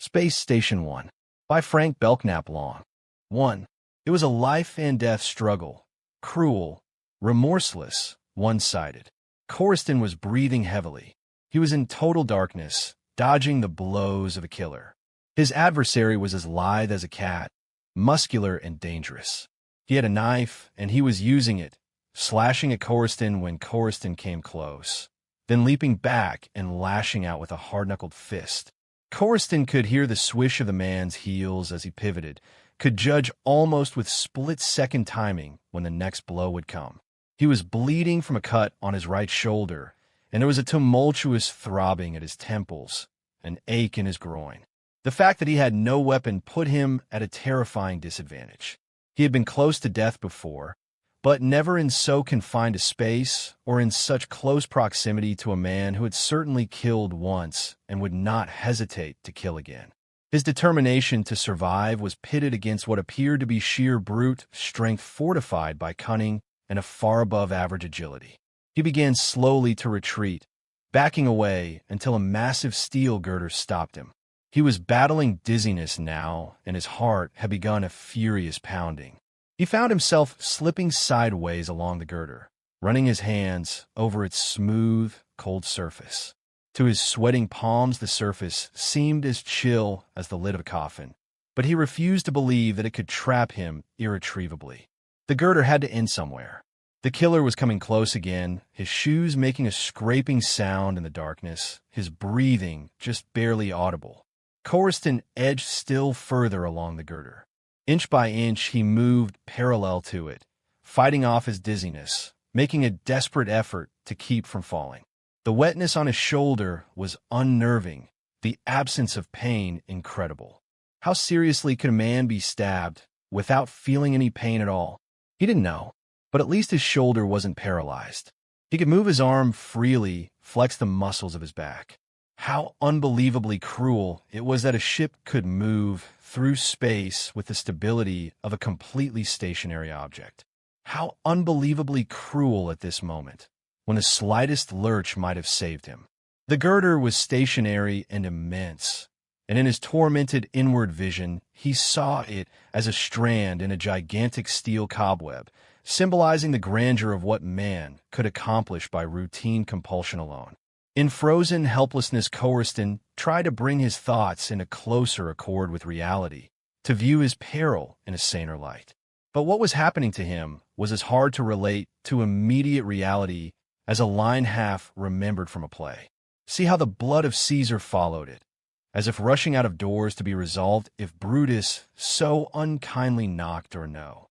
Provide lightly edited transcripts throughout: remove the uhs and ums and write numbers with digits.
Space Station 1 by Frank Belknap Long. 1. It was a life-and-death struggle. Cruel, remorseless, one-sided. Coruscant was breathing heavily. He was in total darkness, dodging the blows of a killer. His adversary was as lithe as a cat, muscular and dangerous. He had a knife, and he was using it, slashing at Coruscant when Coruscant came close, then leaping back and lashing out with a hard-knuckled fist. Coruscant could hear the swish of the man's heels as he pivoted, could judge almost with split-second timing when the next blow would come. He was bleeding from a cut on his right shoulder, and there was a tumultuous throbbing at his temples, an ache in his groin. The fact that he had no weapon put him at a terrifying disadvantage. He had been close to death before, but never in so confined a space or in such close proximity to a man who had certainly killed once and would not hesitate to kill again. His determination to survive was pitted against what appeared to be sheer brute strength fortified by cunning and a far above average agility. He began slowly to retreat, backing away until a massive steel girder stopped him. He was battling dizziness now, and his heart had begun a furious pounding. He found himself slipping sideways along the girder, running his hands over its smooth, cold surface. To his sweating palms, the surface seemed as chill as the lid of a coffin, but he refused to believe that it could trap him irretrievably. The girder had to end somewhere. The killer was coming close again, his shoes making a scraping sound in the darkness, his breathing just barely audible. Coruscant edged still further along the girder. Inch by inch, he moved parallel to it, fighting off his dizziness, making a desperate effort to keep from falling. The wetness on his shoulder was unnerving, the absence of pain incredible. How seriously could a man be stabbed without feeling any pain at all? He didn't know, but at least his shoulder wasn't paralyzed. He could move his arm freely, flex the muscles of his back. How unbelievably cruel it was that a ship could move through space with the stability of a completely stationary object. How unbelievably cruel at this moment, when the slightest lurch might have saved him. The girder was stationary and immense, and in his tormented inward vision, he saw it as a strand in a gigantic steel cobweb, symbolizing the grandeur of what man could accomplish by routine compulsion alone. In frozen helplessness, Coruscant tried to bring his thoughts in a closer accord with reality, to view his peril in a saner light. But what was happening to him was as hard to relate to immediate reality as a line half remembered from a play. See how the blood of Caesar followed it, as if rushing out of doors to be resolved if Brutus so unkindly knocked or no.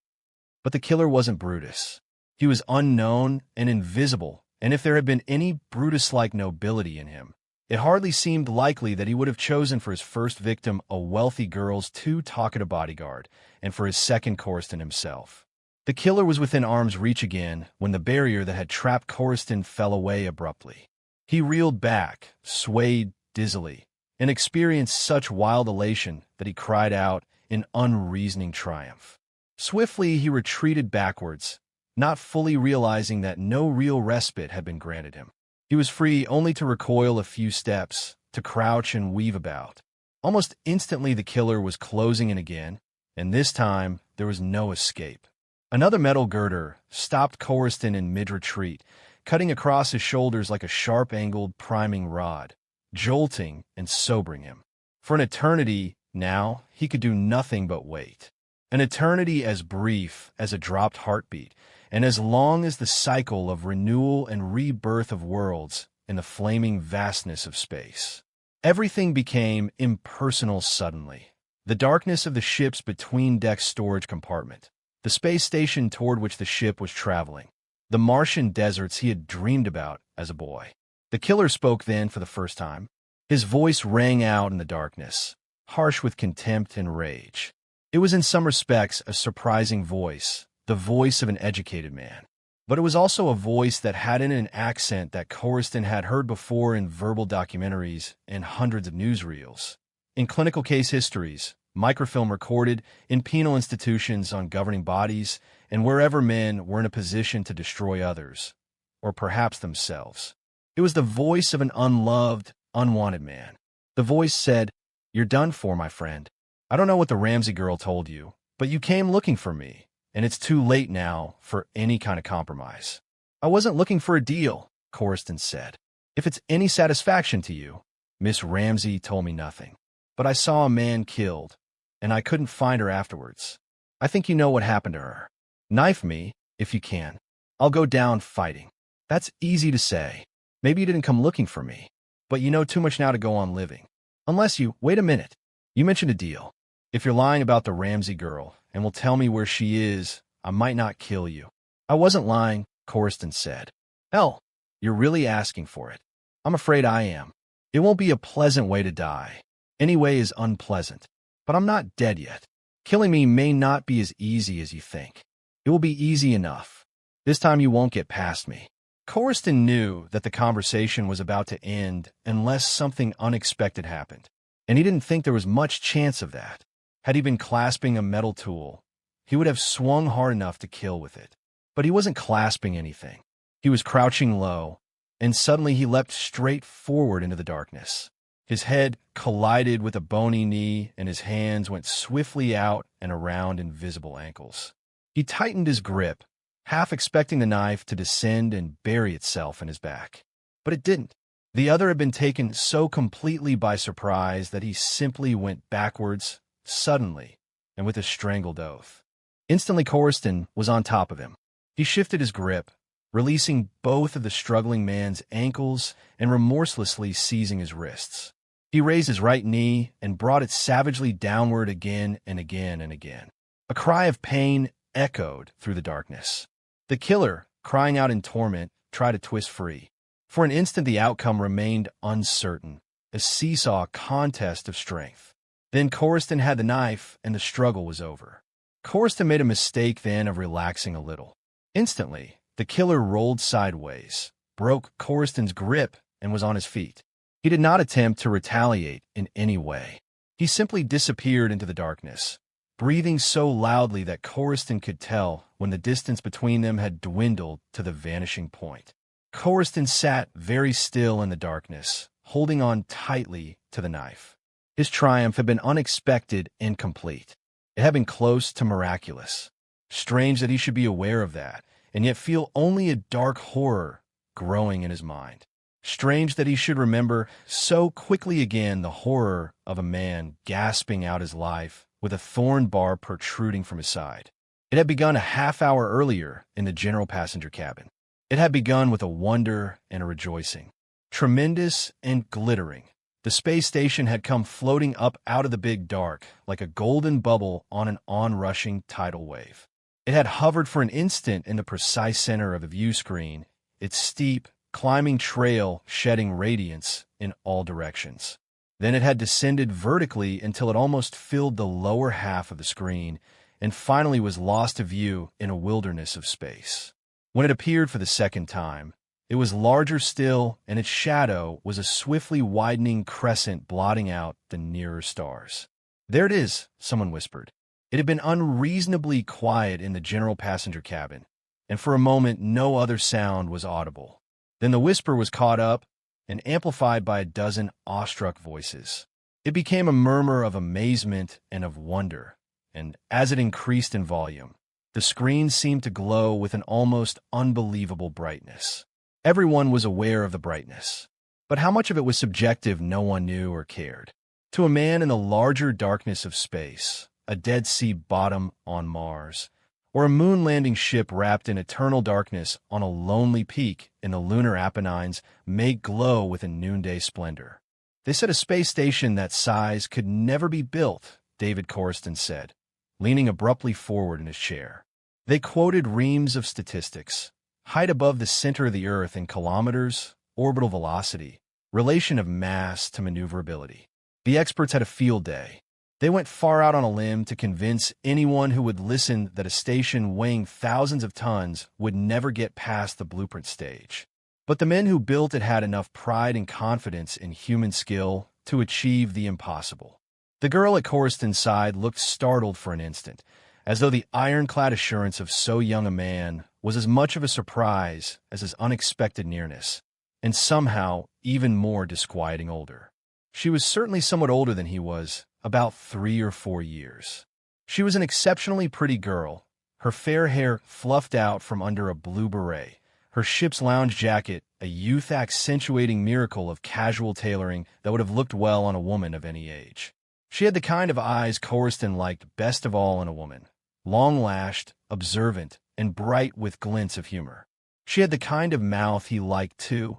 But the killer wasn't Brutus. He was unknown and invisible. And if there had been any Brutus-like nobility in him, it hardly seemed likely that he would have chosen for his first victim a wealthy girl's too-talkative bodyguard, and for his second Coruscant himself. The killer was within arm's reach again when the barrier that had trapped Coruscant fell away abruptly. He reeled back, swayed dizzily, and experienced such wild elation that he cried out in unreasoning triumph. Swiftly he retreated backwards, not fully realizing that no real respite had been granted him. He was free only to recoil a few steps, to crouch and weave about. Almost instantly the killer was closing in again, and this time there was no escape. Another metal girder stopped Coruscant in mid-retreat, cutting across his shoulders like a sharp-angled priming rod, jolting and sobering him. For an eternity, now, he could do nothing but wait. An eternity as brief as a dropped heartbeat, and as long as the cycle of renewal and rebirth of worlds in the flaming vastness of space. Everything became impersonal suddenly. The darkness of the ship's between-deck storage compartment, the space station toward which the ship was traveling, the Martian deserts he had dreamed about as a boy. The killer spoke then for the first time. His voice rang out in the darkness, harsh with contempt and rage. It was in some respects a surprising voice, the voice of an educated man. But it was also a voice that had in it an accent that Coruscant had heard before in verbal documentaries and hundreds of newsreels, in clinical case histories, microfilm recorded, in penal institutions on governing bodies, and wherever men were in a position to destroy others, or perhaps themselves. It was the voice of an unloved, unwanted man. The voice said, You're done for, my friend. I don't know what the Ramsey girl told you, but you came looking for me, and it's too late now for any kind of compromise. I wasn't looking for a deal, Corriston said. If it's any satisfaction to you, Miss Ramsey told me nothing. But I saw a man killed, and I couldn't find her afterwards. I think you know what happened to her. Knife me, if you can. I'll go down fighting. That's easy to say. Maybe you didn't come looking for me, but you know too much now to go on living. Unless you— Wait a minute. You mentioned a deal. If you're lying about the Ramsey girl and will tell me where she is, I might not kill you. I wasn't lying, Corriston said. Hell, you're really asking for it. I'm afraid I am. It won't be a pleasant way to die. Any way is unpleasant. But I'm not dead yet. Killing me may not be as easy as you think. It will be easy enough. This time you won't get past me. Corriston knew that the conversation was about to end unless something unexpected happened, and he didn't think there was much chance of that. Had he been clasping a metal tool, he would have swung hard enough to kill with it. But he wasn't clasping anything. He was crouching low, and suddenly he leapt straight forward into the darkness. His head collided with a bony knee, and his hands went swiftly out and around invisible ankles. He tightened his grip, half expecting the knife to descend and bury itself in his back. But it didn't. The other had been taken so completely by surprise that he simply went backwards, suddenly, and with a strangled oath. Instantly, Corriston was on top of him. He shifted his grip, releasing both of the struggling man's ankles and remorselessly seizing his wrists. He raised his right knee and brought it savagely downward again and again and again. A cry of pain echoed through the darkness. The killer, crying out in torment, tried to twist free. For an instant the outcome remained uncertain, a seesaw contest of strength. Then Corriston had the knife, and the struggle was over. Corriston made a mistake then of relaxing a little. Instantly, the killer rolled sideways, broke Corriston's grip, and was on his feet. He did not attempt to retaliate in any way. He simply disappeared into the darkness, breathing so loudly that Corriston could tell when the distance between them had dwindled to the vanishing point. Corriston sat very still in the darkness, holding on tightly to the knife. His triumph had been unexpected and complete. It had been close to miraculous. Strange that he should be aware of that, and yet feel only a dark horror growing in his mind. Strange that he should remember so quickly again the horror of a man gasping out his life with a thorn bar protruding from his side. It had begun a half-hour earlier in the general passenger cabin. It had begun with a wonder and a rejoicing. Tremendous and glittering, the space station had come floating up out of the big dark like a golden bubble on an onrushing tidal wave. It had hovered for an instant in the precise center of the view screen, its steep, climbing trail shedding radiance in all directions. Then it had descended vertically until it almost filled the lower half of the screen, and finally was lost to view in a wilderness of space. When it appeared for the second time, it was larger still, and its shadow was a swiftly widening crescent blotting out the nearer stars. "There it is," someone whispered. It had been unreasonably quiet in the general passenger cabin, and for a moment no other sound was audible. Then the whisper was caught up and amplified by a dozen awestruck voices. It became a murmur of amazement and of wonder, and as it increased in volume, the screen seemed to glow with an almost unbelievable brightness. Everyone was aware of the brightness, but how much of it was subjective no one knew or cared. To a man in the larger darkness of space, a Dead Sea bottom on Mars, or a moon landing ship wrapped in eternal darkness on a lonely peak in the lunar Apennines may glow with a noonday splendor. They said a space station that size could never be built, David Corriston said, leaning abruptly forward in his chair. They quoted reams of statistics: height above the center of the Earth in kilometers, orbital velocity, relation of mass to maneuverability. The experts had a field day. They went far out on a limb to convince anyone who would listen that a station weighing thousands of tons would never get past the blueprint stage. But the men who built it had enough pride and confidence in human skill to achieve the impossible. The girl at Corriston's side looked startled for an instant, as though the ironclad assurance of so young a man was as much of a surprise as his unexpected nearness, and somehow even more disquieting older. She was certainly somewhat older than he was, about 3 or 4 years. She was an exceptionally pretty girl, her fair hair fluffed out from under a blue beret, her ship's lounge jacket a youth-accentuating miracle of casual tailoring that would have looked well on a woman of any age. She had the kind of eyes Corriston liked best of all in a woman, long-lashed, observant, and bright with glints of humor. She had the kind of mouth he liked too,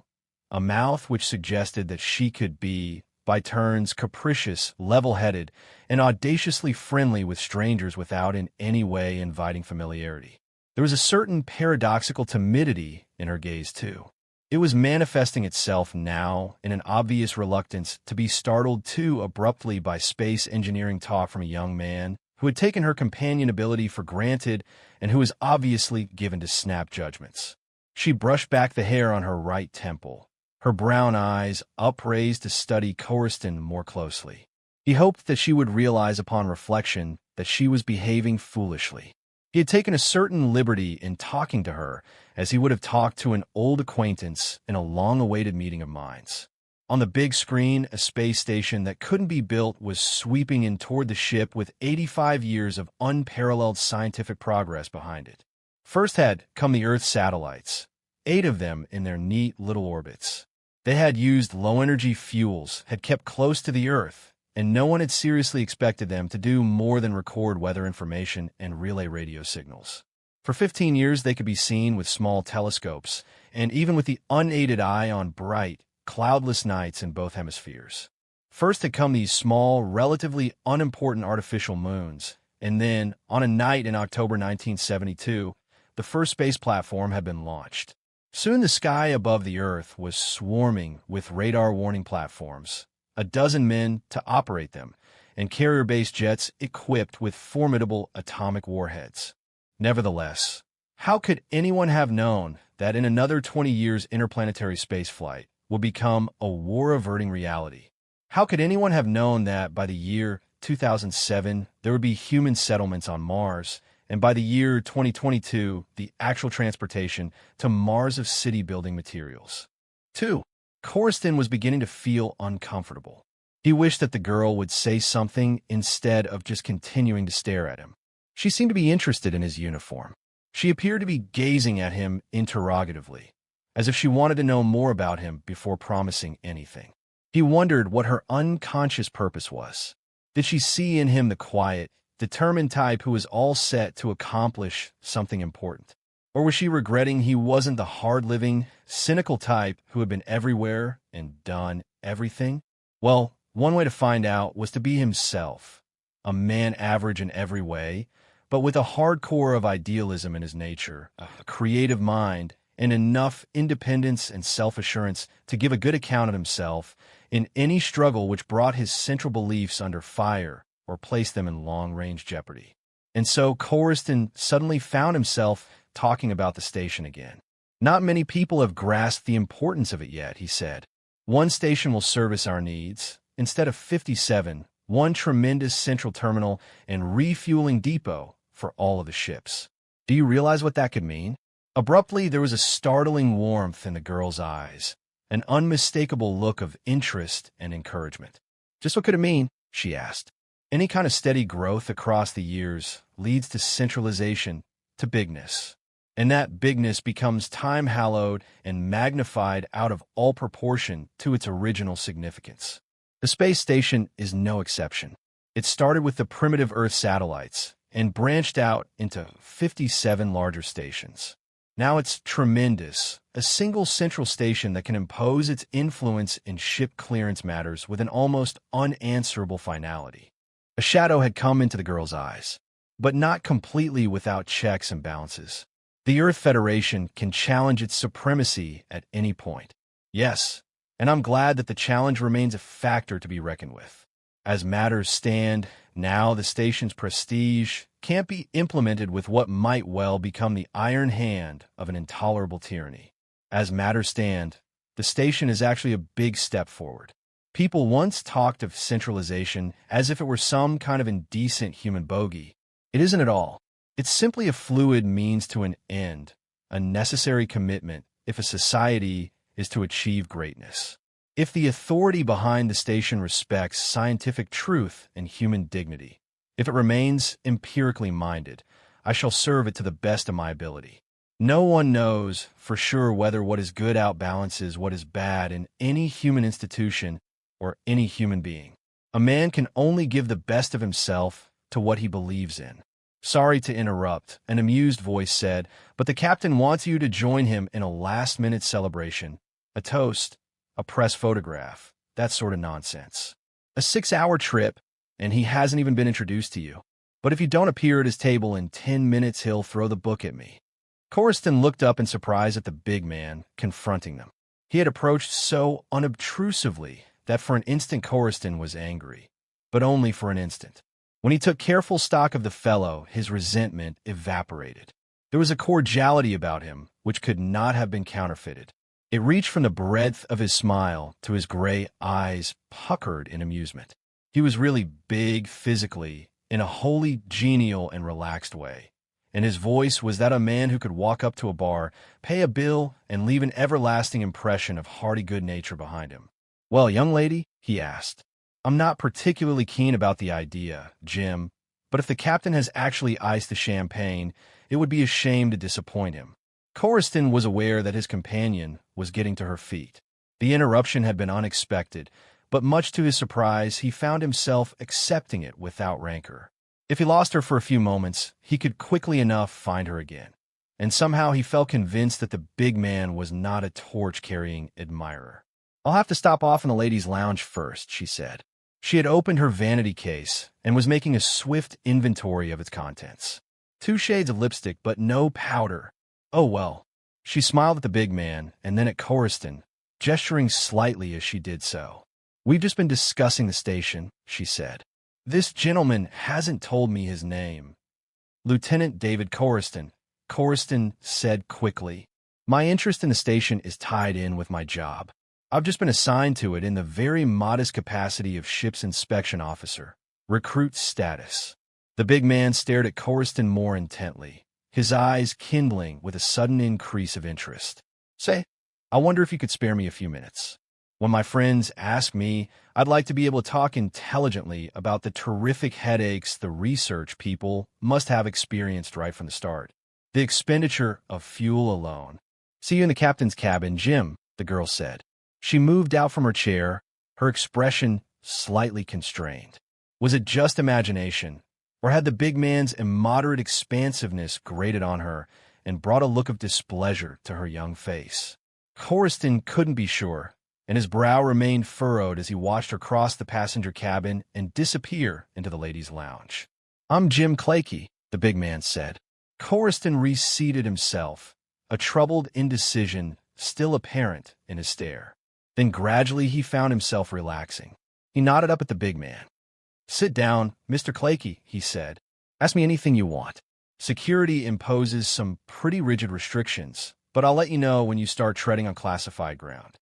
a mouth which suggested that she could be, by turns, capricious, level-headed, and audaciously friendly with strangers without in any way inviting familiarity. There was a certain paradoxical timidity in her gaze too. It was manifesting itself now in an obvious reluctance to be startled too abruptly by space engineering talk from a young man who had taken her companionability for granted and who was obviously given to snap judgments. She brushed back the hair on her right temple, her brown eyes upraised to study Corriston more closely. He hoped that she would realize upon reflection that she was behaving foolishly. He had taken a certain liberty in talking to her as he would have talked to an old acquaintance in a long-awaited meeting of minds. On the big screen, a space station that couldn't be built was sweeping in toward the ship with 85 years of unparalleled scientific progress behind it. First had come the Earth satellites, 8 of them in their neat little orbits. They had used low-energy fuels, had kept close to the Earth, and no one had seriously expected them to do more than record weather information and relay radio signals. For 15 years they could be seen with small telescopes, and even with the unaided eye on bright, cloudless nights in both hemispheres. First had come these small, relatively unimportant artificial moons, and then, on a night in October 1972, the first space platform had been launched. Soon the sky above the Earth was swarming with radar warning platforms, a dozen men to operate them, and carrier-based jets equipped with formidable atomic warheads. Nevertheless, how could anyone have known that in another 20 years interplanetary spaceflight would become a war-averting reality? How could anyone have known that by the year 2007 there would be human settlements on Mars, and by the year 2022 the actual transportation to Mars of city-building materials? 2. Corriston was beginning to feel uncomfortable. He wished that the girl would say something instead of just continuing to stare at him. She seemed to be interested in his uniform. She appeared to be gazing at him interrogatively, as if she wanted to know more about him before promising anything. He wondered what her unconscious purpose was. Did she see in him the quiet, determined type who was all set to accomplish something important? Or was she regretting he wasn't the hard-living, cynical type who had been everywhere and done everything? Well, one way to find out was to be himself, a man average in every way, but with a hard core of idealism in his nature, a creative mind, and enough independence and self-assurance to give a good account of himself in any struggle which brought his central beliefs under fire or placed them in long-range jeopardy. And so Corriston suddenly found himself talking about the station again. Not many people have grasped the importance of it yet, he said. One station will service our needs. Instead of 57, one tremendous central terminal and refueling depot for all of the ships. Do you realize what that could mean? Abruptly, there was a startling warmth in the girl's eyes, an unmistakable look of interest and encouragement. Just what could it mean? She asked. Any kind of steady growth across the years leads to centralization, to bigness. And that bigness becomes time-hallowed and magnified out of all proportion to its original significance. The space station is no exception. It started with the primitive Earth satellites and branched out into 57 larger stations. Now it's tremendous, a single central station that can impose its influence in ship clearance matters with an almost unanswerable finality. A shadow had come into the girl's eyes, but not completely without checks and balances. The Earth Federation can challenge its supremacy at any point. Yes, and I'm glad that the challenge remains a factor to be reckoned with. As matters stand, now the station's prestige can't be implemented with what might well become the iron hand of an intolerable tyranny. As matters stand, the station is actually a big step forward. People once talked of centralization as if it were some kind of indecent human bogey. It isn't at all. It's simply a fluid means to an end, a necessary commitment if a society is to achieve greatness. If the authority behind the station respects scientific truth and human dignity, if it remains empirically minded, I shall serve it to the best of my ability. No one knows for sure whether what is good outbalances what is bad in any human institution or any human being. A man can only give the best of himself to what he believes in. Sorry to interrupt, an amused voice said, but the captain wants you to join him in a last-minute celebration. A toast, a press photograph, that sort of nonsense. A 6-hour trip, and he hasn't even been introduced to you. But if you don't appear at his table in 10 minutes, he'll throw the book at me. Corriston looked up in surprise at the big man confronting them. He had approached so unobtrusively that for an instant Corriston was angry, but only for an instant. When he took careful stock of the fellow, his resentment evaporated. There was a cordiality about him which could not have been counterfeited. It reached from the breadth of his smile to his gray eyes puckered in amusement. He was really big physically, in a wholly genial and relaxed way. And his voice was that of a man who could walk up to a bar, pay a bill, and leave an everlasting impression of hearty good nature behind him. "Well, young lady," he asked, "I'm not particularly keen about the idea, Jim, but if the captain has actually iced the champagne, it would be a shame to disappoint him." Corriston was aware that his companion was getting to her feet. The interruption had been unexpected, but much to his surprise, he found himself accepting it without rancor. If he lost her for a few moments, he could quickly enough find her again. And somehow he felt convinced that the big man was not a torch-carrying admirer. "I'll have to stop off in the ladies' lounge first," she said. She had opened her vanity case and was making a swift inventory of its contents. 2 shades of lipstick, but no powder. Oh well. She smiled at the big man and then at Corriston, gesturing slightly as she did so. "We've just been discussing the station," she said. "This gentleman hasn't told me his name." "Lieutenant David Corriston," Corriston said quickly. "My interest in the station is tied in with my job. I've just been assigned to it in the very modest capacity of ship's inspection officer, recruit status." The big man stared at Corriston more intently, his eyes kindling with a sudden increase of interest. "Say, I wonder if you could spare me a few minutes. When my friends ask me, I'd like to be able to talk intelligently about the terrific headaches the research people must have experienced right from the start. The expenditure of fuel alone." "See you in the captain's cabin, Jim," the girl said. She moved out from her chair, her expression slightly constrained. Was it just imagination, or had the big man's immoderate expansiveness grated on her and brought a look of displeasure to her young face? Corriston couldn't be sure, and his brow remained furrowed as he watched her cross the passenger cabin and disappear into the ladies' lounge. "I'm Jim Clakey," the big man said. Corriston reseated himself, a troubled indecision still apparent in his stare. Then gradually he found himself relaxing. He nodded up at the big man. "Sit down, Mr. Clakey," he said. "Ask me anything you want. Security imposes some pretty rigid restrictions, but I'll let you know when you start treading on classified ground."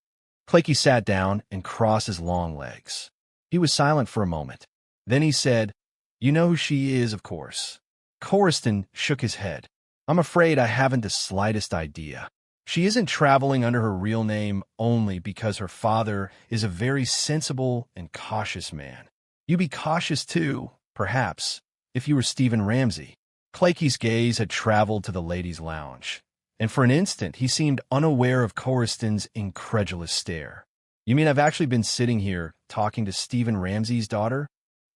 Clakey sat down and crossed his long legs. He was silent for a moment. Then he said, "You know who she is, of course." Corriston shook his head. "I'm afraid I haven't the slightest idea. She isn't traveling under her real name only because her father is a very sensible and cautious man. You'd be cautious too, perhaps, if you were Stephen Ramsay." Clakey's gaze had traveled to the ladies' lounge, and for an instant he seemed unaware of Corriston's incredulous stare. "You mean I've actually been sitting here talking to Stephen Ramsay's daughter?"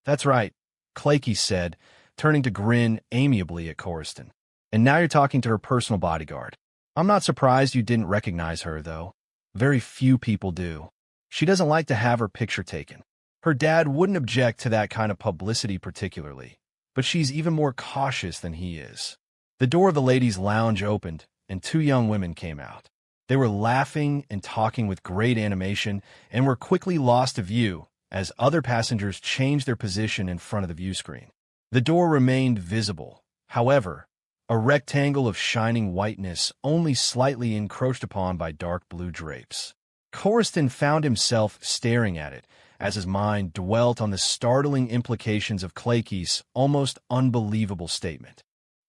"That's right," Clakey said, turning to grin amiably at Corriston. "And now you're talking to her personal bodyguard. I'm not surprised you didn't recognize her, though. Very few people do. She doesn't like to have her picture taken. Her dad wouldn't object to that kind of publicity particularly, but she's even more cautious than he is." The door of the ladies' lounge opened, and 2 young women came out. They were laughing and talking with great animation and were quickly lost to view as other passengers changed their position in front of the view screen. The door remained visible, however, a rectangle of shining whiteness only slightly encroached upon by dark blue drapes. Corriston found himself staring at it as his mind dwelt on the startling implications of Clakey's almost unbelievable statement.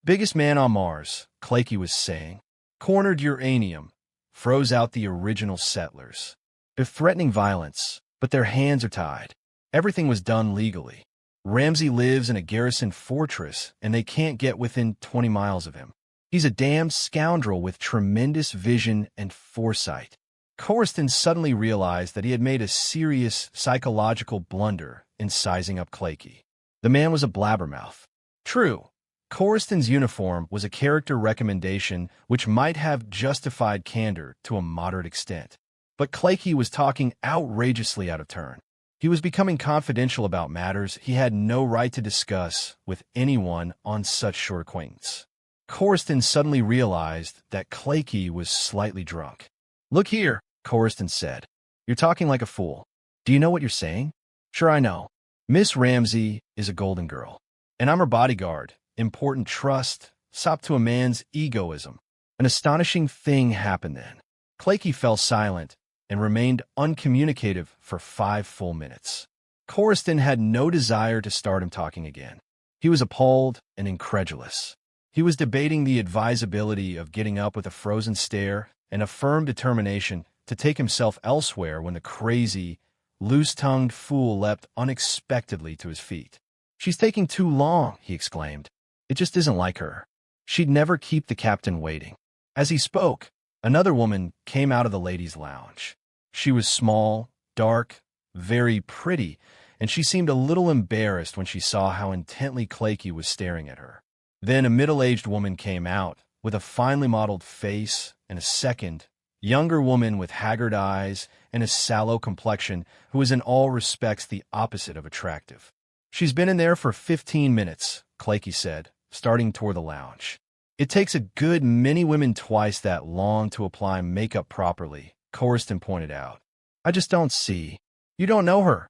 "Biggest man on Mars," Clakey was saying. "Cornered uranium. Froze out the original settlers. They're threatening violence, but their hands are tied. Everything was done legally. Ramsey lives in a garrison fortress, and they can't get within 20 miles of him. He's a damned scoundrel with tremendous vision and foresight. Corriston suddenly realized that he had made a serious psychological blunder in sizing up Clakey. The man was a blabbermouth. True, Corriston's uniform was a character recommendation which might have justified candor to a moderate extent. But Clakey was talking outrageously out of turn. He was becoming confidential about matters he had no right to discuss with anyone on such short acquaintance. Corriston suddenly realized that Clakey was slightly drunk. "Look here," Corriston said. "You're talking like a fool. Do you know what you're saying?" "Sure I know. Miss Ramsey is a golden girl, and I'm her bodyguard. Important trust, sop to a man's egoism." An astonishing thing happened then. Clakey fell silent and remained uncommunicative for 5 full minutes. Corriston had no desire to start him talking again. He was appalled and incredulous. He was debating the advisability of getting up with a frozen stare and a firm determination to take himself elsewhere when the crazy, loose-tongued fool leapt unexpectedly to his feet. "She's taking too long," he exclaimed. "It just isn't like her. She'd never keep the captain waiting." As he spoke, another woman came out of the ladies' lounge. She was small, dark, very pretty, and she seemed a little embarrassed when she saw how intently Clakey was staring at her. Then a middle-aged woman came out, with a finely modeled face, and a second, younger woman with haggard eyes and a sallow complexion who was in all respects the opposite of attractive. "She's been in there for 15 minutes, Clakey said, starting toward the lounge. "It takes a good many women twice that long to apply makeup properly," Corriston pointed out. "I just don't see." "You don't know her,"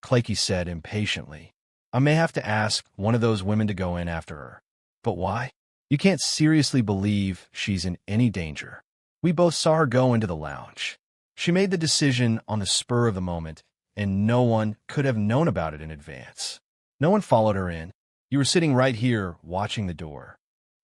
Clakey said impatiently. "I may have to ask one of those women to go in after her." "But why? You can't seriously believe she's in any danger." "We both saw her go into the lounge. She made the decision on the spur of the moment, and no one could have known about it in advance. No one followed her in. You were sitting right here watching the door."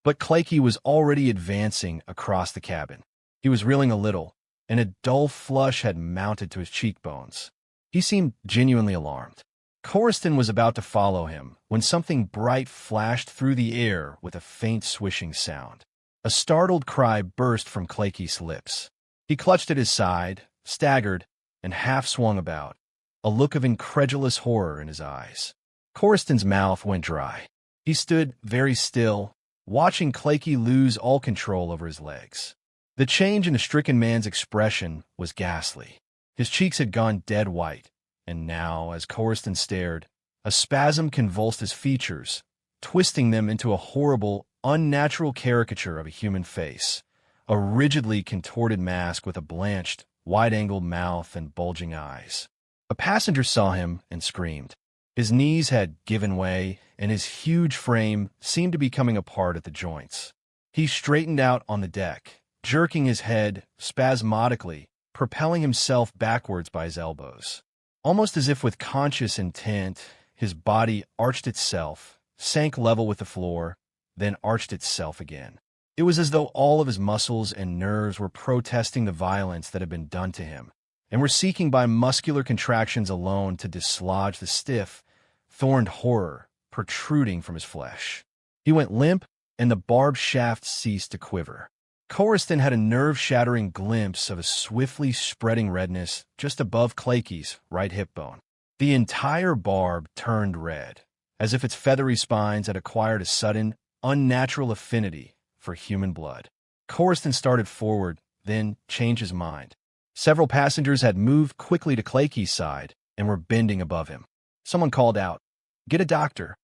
But Clakey was already advancing across the cabin. He was reeling a little, and a dull flush had mounted to his cheekbones. He seemed genuinely alarmed. Corriston was about to follow him when something bright flashed through the air with a faint swishing sound. A startled cry burst from Clakey's lips. He clutched at his side, staggered, and half swung about, a look of incredulous horror in his eyes. Corriston's mouth went dry. He stood very still, watching Clakey lose all control over his legs. The change in the stricken man's expression was ghastly. His cheeks had gone dead white, and now, as Corriston stared, a spasm convulsed his features, twisting them into a horrible, unnatural caricature of a human face, a rigidly contorted mask with a blanched, wide-angled mouth and bulging eyes. A passenger saw him and screamed. His knees had given way, and his huge frame seemed to be coming apart at the joints. He straightened out on the deck, jerking his head spasmodically, propelling himself backwards by his elbows. Almost as if with conscious intent, his body arched itself, sank level with the floor, then arched itself again. It was as though all of his muscles and nerves were protesting the violence that had been done to him, and were seeking by muscular contractions alone to dislodge the stiff, thorned horror protruding from his flesh. He went limp, and the barbed shaft ceased to quiver. Corriston had a nerve-shattering glimpse of a swiftly spreading redness just above Clakey's right hip bone. The entire barb turned red, as if its feathery spines had acquired a sudden, unnatural affinity for human blood. Corriston started forward, then changed his mind. Several passengers had moved quickly to Clakey's side and were bending above him. Someone called out, "Get a doctor."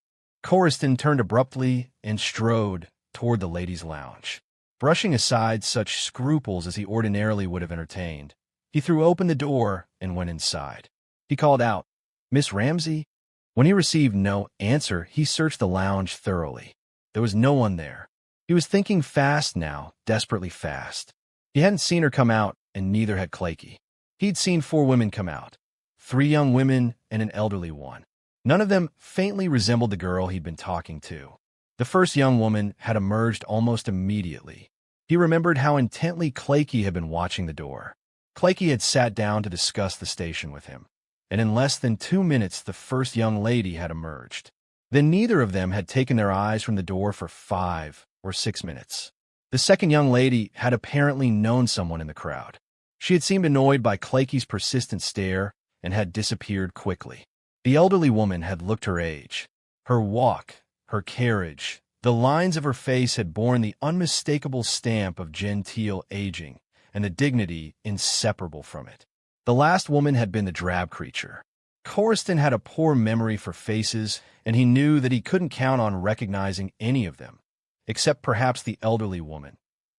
Corriston turned abruptly and strode toward the ladies' lounge. Brushing aside such scruples as he ordinarily would have entertained, he threw open the door and went inside. He called out, "Miss Ramsey?" When he received no answer, he searched the lounge thoroughly. There was no one there. He was thinking fast now, desperately fast. He hadn't seen her come out, and neither had Clakey. He'd seen 4 women come out, 3 young women and an elderly one. None of them faintly resembled the girl he'd been talking to. The first young woman had emerged almost immediately. He remembered how intently Clakey had been watching the door. Clakey had sat down to discuss the station with him, and in less than 2 minutes the first young lady had emerged. Then neither of them had taken their eyes from the door for 5 or 6 minutes. The second young lady had apparently known someone in the crowd. She had seemed annoyed by Clakey's persistent stare and had disappeared quickly. The elderly woman had looked her age. Her walk, her carriage, the lines of her face had borne the unmistakable stamp of genteel aging and the dignity inseparable from it. The last woman had been the drab creature. Corriston had a poor memory for faces, and he knew that he couldn't count on recognizing any of them, except perhaps the elderly woman,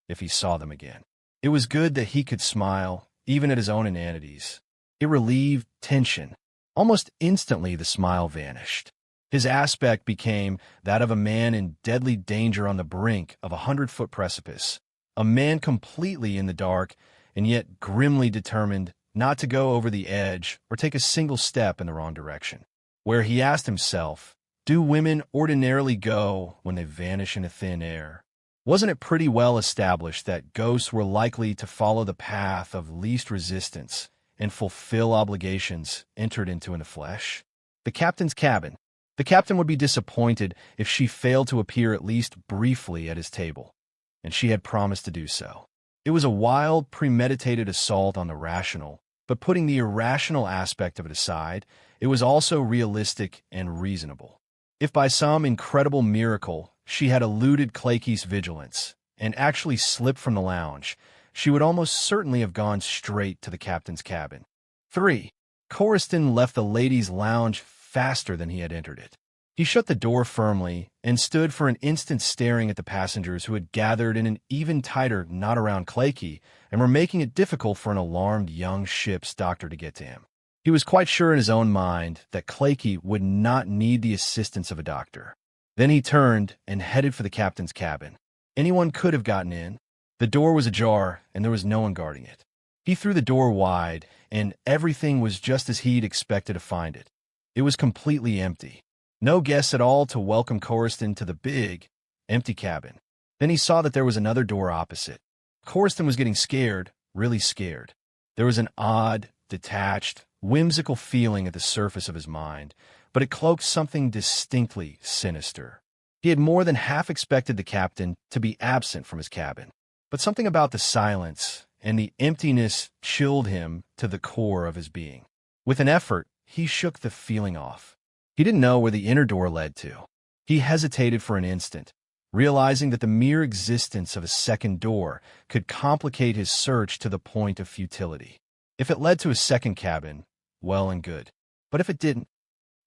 if he saw them again. It was good that he could smile, even at his own inanities. It relieved tension. Almost instantly the smile vanished. His aspect became that of a man in deadly danger on the brink of a 100-foot precipice, a man completely in the dark and yet grimly determined not to go over the edge or take a single step in the wrong direction. Where he asked himself, do women ordinarily go when they vanish into thin air? Wasn't it pretty well established that ghosts were likely to follow the path of least resistance and fulfill obligations entered into in the flesh? The captain's cabin. The captain would be disappointed if she failed to appear at least briefly at his table, and she had promised to do so. It was a wild, premeditated assault on the rational, but putting the irrational aspect of it aside, it was also realistic and reasonable. If by some incredible miracle she had eluded Clakey's vigilance and actually slipped from the lounge, she would almost certainly have gone straight to the captain's cabin. 3. Corriston left the ladies' lounge faster than he had entered it. He shut the door firmly and stood for an instant staring at the passengers who had gathered in an even tighter knot around Clakey and were making it difficult for an alarmed young ship's doctor to get to him. He was quite sure in his own mind that Clakey would not need the assistance of a doctor. Then he turned and headed for the captain's cabin. Anyone could have gotten in. The door was ajar, and there was no one guarding it. He threw the door wide, and everything was just as he'd expected to find it. It was completely empty. No guests at all to welcome Corriston to the big, empty cabin. Then he saw that there was another door opposite. Corriston was getting scared, really scared. There was an odd, detached, whimsical feeling at the surface of his mind, but it cloaked something distinctly sinister. He had more than half expected the captain to be absent from his cabin, but something about the silence and the emptiness chilled him to the core of his being. With an effort, he shook the feeling off. He didn't know where the inner door led to. He hesitated for an instant, realizing that the mere existence of a second door could complicate his search to the point of futility. If it led to a second cabin, well and good. But if it didn't,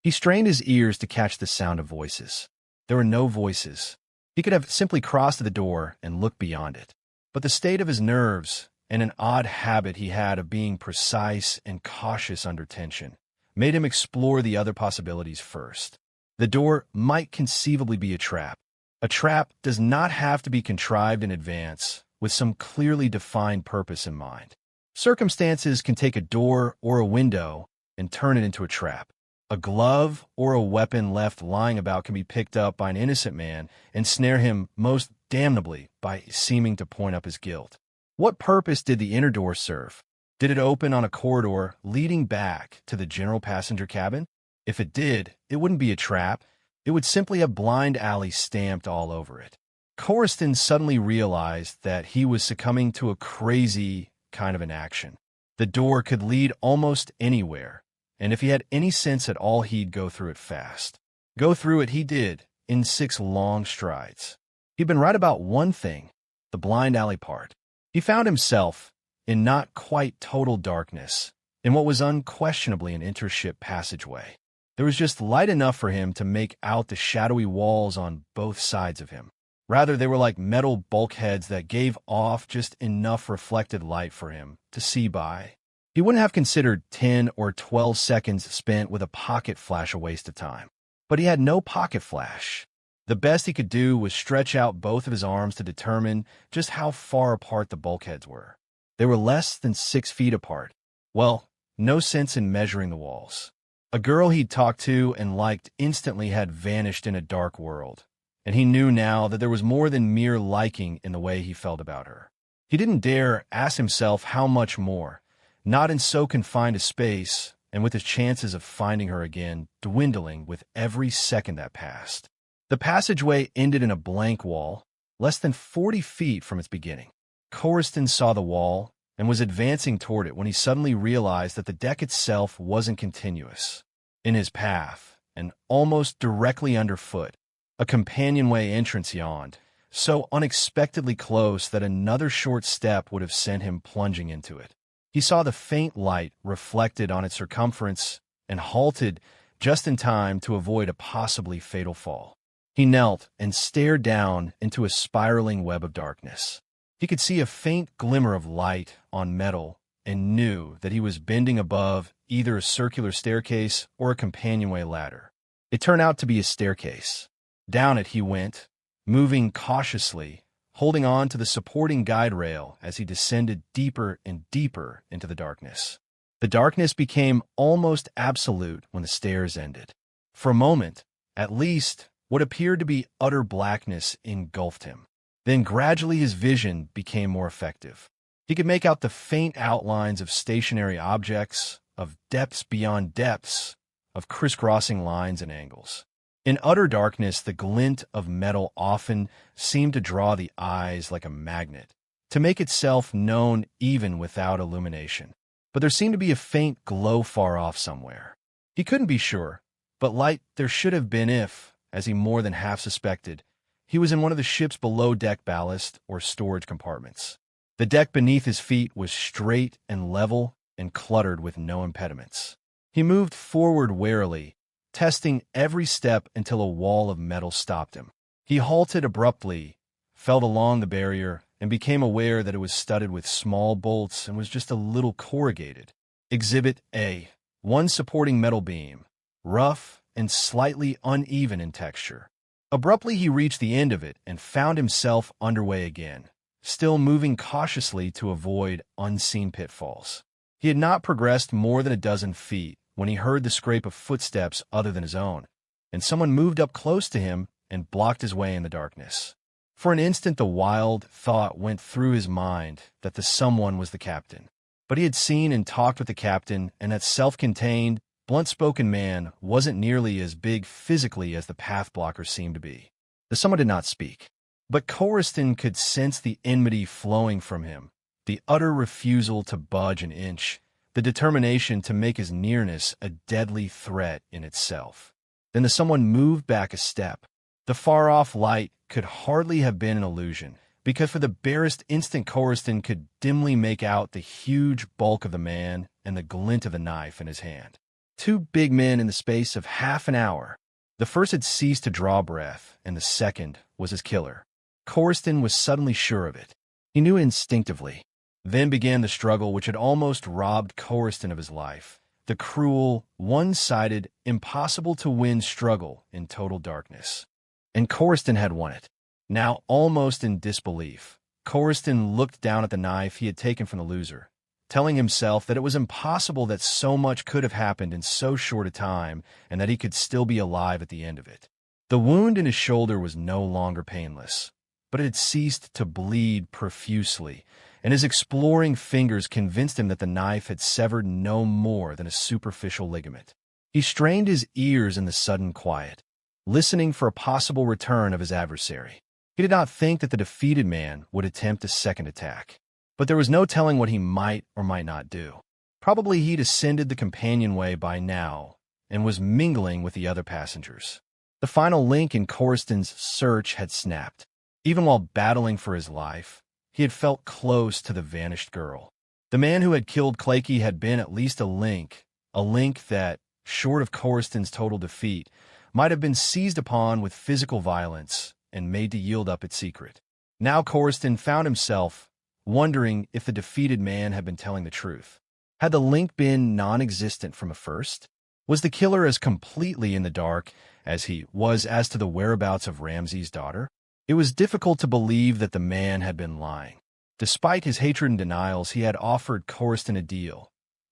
he strained his ears to catch the sound of voices. There were no voices. He could have simply crossed the door and looked beyond it. But the state of his nerves and an odd habit he had of being precise and cautious under tension made him explore the other possibilities first. The door might conceivably be a trap. A trap does not have to be contrived in advance with some clearly defined purpose in mind. Circumstances can take a door or a window and turn it into a trap. A glove or a weapon left lying about can be picked up by an innocent man and snare him most damnably by seeming to point up his guilt. What purpose did the inner door serve? Did it open on a corridor leading back to the general passenger cabin? If it did, it wouldn't be a trap. It would simply have blind alley stamped all over it. Corriston suddenly realized that he was succumbing to a crazy kind of an action. The door could lead almost anywhere, and if he had any sense at all, he'd go through it fast. Go through it he did, in 6 long strides. He'd been right about one thing, the blind alley part. He found himself in not quite total darkness, in what was unquestionably an intership passageway. There was just light enough for him to make out the shadowy walls on both sides of him. Rather, they were like metal bulkheads that gave off just enough reflected light for him to see by. He wouldn't have considered 10 or 12 seconds spent with a pocket flash a waste of time. But he had no pocket flash. The best he could do was stretch out both of his arms to determine just how far apart the bulkheads were. They were less than 6 feet apart. Well, no sense in measuring the walls. A girl he'd talked to and liked instantly had vanished in a dark world, and he knew now that there was more than mere liking in the way he felt about her. He didn't dare ask himself how much more, not in so confined a space, and with his chances of finding her again dwindling with every second that passed. The passageway ended in a blank wall, less than 40 feet from its beginning. Corriston saw the wall and was advancing toward it when he suddenly realized that the deck itself wasn't continuous. In his path, and almost directly underfoot, a companionway entrance yawned, so unexpectedly close that another short step would have sent him plunging into it. He saw the faint light reflected on its circumference and halted just in time to avoid a possibly fatal fall. He knelt and stared down into a spiraling web of darkness. He could see a faint glimmer of light on metal and knew that he was bending above either a circular staircase or a companionway ladder. It turned out to be a staircase. Down it he went, moving cautiously, holding on to the supporting guide rail as he descended deeper and deeper into the darkness. The darkness became almost absolute when the stairs ended. For a moment, at least, what appeared to be utter blackness engulfed him. Then gradually his vision became more effective. He could make out the faint outlines of stationary objects, of depths beyond depths, of crisscrossing lines and angles. In utter darkness, the glint of metal often seemed to draw the eyes like a magnet, to make itself known even without illumination. But there seemed to be a faint glow far off somewhere. He couldn't be sure, but light there should have been if, as he more than half suspected, he was in one of the ship's below-deck ballast or storage compartments. The deck beneath his feet was straight and level and cluttered with no impediments. He moved forward warily, testing every step until a wall of metal stopped him. He halted abruptly, felt along the barrier, and became aware that it was studded with small bolts and was just a little corrugated. Exhibit A, one supporting metal beam, rough and slightly uneven in texture. Abruptly he reached the end of it and found himself underway again, still moving cautiously to avoid unseen pitfalls. He had not progressed more than a dozen feet when he heard the scrape of footsteps other than his own, and someone moved up close to him and blocked his way in the darkness. For an instant the wild thought went through his mind that the someone was the captain. But he had seen and talked with the captain, and that self-contained, blunt-spoken man wasn't nearly as big physically as the path blocker seemed to be. The someone did not speak, but Corriston could sense the enmity flowing from him, the utter refusal to budge an inch, the determination to make his nearness a deadly threat in itself. Then the someone moved back a step. The far-off light could hardly have been an illusion, because for the barest instant Corriston could dimly make out the huge bulk of the man and the glint of the knife in his hand. Two big men in the space of half an hour. The first had ceased to draw breath, and the second was his killer. Corriston was suddenly sure of it. He knew instinctively. Then began the struggle which had almost robbed Corriston of his life. The cruel, one-sided, impossible-to-win struggle in total darkness. And Corriston had won it. Now, almost in disbelief, Corriston looked down at the knife he had taken from the loser, telling himself that it was impossible that so much could have happened in so short a time and that he could still be alive at the end of it. The wound in his shoulder was no longer painless, but it had ceased to bleed profusely, and his exploring fingers convinced him that the knife had severed no more than a superficial ligament. He strained his ears in the sudden quiet, listening for a possible return of his adversary. He did not think that the defeated man would attempt a second attack, but there was no telling what he might or might not do. Probably he'd ascended the companionway by now and was mingling with the other passengers. The final link in Corriston's search had snapped. Even while battling for his life, he had felt close to the vanished girl. The man who had killed Clakey had been at least a link that, short of Corriston's total defeat, might have been seized upon with physical violence and made to yield up its secret. Now Corriston found himself wondering if the defeated man had been telling the truth. Had the link been non-existent from the first? Was the killer as completely in the dark as he was as to the whereabouts of Ramsay's daughter? It was difficult to believe that the man had been lying. Despite his hatred and denials, he had offered Corriston a deal.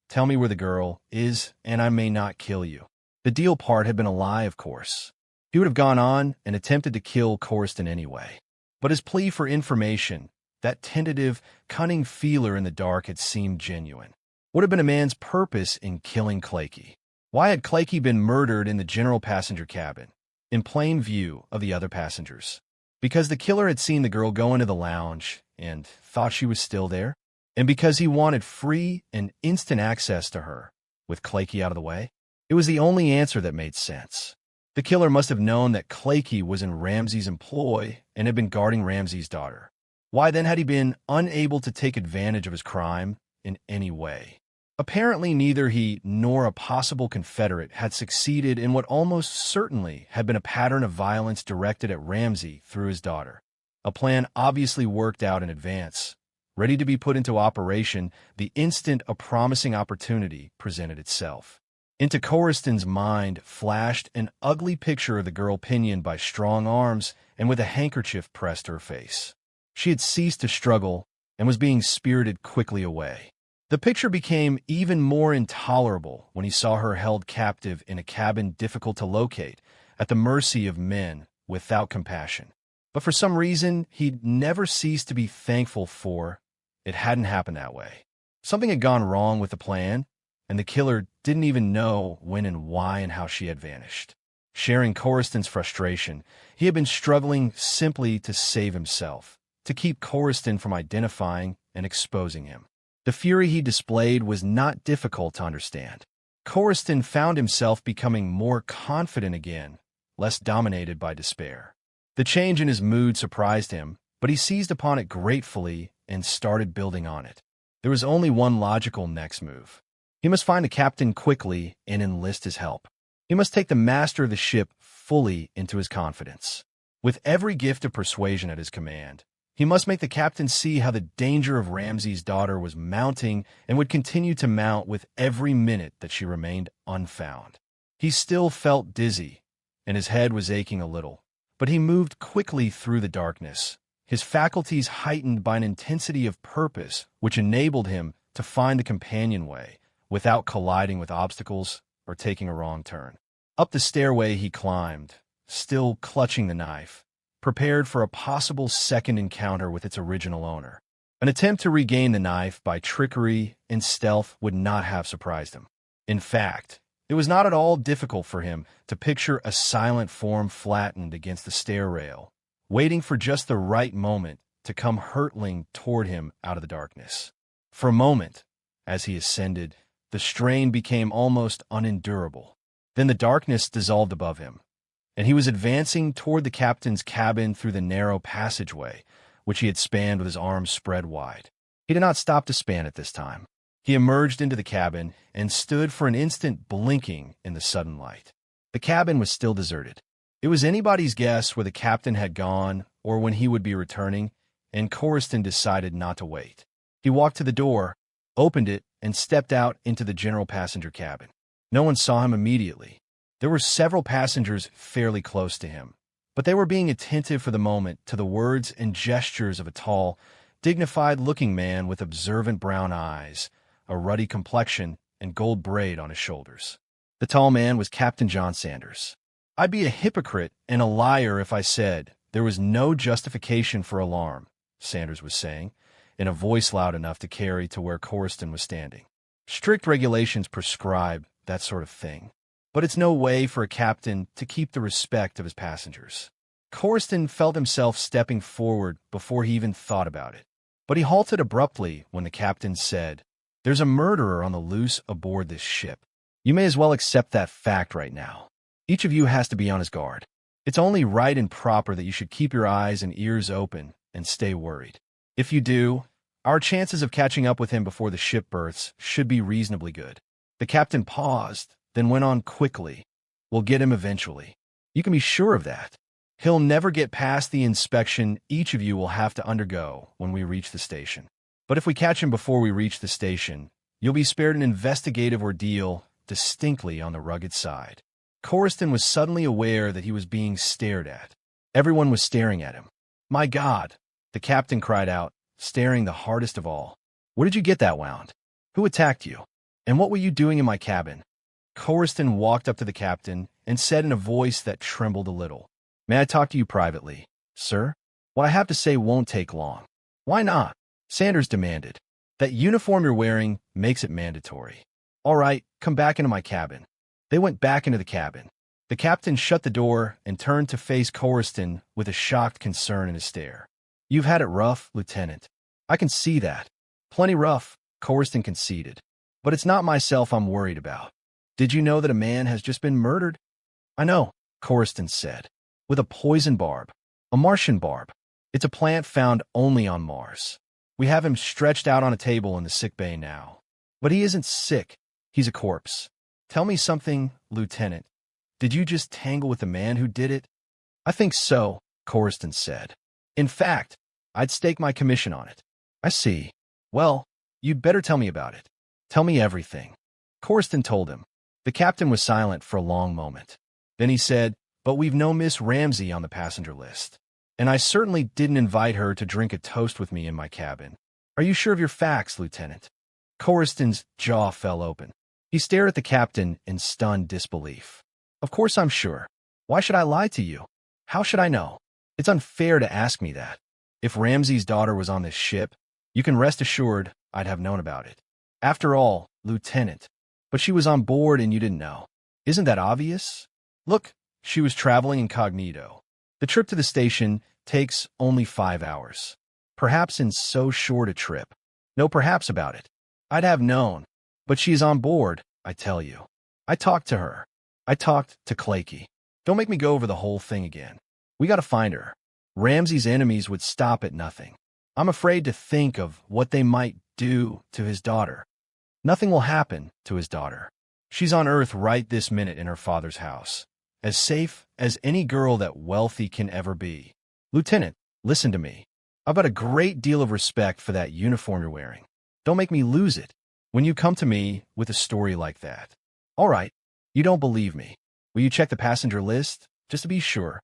Tell me where the girl is, and I may not kill you. The deal part had been a lie, of course. He would have gone on and attempted to kill Corriston anyway. But his plea for information, that tentative, cunning feeler in the dark, had seemed genuine. What had been a man's purpose in killing Clakey? Why had Clakey been murdered in the general passenger cabin, in plain view of the other passengers? Because the killer had seen the girl go into the lounge and thought she was still there? And because he wanted free and instant access to her, with Clakey out of the way? It was the only answer that made sense. The killer must have known that Clakey was in Ramsey's employ and had been guarding Ramsey's daughter. Why then had he been unable to take advantage of his crime in any way? Apparently neither he nor a possible confederate had succeeded in what almost certainly had been a pattern of violence directed at Ramsey through his daughter. A plan obviously worked out in advance, ready to be put into operation the instant a promising opportunity presented itself. Into Corriston's mind flashed an ugly picture of the girl pinioned by strong arms and with a handkerchief pressed to her face. She had ceased to struggle and was being spirited quickly away. The picture became even more intolerable when he saw her held captive in a cabin difficult to locate, at the mercy of men without compassion. But for some reason, he'd never ceased to be thankful for it hadn't happened that way. Something had gone wrong with the plan, and the killer didn't even know when and why and how she had vanished. Sharing Corriston's frustration, he had been struggling simply to save himself, to keep Corriston from identifying and exposing him. The fury he displayed was not difficult to understand. Corriston found himself becoming more confident again, less dominated by despair. The change in his mood surprised him, but he seized upon it gratefully and started building on it. There was only one logical next move. He must find the captain quickly and enlist his help. He must take the master of the ship fully into his confidence. With every gift of persuasion at his command, he must make the captain see how the danger of Ramsey's daughter was mounting and would continue to mount with every minute that she remained unfound. He still felt dizzy, and his head was aching a little, but he moved quickly through the darkness, his faculties heightened by an intensity of purpose which enabled him to find the companionway without colliding with obstacles or taking a wrong turn. Up the stairway he climbed, still clutching the knife, prepared for a possible second encounter with its original owner. An attempt to regain the knife by trickery and stealth would not have surprised him. In fact, it was not at all difficult for him to picture a silent form flattened against the stair rail, waiting for just the right moment to come hurtling toward him out of the darkness. For a moment, as he ascended, the strain became almost unendurable. Then the darkness dissolved above him, and he was advancing toward the captain's cabin through the narrow passageway, which he had spanned with his arms spread wide. He did not stop to span it this time. He emerged into the cabin and stood for an instant blinking in the sudden light. The cabin was still deserted. It was anybody's guess where the captain had gone or when he would be returning, and Corriston decided not to wait. He walked to the door, opened it, and stepped out into the general passenger cabin. No one saw him immediately. There were several passengers fairly close to him, but they were being attentive for the moment to the words and gestures of a tall, dignified-looking man with observant brown eyes, a ruddy complexion, and gold braid on his shoulders. The tall man was Captain John Sanders. I'd be a hypocrite and a liar if I said there was no justification for alarm, Sanders was saying, in a voice loud enough to carry to where Corriston was standing. Strict regulations prescribe that sort of thing, but it's no way for a captain to keep the respect of his passengers. Corriston felt himself stepping forward before he even thought about it, but he halted abruptly when the captain said, "There's a murderer on the loose aboard this ship. You may as well accept that fact right now. Each of you has to be on his guard. It's only right and proper that you should keep your eyes and ears open and stay worried. If you do, our chances of catching up with him before the ship berths should be reasonably good." The captain paused, then went on quickly. "We'll get him eventually. You can be sure of that. He'll never get past the inspection each of you will have to undergo when we reach the station. But if we catch him before we reach the station, you'll be spared an investigative ordeal distinctly on the rugged side." Corriston was suddenly aware that he was being stared at. Everyone was staring at him. "My God!" the captain cried out, staring the hardest of all. "Where did you get that wound? Who attacked you? And what were you doing in my cabin?" Corriston walked up to the captain and said in a voice that trembled a little, "May I talk to you privately, sir? What I have to say won't take long." "Why not?" Sanders demanded. That uniform you're wearing makes it mandatory. All right, come back into my cabin. They went back into the cabin. The captain shut the door and turned to face Corriston with a shocked concern in his stare. You've had it rough, Lieutenant. I can see that. Plenty rough, Corriston conceded. But it's not myself I'm worried about. Did you know that a man has just been murdered? I know, Corriston said. With a poison barb. A Martian barb. It's a plant found only on Mars. We have him stretched out on a table in the sick bay now. But he isn't sick. He's a corpse. Tell me something, Lieutenant. Did you just tangle with the man who did it? I think so, Corriston said. In fact, I'd stake my commission on it. I see. Well, you'd better tell me about it. Tell me everything. Corriston told him. The captain was silent for a long moment. Then he said, but we've no Miss Ramsay on the passenger list. And I certainly didn't invite her to drink a toast with me in my cabin. Are you sure of your facts, Lieutenant? Corriston's jaw fell open. He stared at the captain in stunned disbelief. Of course I'm sure. Why should I lie to you? How should I know? It's unfair to ask me that. If Ramsay's daughter was on this ship, you can rest assured I'd have known about it. After all, Lieutenant. But she was on board and you didn't know. Isn't that obvious? Look, she was traveling incognito. The trip to the station takes only 5 hours. Perhaps in so short a trip. No perhaps about it. I'd have known. But she's on board, I tell you. I talked to her. I talked to Clakey. Don't make me go over the whole thing again. We gotta find her. Ramsay's enemies would stop at nothing. I'm afraid to think of what they might do to his daughter. Nothing will happen to his daughter. She's on Earth right this minute in her father's house. As safe as any girl that wealthy can ever be. Lieutenant, listen to me. I've got a great deal of respect for that uniform you're wearing. Don't make me lose it when you come to me with a story like that. All right, you don't believe me. Will you check the passenger list, just to be sure?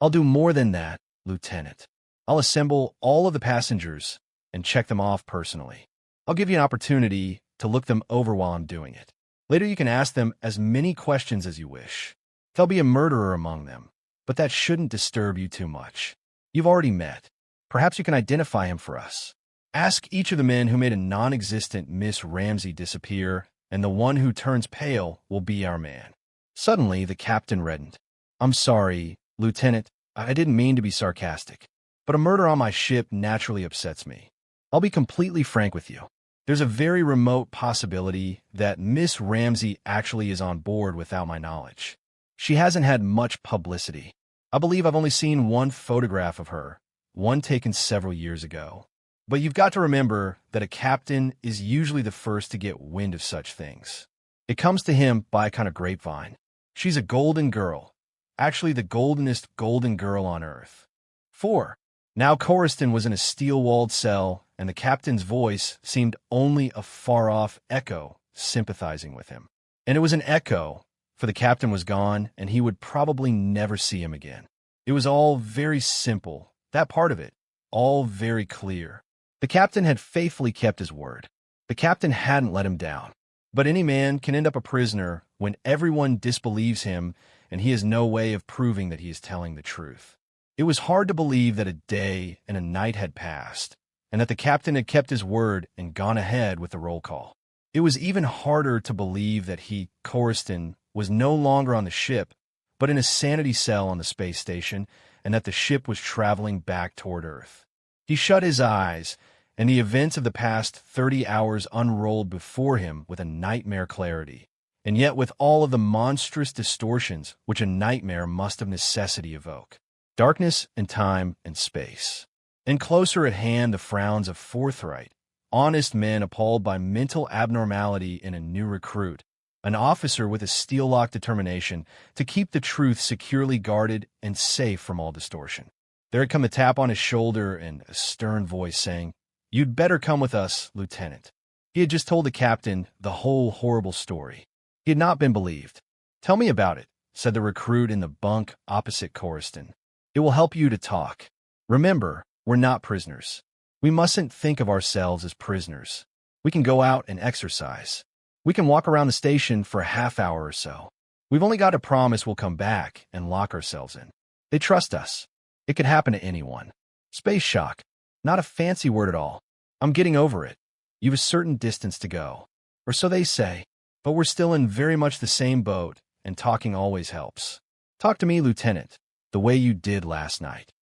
I'll do more than that, Lieutenant. I'll assemble all of the passengers and check them off personally. I'll give you an opportunity to look them over while I'm doing it. Later you can ask them as many questions as you wish. There'll be a murderer among them, but that shouldn't disturb you too much. You've already met. Perhaps you can identify him for us. Ask each of the men who made a non-existent Miss Ramsay disappear, and the one who turns pale will be our man. Suddenly, the captain reddened. I'm sorry, Lieutenant. I didn't mean to be sarcastic, but a murder on my ship naturally upsets me. I'll be completely frank with you. There's a very remote possibility that Miss Ramsay actually is on board without my knowledge. She hasn't had much publicity. I believe I've only seen one photograph of her, one taken several years ago. But you've got to remember that a captain is usually the first to get wind of such things. It comes to him by a kind of grapevine. She's a golden girl. Actually, the goldenest golden girl on Earth. 4. Now Corriston was in a steel-walled cell, and the captain's voice seemed only a far-off echo sympathizing with him. And it was an echo, for the captain was gone, and he would probably never see him again. It was all very simple, that part of it, all very clear. The captain had faithfully kept his word. The captain hadn't let him down. But any man can end up a prisoner when everyone disbelieves him and he has no way of proving that he is telling the truth. It was hard to believe that a day and a night had passed, and that the captain had kept his word and gone ahead with the roll call. It was even harder to believe that he, Corriston, was no longer on the ship, but in a sanity cell on the space station, and that the ship was traveling back toward Earth. He shut his eyes, and the events of the past 30 hours unrolled before him with a nightmare clarity, and yet with all of the monstrous distortions which a nightmare must of necessity evoke. Darkness and time and space. And closer at hand the frowns of forthright, honest men appalled by mental abnormality in a new recruit, an officer with a steel-locked determination to keep the truth securely guarded and safe from all distortion. There had come a tap on his shoulder and a stern voice saying, "You'd better come with us, Lieutenant." He had just told the captain the whole horrible story. He had not been believed. "Tell me about it," said the recruit in the bunk opposite Corriston. "It will help you to talk. Remember, we're not prisoners. We mustn't think of ourselves as prisoners. We can go out and exercise. We can walk around the station for a half hour or so. We've only got to promise we'll come back and lock ourselves in. They trust us. It could happen to anyone. Space shock. Not a fancy word at all. I'm getting over it. You've a certain distance to go. Or so they say. But we're still in very much the same boat, and talking always helps. Talk to me, Lieutenant, the way you did last night.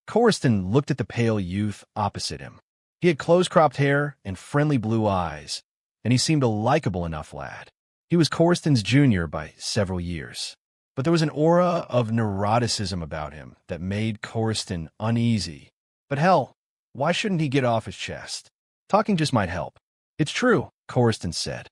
Corriston looked at the pale youth opposite him. He had close-cropped hair and friendly blue eyes, and he seemed a likable enough lad. He was Corriston's junior by several years. But there was an aura of neuroticism about him that made Corriston uneasy. But hell, why shouldn't he get off his chest? Talking just might help. It's true, Corriston said.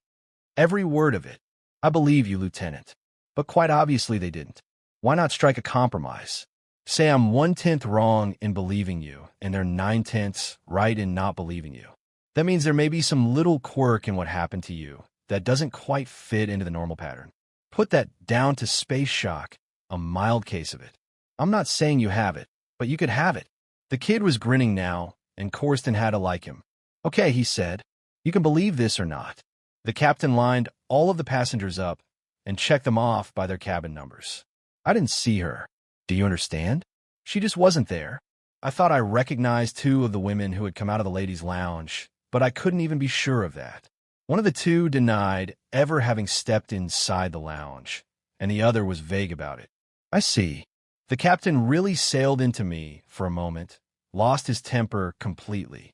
Every word of it. I believe you, Lieutenant. But quite obviously they didn't. Why not strike a compromise? Say I'm 1/10 wrong in believing you, and they're 9/10 right in not believing you. That means there may be some little quirk in what happened to you that doesn't quite fit into the normal pattern. Put that down to space shock, a mild case of it. I'm not saying you have it, but you could have it. The kid was grinning now, and Corriston had to like him. Okay, he said. You can believe this or not. The captain lined all of the passengers up and checked them off by their cabin numbers. I didn't see her. Do you understand? She just wasn't there. I thought I recognized 2 of the women who had come out of the ladies' lounge, but I couldn't even be sure of that. One of the 2 denied ever having stepped inside the lounge, and the other was vague about it. I see. The captain really sailed into me for a moment, lost his temper completely.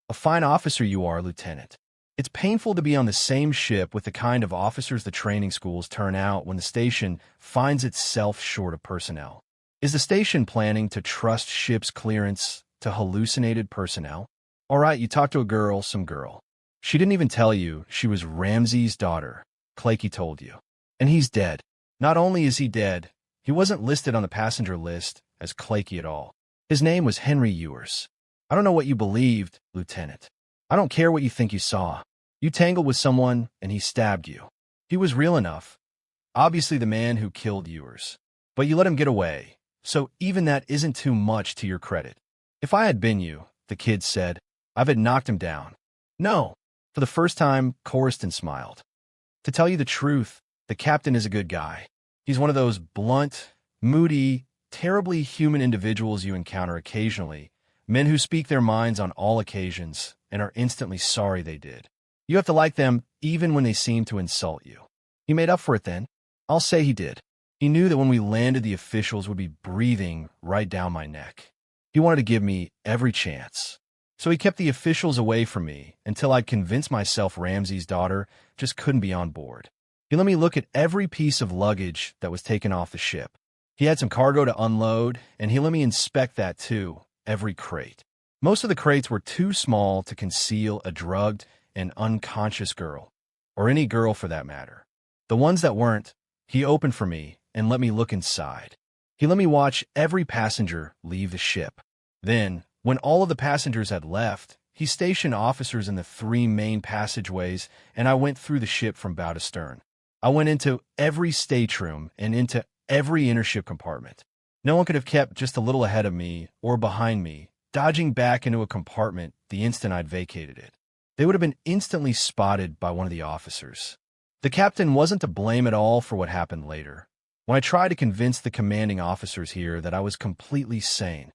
A fine officer you are, Lieutenant. It's painful to be on the same ship with the kind of officers the training schools turn out when the station finds itself short of personnel. Is the station planning to trust ship's clearance to hallucinated personnel? All right, you talked to a girl, some girl. She didn't even tell you she was Ramsey's daughter. Clakey told you. And he's dead. Not only is he dead, he wasn't listed on the passenger list as Clakey at all. His name was Henry Ewers. I don't know what you believed, Lieutenant. I don't care what you think you saw. You tangled with someone, and he stabbed you. He was real enough. Obviously the man who killed Ewers. But you let him get away, so even that isn't too much to your credit. If I had been you, the kid said, I've had knocked him down. No. For the first time, Corriston smiled. To tell you the truth, the captain is a good guy. He's one of those blunt, moody, terribly human individuals you encounter occasionally, men who speak their minds on all occasions and are instantly sorry they did. You have to like them even when they seem to insult you. He made up for it then. I'll say he did. He knew that when we landed, the officials would be breathing right down my neck. He wanted to give me every chance. So he kept the officials away from me until I'd convinced myself Ramsey's daughter just couldn't be on board. He let me look at every piece of luggage that was taken off the ship. He had some cargo to unload, and he let me inspect that too, every crate. Most of the crates were too small to conceal a drugged and unconscious girl, or any girl for that matter. The ones that weren't, he opened for me and let me look inside. He let me watch every passenger leave the ship. Then, when all of the passengers had left, he stationed officers in the 3 main passageways, and I went through the ship from bow to stern. I went into every stateroom and into every intership compartment. No one could have kept just a little ahead of me or behind me, dodging back into a compartment the instant I'd vacated it. They would have been instantly spotted by one of the officers. The captain wasn't to blame at all for what happened later. When I tried to convince the commanding officers here that I was completely sane.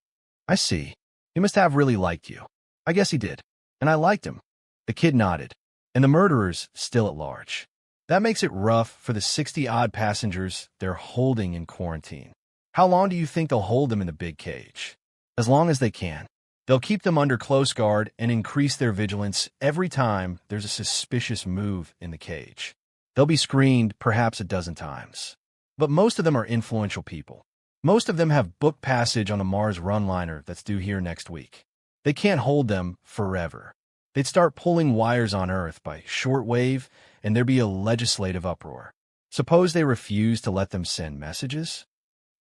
I see. He must have really liked you. I guess he did. And I liked him. The kid nodded. And the murderer's still at large. That makes it rough for the 60-odd passengers they're holding in quarantine. How long do you think they'll hold them in the big cage? As long as they can. They'll keep them under close guard and increase their vigilance every time there's a suspicious move in the cage. They'll be screened perhaps a dozen times. But most of them are influential people. Most of them have booked passage on the Mars Runliner that's due here next week. They can't hold them forever. They'd start pulling wires on Earth by shortwave, and there'd be a legislative uproar. Suppose they refuse to let them send messages?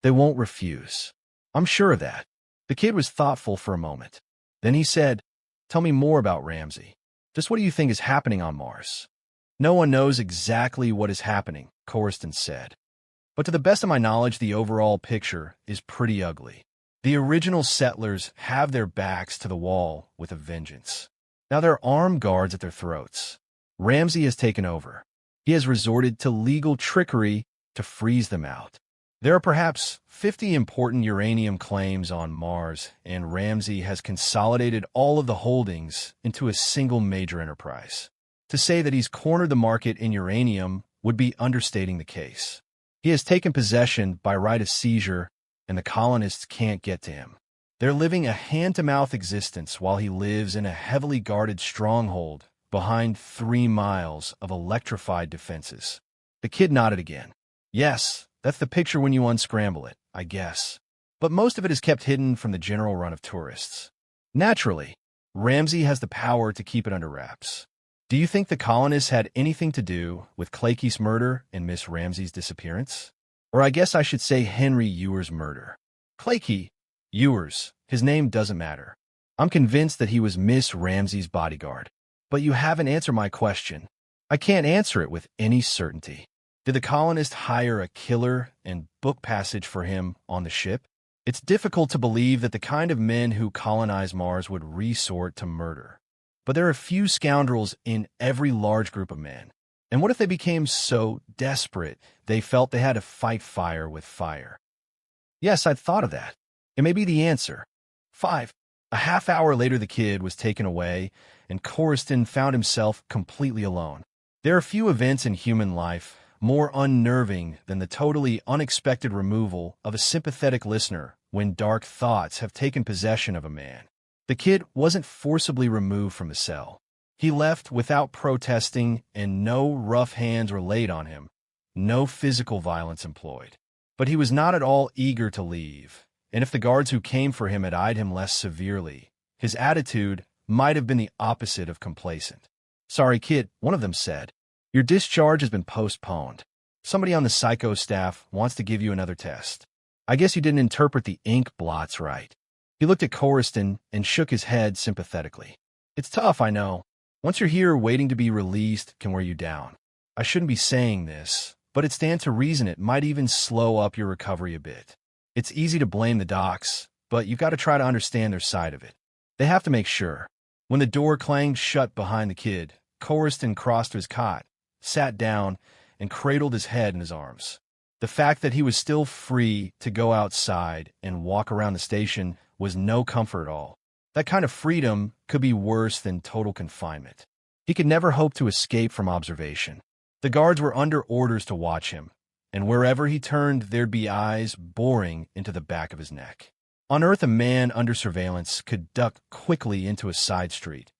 They won't refuse. I'm sure of that. The kid was thoughtful for a moment. Then he said, Tell me more about Ramsey. Just what do you think is happening on Mars? No one knows exactly what is happening, Corriston said. But to the best of my knowledge, the overall picture is pretty ugly. The original settlers have their backs to the wall with a vengeance. Now there are armed guards at their throats. Ramsey has taken over. He has resorted to legal trickery to freeze them out. There are perhaps 50 important uranium claims on Mars, and Ramsey has consolidated all of the holdings into a single major enterprise. To say that he's cornered the market in uranium would be understating the case. He has taken possession by right of seizure, and the colonists can't get to him. They're living a hand-to-mouth existence while he lives in a heavily guarded stronghold behind 3 miles of electrified defenses. The kid nodded again. Yes, that's the picture when you unscramble it, I guess. But most of it is kept hidden from the general run of tourists. Naturally, Ramsey has the power to keep it under wraps. Do you think the colonists had anything to do with Clakey's murder and Miss Ramsey's disappearance? Or I guess I should say Henry Ewer's murder. Clakey, Ewers, his name doesn't matter. I'm convinced that he was Miss Ramsey's bodyguard. But you haven't answered my question. I can't answer it with any certainty. Did the colonists hire a killer and book passage for him on the ship? It's difficult to believe that the kind of men who colonize Mars would resort to murder. But there are a few scoundrels in every large group of men. And what if they became so desperate they felt they had to fight fire with fire? Yes, I'd thought of that. It may be the answer. 5. A half hour later, the kid was taken away, and Corriston found himself completely alone. There are few events in human life more unnerving than the totally unexpected removal of a sympathetic listener when dark thoughts have taken possession of a man. The kid wasn't forcibly removed from the cell. He left without protesting, and no rough hands were laid on him, no physical violence employed. But he was not at all eager to leave, and if the guards who came for him had eyed him less severely, his attitude might have been the opposite of complacent. "Sorry, kid," one of them said. "Your discharge has been postponed. Somebody on the psycho staff wants to give you another test. I guess you didn't interpret the ink blots right." He looked at Corriston and shook his head sympathetically. "It's tough, I know. Once you're here, waiting to be released can wear you down. I shouldn't be saying this, but it stands to reason it might even slow up your recovery a bit. It's easy to blame the docs, but you've got to try to understand their side of it. They have to make sure." When the door clanged shut behind the kid, Corriston crossed to his cot, sat down, and cradled his head in his arms. The fact that he was still free to go outside and walk around the station was no comfort at all. That kind of freedom could be worse than total confinement. He could never hope to escape from observation. The guards were under orders to watch him, and wherever he turned there'd be eyes boring into the back of his neck. On Earth, a man under surveillance could duck quickly into a side street,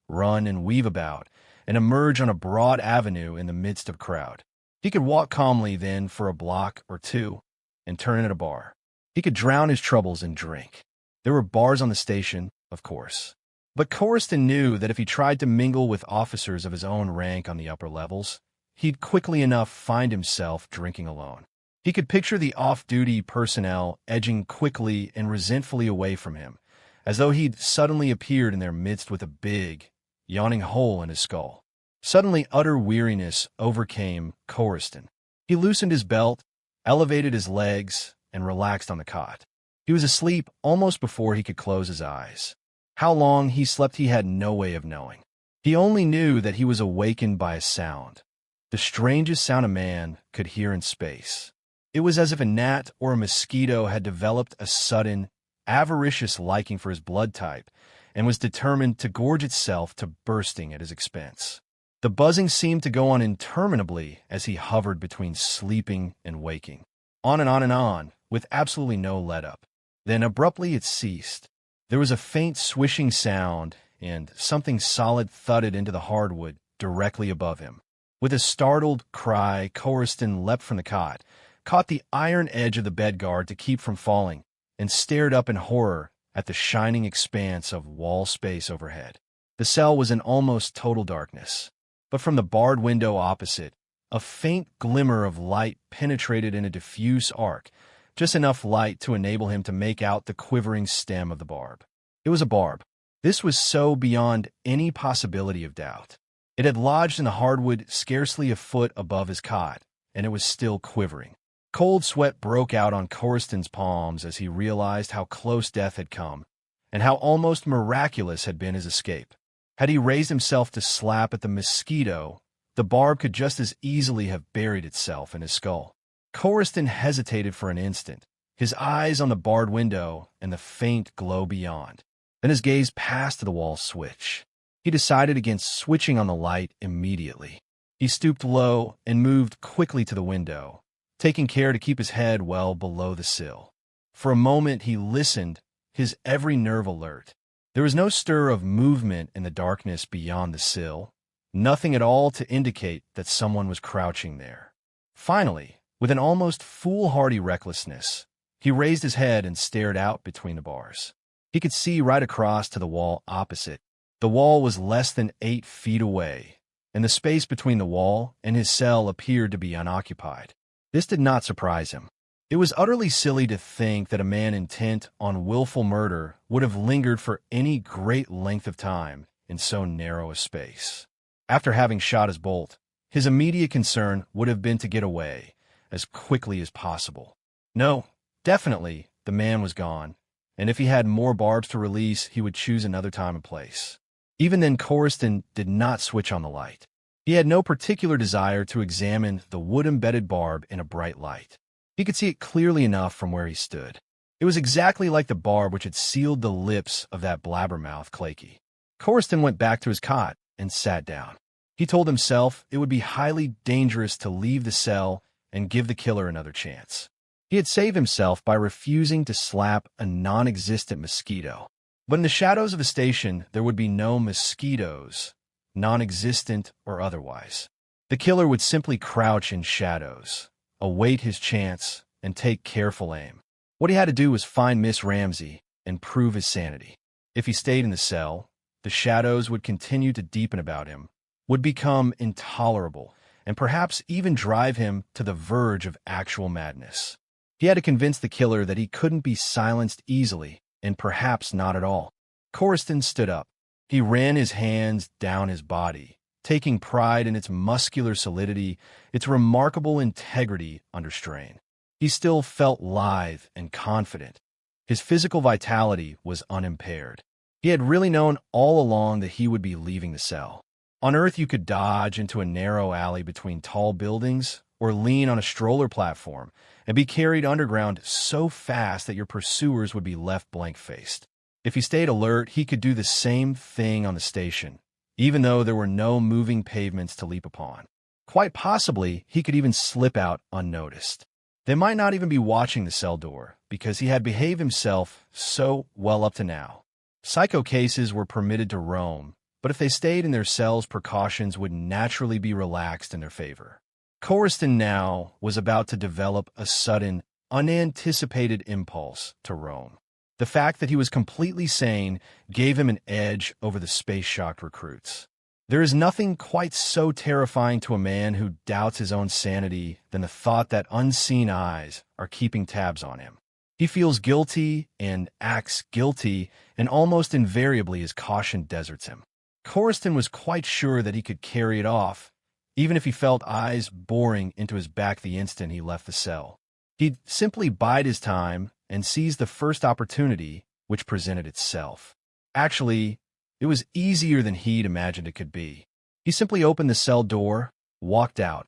run and weave about, and emerge on a broad avenue in the midst of a crowd. He could walk calmly then for a block or two and turn in at a bar. He could drown his troubles in drink. There were bars on the station, of course. But Corriston knew that if he tried to mingle with officers of his own rank on the upper levels, he'd quickly enough find himself drinking alone. He could picture the off-duty personnel edging quickly and resentfully away from him, as though he'd suddenly appeared in their midst with a big, yawning hole in his skull. Suddenly, utter weariness overcame Corriston. He loosened his belt, elevated his legs, and relaxed on the cot. He was asleep almost before he could close his eyes. How long he slept he had no way of knowing. He only knew that he was awakened by a sound, the strangest sound a man could hear in space. It was as if a gnat or a mosquito had developed a sudden, avaricious liking for his blood type and was determined to gorge itself to bursting at his expense. The buzzing seemed to go on interminably as he hovered between sleeping and waking. On and on and on, with absolutely no let-up. Then abruptly it ceased. There was a faint swishing sound, and something solid thudded into the hardwood directly above him. With a startled cry, Corriston leapt from the cot, caught the iron edge of the bed guard to keep from falling, and stared up in horror at the shining expanse of wall space overhead. The cell was in almost total darkness, but from the barred window opposite, a faint glimmer of light penetrated in a diffuse arc, just enough light to enable him to make out the quivering stem of the barb. It was a barb. This was so beyond any possibility of doubt. It had lodged in the hardwood scarcely a foot above his cot, and it was still quivering. Cold sweat broke out on Corriston's palms as he realized how close death had come, and how almost miraculous had been his escape. Had he raised himself to slap at the mosquito, the barb could just as easily have buried itself in his skull. Coriston hesitated for an instant, his eyes on the barred window and the faint glow beyond. Then his gaze passed to the wall switch. He decided against switching on the light immediately. He stooped low and moved quickly to the window, taking care to keep his head well below the sill. For a moment he listened, his every nerve alert. There was no stir of movement in the darkness beyond the sill, nothing at all to indicate that someone was crouching there. Finally, with an almost foolhardy recklessness, he raised his head and stared out between the bars. He could see right across to the wall opposite. The wall was less than 8 feet away, and the space between the wall and his cell appeared to be unoccupied. This did not surprise him. It was utterly silly to think that a man intent on willful murder would have lingered for any great length of time in so narrow a space. After having shot his bolt, his immediate concern would have been to get away as quickly as possible. No, definitely, the man was gone, and if he had more barbs to release, he would choose another time and place. Even then, Coriston did not switch on the light. He had no particular desire to examine the wood-embedded barb in a bright light. He could see it clearly enough from where he stood. It was exactly like the barb which had sealed the lips of that blabbermouth Clakey. Coriston went back to his cot and sat down. He told himself it would be highly dangerous to leave the cell and give the killer another chance. He had saved himself by refusing to slap a non-existent mosquito. But in the shadows of the station, there would be no mosquitoes, non-existent or otherwise. The killer would simply crouch in shadows, await his chance, and take careful aim. What he had to do was find Miss Ramsay and prove his sanity. If he stayed in the cell, the shadows would continue to deepen about him, would become intolerable, and perhaps even drive him to the verge of actual madness. He had to convince the killer that he couldn't be silenced easily, and perhaps not at all. Coriston stood up. He ran his hands down his body, taking pride in its muscular solidity, its remarkable integrity under strain. He still felt lithe and confident. His physical vitality was unimpaired. He had really known all along that he would be leaving the cell. On Earth, you could dodge into a narrow alley between tall buildings or lean on a stroller platform and be carried underground so fast that your pursuers would be left blank-faced. If he stayed alert, he could do the same thing on the station, even though there were no moving pavements to leap upon. Quite possibly, he could even slip out unnoticed. They might not even be watching the cell door, because he had behaved himself so well up to now. Psycho cases were permitted to roam, but if they stayed in their cells, precautions would naturally be relaxed in their favor. Coriston now was about to develop a sudden, unanticipated impulse to roam. The fact that he was completely sane gave him an edge over the space-shocked recruits. There is nothing quite so terrifying to a man who doubts his own sanity than the thought that unseen eyes are keeping tabs on him. He feels guilty and acts guilty, and almost invariably his caution deserts him. Coriston was quite sure that he could carry it off, even if he felt eyes boring into his back the instant he left the cell. He'd simply bide his time and seize the first opportunity which presented itself. Actually, it was easier than he'd imagined it could be. He simply opened the cell door, walked out,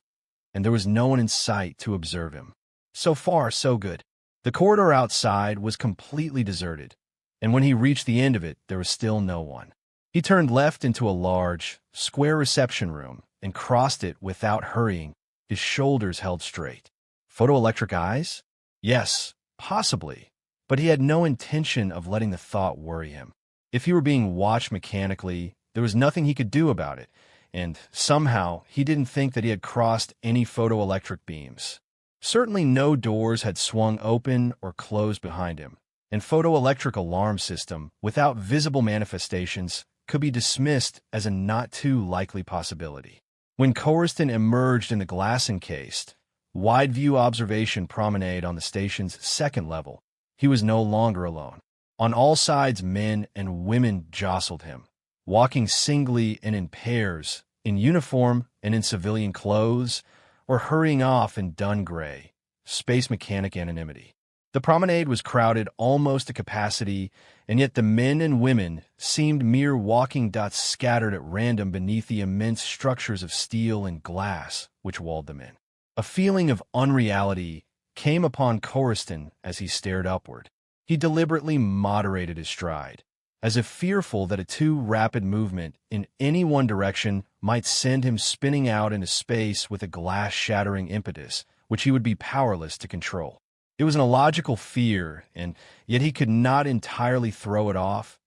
and there was no one in sight to observe him. So far, so good. The corridor outside was completely deserted, and when he reached the end of it, there was still no one. He turned left into a large, square reception room and crossed it without hurrying, his shoulders held straight. Photoelectric eyes? Yes, possibly, but he had no intention of letting the thought worry him. If he were being watched mechanically, there was nothing he could do about it, and somehow he didn't think that he had crossed any photoelectric beams. Certainly no doors had swung open or closed behind him, and photoelectric alarm system, without visible manifestations, could be dismissed as a not-too-likely possibility. When Coriston emerged in the glass-encased, wide-view observation promenade on the station's second level, he was no longer alone. On all sides, men and women jostled him, walking singly and in pairs, in uniform and in civilian clothes, or hurrying off in dun gray, space mechanic anonymity. The promenade was crowded almost to capacity, and yet the men and women seemed mere walking dots scattered at random beneath the immense structures of steel and glass which walled them in. A feeling of unreality came upon Coriston as he stared upward. He deliberately moderated his stride, as if fearful that a too rapid movement in any one direction might send him spinning out into space with a glass-shattering impetus, which he would be powerless to control. It was an illogical fear, and yet he could not entirely throw it off,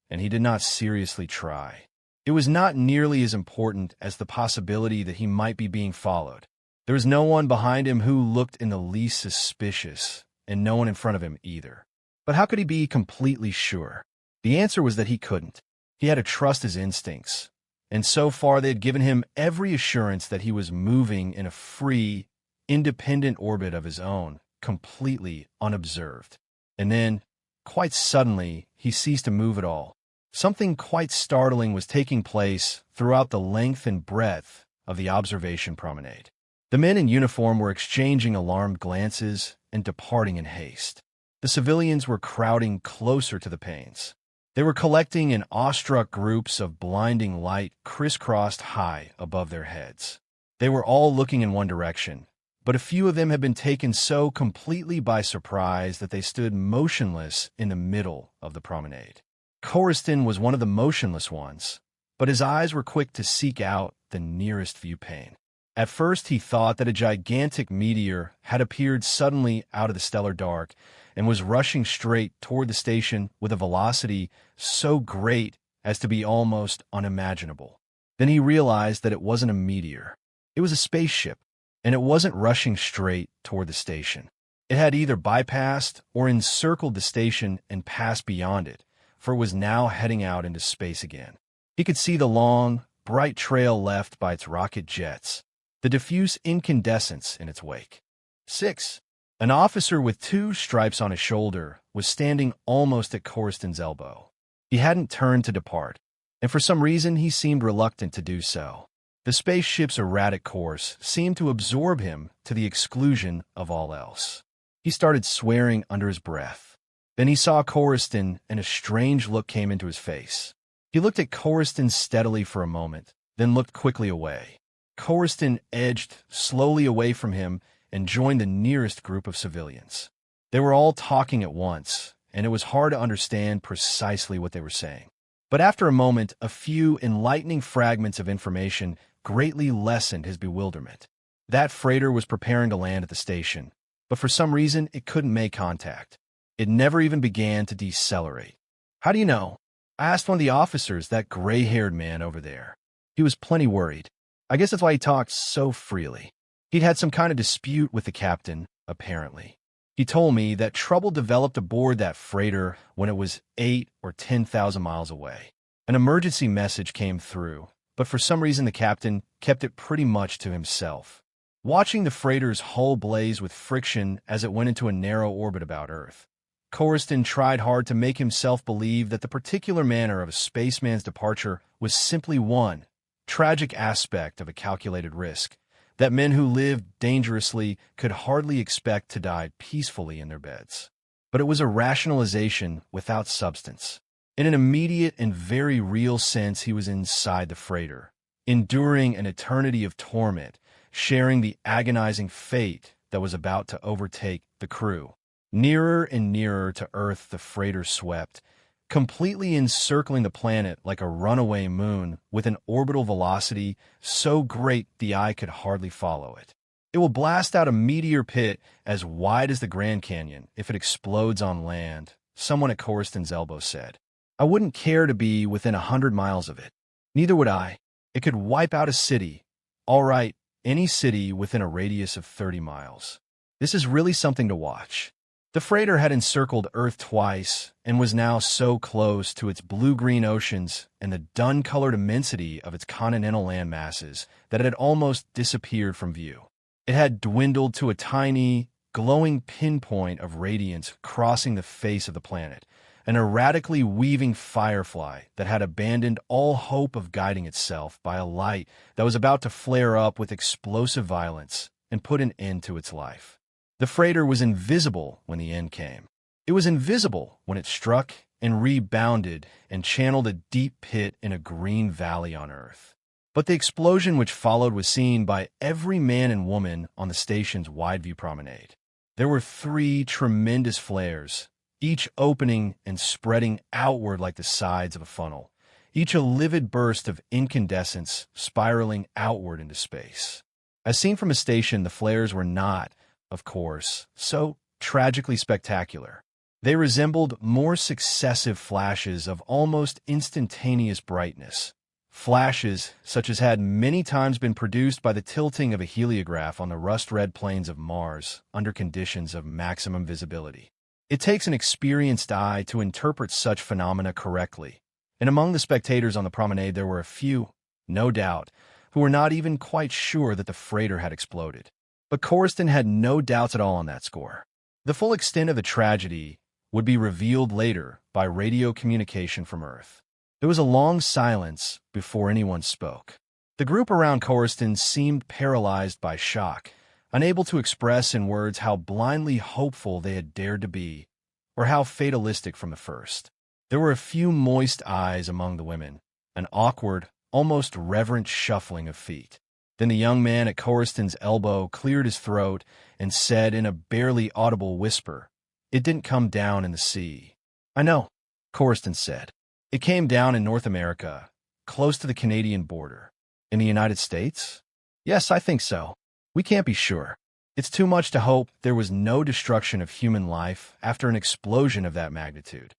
and he did not seriously try. It was not nearly as important as the possibility that he might be being followed. There was no one behind him who looked in the least suspicious, and no one in front of him either. But how could he be completely sure? The answer was that he couldn't. He had to trust his instincts, and so far they had given him every assurance that he was moving in a free, independent orbit of his own, completely unobserved. And then, quite suddenly, he ceased to move at all. Something quite startling was taking place throughout the length and breadth of the observation promenade. The men in uniform were exchanging alarmed glances and departing in haste. The civilians were crowding closer to the panes. They were collecting in awestruck groups of blinding light crisscrossed high above their heads. They were all looking in one direction, but a few of them had been taken so completely by surprise that they stood motionless in the middle of the promenade. Coriston was one of the motionless ones, but his eyes were quick to seek out the nearest view pane. At first he thought that a gigantic meteor had appeared suddenly out of the stellar dark and was rushing straight toward the station with a velocity so great as to be almost unimaginable. Then he realized that it wasn't a meteor. It was a spaceship, and it wasn't rushing straight toward the station. It had either bypassed or encircled the station and passed beyond it, for it was now heading out into space again. He could see the long, bright trail left by its rocket jets, the diffuse incandescence in its wake. 6. An officer with 2 stripes on his shoulder was standing almost at Coriston's elbow. He hadn't turned to depart, and for some reason he seemed reluctant to do so. The spaceship's erratic course seemed to absorb him to the exclusion of all else. He started swearing under his breath. Then he saw Coriston, and a strange look came into his face. He looked at Coriston steadily for a moment, then looked quickly away. Coriston edged slowly away from him and joined the nearest group of civilians. They were all talking at once, and it was hard to understand precisely what they were saying. But after a moment, a few enlightening fragments of information greatly lessened his bewilderment. That freighter was preparing to land at the station, but for some reason it couldn't make contact. It never even began to decelerate. "How do you know?" I asked one of the officers, that gray-haired man over there. He was plenty worried. I guess that's why he talked so freely. He'd had some kind of dispute with the captain, apparently. He told me that trouble developed aboard that freighter when it was 8 or 10,000 miles away. An emergency message came through, but for some reason the captain kept it pretty much to himself. Watching the freighter's hull blaze with friction as it went into a narrow orbit about Earth, Coriston tried hard to make himself believe that the particular manner of a spaceman's departure was simply one tragic aspect of a calculated risk, that men who lived dangerously could hardly expect to die peacefully in their beds. But it was a rationalization without substance. In an immediate and very real sense, he was inside the freighter, enduring an eternity of torment, sharing the agonizing fate that was about to overtake the crew. Nearer and nearer to Earth the freighter swept, completely encircling the planet like a runaway moon with an orbital velocity so great the eye could hardly follow it. It will blast out a meteor pit as wide as the Grand Canyon if it explodes on land, someone at Coriston's elbow said. I wouldn't care to be within 100 miles of it. Neither would I. It could wipe out a city. All right, any city within a radius of 30 miles. This is really something to watch. The freighter had encircled Earth twice and was now so close to its blue-green oceans and the dun-colored immensity of its continental land masses that it had almost disappeared from view. It had dwindled to a tiny, glowing pinpoint of radiance crossing the face of the planet, an erratically weaving firefly that had abandoned all hope of guiding itself by a light that was about to flare up with explosive violence and put an end to its life. The freighter was invisible when the end came. It was invisible when it struck and rebounded and channeled a deep pit in a green valley on Earth. But the explosion which followed was seen by every man and woman on the station's wide-view promenade. There were 3 tremendous flares, each opening and spreading outward like the sides of a funnel, each a livid burst of incandescence spiraling outward into space. As seen from a station, the flares were not, of course, so tragically spectacular. They resembled more successive flashes of almost instantaneous brightness, flashes such as had many times been produced by the tilting of a heliograph on the rust-red plains of Mars under conditions of maximum visibility. It takes an experienced eye to interpret such phenomena correctly, and among the spectators on the promenade there were a few, no doubt, who were not even quite sure that the freighter had exploded. But Coruscant had no doubts at all on that score. The full extent of the tragedy would be revealed later by radio communication from Earth. There was a long silence before anyone spoke. The group around Coruscant seemed paralyzed by shock, unable to express in words how blindly hopeful they had dared to be, or how fatalistic from the first. There were a few moist eyes among the women, an awkward, almost reverent shuffling of feet. Then the young man at Coruscant's elbow cleared his throat and said in a barely audible whisper, "It didn't come down in the sea." "I know," Coruscant said. "It came down in North America, close to the Canadian border." "In the United States?" "Yes, I think so. We can't be sure. It's too much to hope there was no destruction of human life after an explosion of that magnitude."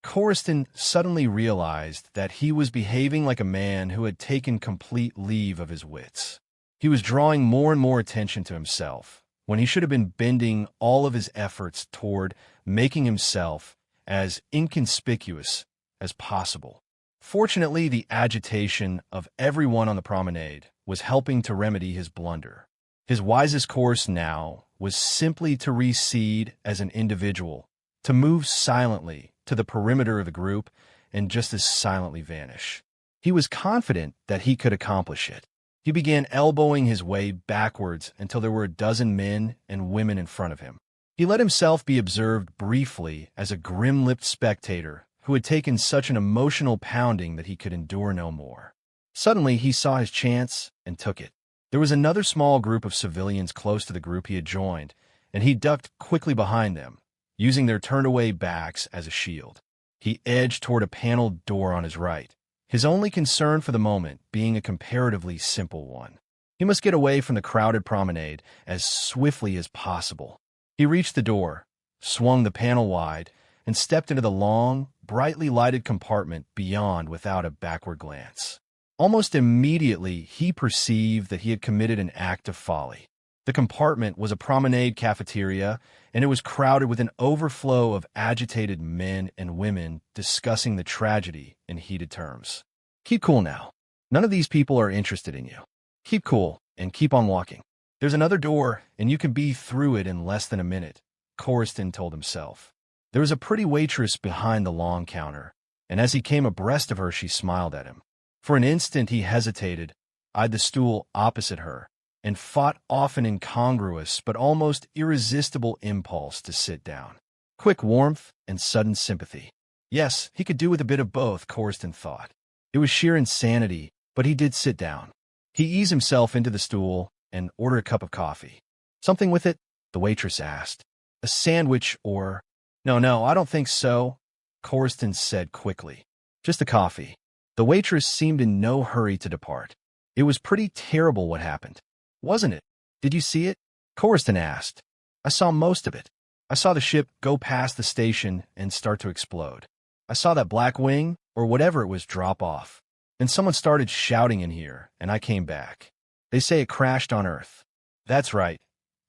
Coruscant suddenly realized that he was behaving like a man who had taken complete leave of his wits. He was drawing more and more attention to himself, when he should have been bending all of his efforts toward making himself as inconspicuous as possible. Fortunately, the agitation of everyone on the promenade was helping to remedy his blunder. His wisest course now was simply to recede as an individual, to move silently to the perimeter of the group and just as silently vanish. He was confident that he could accomplish it. He began elbowing his way backwards until there were a dozen men and women in front of him. He let himself be observed briefly as a grim-lipped spectator who had taken such an emotional pounding that he could endure no more. Suddenly, he saw his chance and took it. There was another small group of civilians close to the group he had joined, and he ducked quickly behind them, using their turned-away backs as a shield. He edged toward a paneled door on his right, his only concern for the moment being a comparatively simple one. He must get away from the crowded promenade as swiftly as possible. He reached the door, swung the panel wide, and stepped into the long, brightly lighted compartment beyond without a backward glance. Almost immediately, he perceived that he had committed an act of folly. The compartment was a promenade cafeteria, and it was crowded with an overflow of agitated men and women discussing the tragedy in heated terms. "Keep cool now. None of these people are interested in you. Keep cool and keep on walking. There's another door, and you can be through it in less than a minute," Coruscant told himself. There was a pretty waitress behind the long counter, and as he came abreast of her, she smiled at him. For an instant he hesitated, eyed the stool opposite her, and fought off an incongruous but almost irresistible impulse to sit down. Quick warmth and sudden sympathy. Yes, he could do with a bit of both, Coruscant thought. It was sheer insanity, but he did sit down. He eased himself into the stool and ordered a cup of coffee. "Something with it?" the waitress asked. "A sandwich or—" No, I don't think so," Coruscant said quickly. "Just the coffee." The waitress seemed in no hurry to depart. "It was pretty terrible what happened, wasn't it? Did you see it?" Coruscant asked. "I saw most of it. I saw the ship go past the station and start to explode. I saw that black wing, or whatever it was, drop off. Then someone started shouting in here, and I came back. They say it crashed on Earth." "That's right,"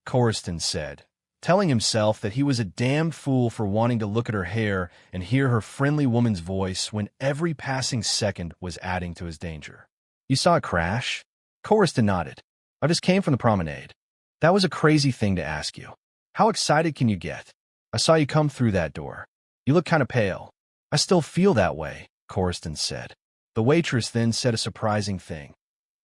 Coruscant said, telling himself that he was a damned fool for wanting to look at her hair and hear her friendly woman's voice when every passing second was adding to his danger. "You saw it crash?" Coruscant nodded. "I just came from the promenade." "That was a crazy thing to ask you. How excited can you get? I saw you come through that door. You look kind of pale." "I still feel that way," Coruscant said. The waitress then said a surprising thing.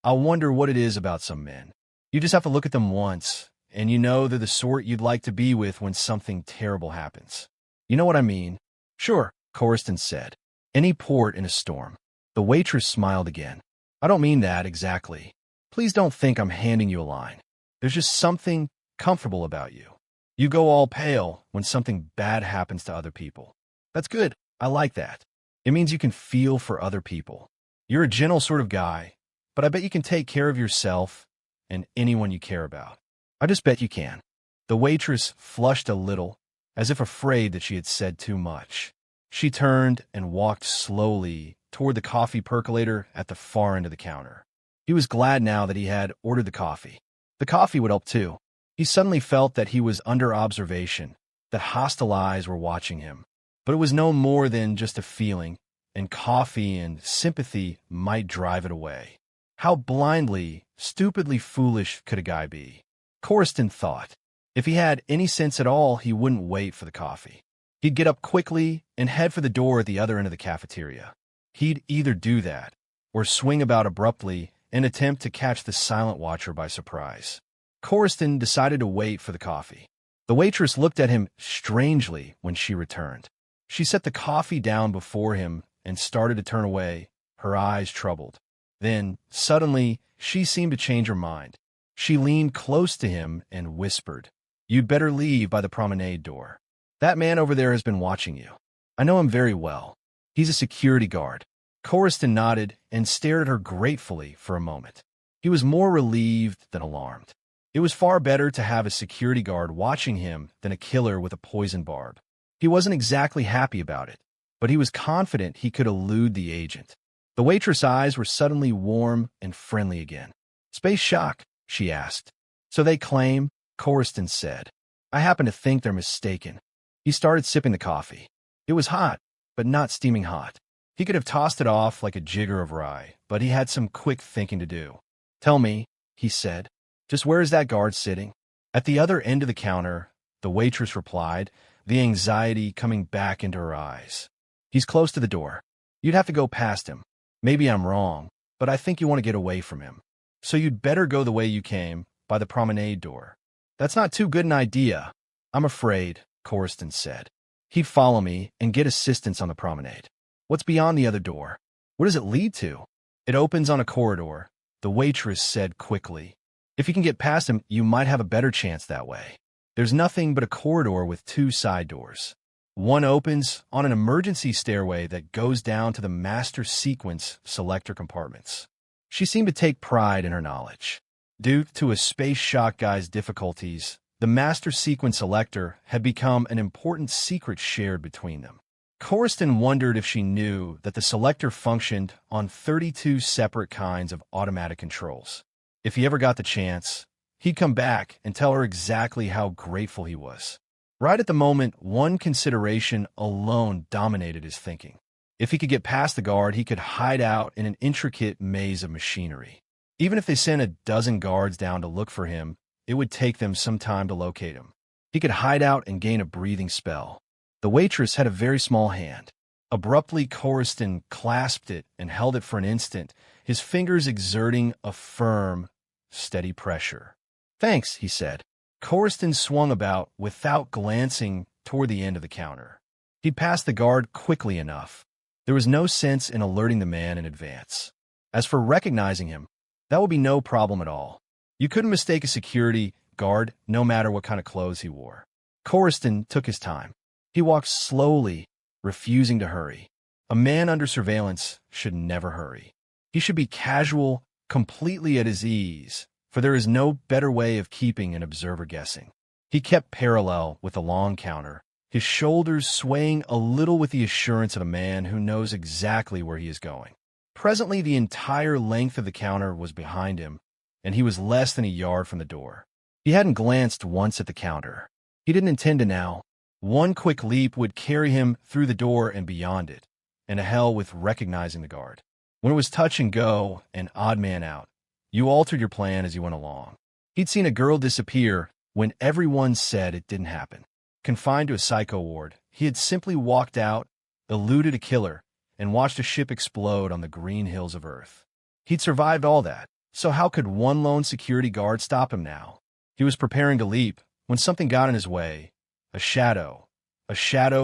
"I wonder what it is about some men. You just have to look at them once, and you know they're the sort you'd like to be with when something terrible happens. You know what I mean?" "Sure," Coruscant said. "Any port in a storm." The waitress smiled again. I don't mean that exactly. Please don't think I'm handing you a line. There's just something comfortable about you. You go all pale when something bad happens to other people. That's good. I like that. It means you can feel for other people. You're a gentle sort of guy, but I bet you can take care of yourself and anyone you care about. I just bet you can. The waitress flushed a little, as if afraid that she had said too much. She turned and walked slowly toward the coffee percolator at the far end of the counter. He was glad now that he had ordered the coffee. The coffee would help too. He suddenly felt that he was under observation, that hostile eyes were watching him. But it was no more than just a feeling, and coffee and sympathy might drive it away. How blindly, stupidly foolish could a guy be? Corriston thought. If he had any sense at all, he wouldn't wait for the coffee. He'd get up quickly and head for the door at the other end of the cafeteria. He'd either do that, or swing about abruptly and attempt to catch the silent watcher by surprise. Corriston decided to wait for the coffee. The waitress looked at him strangely when she returned. She set the coffee down before him and started to turn away, her eyes troubled. Then, suddenly, she seemed to change her mind. She leaned close to him and whispered, "You'd better leave by the promenade door. That man over there has been watching you. I know him very well. He's a security guard." Corriston nodded and stared at her gratefully for a moment. He was more relieved than alarmed. It was far better to have a security guard watching him than a killer with a poison barb. He wasn't exactly happy about it, but he was confident he could elude the agent. The waitress' eyes were suddenly warm and friendly again. "Space shock?" she asked. "So they claim," Corriston said. "I happen to think they're mistaken." He started sipping the coffee. It was hot, but not steaming hot. He could have tossed it off like a jigger of rye, but he had some quick thinking to do. "Tell me," he said, "just where is that guard sitting?" "At the other end of the counter," the waitress replied, the anxiety coming back into her eyes. "He's close to the door. You'd have to go past him. Maybe I'm wrong, but I think you want to get away from him. So you'd better go the way you came, by the promenade door." "That's not too good an idea, I'm afraid," Corriston said. "He'd follow me and get assistance on the promenade." "What's beyond the other door? Where does it lead to?" "It opens on a corridor," the waitress said quickly. "If you can get past him, you might have a better chance that way. There's nothing but a corridor with two side doors. One opens on an emergency stairway that goes down to the master sequence selector compartments." She seemed to take pride in her knowledge. Due to a space shock guy's difficulties, the master sequence selector had become an important secret shared between them. Corriston wondered if she knew that the selector functioned on 32 separate kinds of automatic controls. If he ever got the chance, he'd come back and tell her exactly how grateful he was. Right at the moment, one consideration alone dominated his thinking. If he could get past the guard, he could hide out in an intricate maze of machinery. Even if they sent a dozen guards down to look for him, it would take them some time to locate him. He could hide out and gain a breathing spell. The waitress had a very small hand. Abruptly, Corriston clasped it and held it for an instant, his fingers exerting a firm, steady pressure. "Thanks," he said. Corriston swung about without glancing toward the end of the counter. He passed the guard quickly enough. There was no sense in alerting the man in advance. As for recognizing him, that would be no problem at all. You couldn't mistake a security guard, no matter what kind of clothes he wore. Corriston took his time. He walked slowly, refusing to hurry. A man under surveillance should never hurry. He should be casual, completely at his ease, for there is no better way of keeping an observer guessing. He kept parallel with the long counter, his shoulders swaying a little with the assurance of a man who knows exactly where he is going. Presently, the entire length of the counter was behind him, and he was less than a yard from the door. He hadn't glanced once at the counter. He didn't intend to now. One quick leap would carry him through the door and beyond it, and to hell with recognizing the guard. When it was touch and go, an odd man out, you altered your plan as you went along. He'd seen a girl disappear when everyone said it didn't happen. Confined to a psycho ward, he had simply walked out, eluded a killer, and watched a ship explode on the green hills of Earth. He'd survived all that, so how could one lone security guard stop him now? He was preparing to leap when something got in his way. A shadow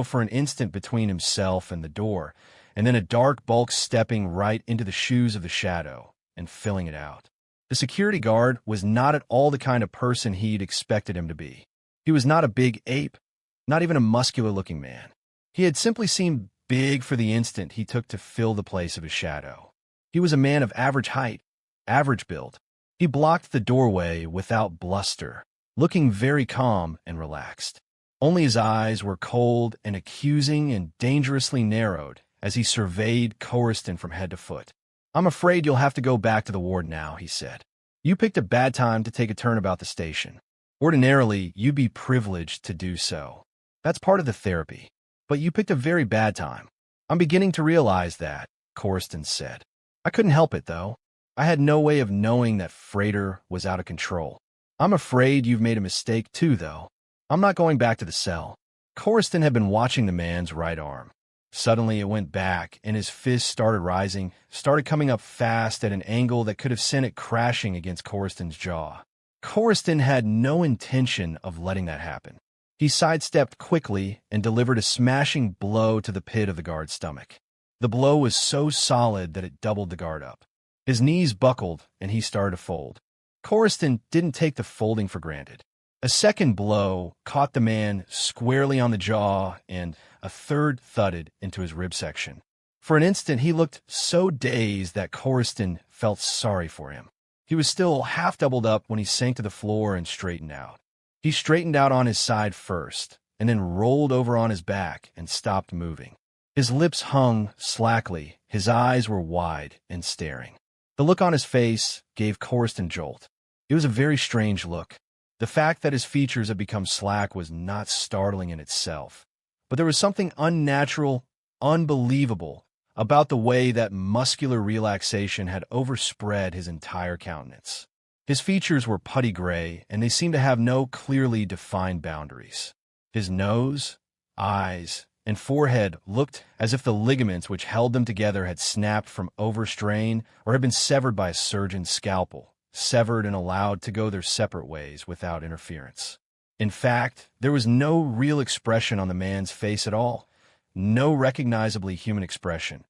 for an instant between himself and the door, and then a dark bulk stepping right into the shoes of the shadow, and filling it out. The security guard was not at all the kind of person he'd expected him to be. He was not a big ape, not even a muscular-looking man. He had simply seemed big for the instant he took to fill the place of his shadow. He was a man of average height, average build. He blocked the doorway without bluster, looking very calm and relaxed. Only his eyes were cold and accusing and dangerously narrowed as he surveyed Coriston from head to foot. "I'm afraid you'll have to go back to the ward now," he said. "You picked a bad time to take a turn about the station. Ordinarily, you'd be privileged to do so. That's part of the therapy. But you picked a very bad time." "I'm beginning to realize that," Coriston said. "I couldn't help it, though. I had no way of knowing that Frater was out of control. I'm afraid you've made a mistake, too, though. I'm not going back to the cell." Coriston had been watching the man's right arm. Suddenly it went back, and his fist started rising, started coming up fast at an angle that could have sent it crashing against Coriston's jaw. Coriston had no intention of letting that happen. He sidestepped quickly and delivered a smashing blow to the pit of the guard's stomach. The blow was so solid that it doubled the guard up. His knees buckled, and he started to fold. Coriston didn't take the folding for granted. A second blow caught the man squarely on the jaw, and a third thudded into his rib section. For an instant, he looked so dazed that Coriston felt sorry for him. He was still half doubled up when he sank to the floor and straightened out. He straightened out on his side first, and then rolled over on his back and stopped moving. His lips hung slackly, his eyes were wide and staring. The look on his face gave Coriston a jolt. It was a very strange look. The fact that his features had become slack was not startling in itself, but there was something unnatural, unbelievable, about the way that muscular relaxation had overspread his entire countenance. His features were putty gray, and they seemed to have no clearly defined boundaries. His nose, eyes, and forehead looked as if the ligaments which held them together had snapped from overstrain or had been severed by a surgeon's scalpel, severed and allowed to go their separate ways without interference. In fact, there was no real expression on the man's face at all, no recognizably human expression,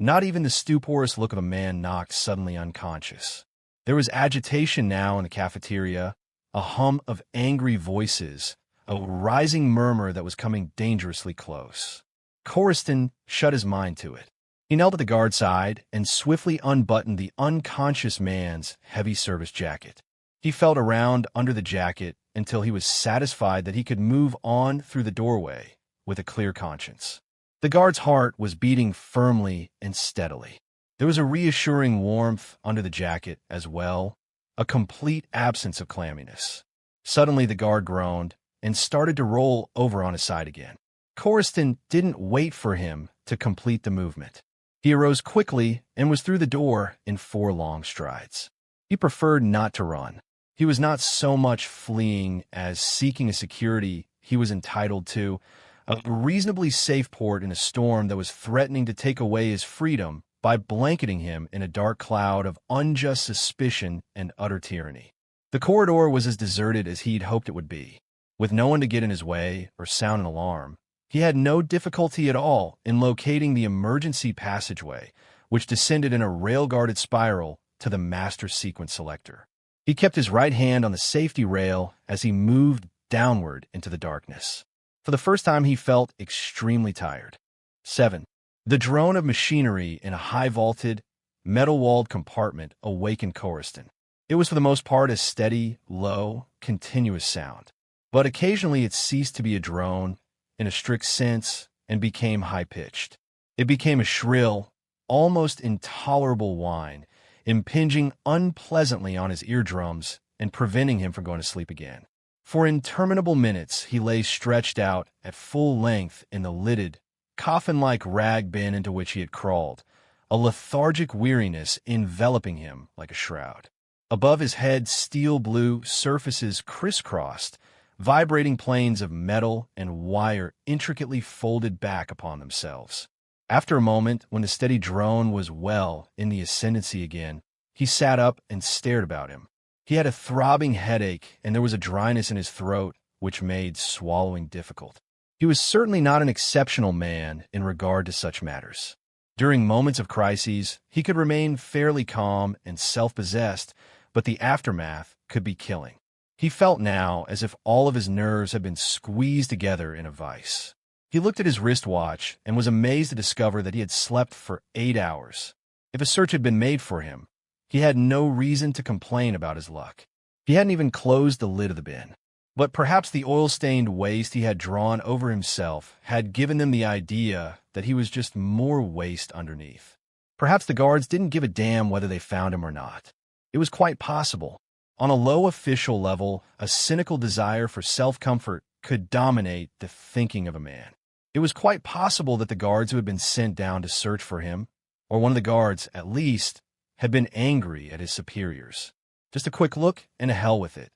not even the stuporous look of a man knocked suddenly unconscious. There was agitation now in the cafeteria, a hum of angry voices, a rising murmur that was coming dangerously close. Coriston shut his mind to it. He knelt at the guard's side and swiftly unbuttoned the unconscious man's heavy service jacket. He felt around under the jacket until he was satisfied that he could move on through the doorway with a clear conscience. The guard's heart was beating firmly and steadily. There was a reassuring warmth under the jacket as well, a complete absence of clamminess. Suddenly the guard groaned and started to roll over on his side again. Coriston didn't wait for him to complete the movement. He arose quickly and was through the door in 4 long strides. He preferred not to run. He was not so much fleeing as seeking a security he was entitled to, a reasonably safe port in a storm that was threatening to take away his freedom by blanketing him in a dark cloud of unjust suspicion and utter tyranny. The corridor was as deserted as he'd hoped it would be. With no one to get in his way or sound an alarm, he had no difficulty at all in locating the emergency passageway, which descended in a rail-guarded spiral to the master sequence selector. He kept his right hand on the safety rail as he moved downward into the darkness. For the first time, he felt extremely tired. 7. The drone of machinery in a high-vaulted, metal-walled compartment awakened Coriston. It was for the most part a steady, low, continuous sound, but occasionally it ceased to be a drone in a strict sense and became high-pitched. It became a shrill, almost intolerable whine, impinging unpleasantly on his eardrums and preventing him from going to sleep again. For interminable minutes he lay stretched out at full length in the lidded, coffin-like rag bin into which he had crawled, a lethargic weariness enveloping him like a shroud. Above his head, steel-blue surfaces crisscrossed, vibrating planes of metal and wire intricately folded back upon themselves. After a moment, when the steady drone was well in the ascendancy again, he sat up and stared about him. He had a throbbing headache, and there was a dryness in his throat which made swallowing difficult. He was certainly not an exceptional man in regard to such matters. During moments of crises, he could remain fairly calm and self-possessed, but the aftermath could be killing. He felt now as if all of his nerves had been squeezed together in a vice. He looked at his wristwatch and was amazed to discover that he had slept for 8 hours. If a search had been made for him, he had no reason to complain about his luck. He hadn't even closed the lid of the bin. But perhaps the oil-stained waste he had drawn over himself had given them the idea that he was just more waste underneath. Perhaps the guards didn't give a damn whether they found him or not. It was quite possible. On a low official level, a cynical desire for self-comfort could dominate the thinking of a man. It was quite possible that the guards who had been sent down to search for him, or one of the guards, at least, had been angry at his superiors. Just a quick look and to hell with it.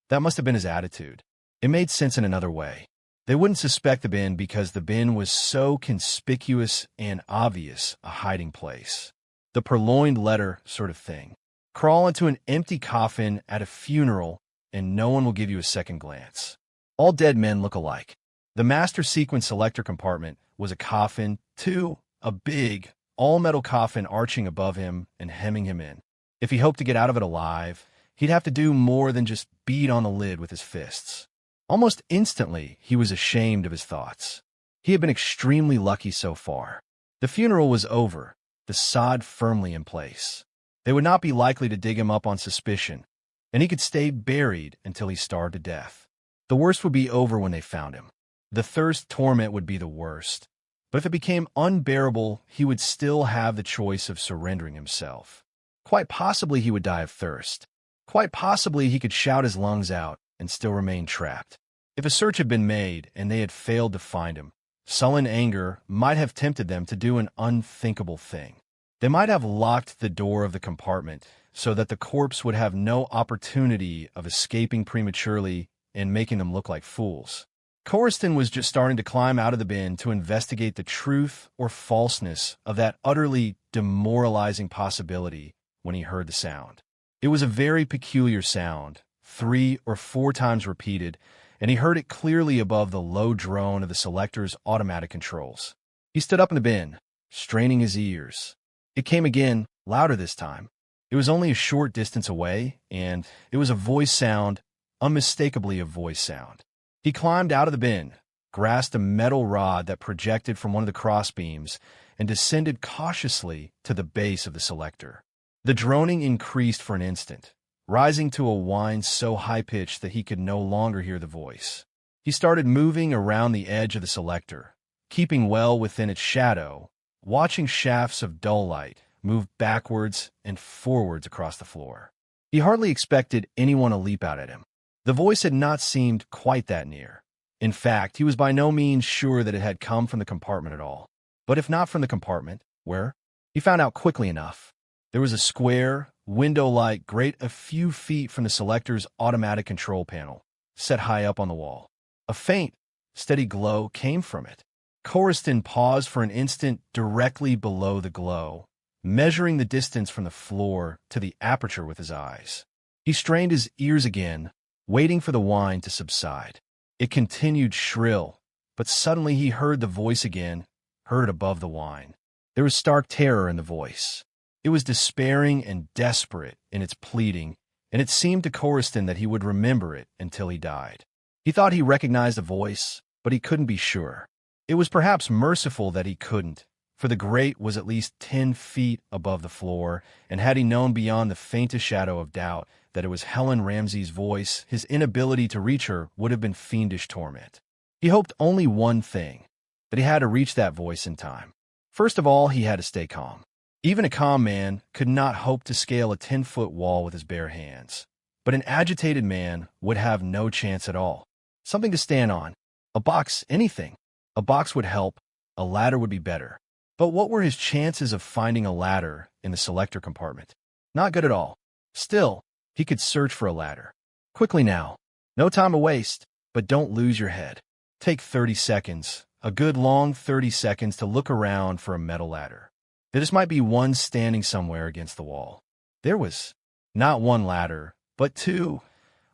That must have been his attitude. It made sense in another way. They wouldn't suspect the bin because the bin was so conspicuous and obvious a hiding place. The purloined letter sort of thing. Crawl into an empty coffin at a funeral and no one will give you a second glance. All dead men look alike. The master sequence selector compartment was a coffin, too, a big, all-metal coffin arching above him and hemming him in. If he hoped to get out of it alive, he'd have to do more than just beat on the lid with his fists. Almost instantly, he was ashamed of his thoughts. He had been extremely lucky so far. The funeral was over, the sod firmly in place. They would not be likely to dig him up on suspicion, and he could stay buried until he starved to death. The worst would be over when they found him. The thirst torment would be the worst. But if it became unbearable, he would still have the choice of surrendering himself. Quite possibly he would die of thirst. Quite possibly he could shout his lungs out and still remain trapped. If a search had been made and they had failed to find him, sullen anger might have tempted them to do an unthinkable thing. They might have locked the door of the compartment so that the corpse would have no opportunity of escaping prematurely and making them look like fools. Corriston was just starting to climb out of the bin to investigate the truth or falseness of that utterly demoralizing possibility when he heard the sound. It was a very peculiar sound, 3 or 4 times repeated, and he heard it clearly above the low drone of the selector's automatic controls. He stood up in the bin, straining his ears. It came again, louder this time. It was only a short distance away, and it was a voice sound, unmistakably a voice sound. He climbed out of the bin, grasped a metal rod that projected from one of the crossbeams, and descended cautiously to the base of the selector. The droning increased for an instant, rising to a whine so high-pitched that he could no longer hear the voice. He started moving around the edge of the selector, keeping well within its shadow, watching shafts of dull light move backwards and forwards across the floor. He hardly expected anyone to leap out at him. The voice had not seemed quite that near. In fact, he was by no means sure that it had come from the compartment at all. But if not from the compartment, where? He found out quickly enough. There was a square, window-like grate a few feet from the selector's automatic control panel, set high up on the wall. A faint, steady glow came from it. Corriston paused for an instant directly below the glow, measuring the distance from the floor to the aperture with his eyes. He strained his ears again, waiting for the whine to subside. It continued shrill, but suddenly he heard the voice again, heard above the whine. There was stark terror in the voice. It was despairing and desperate in its pleading, and it seemed to Corriston that he would remember it until he died. He thought he recognized the voice, but he couldn't be sure. It was perhaps merciful that he couldn't, for the grate was at least 10 feet above the floor, and had he known beyond the faintest shadow of doubt that it was Helen Ramsey's voice, his inability to reach her would have been fiendish torment. He hoped only one thing, that he had to reach that voice in time. First of all, he had to stay calm. Even a calm man could not hope to scale a 10-foot wall with his bare hands. But an agitated man would have no chance at all. Something to stand on. A box, anything. A box would help. A ladder would be better. But what were his chances of finding a ladder in the selector compartment? Not good at all. Still, he could search for a ladder. Quickly now. No time to waste, but don't lose your head. Take 30 seconds, a good long 30 seconds to look around for a metal ladder. There just might be one standing somewhere against the wall. There was not one ladder, but 2,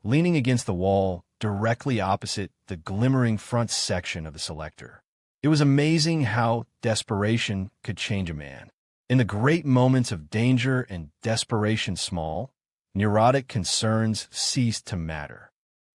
leaning against the wall directly opposite the glimmering front section of the selector. It was amazing how desperation could change a man. In the great moments of danger and desperation small, neurotic concerns ceased to matter.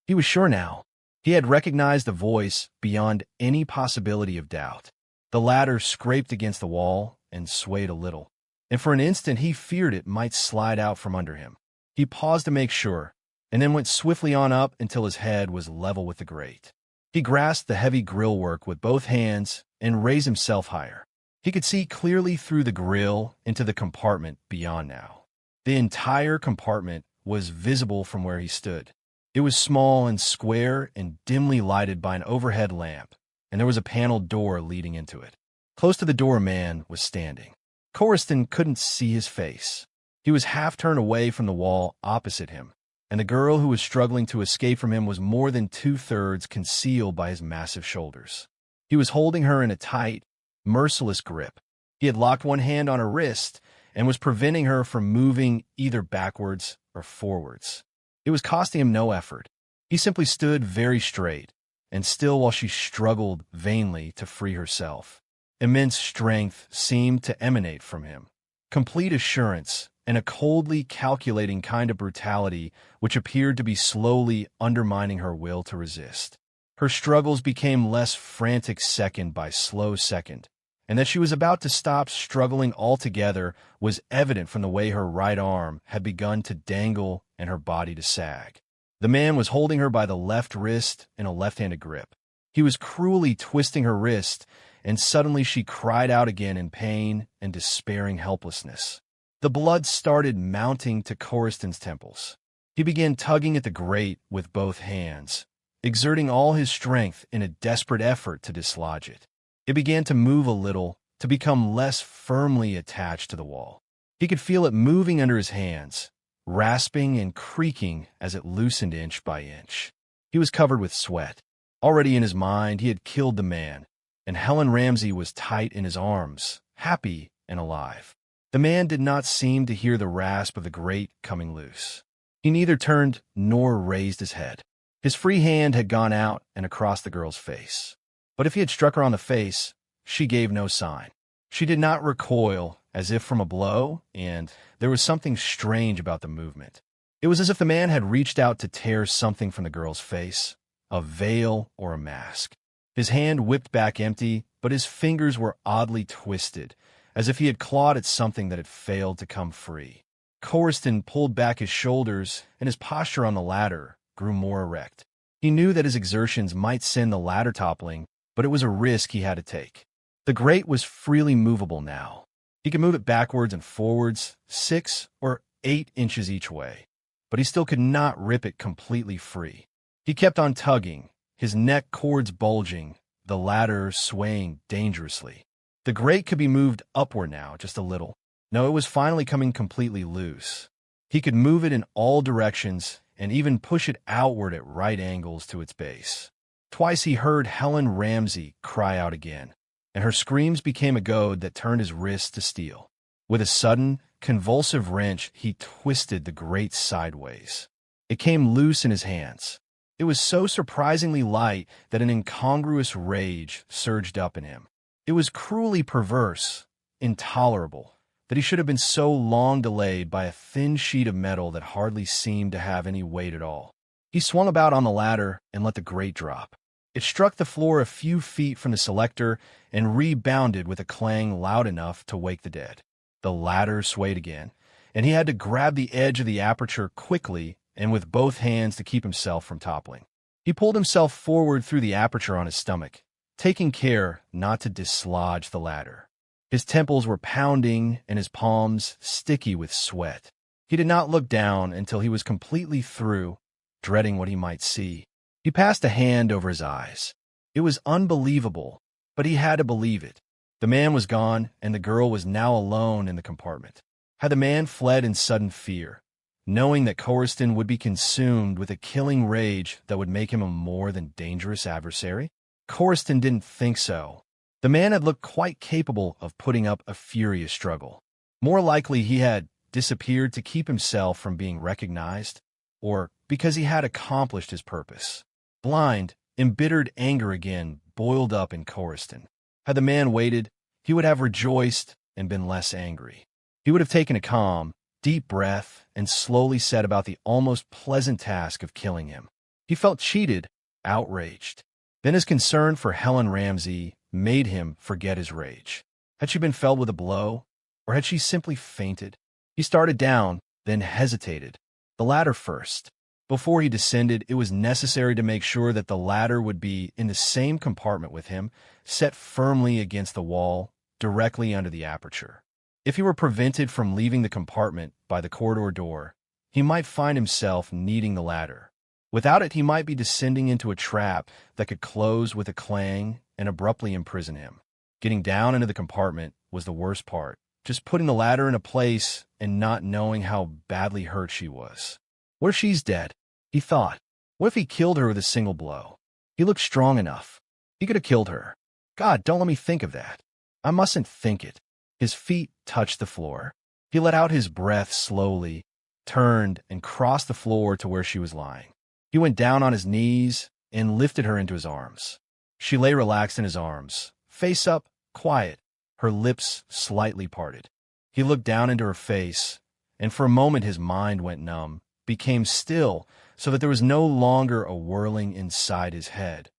He was sure now. He had recognized the voice beyond any possibility of doubt. The ladder scraped against the wall and swayed a little, and for an instant he feared it might slide out from under him. He paused to make sure, and then went swiftly on up until his head was level with the grate. He grasped the heavy grillwork with both hands and raised himself higher. He could see clearly through the grill into the compartment beyond now. The entire compartment was visible from where he stood. It was small and square and dimly lighted by an overhead lamp, and there was a paneled door leading into it. Close to the door a man was standing. Corriston couldn't see his face. He was half turned away from the wall opposite him, and the girl who was struggling to escape from him was more than two-thirds concealed by his massive shoulders. He was holding her in a tight, merciless grip. He had locked one hand on her wrist and was preventing her from moving either backwards or forwards. It was costing him no effort. He simply stood very straight and still while she struggled vainly to free herself. Immense strength seemed to emanate from him, complete assurance, and a coldly calculating kind of brutality which appeared to be slowly undermining her will to resist. Her struggles became less frantic second by slow second, and that she was about to stop struggling altogether was evident from the way her right arm had begun to dangle and her body to sag. The man was holding her by the left wrist in a left-handed grip. He was cruelly twisting her wrist, and suddenly she cried out again in pain and despairing helplessness. The blood started mounting to Corriston's temples. He began tugging at the grate with both hands, exerting all his strength in a desperate effort to dislodge it. It began to move a little, to become less firmly attached to the wall. He could feel it moving under his hands, rasping and creaking as it loosened inch by inch. He was covered with sweat. Already in his mind, he had killed the man, and Helen Ramsey was tight in his arms, happy and alive. The man did not seem to hear the rasp of the grate coming loose. He neither turned nor raised his head. His free hand had gone out and across the girl's face. But if he had struck her on the face, she gave no sign. She did not recoil as if from a blow, and there was something strange about the movement. It was as if the man had reached out to tear something from the girl's face, a veil or a mask. His hand whipped back empty, but his fingers were oddly twisted, as if he had clawed at something that had failed to come free. Corriston pulled back his shoulders, and his posture on the ladder grew more erect. He knew that his exertions might send the ladder toppling, but it was a risk he had to take. The grate was freely movable now. He could move it backwards and forwards, 6 or 8 inches each way, but he still could not rip it completely free. He kept on tugging, his neck cords bulging, the ladder swaying dangerously. The grate could be moved upward now, just a little. No, it was finally coming completely loose. He could move it in all directions and even push it outward at right angles to its base. Twice he heard Helen Ramsey cry out again, and her screams became a goad that turned his wrist to steel. With a sudden, convulsive wrench, he twisted the grate sideways. It came loose in his hands. It was so surprisingly light that an incongruous rage surged up in him. It was cruelly perverse, intolerable, that he should have been so long delayed by a thin sheet of metal that hardly seemed to have any weight at all. He swung about on the ladder and let the grate drop. It struck the floor a few feet from the selector and rebounded with a clang loud enough to wake the dead. The ladder swayed again, and he had to grab the edge of the aperture quickly and with both hands to keep himself from toppling. He pulled himself forward through the aperture on his stomach, taking care not to dislodge the ladder. His temples were pounding and his palms sticky with sweat. He did not look down until he was completely through, dreading what he might see. He passed a hand over his eyes. It was unbelievable, but he had to believe it. The man was gone, and the girl was now alone in the compartment. Had the man fled in sudden fear, knowing that Corriston would be consumed with a killing rage that would make him a more than dangerous adversary? Corriston didn't think so. The man had looked quite capable of putting up a furious struggle. More likely he had disappeared to keep himself from being recognized, or because he had accomplished his purpose. Blind, embittered anger again boiled up in Corriston. Had the man waited, he would have rejoiced and been less angry. He would have taken a calm, deep breath and slowly set about the almost pleasant task of killing him. He felt cheated, outraged. Then his concern for Helen Ramsey made him forget his rage. Had she been felled with a blow, or had she simply fainted? He started down, then hesitated. The ladder first. Before he descended, it was necessary to make sure that the ladder would be in the same compartment with him, set firmly against the wall, directly under the aperture. If he were prevented from leaving the compartment by the corridor door, he might find himself needing the ladder. Without it, he might be descending into a trap that could close with a clang and abruptly imprison him. Getting down into the compartment was the worst part, just putting the ladder in a place and not knowing how badly hurt she was. What if she's dead? He thought. What if he killed her with a single blow? He looked strong enough. He could have killed her. God, don't let me think of that. I mustn't think it. His feet touched the floor. He let out his breath slowly, turned, and crossed the floor to where she was lying. He went down on his knees and lifted her into his arms. She lay relaxed in his arms, face up, quiet, her lips slightly parted. He looked down into her face, and for a moment his mind went numb, became still, so that there was no longer a whirling inside his head,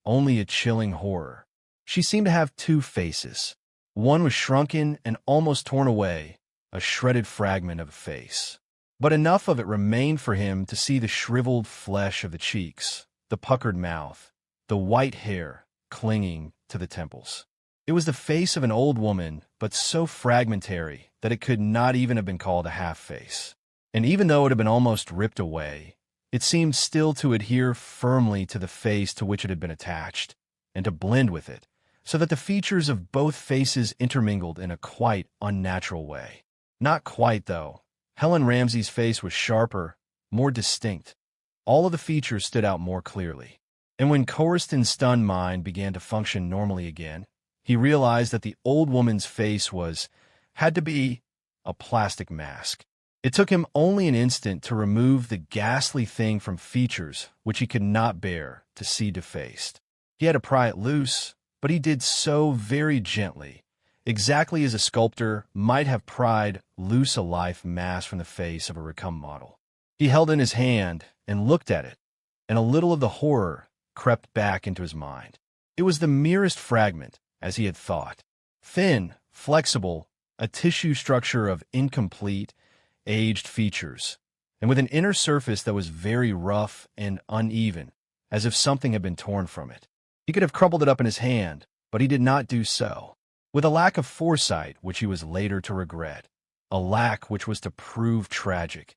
only a chilling horror. She seemed to have two faces. One was shrunken and almost torn away, a shredded fragment of a face. But enough of it remained for him to see the shriveled flesh of the cheeks, the puckered mouth, the white hair clinging to the temples. It was the face of an old woman, but so fragmentary that it could not even have been called a half-face. And even though it had been almost ripped away, it seemed still to adhere firmly to the face to which it had been attached, and to blend with it, so that the features of both faces intermingled in a quite unnatural way. Not quite, though. Helen Ramsey's face was sharper, more distinct. All of the features stood out more clearly. And when Corriston's stunned mind began to function normally again, he realized that the old woman's face had to be a plastic mask. It took him only an instant to remove the ghastly thing from features which he could not bear to see defaced. He had to pry it loose, but he did so very gently, exactly as a sculptor might have pried loose a life mask from the face of a recumbent model. He held in his hand and looked at it, and a little of the horror crept back into his mind. It was the merest fragment, as he had thought. Thin, flexible, a tissue structure of incomplete, aged features, and with an inner surface that was very rough and uneven, as if something had been torn from it. He could have crumpled it up in his hand, but he did not do so. With a lack of foresight which he was later to regret, a lack which was to prove tragic,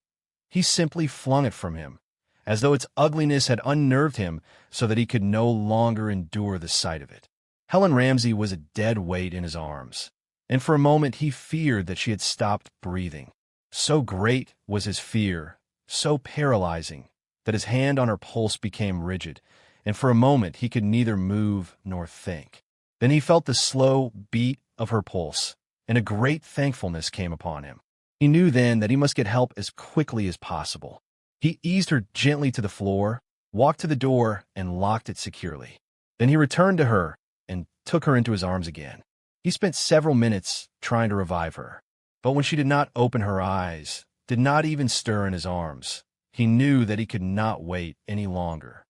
he simply flung it from him, as though its ugliness had unnerved him so that he could no longer endure the sight of it. Helen Ramsey was a dead weight in his arms, and for a moment he feared that she had stopped breathing. So great was his fear, so paralyzing, that his hand on her pulse became rigid, and for a moment he could neither move nor think. Then he felt the slow beat of her pulse, and a great thankfulness came upon him. He knew then that he must get help as quickly as possible. He eased her gently to the floor, walked to the door, and locked it securely. Then he returned to her and took her into his arms again. He spent several minutes trying to revive her, but when she did not open her eyes, did not even stir in his arms, he knew that he could not wait any longer.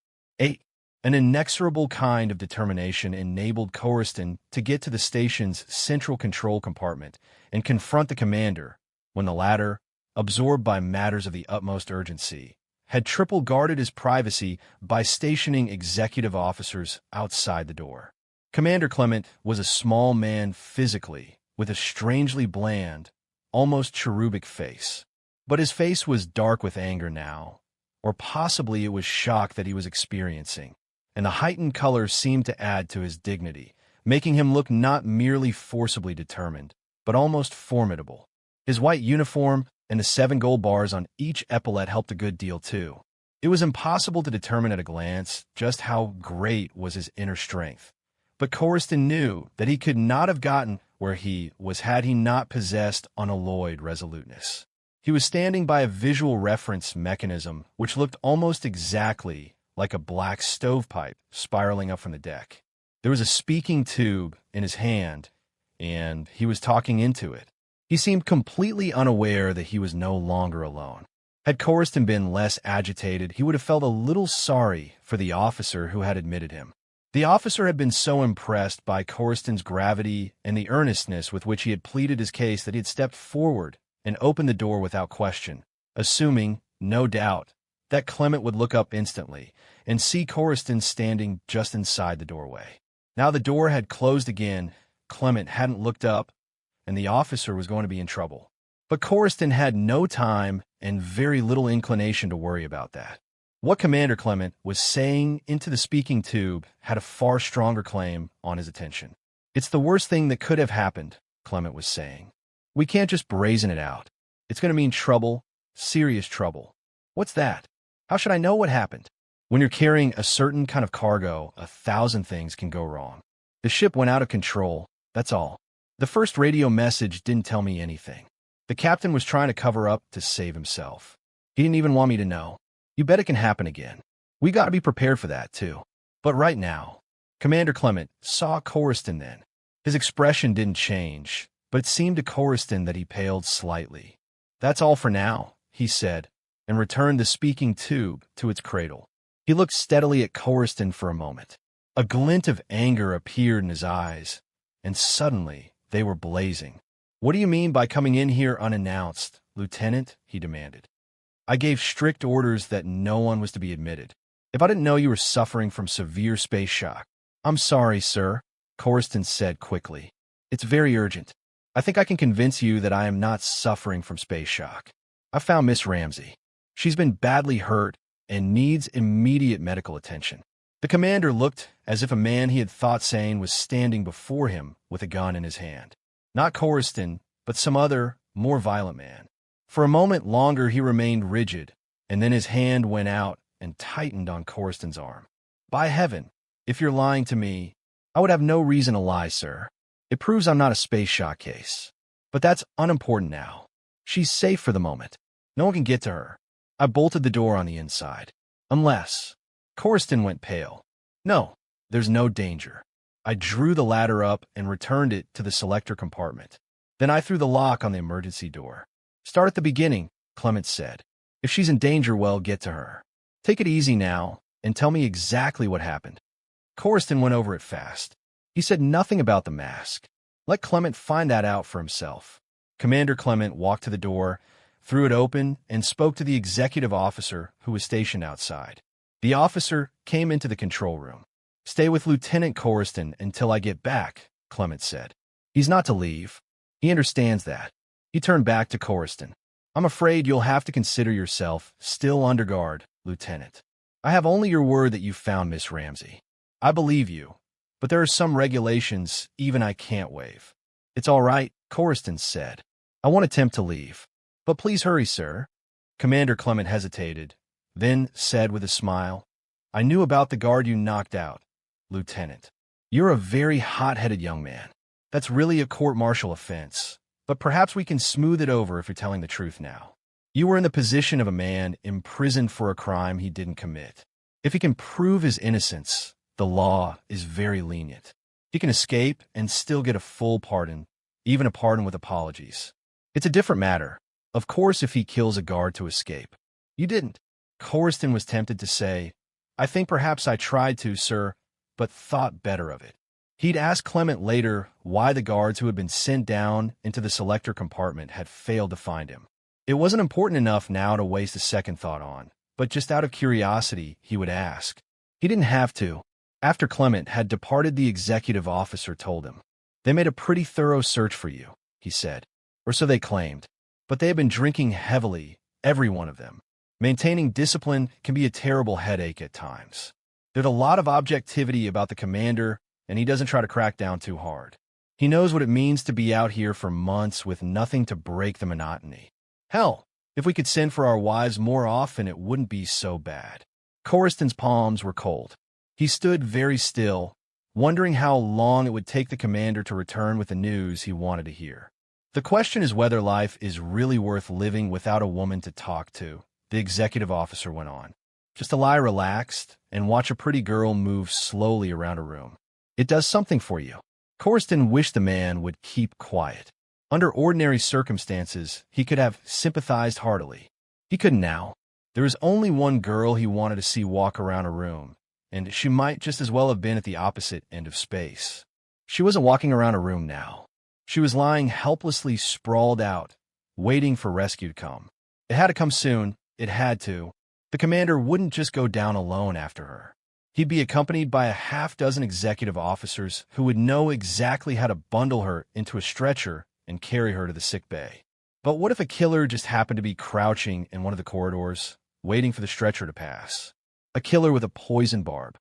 An inexorable kind of determination enabled Corriston to get to the station's central control compartment and confront the commander when the latter, absorbed by matters of the utmost urgency, had triple guarded his privacy by stationing executive officers outside the door. Commander Clement was a small man physically, with a strangely bland, almost cherubic face. But his face was dark with anger now, or possibly it was shock that he was experiencing, and the heightened color seemed to add to his dignity, making him look not merely forcibly determined, but almost formidable. His white uniform and the 7 gold bars on each epaulette helped a good deal too. It was impossible to determine at a glance just how great was his inner strength, but Corriston knew that he could not have gotten where he was had he not possessed unalloyed resoluteness. He was standing by a visual reference mechanism which looked almost exactly like a black stovepipe spiraling up from the deck. There was a speaking tube in his hand, and he was talking into it. He seemed completely unaware that he was no longer alone. Had Coriston been less agitated, he would have felt a little sorry for the officer who had admitted him. The officer had been so impressed by Coriston's gravity and the earnestness with which he had pleaded his case that he had stepped forward and opened the door without question, assuming, no doubt, that Clement would look up instantly and see Coriston standing just inside the doorway. Now the door had closed again, Clement hadn't looked up, and the officer was going to be in trouble. But Coriston had no time and very little inclination to worry about that. What Commander Clement was saying into the speaking tube had a far stronger claim on his attention. It's the worst thing that could have happened, Clement was saying. We can't just brazen it out. It's going to mean trouble, serious trouble. What's that? How should I know what happened? When you're carrying a certain kind of cargo, 1,000 things can go wrong. The ship went out of control, that's all. The first radio message didn't tell me anything. The captain was trying to cover up to save himself. He didn't even want me to know. You bet it can happen again. We got to be prepared for that, too. But right now, Commander Clement saw Coriston then. His expression didn't change, but it seemed to Coriston that he paled slightly. That's all for now, he said, and returned the speaking tube to its cradle. He looked steadily at Coriston for a moment. A glint of anger appeared in his eyes, and suddenly they were blazing. What do you mean by coming in here unannounced, Lieutenant? He demanded. I gave strict orders that no one was to be admitted. If I didn't know you were suffering from severe space shock. I'm sorry, sir, Coriston said quickly. It's very urgent. I think I can convince you that I am not suffering from space shock. I found Miss Ramsey. She's been badly hurt and needs immediate medical attention. The commander looked as if a man he had thought sane was standing before him with a gun in his hand. Not Coriston, but some other, more violent man. For a moment longer he remained rigid, and then his hand went out and tightened on Coriston's arm. By heaven, if you're lying to me, I would have no reason to lie, sir. It proves I'm not a space shock case. But that's unimportant now. She's safe for the moment. No one can get to her. I bolted the door on the inside. Unless... Coriston went pale. No, there's no danger. I drew the ladder up and returned it to the selector compartment. Then I threw the lock on the emergency door. Start at the beginning, Clement said. If she's in danger, well, get to her. Take it easy now, and tell me exactly what happened. Coriston went over it fast. He said nothing about the mask. Let Clement find that out for himself. Commander Clement walked to the door, threw it open, and spoke to the executive officer who was stationed outside. The officer came into the control room. Stay with Lieutenant Coriston until I get back, Clement said. He's not to leave. He understands that. He turned back to Coriston. I'm afraid you'll have to consider yourself still under guard, Lieutenant. I have only your word that you found Miss Ramsey. I believe you, but there are some regulations even I can't waive. It's all right, Coriston said. I won't attempt to leave. But please hurry, sir. Commander Clement hesitated, then said with a smile, I knew about the guard you knocked out, Lieutenant. You're a very hot-headed young man. That's really a court-martial offense. But perhaps we can smooth it over if you're telling the truth now. You were in the position of a man imprisoned for a crime he didn't commit. If he can prove his innocence, the law is very lenient. He can escape and still get a full pardon, even a pardon with apologies. It's a different matter, of course, if he kills a guard to escape. You didn't. Coriston was tempted to say, I think perhaps I tried to, sir, but thought better of it. He'd ask Clement later why the guards who had been sent down into the selector compartment had failed to find him. It wasn't important enough now to waste a second thought on, but just out of curiosity, he would ask. He didn't have to. After Clement had departed, the executive officer told him. They made a pretty thorough search for you, he said, or so they claimed. But they had been drinking heavily, every one of them. Maintaining discipline can be a terrible headache at times. There's a lot of objectivity about the commander, and he doesn't try to crack down too hard. He knows what it means to be out here for months with nothing to break the monotony. Hell, if we could send for our wives more often, it wouldn't be so bad. Coriston's palms were cold. He stood very still, wondering how long it would take the commander to return with the news he wanted to hear. The question is whether life is really worth living without a woman to talk to, the executive officer went on. Just to lie relaxed and watch a pretty girl move slowly around a room. It does something for you. Coruscant wished the man would keep quiet. Under ordinary circumstances, he could have sympathized heartily. He couldn't now. There was only one girl he wanted to see walk around a room, and she might just as well have been at the opposite end of space. She wasn't walking around a room now. She was lying helplessly sprawled out, waiting for rescue to come. It had to come soon. It had to. The commander wouldn't just go down alone after her. He'd be accompanied by a half-dozen executive officers who would know exactly how to bundle her into a stretcher and carry her to the sick bay. But what if a killer just happened to be crouching in one of the corridors, waiting for the stretcher to pass? A killer with a poison barb.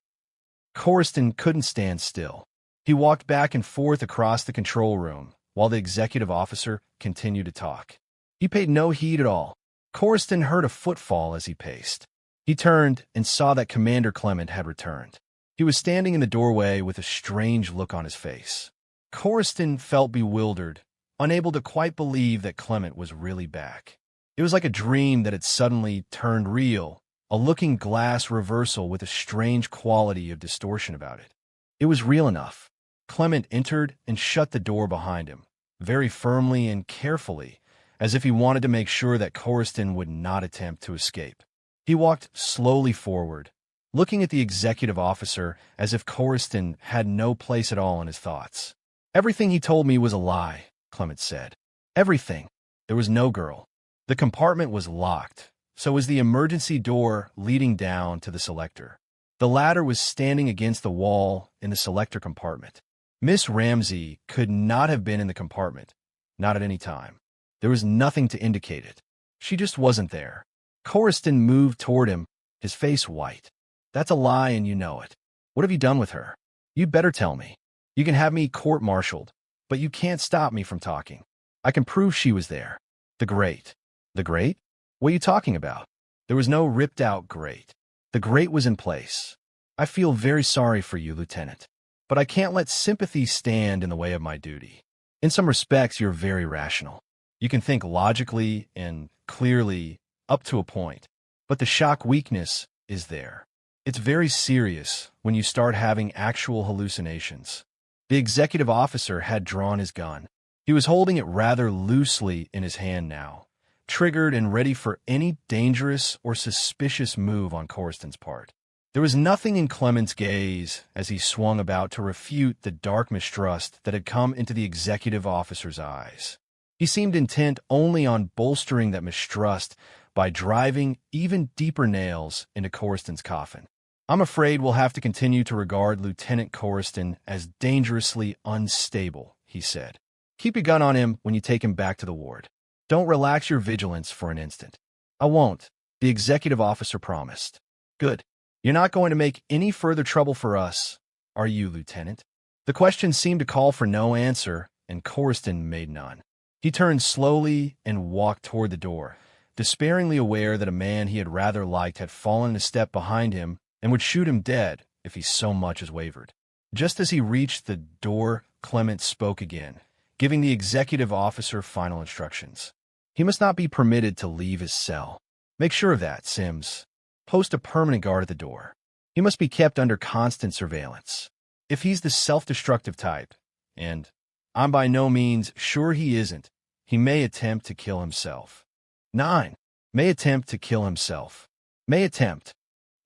Coruscant couldn't stand still. He walked back and forth across the control room while the executive officer continued to talk. He paid no heed at all. Coruscant heard a footfall as he paced. He turned and saw that Commander Clement had returned. He was standing in the doorway with a strange look on his face. Coruscant felt bewildered, unable to quite believe that Clement was really back. It was like a dream that had suddenly turned real, a looking-glass reversal with a strange quality of distortion about it. It was real enough. Clement entered and shut the door behind him, very firmly and carefully, as if he wanted to make sure that Coruscant would not attempt to escape. He walked slowly forward, looking at the executive officer as if Coruscant had no place at all in his thoughts. "Everything he told me was a lie," Clement said. "Everything. There was no girl. The compartment was locked, so was the emergency door leading down to the selector. The ladder was standing against the wall in the selector compartment. Miss Ramsey could not have been in the compartment, not at any time. There was nothing to indicate it. She just wasn't there." Coruscant moved toward him, his face white. "That's a lie and you know it. What have you done with her? You'd better tell me. You can have me court-martialed, but you can't stop me from talking. I can prove she was there. The grate." "The grate? What are you talking about?" "There was no ripped-out grate. The grate was in place. I feel very sorry for you, Lieutenant, but I can't let sympathy stand in the way of my duty. In some respects, you're very rational. You can think logically and clearly up to a point, but the shock weakness is there. It's very serious when you start having actual hallucinations." The executive officer had drawn his gun. He was holding it rather loosely in his hand now, triggered and ready for any dangerous or suspicious move on Coruscant's part. There was nothing in Clement's gaze as he swung about to refute the dark mistrust that had come into the executive officer's eyes. He seemed intent only on bolstering that mistrust by driving even deeper nails into Coruscant's coffin. "I'm afraid we'll have to continue to regard Lieutenant Coruscant as dangerously unstable," he said. "Keep your gun on him when you take him back to the ward. Don't relax your vigilance for an instant." "I won't," the executive officer promised. "Good. You're not going to make any further trouble for us, are you, Lieutenant?" The question seemed to call for no answer, and Coruscant made none. He turned slowly and walked toward the door, despairingly aware that a man he had rather liked had fallen a step behind him and would shoot him dead if he so much as wavered. Just as he reached the door, Clement spoke again, giving the executive officer final instructions. He must not be permitted to leave his cell. "Make sure of that, Sims. Post a permanent guard at the door. He must be kept under constant surveillance. If he's the self-destructive type, and I'm by no means sure he isn't, he may attempt to kill himself." 9. May attempt to kill himself. May attempt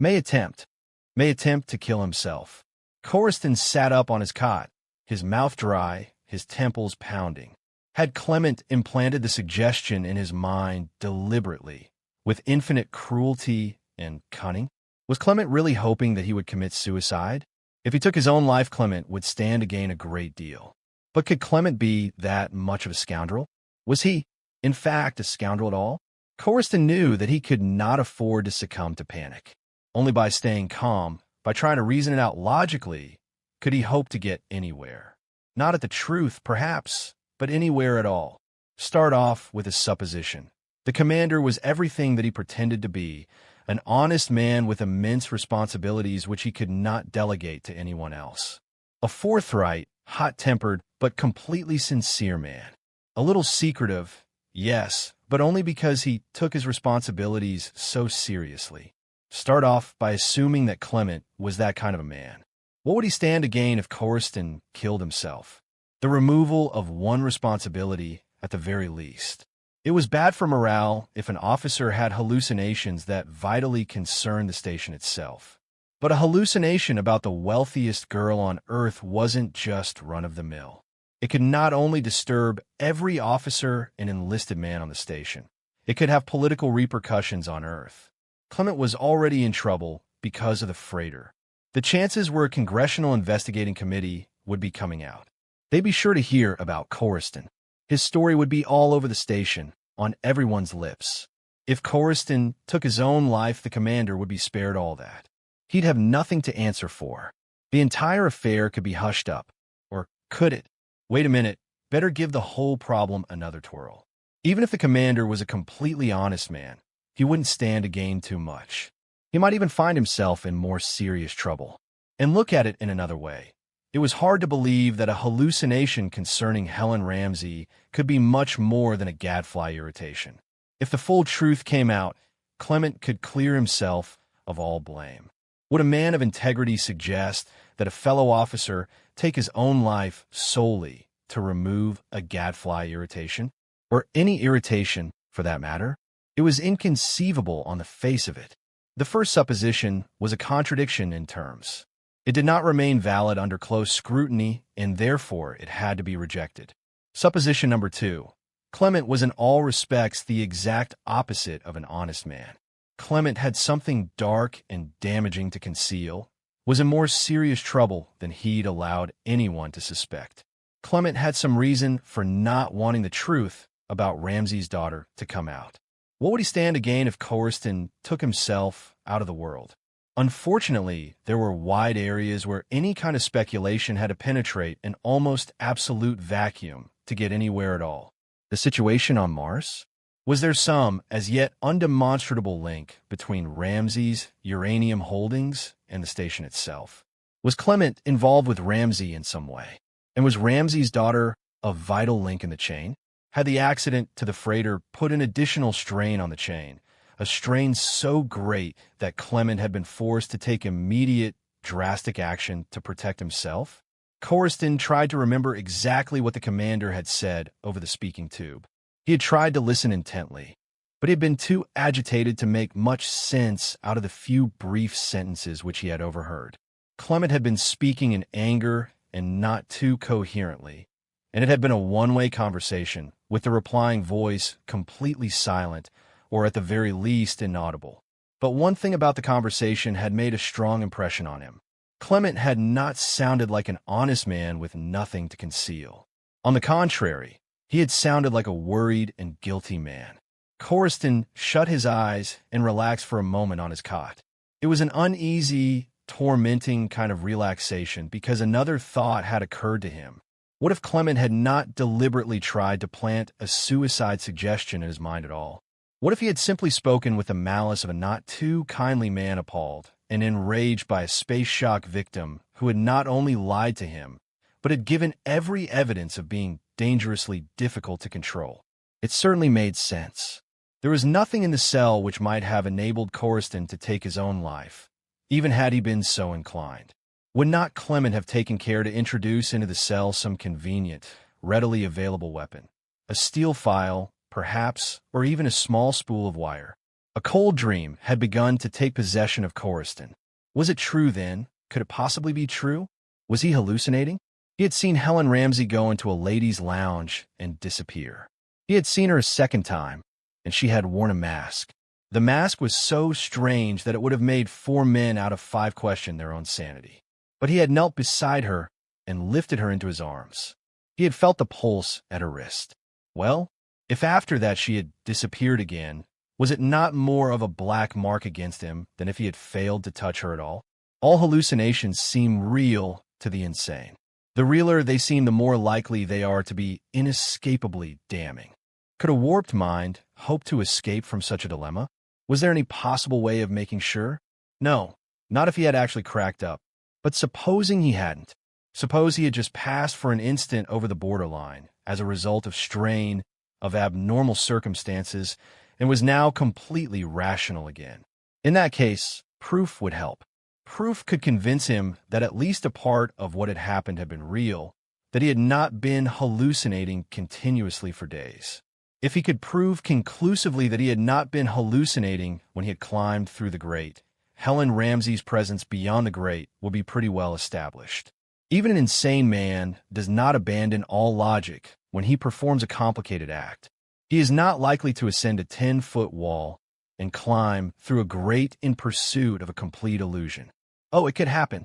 to kill himself. Coruscant sat up on his cot, his mouth dry, his temples pounding. Had Clement implanted the suggestion in his mind deliberately, with infinite cruelty and cunning? Was Clement really hoping that he would commit suicide? If he took his own life, Clement would stand to gain a great deal. But could Clement be that much of a scoundrel? Was he, in fact, a scoundrel at all? Coruscant knew that he could not afford to succumb to panic. Only by staying calm, by trying to reason it out logically, could he hope to get anywhere. Not at the truth, perhaps, but anywhere at all. Start off with a supposition. The commander was everything that he pretended to be, an honest man with immense responsibilities which he could not delegate to anyone else. A forthright, hot-tempered, but completely sincere man. A little secretive, yes, but only because he took his responsibilities so seriously. Start off by assuming that Clement was that kind of a man. What would he stand to gain if Corriston killed himself? The removal of one responsibility at the very least. It was bad for morale if an officer had hallucinations that vitally concerned the station itself. But a hallucination about the wealthiest girl on Earth wasn't just run-of-the-mill. It could not only disturb every officer and enlisted man on the station, it could have political repercussions on Earth. Clement was already in trouble because of the freighter. The chances were a congressional investigating committee would be coming out. They'd be sure to hear about Corriston. His story would be all over the station, on everyone's lips. If Corriston took his own life, the commander would be spared all that. He'd have nothing to answer for. The entire affair could be hushed up. Or could it? Wait a minute, better give the whole problem another twirl. Even if the commander was a completely honest man, he wouldn't stand to gain too much. He might even find himself in more serious trouble. And look at it in another way. It was hard to believe that a hallucination concerning Helen Ramsey could be much more than a gadfly irritation. If the full truth came out, Clement could clear himself of all blame. Would a man of integrity suggest that a fellow officer take his own life solely to remove a gadfly irritation? Or any irritation, for that matter? It was inconceivable on the face of it. The first supposition was a contradiction in terms. It did not remain valid under close scrutiny, and therefore it had to be rejected. Supposition number 2. Clement was in all respects the exact opposite of an honest man. Clement had something dark and damaging to conceal, was in more serious trouble than he'd allowed anyone to suspect. Clement had some reason for not wanting the truth about Ramsey's daughter to come out. What would he stand to gain if Corriston took himself out of the world? Unfortunately, there were wide areas where any kind of speculation had to penetrate an almost absolute vacuum to get anywhere at all. The situation on Mars? Was there some, as yet undemonstrable link between Ramsey's uranium holdings and the station itself? Was Clement involved with Ramsey in some way? And was Ramsey's daughter a vital link in the chain? Had the accident to the freighter put an additional strain on the chain? A strain so great that Clement had been forced to take immediate, drastic action to protect himself? Corriston tried to remember exactly what the commander had said over the speaking tube. He had tried to listen intently, but he had been too agitated to make much sense out of the few brief sentences which he had overheard. Clement had been speaking in anger and not too coherently, and it had been a one-way conversation, with the replying voice completely silent, or at the very least inaudible. But one thing about the conversation had made a strong impression on him. Clement had not sounded like an honest man with nothing to conceal. On the contrary, he had sounded like a worried and guilty man. Corriston shut his eyes and relaxed for a moment on his cot. It was an uneasy, tormenting kind of relaxation because another thought had occurred to him. What if Clement had not deliberately tried to plant a suicide suggestion in his mind at all? What if he had simply spoken with the malice of a not too kindly man appalled and enraged by a space shock victim who had not only lied to him, but had given every evidence of being dangerously difficult to control? It certainly made sense. There was nothing in the cell which might have enabled Corriston to take his own life, even had he been so inclined. Would not Clement have taken care to introduce into the cell some convenient, readily available weapon? A steel file, perhaps, or even a small spool of wire. A cold dream had begun to take possession of Corriston. Was it true then? Could it possibly be true? Was he hallucinating? He had seen Helen Ramsey go into a ladies' lounge and disappear. He had seen her a second time, and she had worn a mask. The mask was so strange that it would have made 4 men out of 5 question their own sanity. But he had knelt beside her and lifted her into his arms. He had felt the pulse at her wrist. Well, if after that she had disappeared again, was it not more of a black mark against him than if he had failed to touch her at all? All hallucinations seem real to the insane. The realer they seem, the more likely they are to be inescapably damning. Could a warped mind hope to escape from such a dilemma? Was there any possible way of making sure? No, not if he had actually cracked up. But supposing he hadn't. Suppose he had just passed for an instant over the borderline as a result of strain, of abnormal circumstances, and was now completely rational again. In that case, proof would help. Proof could convince him that at least a part of what had happened had been real, that he had not been hallucinating continuously for days. If he could prove conclusively that he had not been hallucinating when he had climbed through the grate, Helen Ramsey's presence beyond the grate would be pretty well established. Even an insane man does not abandon all logic when he performs a complicated act. He is not likely to ascend a 10-foot wall and climb through a grate in pursuit of a complete illusion. Oh, it could happen.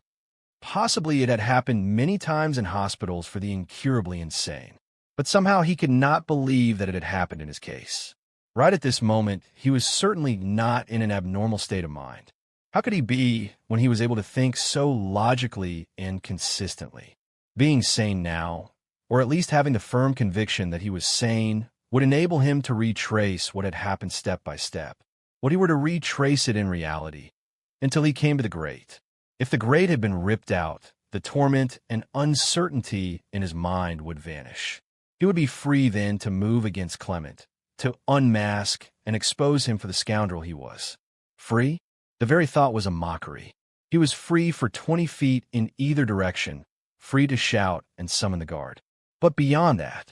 Possibly it had happened many times in hospitals for the incurably insane. But somehow he could not believe that it had happened in his case. Right at this moment, he was certainly not in an abnormal state of mind. How could he be when he was able to think so logically and consistently? Being sane now, or at least having the firm conviction that he was sane, would enable him to retrace what had happened step by step. What he were to retrace it in reality, until he came to the grate. If the grate had been ripped out, the torment and uncertainty in his mind would vanish. He would be free then to move against Clement, to unmask and expose him for the scoundrel he was. Free? The very thought was a mockery. He was free for 20 feet in either direction, free to shout and summon the guard. But beyond that,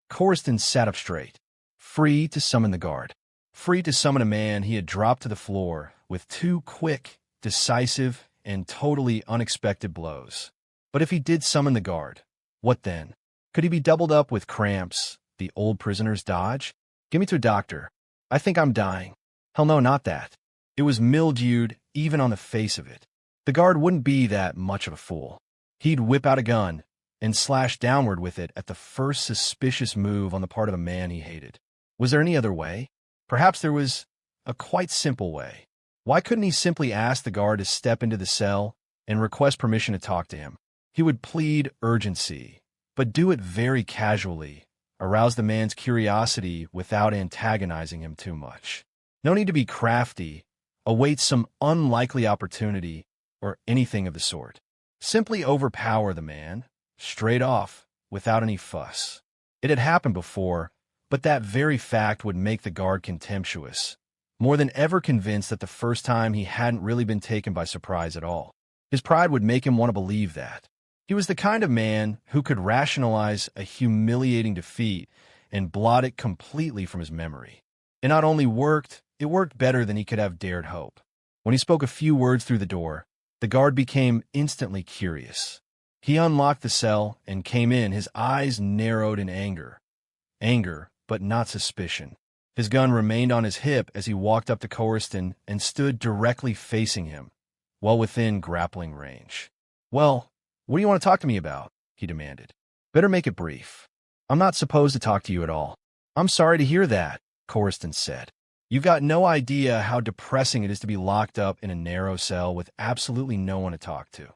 Corriston sat up straight, free to summon the guard, free to summon a man he had dropped to the floor with 2 quick, decisive, and totally unexpected blows. But if he did summon the guard, what then? Could he be doubled up with cramps, the old prisoner's dodge? Get me to a doctor. I think I'm dying. Hell no, not that. It was mildewed even on the face of it. The guard wouldn't be that much of a fool. He'd whip out a gun and slash downward with it at the first suspicious move on the part of a man he hated. Was there any other way? Perhaps there was a quite simple way. Why couldn't he simply ask the guard to step into the cell and request permission to talk to him? He would plead urgency, but do it very casually, arouse the man's curiosity without antagonizing him too much. No need to be crafty, await some unlikely opportunity, or anything of the sort. Simply overpower the man, straight off, without any fuss. It had happened before, but that very fact would make the guard contemptuous, more than ever convinced that the first time he hadn't really been taken by surprise at all. His pride would make him want to believe that. He was the kind of man who could rationalize a humiliating defeat and blot it completely from his memory. It not only worked, it worked better than he could have dared hope. When he spoke a few words through the door, the guard became instantly curious. He unlocked the cell and came in, his eyes narrowed in anger. Anger, but not suspicion. His gun remained on his hip as he walked up to Corriston and stood directly facing him, well within grappling range. "Well, what do you want to talk to me about?" he demanded. "Better make it brief." "I'm not supposed to talk to you at all." "I'm sorry to hear that," Corriston said. "You've got no idea how depressing it is to be locked up in a narrow cell with absolutely no one to talk to."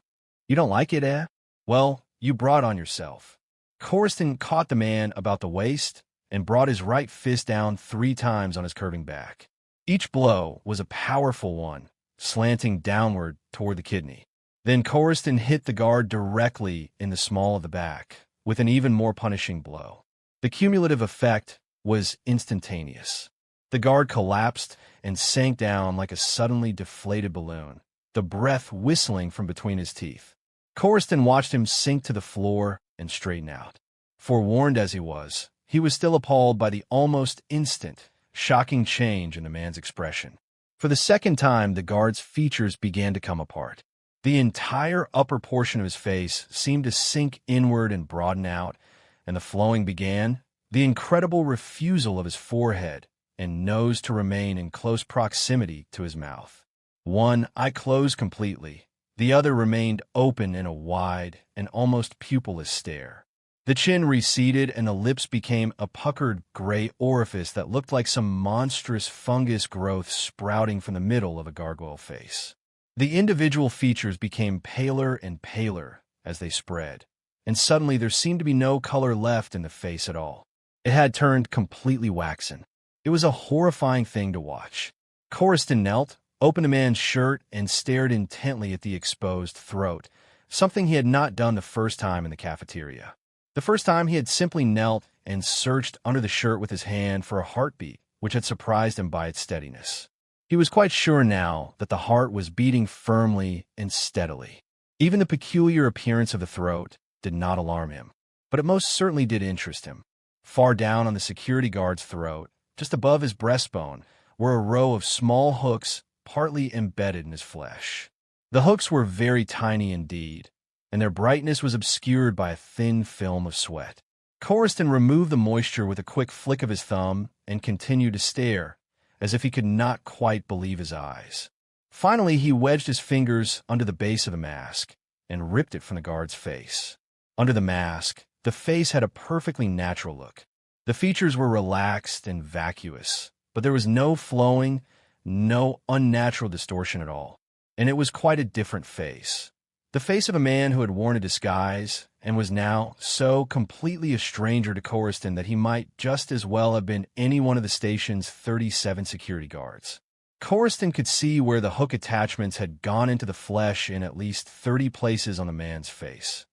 "You don't like it, eh? Well, you brought on yourself." Corriston caught the man about the waist and brought his right fist down 3 times on his curving back. Each blow was a powerful one, slanting downward toward the kidney. Then Corriston hit the guard directly in the small of the back, with an even more punishing blow. The cumulative effect was instantaneous. The guard collapsed and sank down like a suddenly deflated balloon, the breath whistling from between his teeth. Corriston watched him sink to the floor and straighten out. Forewarned as he was still appalled by the almost instant, shocking change in the man's expression. For the second time, the guard's features began to come apart. The entire upper portion of his face seemed to sink inward and broaden out, and the flowing began, the incredible refusal of his forehead and nose to remain in close proximity to his mouth. One eye closed completely, the other remained open in a wide and almost pupilless stare. The chin receded and the lips became a puckered gray orifice that looked like some monstrous fungus growth sprouting from the middle of a gargoyle face. The individual features became paler and paler as they spread, and suddenly there seemed to be no color left in the face at all. It had turned completely waxen. It was a horrifying thing to watch. Corriston knelt, opened the man's shirt, and stared intently at the exposed throat, something he had not done the first time in the cafeteria. The first time he had simply knelt and searched under the shirt with his hand for a heartbeat, which had surprised him by its steadiness. He was quite sure now that the heart was beating firmly and steadily. Even the peculiar appearance of the throat did not alarm him, but it most certainly did interest him. Far down on the security guard's throat, just above his breastbone, were a row of small hooks partly embedded in his flesh. The hooks were very tiny indeed, and their brightness was obscured by a thin film of sweat. Corriston removed the moisture with a quick flick of his thumb and continued to stare, as if he could not quite believe his eyes. Finally, he wedged his fingers under the base of the mask and ripped it from the guard's face. Under the mask, the face had a perfectly natural look. The features were relaxed and vacuous, but there was no flowing, no unnatural distortion at all, and it was quite a different face. The face of a man who had worn a disguise and was now so completely a stranger to Corriston that he might just as well have been any one of the station's 37 security guards. Corriston could see where the hook attachments had gone into the flesh in at least 30 places on the man's face.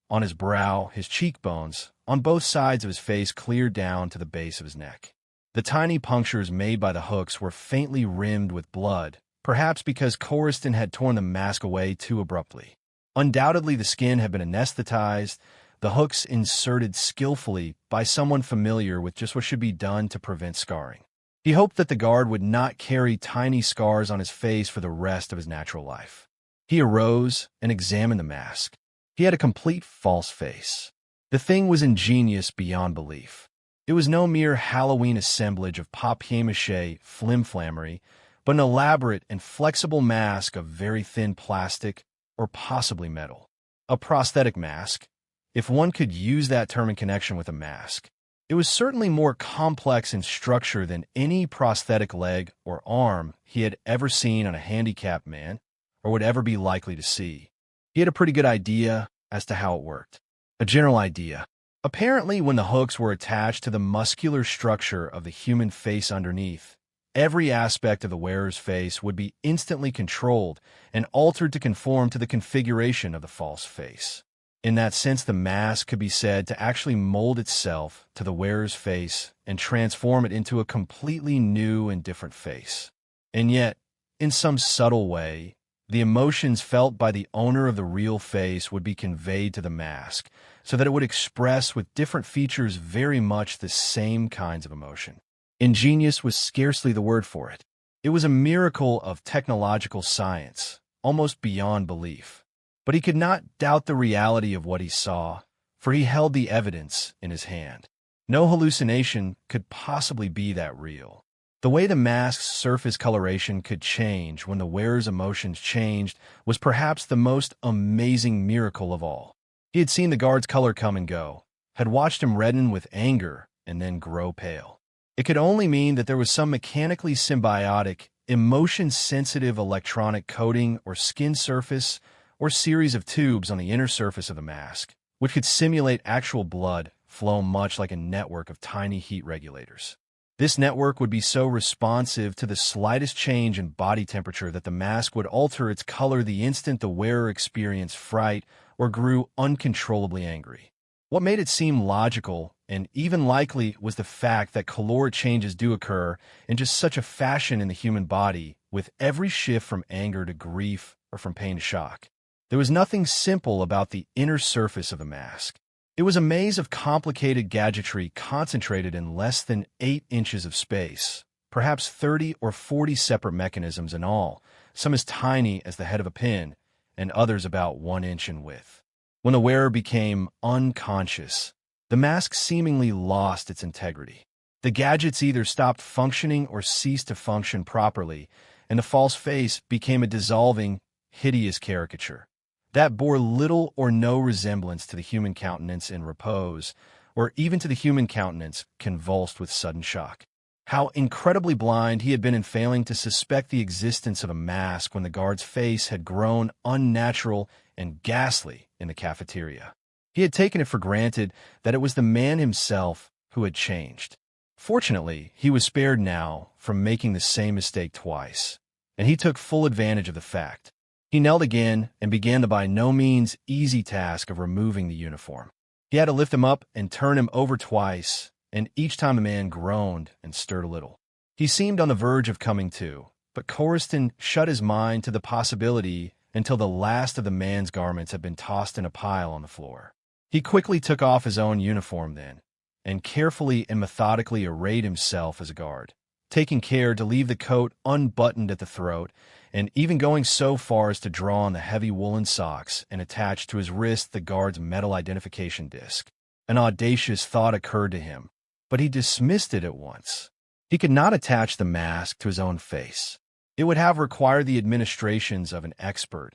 On his brow, his cheekbones, on both sides of his face clear down to the base of his neck. The tiny punctures made by the hooks were faintly rimmed with blood, perhaps because Corriston had torn the mask away too abruptly. Undoubtedly, the skin had been anesthetized, the hooks inserted skillfully by someone familiar with just what should be done to prevent scarring. He hoped that the guard would not carry tiny scars on his face for the rest of his natural life. He arose and examined the mask. He had a complete false face. The thing was ingenious beyond belief. It was no mere Halloween assemblage of papier-mâché flimflammery, but an elaborate and flexible mask of very thin plastic or possibly metal. A prosthetic mask, if one could use that term in connection with a mask. It was certainly more complex in structure than any prosthetic leg or arm he had ever seen on a handicapped man or would ever be likely to see. He had a pretty good idea as to how it worked. A general idea. Apparently, when the hooks were attached to the muscular structure of the human face underneath, every aspect of the wearer's face would be instantly controlled and altered to conform to the configuration of the false face. In that sense, the mask could be said to actually mold itself to the wearer's face and transform it into a completely new and different face. And yet, in some subtle way, the emotions felt by the owner of the real face would be conveyed to the mask, so that it would express with different features very much the same kinds of emotion. Ingenious was scarcely the word for it. It was a miracle of technological science, almost beyond belief. But he could not doubt the reality of what he saw, for he held the evidence in his hand. No hallucination could possibly be that real. The way the mask's surface coloration could change when the wearer's emotions changed was perhaps the most amazing miracle of all. He had seen the guard's color come and go, had watched him redden with anger and then grow pale. It could only mean that there was some mechanically symbiotic, emotion-sensitive electronic coating or skin surface or series of tubes on the inner surface of the mask, which could simulate actual blood flow much like a network of tiny heat regulators. This network would be so responsive to the slightest change in body temperature that the mask would alter its color the instant the wearer experienced fright or grew uncontrollably angry. What made it seem logical and even likely was the fact that caloric changes do occur in just such a fashion in the human body with every shift from anger to grief or from pain to shock. There was nothing simple about the inner surface of the mask. It was a maze of complicated gadgetry concentrated in less than 8 inches of space, perhaps 30 or 40 separate mechanisms in all, some as tiny as the head of a pin, and others about 1 inch in width. When the wearer became unconscious, the mask seemingly lost its integrity. The gadgets either stopped functioning or ceased to function properly, and the false face became a dissolving, hideous caricature that bore little or no resemblance to the human countenance in repose, or even to the human countenance convulsed with sudden shock. How incredibly blind he had been in failing to suspect the existence of a mask when the guard's face had grown unnatural and ghastly in the cafeteria. He had taken it for granted that it was the man himself who had changed. Fortunately, he was spared now from making the same mistake twice, and he took full advantage of the fact. He knelt again and began the by no means easy task of removing the uniform. He had to lift him up and turn him over twice, and each time the man groaned and stirred a little. He seemed on the verge of coming to, but Coriston shut his mind to the possibility until the last of the man's garments had been tossed in a pile on the floor. He quickly took off his own uniform then, and carefully and methodically arrayed himself as a guard, taking care to leave the coat unbuttoned at the throat, and even going so far as to draw on the heavy woolen socks and attach to his wrist the guard's metal identification disc. An audacious thought occurred to him, but he dismissed it at once. He could not attach the mask to his own face. It would have required the administrations of an expert,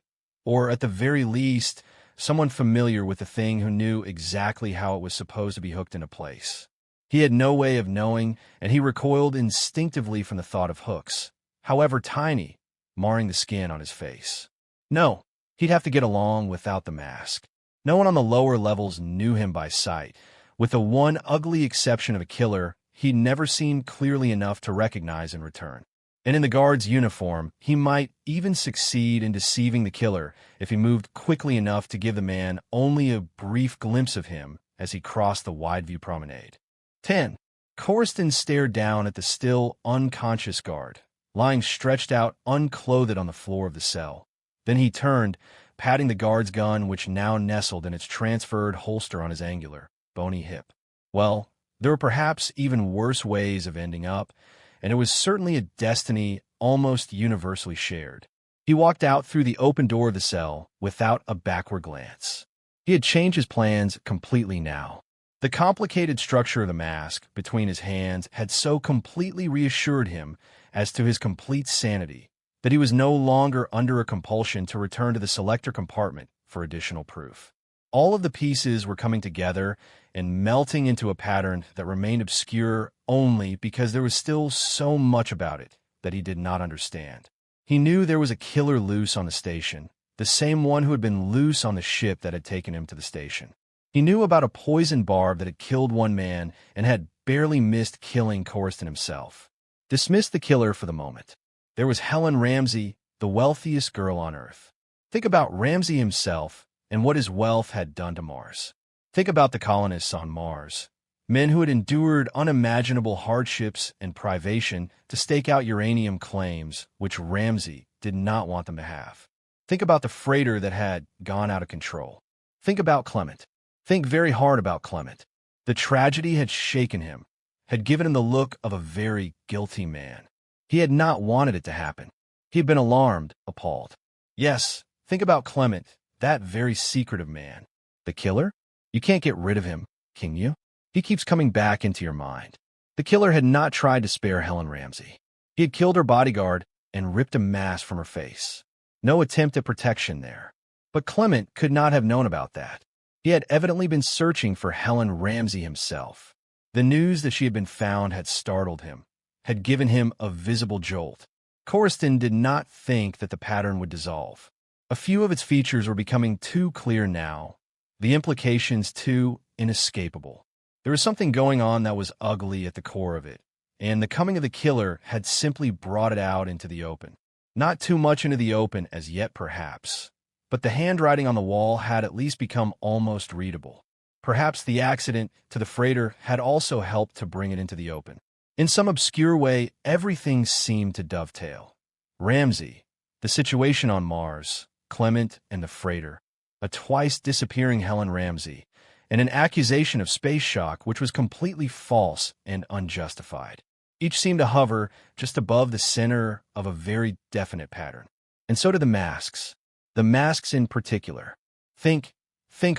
or at the very least, someone familiar with the thing who knew exactly how it was supposed to be hooked into place. He had no way of knowing, and he recoiled instinctively from the thought of hooks, however tiny, marring the skin on his face. No, he'd have to get along without the mask. No one on the lower levels knew him by sight. With the one ugly exception of a killer he'd never seen clearly enough to recognize in return. And in the guard's uniform, he might even succeed in deceiving the killer if he moved quickly enough to give the man only a brief glimpse of him as he crossed the wide-view promenade. 10. Coriston stared down at the still, unconscious guard, lying stretched out unclothed on the floor of the cell. Then he turned, patting the guard's gun, which now nestled in its transferred holster on his angular, bony hip. Well, there were perhaps even worse ways of ending up, and it was certainly a destiny almost universally shared. He walked out through the open door of the cell without a backward glance. He had changed his plans completely now. The complicated structure of the mask between his hands had so completely reassured him as to his complete sanity that he was no longer under a compulsion to return to the selector compartment for additional proof. All of the pieces were coming together and melting into a pattern that remained obscure only because there was still so much about it that he did not understand. He knew there was a killer loose on the station, the same one who had been loose on the ship that had taken him to the station. He knew about a poison barb that had killed one man and had barely missed killing Coriston himself. Dismiss the killer for the moment. There was Helen Ramsey, the wealthiest girl on Earth. Think about Ramsey himself and what his wealth had done to Mars. Think about the colonists on Mars, men who had endured unimaginable hardships and privation to stake out uranium claims, which Ramsey did not want them to have. Think about the freighter that had gone out of control. Think about Clement. Think very hard about Clement. The tragedy had shaken him, had given him the look of a very guilty man. He had not wanted it to happen. He had been alarmed, appalled. Yes, think about Clement, that very secretive man. The killer? You can't get rid of him, can you? He keeps coming back into your mind. The killer had not tried to spare Helen Ramsey. He had killed her bodyguard and ripped a mask from her face. No attempt at protection there. But Clement could not have known about that. He had evidently been searching for Helen Ramsey himself. The news that she had been found had startled him, had given him a visible jolt. Coriston did not think that the pattern would dissolve. A few of its features were becoming too clear now, the implications too inescapable. There was something going on that was ugly at the core of it, and the coming of the killer had simply brought it out into the open. Not too much into the open as yet, perhaps, but the handwriting on the wall had at least become almost readable. Perhaps the accident to the freighter had also helped to bring it into the open. In some obscure way, everything seemed to dovetail. Ramsey, the situation on Mars, Clement, and the freighter, a twice disappearing Helen Ramsey, and an accusation of space shock which was completely false and unjustified. Each seemed to hover just above the center of a very definite pattern. And so did the masks in particular. Think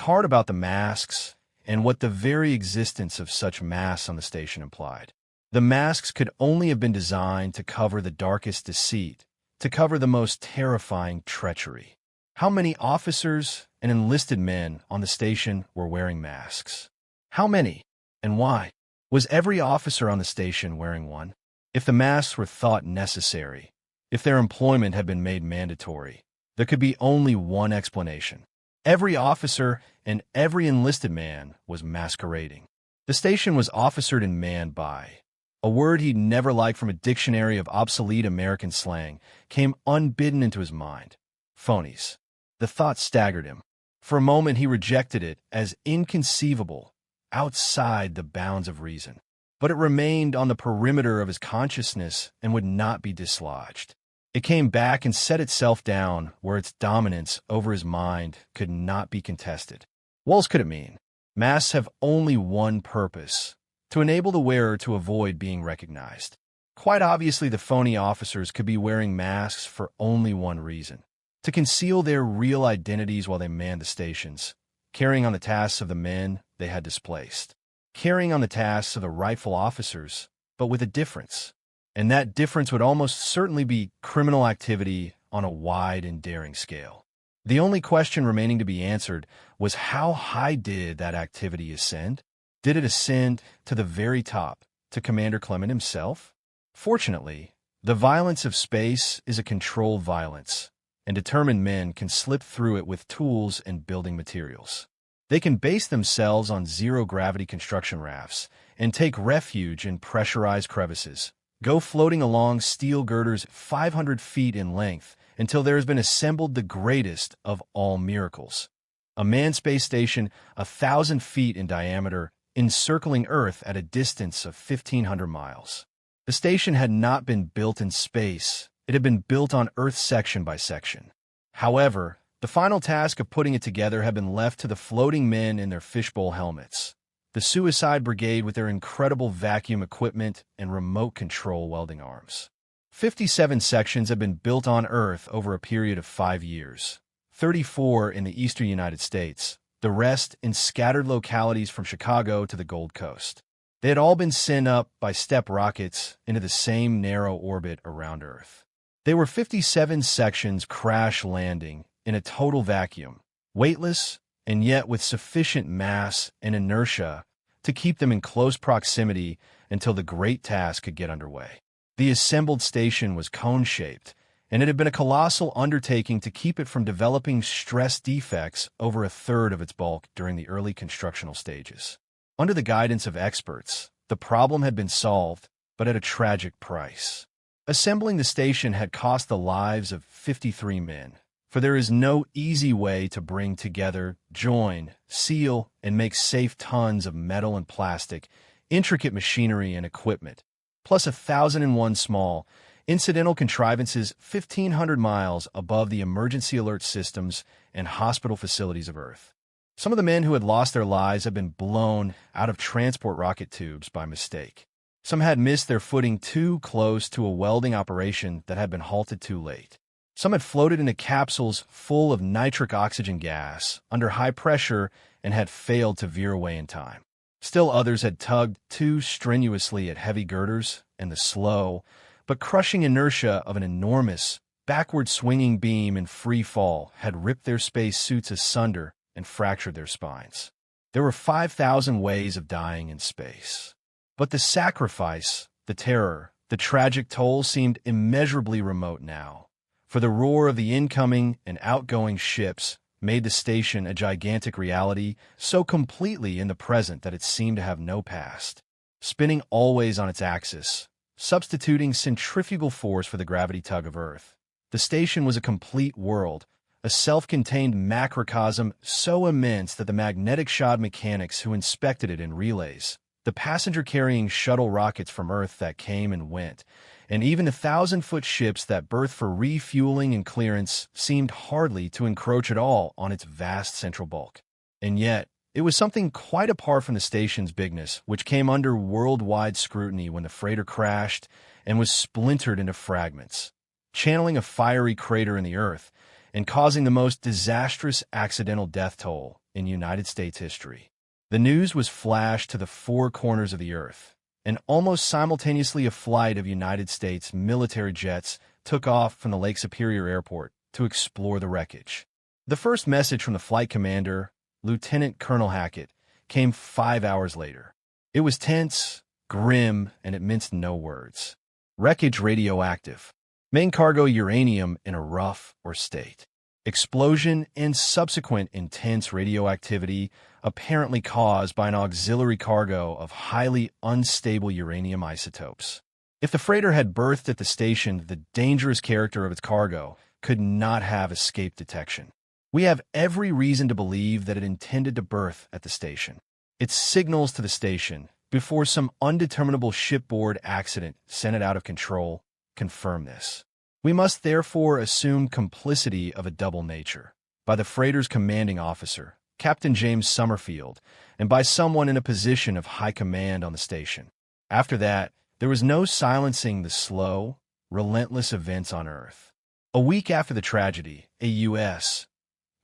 hard about the masks and what the very existence of such masks on the station implied. The masks could only have been designed to cover the darkest deceit, to cover the most terrifying treachery. How many officers and enlisted men on the station were wearing masks? How many? And why? Was every officer on the station wearing one? If the masks were thought necessary, if their employment had been made mandatory, there could be only one explanation. Every officer and every enlisted man was masquerading. The station was officered and manned by a word he'd never liked from a dictionary of obsolete American slang came unbidden into his mind. Phonies. The thought staggered him. For a moment he rejected it as inconceivable, outside the bounds of reason. But it remained on the perimeter of his consciousness and would not be dislodged. It came back and set itself down where its dominance over his mind could not be contested. What else could it mean? Masks have only one purpose: to enable the wearer to avoid being recognized. Quite obviously, the phony officers could be wearing masks for only one reason: to conceal their real identities while they manned the stations, carrying on the tasks of the men they had displaced, carrying on the tasks of the rightful officers, but with a difference. And that difference would almost certainly be criminal activity on a wide and daring scale. The only question remaining to be answered was, how high did that activity ascend? Did it ascend to the very top, to Commander Clement himself? Fortunately, the violence of space is a controlled violence, and determined men can slip through it with tools and building materials. They can base themselves on zero-gravity construction rafts and take refuge in pressurized crevices, go floating along steel girders 500 feet in length until there has been assembled the greatest of all miracles: a manned space station 1,000 feet in diameter, encircling Earth at a distance of 1,500 miles. The station had not been built in space. It had been built on Earth section by section. However, the final task of putting it together had been left to the floating men in their fishbowl helmets, the suicide brigade with their incredible vacuum equipment and remote control welding arms. 57 sections had been built on Earth over a period of 5 years, 34 in the eastern United States, the rest in scattered localities from Chicago to the Gold Coast. They had all been sent up by step rockets into the same narrow orbit around Earth. They were 57 sections crash landing in a total vacuum, weightless, and yet with sufficient mass and inertia to keep them in close proximity until the great task could get underway. The assembled station was cone-shaped, and it had been a colossal undertaking to keep it from developing stress defects over a third of its bulk during the early constructional stages. Under the guidance of experts, the problem had been solved, but at a tragic price. Assembling the station had cost the lives of 53 men, for there is no easy way to bring together, join, seal, and make safe tons of metal and plastic, intricate machinery and equipment, plus 1,001 small, incidental contrivances 1,500 miles above the emergency alert systems and hospital facilities of Earth. Some of the men who had lost their lives had been blown out of transport rocket tubes by mistake. Some had missed their footing too close to a welding operation that had been halted too late. Some had floated into capsules full of nitric oxygen gas under high pressure and had failed to veer away in time. Still others had tugged too strenuously at heavy girders, and the slow but crushing inertia of an enormous, backward-swinging beam in free fall had ripped their space suits asunder and fractured their spines. There were 5,000 ways of dying in space. But the sacrifice, the terror, the tragic toll seemed immeasurably remote now, for the roar of the incoming and outgoing ships made the station a gigantic reality so completely in the present that it seemed to have no past. Spinning always on its axis, substituting centrifugal force for the gravity tug of Earth, the station was a complete world, a self-contained macrocosm so immense that the magnetic shod mechanics who inspected it in relays, the passenger-carrying shuttle rockets from Earth that came and went, and even the 1,000-foot ships that berthed for refueling and clearance seemed hardly to encroach at all on its vast central bulk. And yet, it was something quite apart from the station's bigness which came under worldwide scrutiny when the freighter crashed and was splintered into fragments, channeling a fiery crater in the Earth and causing the most disastrous accidental death toll in United States history. The news was flashed to the four corners of the Earth, and almost simultaneously a flight of United States military jets took off from the Lake Superior Airport to explore the wreckage. The first message from the flight commander, Lieutenant Colonel Hackett, came 5 hours later. It was tense, grim, and it minced no words. Wreckage radioactive. Main cargo uranium in a rough or state. Explosion and subsequent intense radioactivity apparently caused by an auxiliary cargo of highly unstable uranium isotopes. If the freighter had berthed at the station, the dangerous character of its cargo could not have escaped detection. We have every reason to believe that it intended to berth at the station. Its signals to the station, before some undeterminable shipboard accident sent it out of control, confirm this. We must therefore assume complicity of a double nature, by the freighter's commanding officer, Captain James Summerfield, and by someone in a position of high command on the station. After that, there was no silencing the slow, relentless events on Earth. A week after the tragedy, a U.S.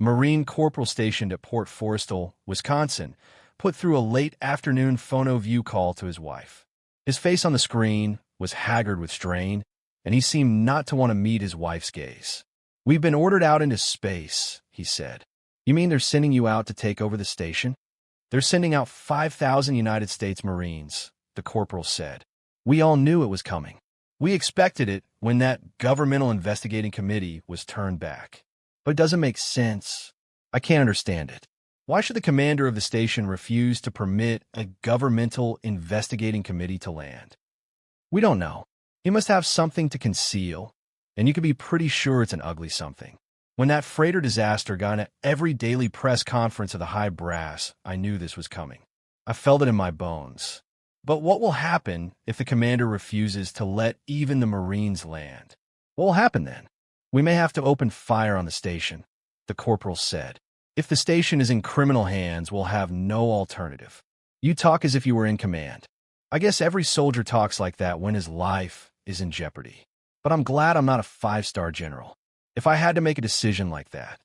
Marine corporal stationed at Port Forrestal, Wisconsin, put through a late afternoon phono-view call to his wife. His face on the screen was haggard with strain, and he seemed not to want to meet his wife's gaze. "We've been ordered out into space," he said. "You mean they're sending you out to take over the station?" "They're sending out 5,000 United States Marines," the corporal said. "We all knew it was coming. We expected it when that governmental investigating committee was turned back. But it doesn't make sense. I can't understand it. Why should the commander of the station refuse to permit a governmental investigating committee to land? We don't know. He must have something to conceal, and you can be pretty sure it's an ugly something. When that freighter disaster got into every daily press conference of the high brass, I knew this was coming. I felt it in my bones. But what will happen if the commander refuses to let even the Marines land? What will happen then? We may have to open fire on the station," the corporal said. "If the station is in criminal hands, we'll have no alternative. You talk as if you were in command. I guess every soldier talks like that when his life is in jeopardy. But I'm glad I'm not a 5-star general. If I had to make a decision like that."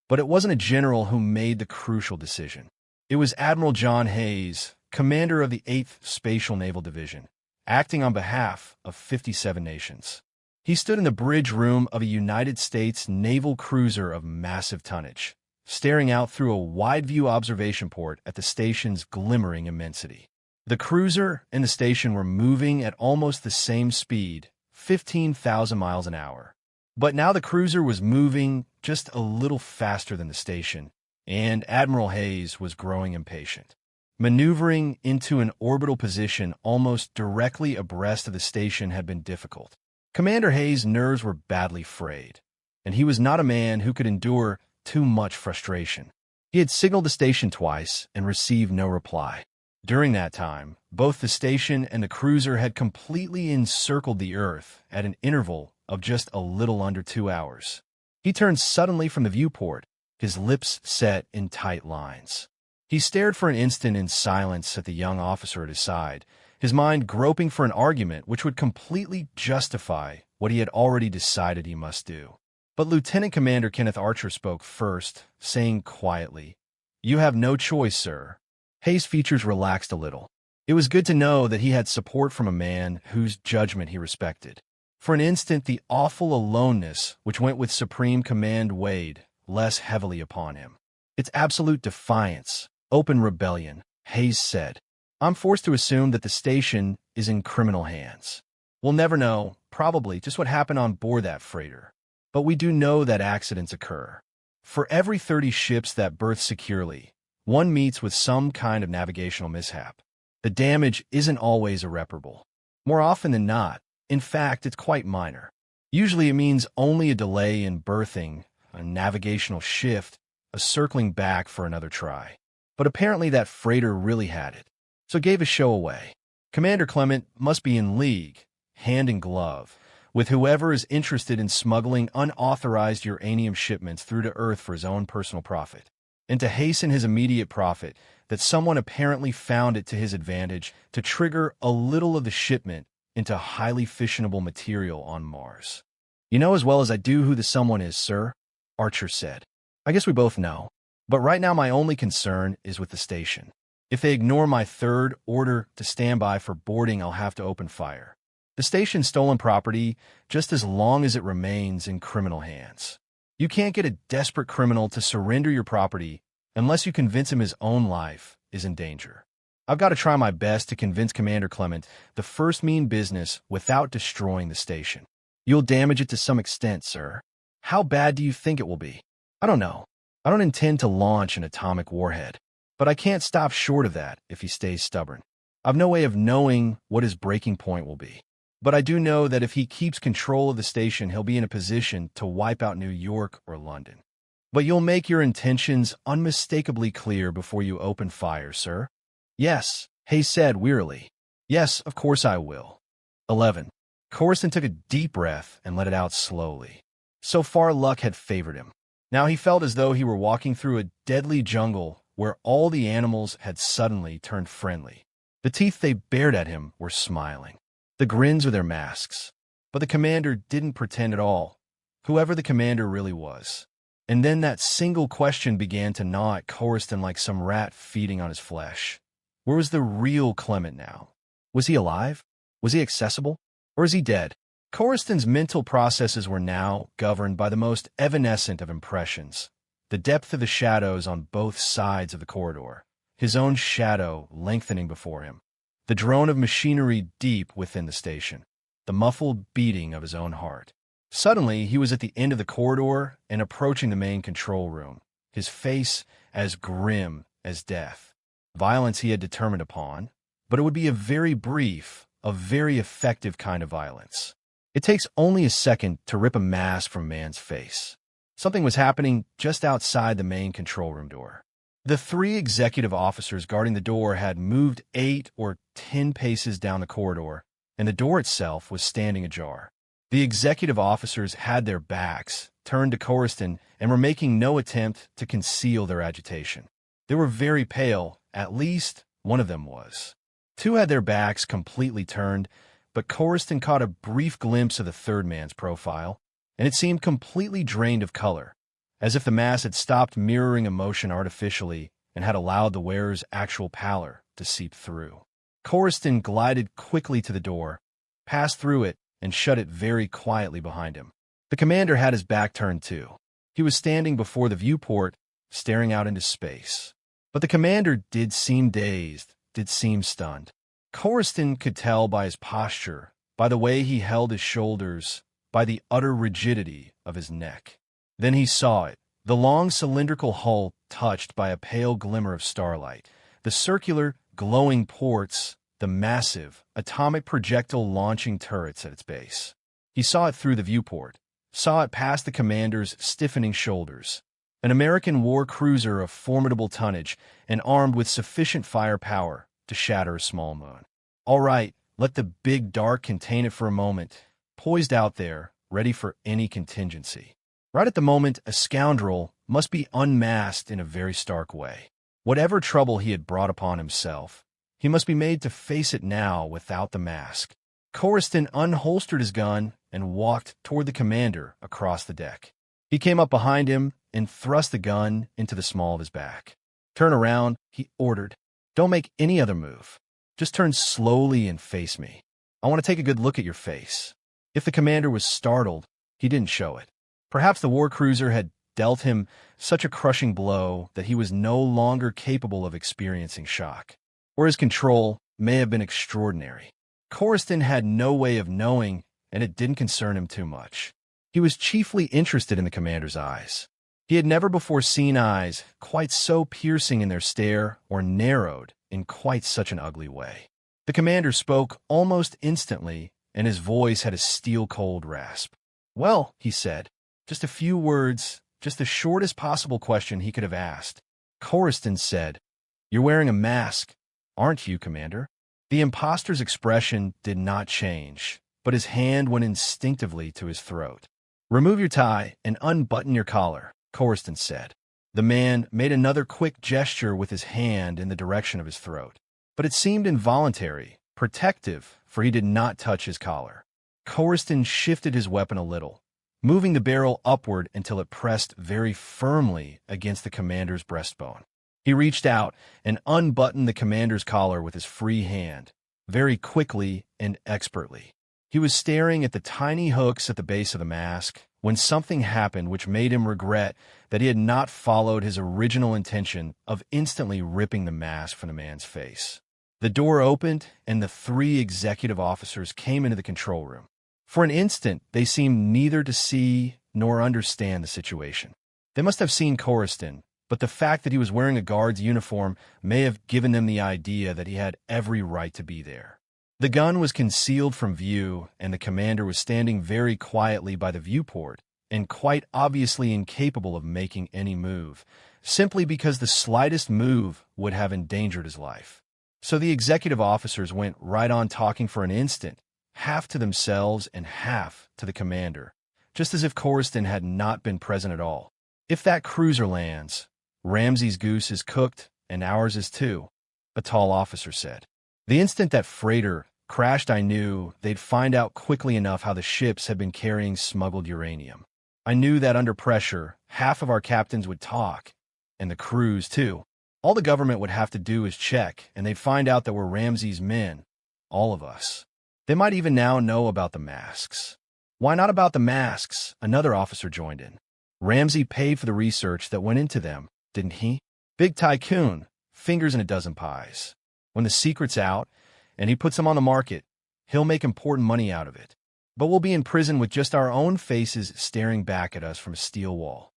But it wasn't a general who made the crucial decision. It was Admiral John Hayes, commander of the 8th Spatial Naval Division, acting on behalf of 57 nations. He stood in the bridge room of a United States naval cruiser of massive tonnage, staring out through a wide-view observation port at the station's glimmering immensity. The cruiser and the station were moving at almost the same speed, 15,000 miles an hour. But now the cruiser was moving just a little faster than the station, and Admiral Hayes was growing impatient. Maneuvering into an orbital position almost directly abreast of the station had been difficult. Commander Hayes' nerves were badly frayed, and he was not a man who could endure too much frustration. He had signaled the station twice and received no reply. During that time, both the station and the cruiser had completely encircled the Earth at an interval of just a little under 2 hours. He turned suddenly from the viewport, his lips set in tight lines. He stared for an instant in silence at the young officer at his side, his mind groping for an argument which would completely justify what he had already decided he must do. But Lieutenant Commander Kenneth Archer spoke first, saying quietly, "You have no choice, sir." Hayes' features relaxed a little. It was good to know that he had support from a man whose judgment he respected. For an instant, the awful aloneness which went with supreme command weighed less heavily upon him. "It's absolute defiance, open rebellion," Hayes said. "I'm forced to assume that the station is in criminal hands. We'll never know, probably, just what happened on board that freighter. But we do know that accidents occur. For every 30 ships that berth securely, one meets with some kind of navigational mishap. The damage isn't always irreparable. More often than not, in fact, it's quite minor. Usually it means only a delay in berthing, a navigational shift, a circling back for another try. But apparently that freighter really had it, so it gave a show away. Commander Clement must be in league, hand in glove, with whoever is interested in smuggling unauthorized uranium shipments through to Earth for his own personal profit. And to hasten his immediate profit, that someone apparently found it to his advantage to trigger a little of the shipment into highly fissionable material on Mars. "You know as well as I do who the someone is, sir," Archer said. "I guess we both know. But right now my only concern is with the station. If they ignore my third order to stand by for boarding, I'll have to open fire. The station's stolen property just as long as it remains in criminal hands. You can't get a desperate criminal to surrender your property unless you convince him his own life is in danger. I've got to try my best to convince Commander Clement the first mean business without destroying the station. You'll damage it to some extent, sir. How bad do you think it will be? I don't know. I don't intend to launch an atomic warhead. But I can't stop short of that if he stays stubborn. I've no way of knowing what his breaking point will be. But I do know that if he keeps control of the station, he'll be in a position to wipe out New York or London. But you'll make your intentions unmistakably clear before you open fire, sir?" "Yes," Hayes said wearily. "Yes, of course I will." 11. Coruscant took a deep breath and let it out slowly. So far, luck had favored him. Now he felt as though he were walking through a deadly jungle where all the animals had suddenly turned friendly. The teeth they bared at him were smiling. The grins were their masks. But the commander didn't pretend at all, whoever the commander really was. And then that single question began to gnaw at Coruscant like some rat feeding on his flesh. Where was the real Clement now? Was he alive? Was he accessible? Or is he dead? Coruscant's mental processes were now governed by the most evanescent of impressions, the depth of the shadows on both sides of the corridor, his own shadow lengthening before him, the drone of machinery deep within the station, the muffled beating of his own heart. Suddenly, he was at the end of the corridor and approaching the main control room, his face as grim as death. Violence he had determined upon, but it would be a very brief, a very effective kind of violence. It takes only a second to rip a mask from a man's face. Something was happening just outside the main control room door. The 3 executive officers guarding the door had moved 8 or 10 paces down the corridor, and the door itself was standing ajar. The executive officers had their backs turned to Coruscant and were making no attempt to conceal their agitation. They were very pale, at least one of them was. 2 had their backs completely turned, but Coruscant caught a brief glimpse of the third man's profile, and it seemed completely drained of color, as if the mask had stopped mirroring emotion artificially and had allowed the wearer's actual pallor to seep through. Coruscant glided quickly to the door, passed through it, and shut it very quietly behind him. The commander had his back turned too. He was standing before the viewport, staring out into space. But the commander did seem dazed, did seem stunned. Coruscant could tell by his posture, by the way he held his shoulders, by the utter rigidity of his neck. Then he saw it, the long cylindrical hull touched by a pale glimmer of starlight, the circular, glowing ports, the massive, atomic projectile launching turrets at its base. He saw it through the viewport, saw it past the commander's stiffening shoulders. An American war cruiser of formidable tonnage and armed with sufficient firepower to shatter a small moon. All right, let the big dark contain it for a moment, poised out there, ready for any contingency. Right at the moment, a scoundrel must be unmasked in a very stark way. Whatever trouble he had brought upon himself, he must be made to face it now without the mask. Coruscant unholstered his gun and walked toward the commander across the deck. He came up behind him and thrust the gun into the small of his back. "Turn around," he ordered. "Don't make any other move. Just turn slowly and face me. I want to take a good look at your face." If the commander was startled, he didn't show it. Perhaps the war cruiser had dealt him such a crushing blow that he was no longer capable of experiencing shock. Or his control may have been extraordinary. Coruscant had no way of knowing, and it didn't concern him too much. He was chiefly interested in the commander's eyes. He had never before seen eyes quite so piercing in their stare or narrowed in quite such an ugly way. The commander spoke almost instantly, and his voice had a steel-cold rasp. "Well," he said, just a few words, just the shortest possible question he could have asked. Coruscant said, "You're wearing a mask, aren't you, Commander?" The impostor's expression did not change, but his hand went instinctively to his throat. "Remove your tie and unbutton your collar," Coruscant said. The man made another quick gesture with his hand in the direction of his throat, but it seemed involuntary, protective, for he did not touch his collar. Coruscant shifted his weapon a little, moving the barrel upward until it pressed very firmly against the commander's breastbone. He reached out and unbuttoned the commander's collar with his free hand, very quickly and expertly. He was staring at the tiny hooks at the base of the mask when something happened which made him regret that he had not followed his original intention of instantly ripping the mask from the man's face. The door opened, and the 3 executive officers came into the control room. For an instant, they seemed neither to see nor understand the situation. They must have seen Coruscant, but the fact that he was wearing a guard's uniform may have given them the idea that he had every right to be there. The gun was concealed from view, and the commander was standing very quietly by the viewport and quite obviously incapable of making any move, simply because the slightest move would have endangered his life. So the executive officers went right on talking for an instant, half to themselves and half to the commander, just as if Coruscant had not been present at all. "If that cruiser lands, Ramsay's goose is cooked, and ours is too," a tall officer said. "The instant that freighter crashed, I knew they'd find out quickly enough how the ships had been carrying smuggled uranium. I knew that under pressure, half of our captains would talk, and the crews too. All the government would have to do is check, and they'd find out that we're Ramsay's men, all of us. They might even now know about the masks." "Why not about the masks?" another officer joined in. "Ramsay paid for the research that went into them, didn't he? Big tycoon, fingers in a dozen pies. When the secret's out, and he puts them on the market, he'll make important money out of it. But we'll be in prison with just our own faces staring back at us from a steel wall.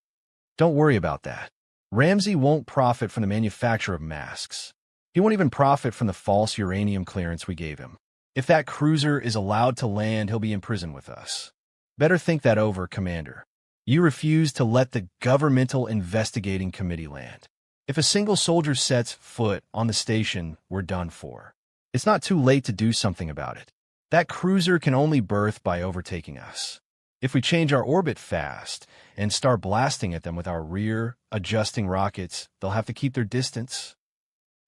Don't worry about that. Ramsay won't profit from the manufacture of masks. He won't even profit from the false uranium clearance we gave him. If that cruiser is allowed to land, he'll be in prison with us. Better think that over, Commander. You refuse to let the governmental investigating committee land. If a single soldier sets foot on the station, we're done for. It's not too late to do something about it. That cruiser can only berth by overtaking us. If we change our orbit fast and start blasting at them with our rear-adjusting rockets, they'll have to keep their distance.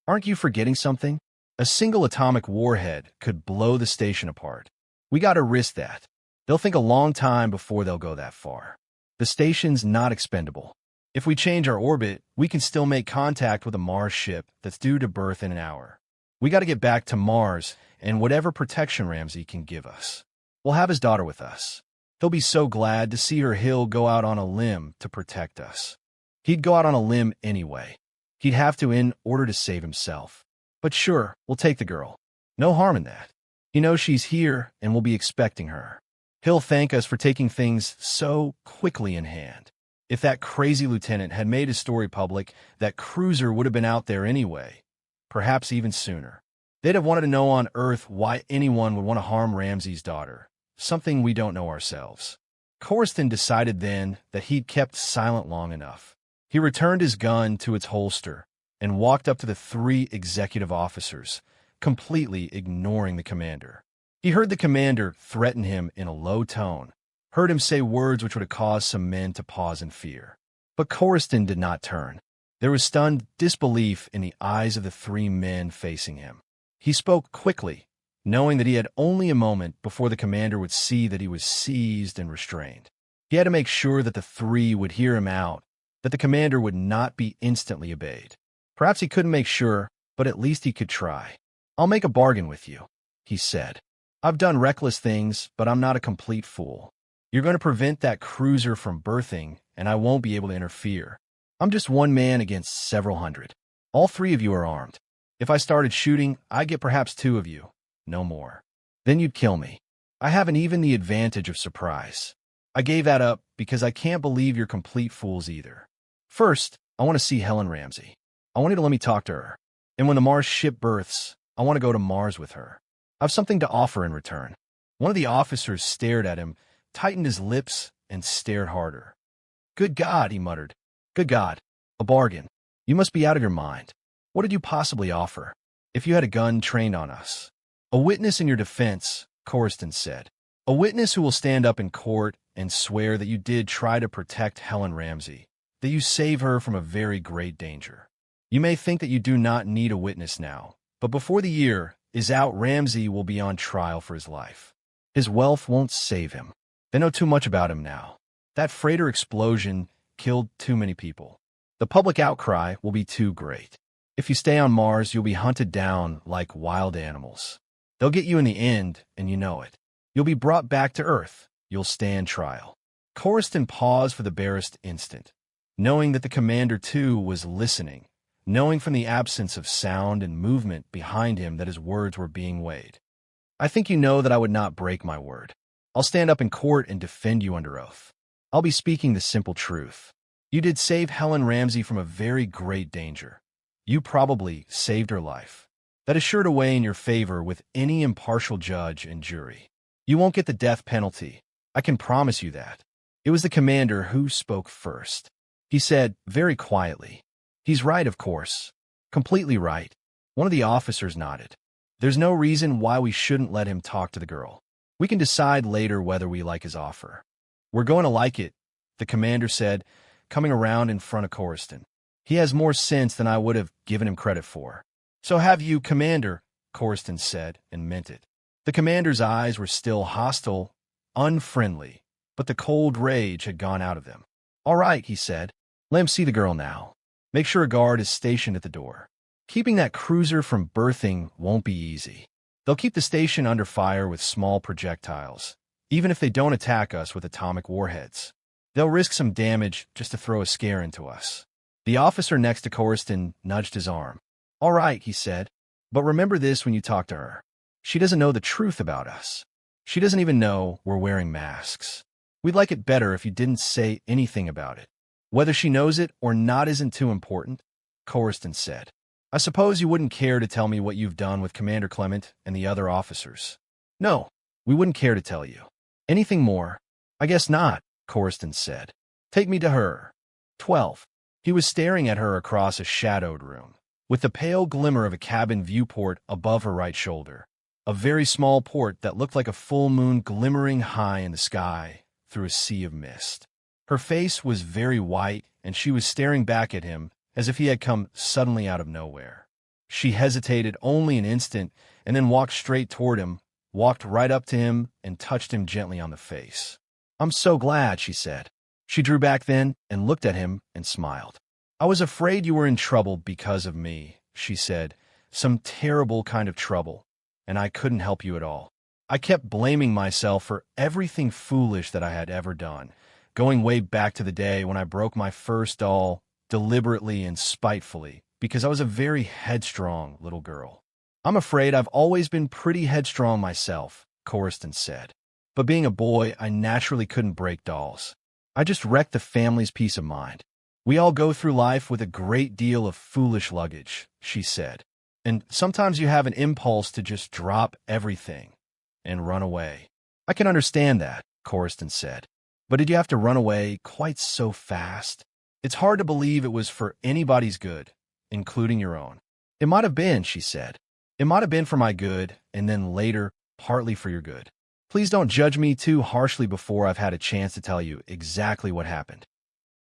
Aren't you forgetting something? A single atomic warhead could blow the station apart. We gotta risk that. They'll think a long time before they'll go that far. The station's not expendable. If we change our orbit, we can still make contact with a Mars ship that's due to berth in an hour. We gotta get back to Mars and whatever protection Ramsay can give us. We'll have his daughter with us. He'll be so glad to see her. He'll go out on a limb to protect us. He'd go out on a limb anyway. He'd have to in order to save himself. But sure, we'll take the girl. No harm in that. He knows she's here and we'll be expecting her. He'll thank us for taking things so quickly in hand. If that crazy lieutenant had made his story public, that cruiser would have been out there anyway, perhaps even sooner. They'd have wanted to know on Earth why anyone would want to harm Ramsay's daughter, something we don't know ourselves. Coruscant decided then that he'd kept silent long enough. He returned his gun to its holster and walked up to the three executive officers, completely ignoring the commander. He heard the commander threaten him in a low tone, heard him say words which would have caused some men to pause in fear. But Coruscant did not turn. There was stunned disbelief in the eyes of the three men facing him. He spoke quickly, knowing that he had only a moment before the commander would see that he was seized and restrained. He had to make sure that the three would hear him out, that the commander would not be instantly obeyed. Perhaps he couldn't make sure, but at least he could try. "I'll make a bargain with you," he said. "I've done reckless things, but I'm not a complete fool. You're going to prevent that cruiser from berthing, and I won't be able to interfere. I'm just one man against several hundred. All three of you are armed. If I started shooting, I'd get perhaps two of you, no more. Then you'd kill me. I haven't even the advantage of surprise. I gave that up because I can't believe you're complete fools either. First, I want to see Helen Ramsay. I want you to let me talk to her. And when the Mars ship berths, I want to go to Mars with her. I have something to offer in return." One of the officers stared at him, tightened his lips, and stared harder. "Good God," he muttered. "Good God. A bargain. You must be out of your mind. What did you possibly offer? If you had a gun trained on us." "A witness in your defense," Coruscant said. "A witness who will stand up in court and swear that you did try to protect Helen Ramsay, that you save her from a very great danger. You may think that you do not need a witness now, but before the year is out, Ramsay will be on trial for his life. His wealth won't save him. They know too much about him now. That freighter explosion killed too many people. The public outcry will be too great. If you stay on Mars, you'll be hunted down like wild animals. They'll get you in the end, and you know it. You'll be brought back to Earth. You'll stand trial." Coruscant paused for the barest instant, knowing that the commander too was listening, knowing from the absence of sound and movement behind him that his words were being weighed. "I think you know that I would not break my word. I'll stand up in court and defend you under oath. I'll be speaking the simple truth. You did save Helen Ramsay from a very great danger. You probably saved her life. That is sure to weigh in your favor with any impartial judge and jury. You won't get the death penalty. I can promise you that." It was the commander who spoke first. He said, very quietly, "He's right, of course. Completely right." One of the officers nodded. "There's no reason why we shouldn't let him talk to the girl. We can decide later whether we like his offer. We're going to like it, the commander said, coming around in front of Coriston. He has more sense than I would have given him credit for. So have you, Commander, Coriston said, and meant it. The commander's eyes were still hostile, unfriendly, but the cold rage had gone out of them. All right, he said. Let him see the girl now. Make sure a guard is stationed at the door. Keeping that cruiser from berthing won't be easy. They'll keep the station under fire with small projectiles, even if they don't attack us with atomic warheads. They'll risk some damage just to throw a scare into us. The officer next to Coriston nudged his arm. All right, he said, but remember this when you talk to her. She doesn't know the truth about us. She doesn't even know we're wearing masks. We'd like it better if you didn't say anything about it. Whether she knows it or not isn't too important, Coriston said. I suppose you wouldn't care to tell me what you've done with Commander Clement and the other officers. No, we wouldn't care to tell you. Anything more? I guess not, Coriston said. Take me to her. 12. He was staring at her across a shadowed room, with the pale glimmer of a cabin viewport above her right shoulder. A very small port that looked like a full moon glimmering high in the sky through a sea of mist. Her face was very white, and she was staring back at him as if he had come suddenly out of nowhere. She hesitated only an instant and then walked straight toward him, walked right up to him, and touched him gently on the face. I'm so glad, she said. She drew back then and looked at him and smiled. I was afraid you were in trouble because of me, she said, some terrible kind of trouble, and I couldn't help you at all. I kept blaming myself for everything foolish that I had ever done, going way back to the day when I broke my first doll, deliberately and spitefully, because I was a very headstrong little girl. I'm afraid I've always been pretty headstrong myself, Coriston said. But being a boy, I naturally couldn't break dolls. I just wrecked the family's peace of mind. We all go through life with a great deal of foolish luggage, she said. And sometimes you have an impulse to just drop everything and run away. I can understand that, Coriston said. But did you have to run away quite so fast? It's hard to believe it was for anybody's good, including your own. It might have been, she said. It might have been for my good, and then later, partly for your good. Please don't judge me too harshly before I've had a chance to tell you exactly what happened.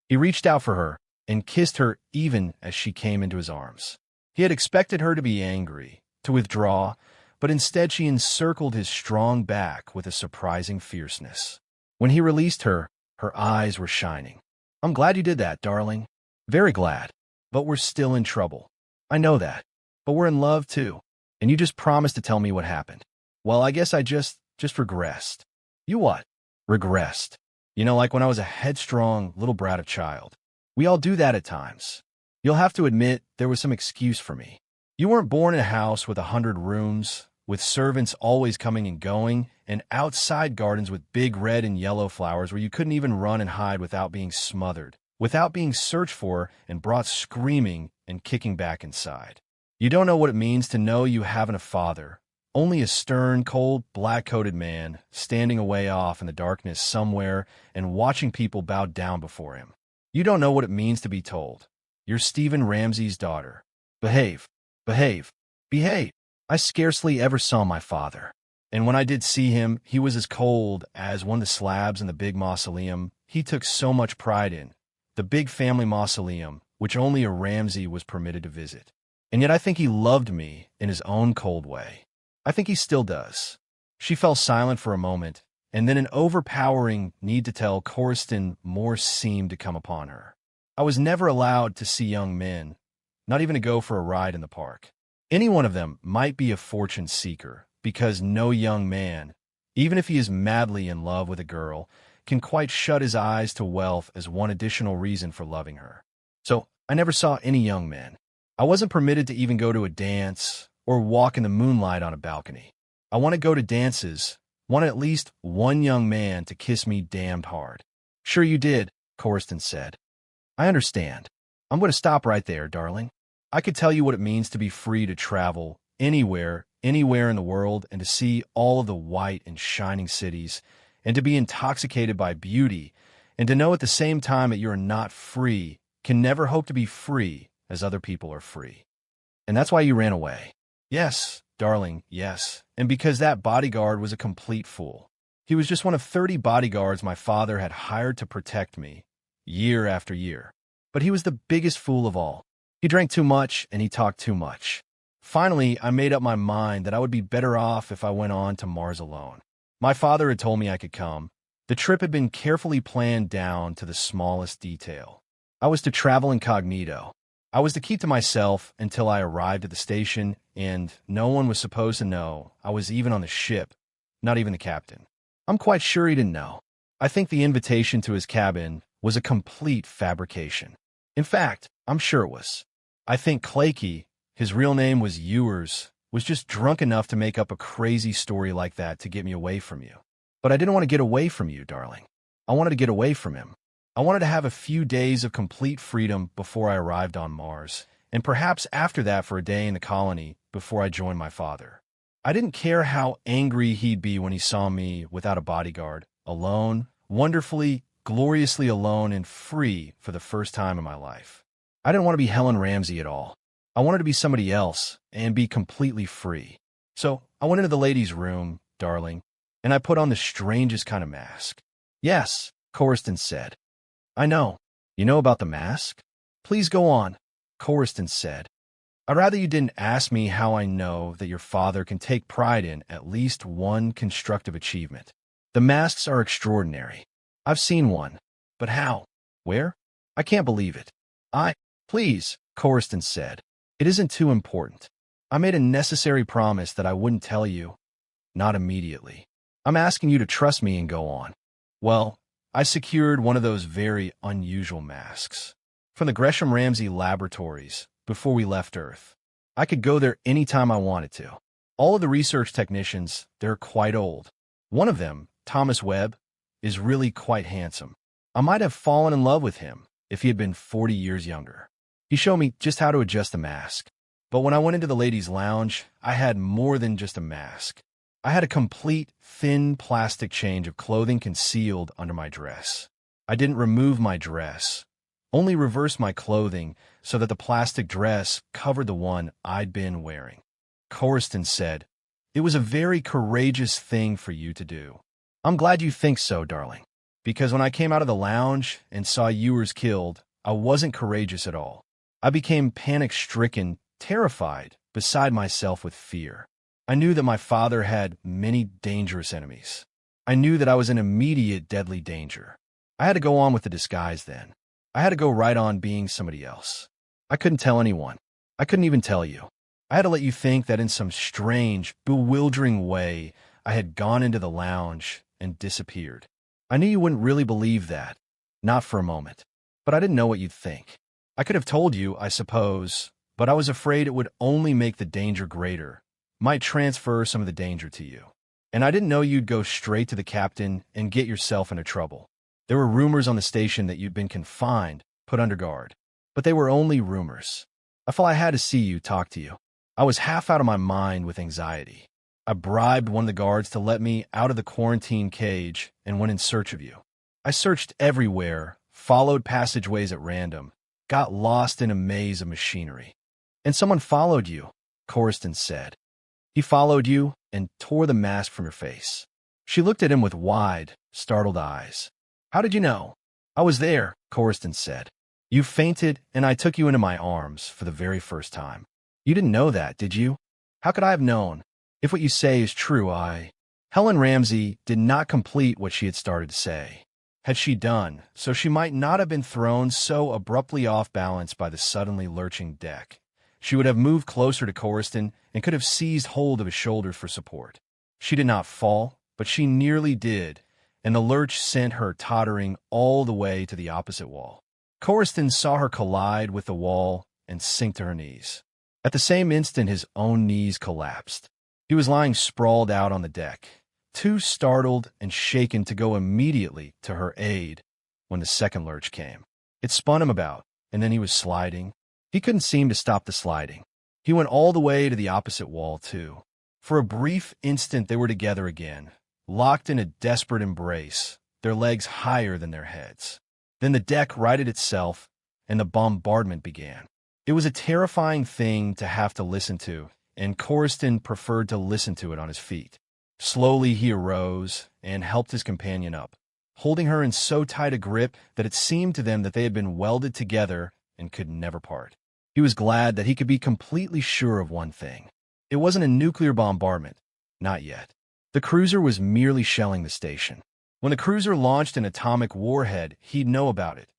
He reached out for her and kissed her even as she came into his arms. He had expected her to be angry, to withdraw, but instead she encircled his strong back with a surprising fierceness. When he released her, her eyes were shining. I'm glad you did that, darling. Very glad. But we're still in trouble. I know that. But we're in love, too. And you just promised to tell me what happened. Well, I guess I just regressed. You what? Regressed. You know, like when I was a headstrong little brat of child. We all do that at times. You'll have to admit there was some excuse for me. You weren't born in a house with 100 rooms, with servants always coming and going, and outside gardens with big red and yellow flowers where you couldn't even run and hide without being smothered, without being searched for and brought screaming and kicking back inside. You don't know what it means to know you haven't a father, only a stern, cold, black-coated man standing away off in the darkness somewhere and watching people bow down before him. You don't know what it means to be told, you're Stephen Ramsay's daughter. Behave, behave, behave. I scarcely ever saw my father, and when I did see him, he was as cold as one of the slabs in the big mausoleum he took so much pride in, the big family mausoleum, which only a Ramsay was permitted to visit. And yet I think he loved me in his own cold way. I think he still does. She fell silent for a moment, and then an overpowering need to tell Coriston more seemed to come upon her. I was never allowed to see young men, not even to go for a ride in the park. Any one of them might be a fortune seeker, because no young man, even if he is madly in love with a girl, can quite shut his eyes to wealth as one additional reason for loving her. So I never saw any young men. I wasn't permitted to even go to a dance or walk in the moonlight on a balcony. I want to go to dances, want at least one young man to kiss me damned hard. Sure you did, Coriston said. I understand. I'm going to stop right there, darling. I could tell you what it means to be free to travel anywhere in the world and to see all of the white and shining cities and to be intoxicated by beauty and to know at the same time that you're not free, can never hope to be free as other people are free. And that's why you ran away. Yes, Darling, yes, and because that bodyguard was a complete fool. He was just one of 30 bodyguards my father had hired to protect me, year after year. But he was the biggest fool of all. He drank too much and he talked too much. Finally, I made up my mind that I would be better off if I went on to Mars alone. My father had told me I could come. The trip had been carefully planned down to the smallest detail. I was to travel incognito. I was to keep to myself until I arrived at the station, and no one was supposed to know I was even on the ship, not even the captain. I'm quite sure he didn't know. I think the invitation to his cabin was a complete fabrication. In fact, I'm sure it was. I think Clakey, his real name was Ewers, was just drunk enough to make up a crazy story like that to get me away from you. But I didn't want to get away from you, darling. I wanted to get away from him. I wanted to have a few days of complete freedom before I arrived on Mars, and perhaps after that for a day in the colony before I joined my father. I didn't care how angry he'd be when he saw me without a bodyguard, alone, wonderfully, gloriously alone and free for the first time in my life. I didn't want to be Helen Ramsey at all. I wanted to be somebody else and be completely free. So I went into the ladies' room, darling, and I put on the strangest kind of mask. Yes, Corriston said. I know. You know about the mask? Please go on, Corriston said. I'd rather you didn't ask me how I know that your father can take pride in at least one constructive achievement. The masks are extraordinary. I've seen one. But how? Where? I can't believe it. Please, Corriston said. It isn't too important. I made a necessary promise that I wouldn't tell you. Not immediately. I'm asking you to trust me and go on. Well, I secured one of those very unusual masks from the Gresham Ramsey laboratories before we left Earth. I could go there anytime I wanted to. All of the research technicians, they're quite old. One of them, Thomas Webb, is really quite handsome. I might have fallen in love with him if he had been 40 years younger. He showed me just how to adjust the mask. But when I went into the ladies' lounge, I had more than just a mask. I had a complete, thin plastic change of clothing concealed under my dress. I didn't remove my dress, only reversed my clothing so that the plastic dress covered the one I'd been wearing. Corriston said, "It was a very courageous thing for you to do." I'm glad you think so, darling, because when I came out of the lounge and saw Ewers killed, I wasn't courageous at all. I became panic-stricken, terrified, beside myself with fear. I knew that my father had many dangerous enemies. I knew that I was in immediate deadly danger. I had to go on with the disguise then. I had to go right on being somebody else. I couldn't tell anyone. I couldn't even tell you. I had to let you think that in some strange, bewildering way, I had gone into the lounge and disappeared. I knew you wouldn't really believe that. Not for a moment. But I didn't know what you'd think. I could have told you, I suppose, but I was afraid it would only make the danger greater. Might transfer some of the danger to you. And I didn't know you'd go straight to the captain and get yourself into trouble. There were rumors on the station that you'd been confined, put under guard. But they were only rumors. I felt I had to see you, talk to you. I was half out of my mind with anxiety. I bribed one of the guards to let me out of the quarantine cage and went in search of you. I searched everywhere, followed passageways at random, got lost in a maze of machinery. And someone followed you, Corriston said. He followed you and tore the mask from your face. She looked at him with wide, startled eyes. How did you know? I was there, Corriston said. You fainted and I took you into my arms for the very first time. You didn't know that, did you? How could I have known? If what you say is true, Helen Ramsey did not complete what she had started to say. Had she done, so she might not have been thrown so abruptly off balance by the suddenly lurching deck. She would have moved closer to Corriston and could have seized hold of his shoulders for support. She did not fall, but she nearly did, and the lurch sent her tottering all the way to the opposite wall. Corriston saw her collide with the wall and sink to her knees. At the same instant, his own knees collapsed. He was lying sprawled out on the deck, too startled and shaken to go immediately to her aid when the second lurch came. It spun him about, and then he was sliding. He couldn't seem to stop the sliding. He went all the way to the opposite wall, too. For a brief instant they were together again, locked in a desperate embrace, their legs higher than their heads. Then the deck righted itself, and the bombardment began. It was a terrifying thing to have to listen to, and Corriston preferred to listen to it on his feet. Slowly he arose and helped his companion up, holding her in so tight a grip that it seemed to them that they had been welded together and could never part. He was glad that he could be completely sure of one thing. It wasn't a nuclear bombardment. Not yet. The cruiser was merely shelling the station. When the cruiser launched an atomic warhead, he'd know about it.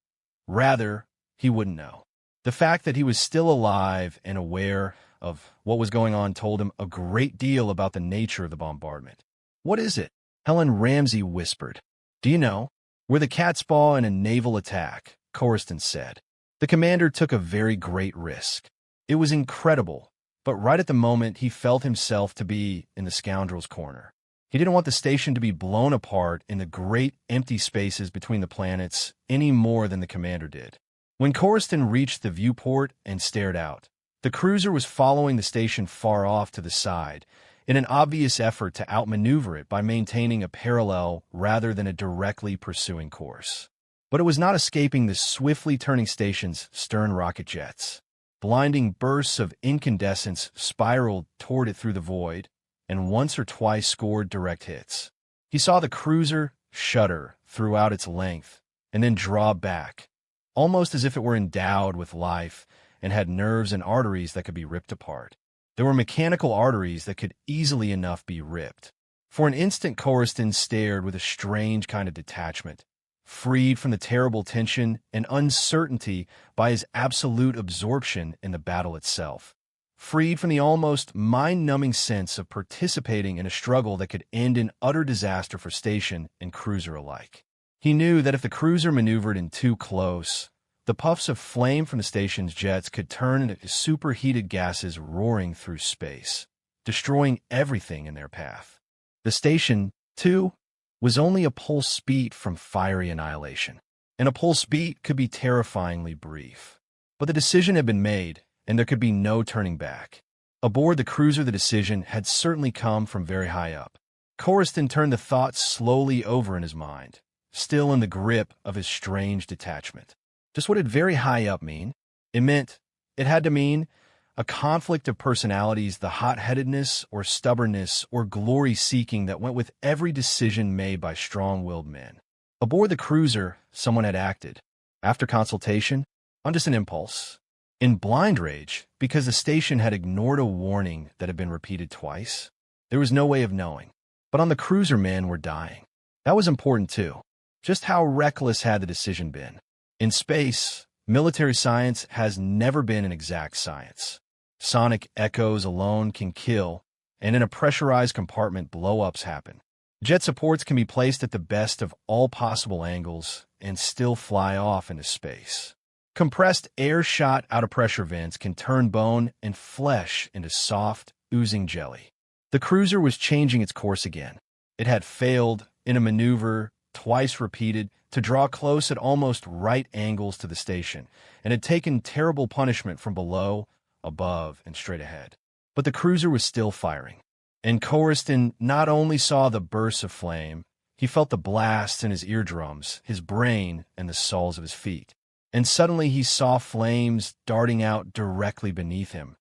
Rather, he wouldn't know. The fact that he was still alive and aware of what was going on told him a great deal about the nature of the bombardment. "What is it?" Helen Ramsey whispered. "Do you know? We're the catspaw in a naval attack," Corriston said. The commander took a very great risk. It was incredible, but right at the moment he felt himself to be in the scoundrel's corner. He didn't want the station to be blown apart in the great empty spaces between the planets any more than the commander did. When Corriston reached the viewport and stared out, the cruiser was following the station far off to the side, in an obvious effort to outmaneuver it by maintaining a parallel rather than a directly pursuing course. But it was not escaping the swiftly turning station's stern rocket jets. Blinding bursts of incandescence spiraled toward it through the void, and once or twice scored direct hits. He saw the cruiser shudder throughout its length, and then draw back, almost as if it were endowed with life and had nerves and arteries that could be ripped apart. There were mechanical arteries that could easily enough be ripped. For an instant, Corriston stared with a strange kind of detachment, freed from the terrible tension and uncertainty by his absolute absorption in the battle itself, freed from the almost mind-numbing sense of participating in a struggle that could end in utter disaster for station and cruiser alike. He knew that if the cruiser maneuvered in too close, the puffs of flame from the station's jets could turn into superheated gases roaring through space, destroying everything in their path. The station, too, was only a pulse beat from fiery annihilation, and a pulse beat could be terrifyingly brief. But the decision had been made, and there could be no turning back. Aboard the cruiser, the decision had certainly come from very high up. Corriston turned the thought slowly over in his mind, still in the grip of his strange detachment. Just what did very high up mean? It had to mean a conflict of personalities, the hot-headedness or stubbornness or glory-seeking that went with every decision made by strong-willed men. Aboard the cruiser, someone had acted, after consultation, on just an impulse, in blind rage, because the station had ignored a warning that had been repeated twice. There was no way of knowing. But on the cruiser, men were dying. That was important, too. Just how reckless had the decision been? In space, military science has never been an exact science. Sonic echoes alone can kill, and in a pressurized compartment, blow-ups happen. Jet supports can be placed at the best of all possible angles and still fly off into space. Compressed air shot out of pressure vents can turn bone and flesh into soft, oozing jelly. The cruiser was changing its course again. It had failed in a maneuver, twice repeated, to draw close at almost right angles to the station, and had taken terrible punishment from below, above, and straight ahead. But the cruiser was still firing, and Corriston not only saw the bursts of flame, he felt the blasts in his eardrums, his brain, and the soles of his feet. And suddenly he saw flames darting out directly beneath him,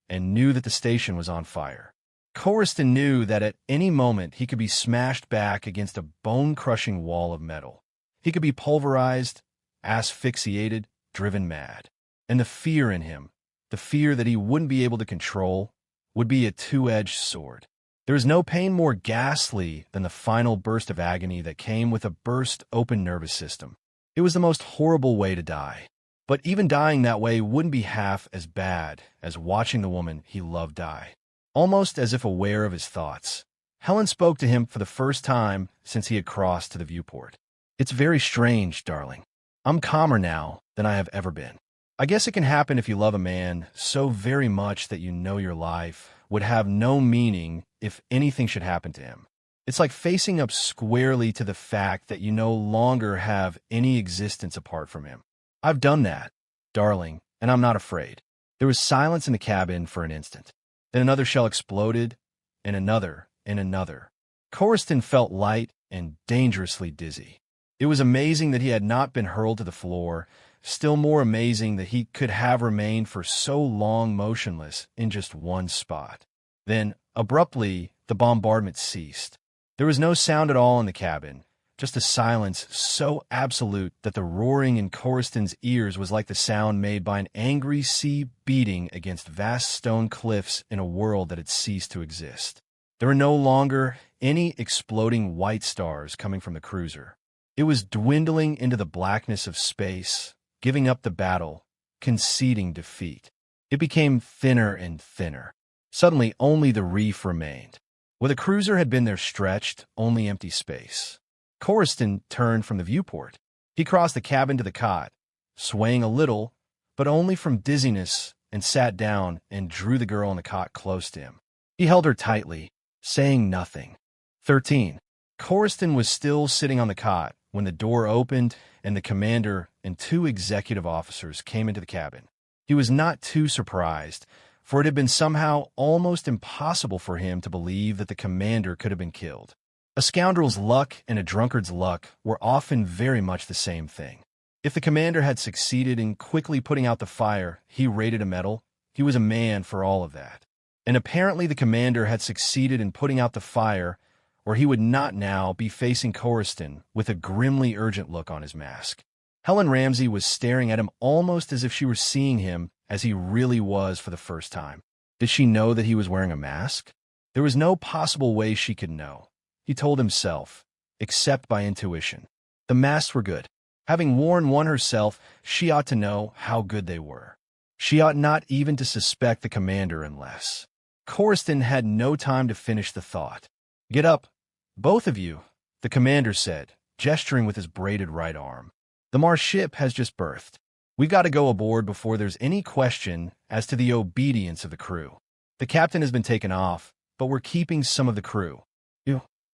and knew that the station was on fire. Corriston knew that at any moment he could be smashed back against a bone-crushing wall of metal. He could be pulverized, asphyxiated, driven mad. And the fear in him, the fear that he wouldn't be able to control, would be a two-edged sword. There is no pain more ghastly than the final burst of agony that came with a burst-open nervous system. It was the most horrible way to die. But even dying that way wouldn't be half as bad as watching the woman he loved die. Almost as if aware of his thoughts, Helen spoke to him for the first time since he had crossed to the viewport. "It's very strange, darling. I'm calmer now than I have ever been. I guess it can happen if you love a man so very much that you know your life would have no meaning if anything should happen to him. It's like facing up squarely to the fact that you no longer have any existence apart from him. I've done that, darling, and I'm not afraid." There was silence in the cabin for an instant. Then another shell exploded, and another, and another. Corriston felt light and dangerously dizzy. It was amazing that he had not been hurled to the floor, still more amazing that he could have remained for so long motionless in just one spot. Then, abruptly, the bombardment ceased. There was no sound at all in the cabin, just a silence so absolute that the roaring in Coruscant's ears was like the sound made by an angry sea beating against vast stone cliffs in a world that had ceased to exist. There were no longer any exploding white stars coming from the cruiser. It was dwindling into the blackness of space, giving up the battle, conceding defeat. It became thinner and thinner. Suddenly, only the reef remained. Where the cruiser had been there stretched, only empty space. Coruscant turned from the viewport. He crossed the cabin to the cot, swaying a little, but only from dizziness, and sat down and drew the girl in the cot close to him. He held her tightly, saying nothing. 13. Coruscant was still sitting on the cot when the door opened and the commander and 2 executive officers came into the cabin. He was not too surprised, for it had been somehow almost impossible for him to believe that the commander could have been killed. A scoundrel's luck and a drunkard's luck were often very much the same thing. If the commander had succeeded in quickly putting out the fire he rated a medal, he was a man for all of that. And apparently the commander had succeeded in putting out the fire, or he would not now be facing Coruscant with a grimly urgent look on his mask. Helen Ramsay was staring at him almost as if she were seeing him as he really was for the first time. Did she know that he was wearing a mask? There was no possible way she could know, he told himself, except by intuition. The masks were good. Having worn one herself, she ought to know how good they were. She ought not even to suspect the commander unless. Coruscant had no time to finish the thought. "Get up, both of you," the commander said, gesturing with his braided right arm. "The Mars ship has just berthed. We've got to go aboard before there's any question as to the obedience of the crew. The captain has been taken off, but we're keeping some of the crew.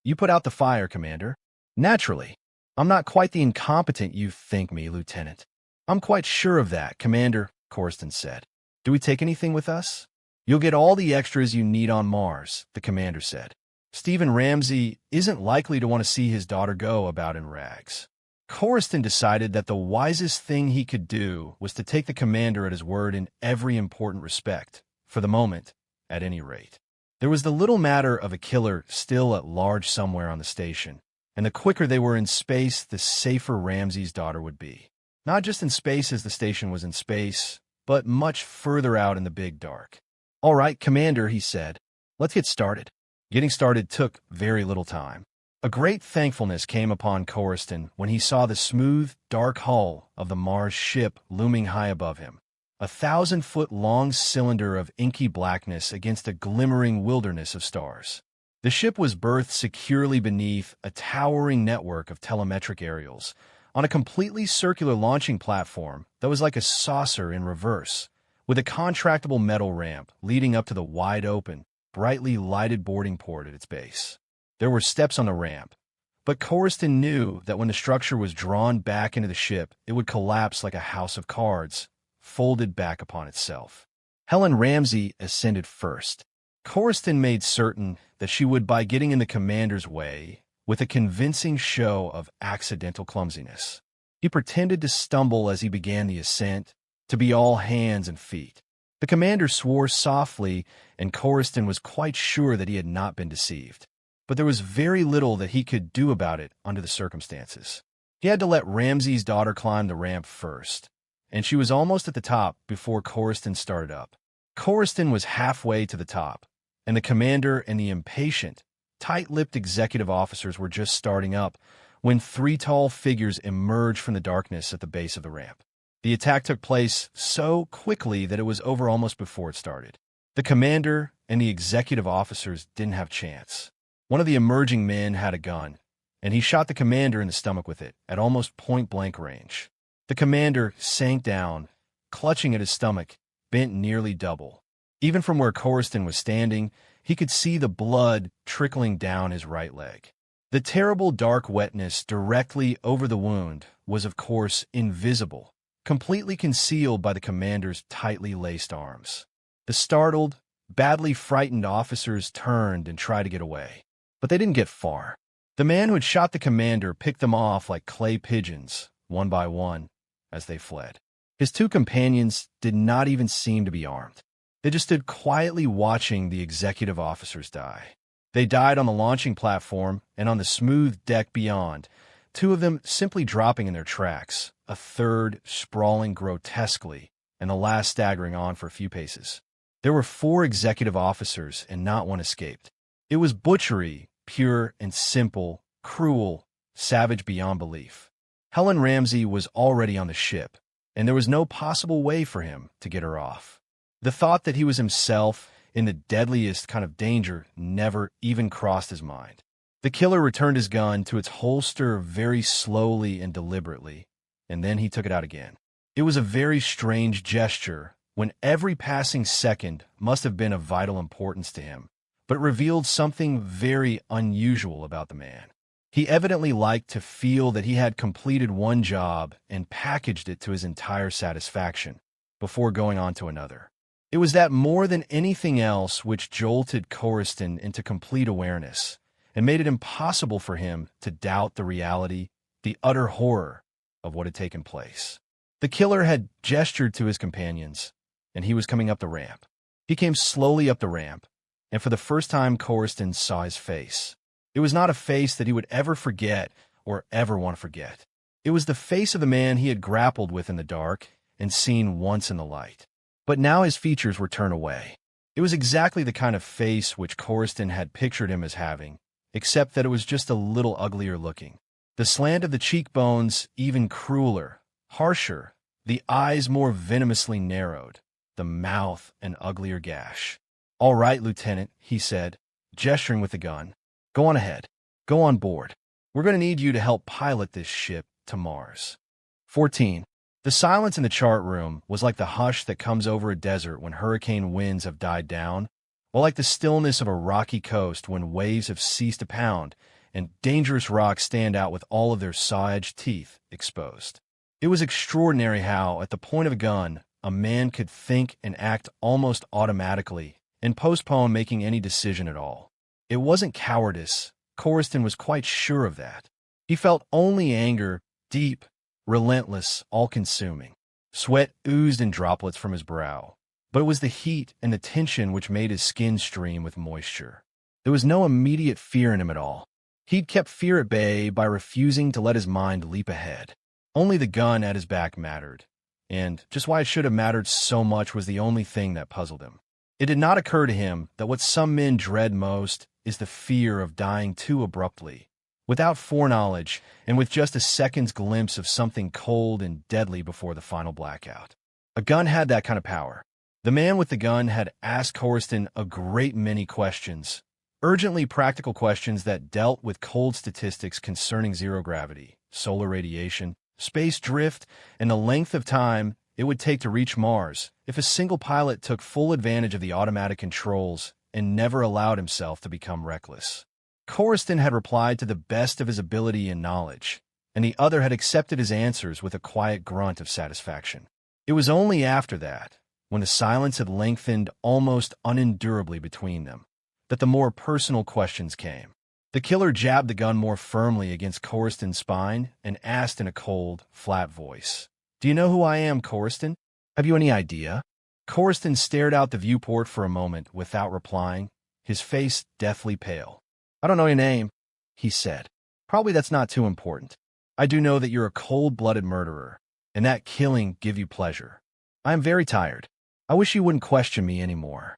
You put out the fire, Commander." "Naturally. I'm not quite the incompetent you think me, Lieutenant." "I'm quite sure of that, Commander," Coruscant said. "Do we take anything with us?" "You'll get all the extras you need on Mars," the commander said. "Stephen Ramsay isn't likely to want to see his daughter go about in rags." Coruscant decided that the wisest thing he could do was to take the commander at his word in every important respect, for the moment, at any rate. There was the little matter of a killer still at large somewhere on the station, and the quicker they were in space, the safer Ramsay's daughter would be. Not just in space as the station was in space, but much further out in the big dark. "All right, Commander," he said. "Let's get started." Getting started took very little time. A great thankfulness came upon Coruscant when he saw the smooth, dark hull of the Mars ship looming high above him, a 1,000-foot-long cylinder of inky blackness against a glimmering wilderness of stars. The ship was berthed securely beneath a towering network of telemetric aerials, on a completely circular launching platform that was like a saucer in reverse, with a contractable metal ramp leading up to the wide-open, brightly lighted boarding port at its base. There were steps on the ramp, but Coruscant knew that when the structure was drawn back into the ship, it would collapse like a house of cards, folded back upon itself. Helen Ramsay ascended first. Coruscant made certain that she would, by getting in the commander's way, with a convincing show of accidental clumsiness. He pretended to stumble as he began the ascent, to be all hands and feet. The commander swore softly, and Coruscant was quite sure that he had not been deceived. But there was very little that he could do about it under the circumstances. He had to let Ramsay's daughter climb the ramp first, and she was almost at the top before Coruscant started up. Coruscant was halfway to the top, and the commander and the impatient, tight-lipped executive officers were just starting up when 3 tall figures emerged from the darkness at the base of the ramp. The attack took place so quickly that it was over almost before it started. The commander and the executive officers didn't have a chance. One of the emerging men had a gun, and he shot the commander in the stomach with it at almost point-blank range. The commander sank down, clutching at his stomach, bent nearly double. Even from where Coruscant was standing, he could see the blood trickling down his right leg. The terrible dark wetness directly over the wound was, of course, invisible, completely concealed by the commander's tightly laced arms. The startled, badly frightened officers turned and tried to get away, but they didn't get far. The man who had shot the commander picked them off like clay pigeons, one by one, as they fled. His two companions did not even seem to be armed. They just stood quietly watching the executive officers die. They died on the launching platform and on the smooth deck beyond, two of them simply dropping in their tracks, a third sprawling grotesquely, and the last staggering on for a few paces. There were 4 executive officers, and not one escaped. It was butchery, pure and simple, cruel, savage beyond belief. Helen Ramsey was already on the ship, and there was no possible way for him to get her off. The thought that he was himself in the deadliest kind of danger never even crossed his mind. The killer returned his gun to its holster very slowly and deliberately, and then he took it out again. It was a very strange gesture, when every passing second must have been of vital importance to him, but it revealed something very unusual about the man. He evidently liked to feel that he had completed one job and packaged it to his entire satisfaction before going on to another. It was that more than anything else which jolted Corriston into complete awareness and made it impossible for him to doubt the reality, the utter horror of what had taken place. The killer had gestured to his companions, and he was coming up the ramp. He came slowly up the ramp, and for the first time Corriston saw his face. It was not a face that he would ever forget or ever want to forget. It was the face of the man he had grappled with in the dark and seen once in the light. But now his features were turned away. It was exactly the kind of face which Corriston had pictured him as having, except that it was just a little uglier looking. The slant of the cheekbones even crueler, harsher, the eyes more venomously narrowed, the mouth an uglier gash. "All right, Lieutenant," he said, gesturing with the gun. "Go on ahead. Go on board. We're going to need you to help pilot this ship to Mars." 14. The silence in the chart room was like the hush that comes over a desert when hurricane winds have died down, or like the stillness of a rocky coast when waves have ceased to pound and dangerous rocks stand out with all of their saw-edged teeth exposed. It was extraordinary how, at the point of a gun, a man could think and act almost automatically and postpone making any decision at all. It wasn't cowardice. Corriston was quite sure of that. He felt only anger, deep, relentless, all-consuming. Sweat oozed in droplets from his brow, but it was the heat and the tension which made his skin stream with moisture. There was no immediate fear in him at all. He'd kept fear at bay by refusing to let his mind leap ahead. Only the gun at his back mattered, and just why it should have mattered so much was the only thing that puzzled him. It did not occur to him that what some men dread most is the fear of dying too abruptly, without foreknowledge and with just a second's glimpse of something cold and deadly before the final blackout. A gun had that kind of power. The man with the gun had asked Corriston a great many questions, urgently practical questions that dealt with cold statistics concerning zero gravity, solar radiation, space drift, and the length of time it would take to reach Mars if a single pilot took full advantage of the automatic controls and never allowed himself to become reckless. Corriston had replied to the best of his ability and knowledge, and the other had accepted his answers with a quiet grunt of satisfaction. It was only after that, when the silence had lengthened almost unendurably between them, that the more personal questions came. The killer jabbed the gun more firmly against Corriston's spine and asked in a cold, flat voice, "Do you know who I am, Corriston? Have you any idea?" Corriston stared out the viewport for a moment without replying, his face deathly pale. "I don't know your name," he said. "Probably that's not too important. I do know that you're a cold-blooded murderer, and that killing give you pleasure. I am very tired. I wish you wouldn't question me anymore.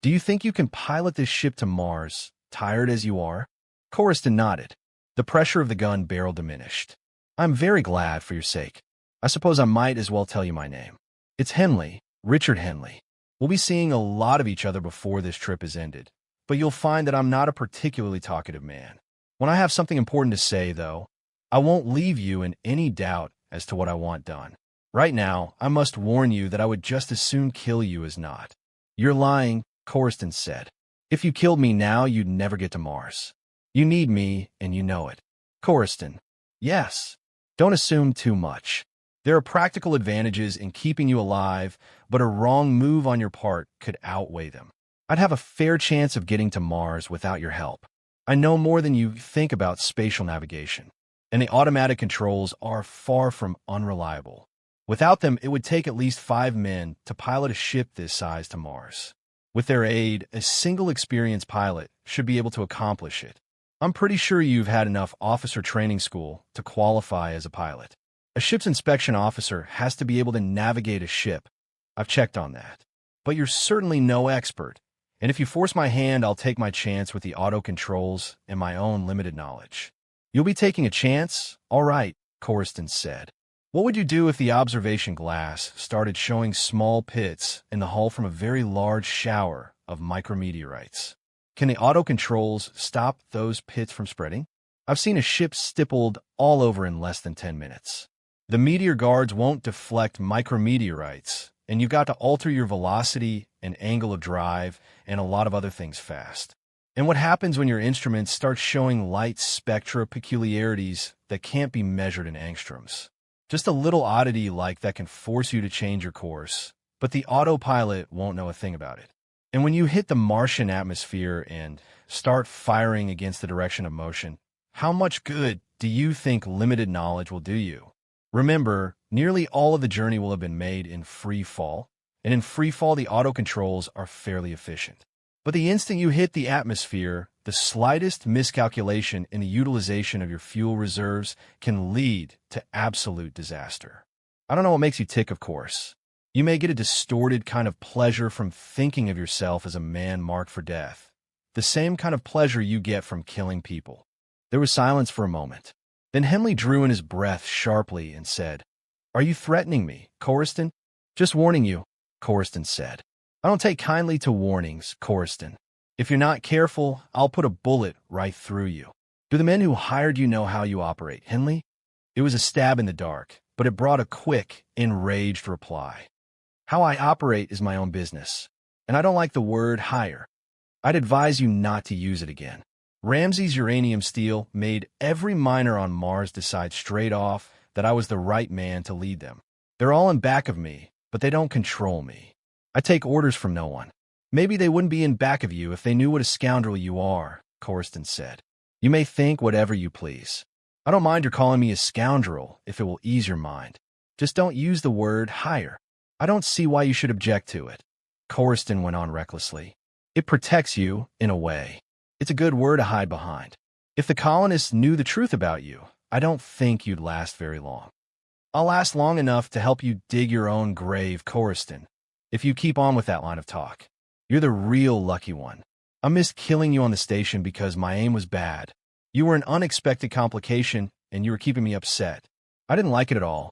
Do you think you can pilot this ship to Mars, tired as you are?" Corriston nodded. The pressure of the gun barrel diminished. "I'm very glad for your sake. I suppose I might as well tell you my name. It's Henley, Richard Henley. We'll be seeing a lot of each other before this trip is ended, but you'll find that I'm not a particularly talkative man. When I have something important to say, though, I won't leave you in any doubt as to what I want done. Right now, I must warn you that I would just as soon kill you as not." "You're lying," Corriston said. "If you killed me now, you'd never get to Mars. You need me, and you know it." "Corriston." "Yes. Don't assume too much. There are practical advantages in keeping you alive, but a wrong move on your part could outweigh them. I'd have a fair chance of getting to Mars without your help. I know more than you think about spatial navigation, and the automatic controls are far from unreliable. Without them, it would take at least 5 men to pilot a ship this size to Mars. With their aid, a single experienced pilot should be able to accomplish it. I'm pretty sure you've had enough officer training school to qualify as a pilot. A ship's inspection officer has to be able to navigate a ship. I've checked on that. But you're certainly no expert. And if you force my hand, I'll take my chance with the auto controls and my own limited knowledge. You'll be taking a chance? All right, Coruscant said. What would you do if the observation glass started showing small pits in the hull from a very large shower of micrometeorites? Can the auto controls stop those pits from spreading? I've seen a ship stippled all over in less than 10 minutes. The meteor guards won't deflect micrometeorites, and you've got to alter your velocity and angle of drive and a lot of other things fast. And what happens when your instruments start showing light spectra peculiarities that can't be measured in angstroms? Just a little oddity like that can force you to change your course, but the autopilot won't know a thing about it. And when you hit the Martian atmosphere and start firing against the direction of motion, how much good do you think limited knowledge will do you? Remember, nearly all of the journey will have been made in free fall, and in free fall the auto controls are fairly efficient. But the instant you hit the atmosphere, the slightest miscalculation in the utilization of your fuel reserves can lead to absolute disaster. I don't know what makes you tick, of course. You may get a distorted kind of pleasure from thinking of yourself as a man marked for death, the same kind of pleasure you get from killing people. There was silence for a moment. Then Henley drew in his breath sharply and said, "Are you threatening me, Coruscant?" "Just warning you," Coruscant said. "I don't take kindly to warnings, Coruscant. If you're not careful, I'll put a bullet right through you. Do the men who hired you know how you operate, Henley?" It was a stab in the dark, but it brought a quick, enraged reply. "How I operate is my own business, and I don't like the word hire. I'd advise you not to use it again. Ramsey's uranium steel made every miner on Mars decide straight off that I was the right man to lead them. They're all in back of me, but they don't control me. I take orders from no one. Maybe they wouldn't be in back of you if they knew what a scoundrel you are," Coruscant said. "You may think whatever you please. I don't mind your calling me a scoundrel if it will ease your mind. Just don't use the word hire. I don't see why you should object to it." Coruscant went on recklessly. "It protects you, in a way. It's a good word to hide behind. If the colonists knew the truth about you, I don't think you'd last very long." "I'll last long enough to help you dig your own grave, Coruscant, if you keep on with that line of talk. You're the real lucky one. I missed killing you on the station because my aim was bad. You were an unexpected complication, and you were keeping me upset. I didn't like it at all.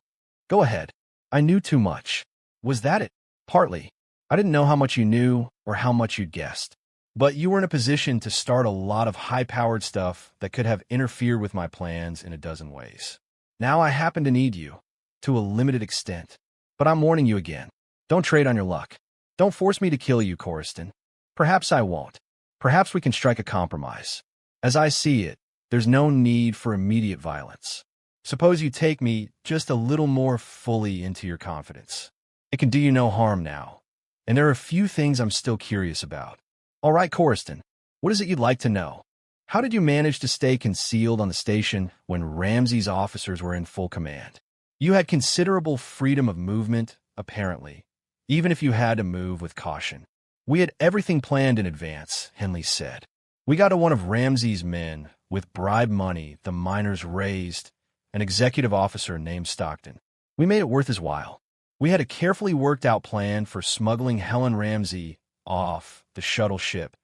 Go ahead. I knew too much." "Was that it?" "Partly. I didn't know how much you knew or how much you'd guessed. But you were in a position to start a lot of high-powered stuff that could have interfered with my plans in a dozen ways. Now I happen to need you, to a limited extent. But I'm warning you again. Don't trade on your luck. Don't force me to kill you, Coruscant. Perhaps I won't. Perhaps we can strike a compromise. As I see it, there's no need for immediate violence. Suppose you take me just a little more fully into your confidence. It can do you no harm now. And there are a few things I'm still curious about. All right, Coruscant, what is it you'd like to know? How did you manage to stay concealed on the station when Ramsey's officers were in full command? You had considerable freedom of movement, apparently, even if you had to move with caution. We had everything planned in advance, Henley said. We got to one of Ramsey's men with bribe money the miners raised, an executive officer named Stockton. We made it worth his while. We had a carefully worked out plan for smuggling Helen Ramsey off the shuttle ship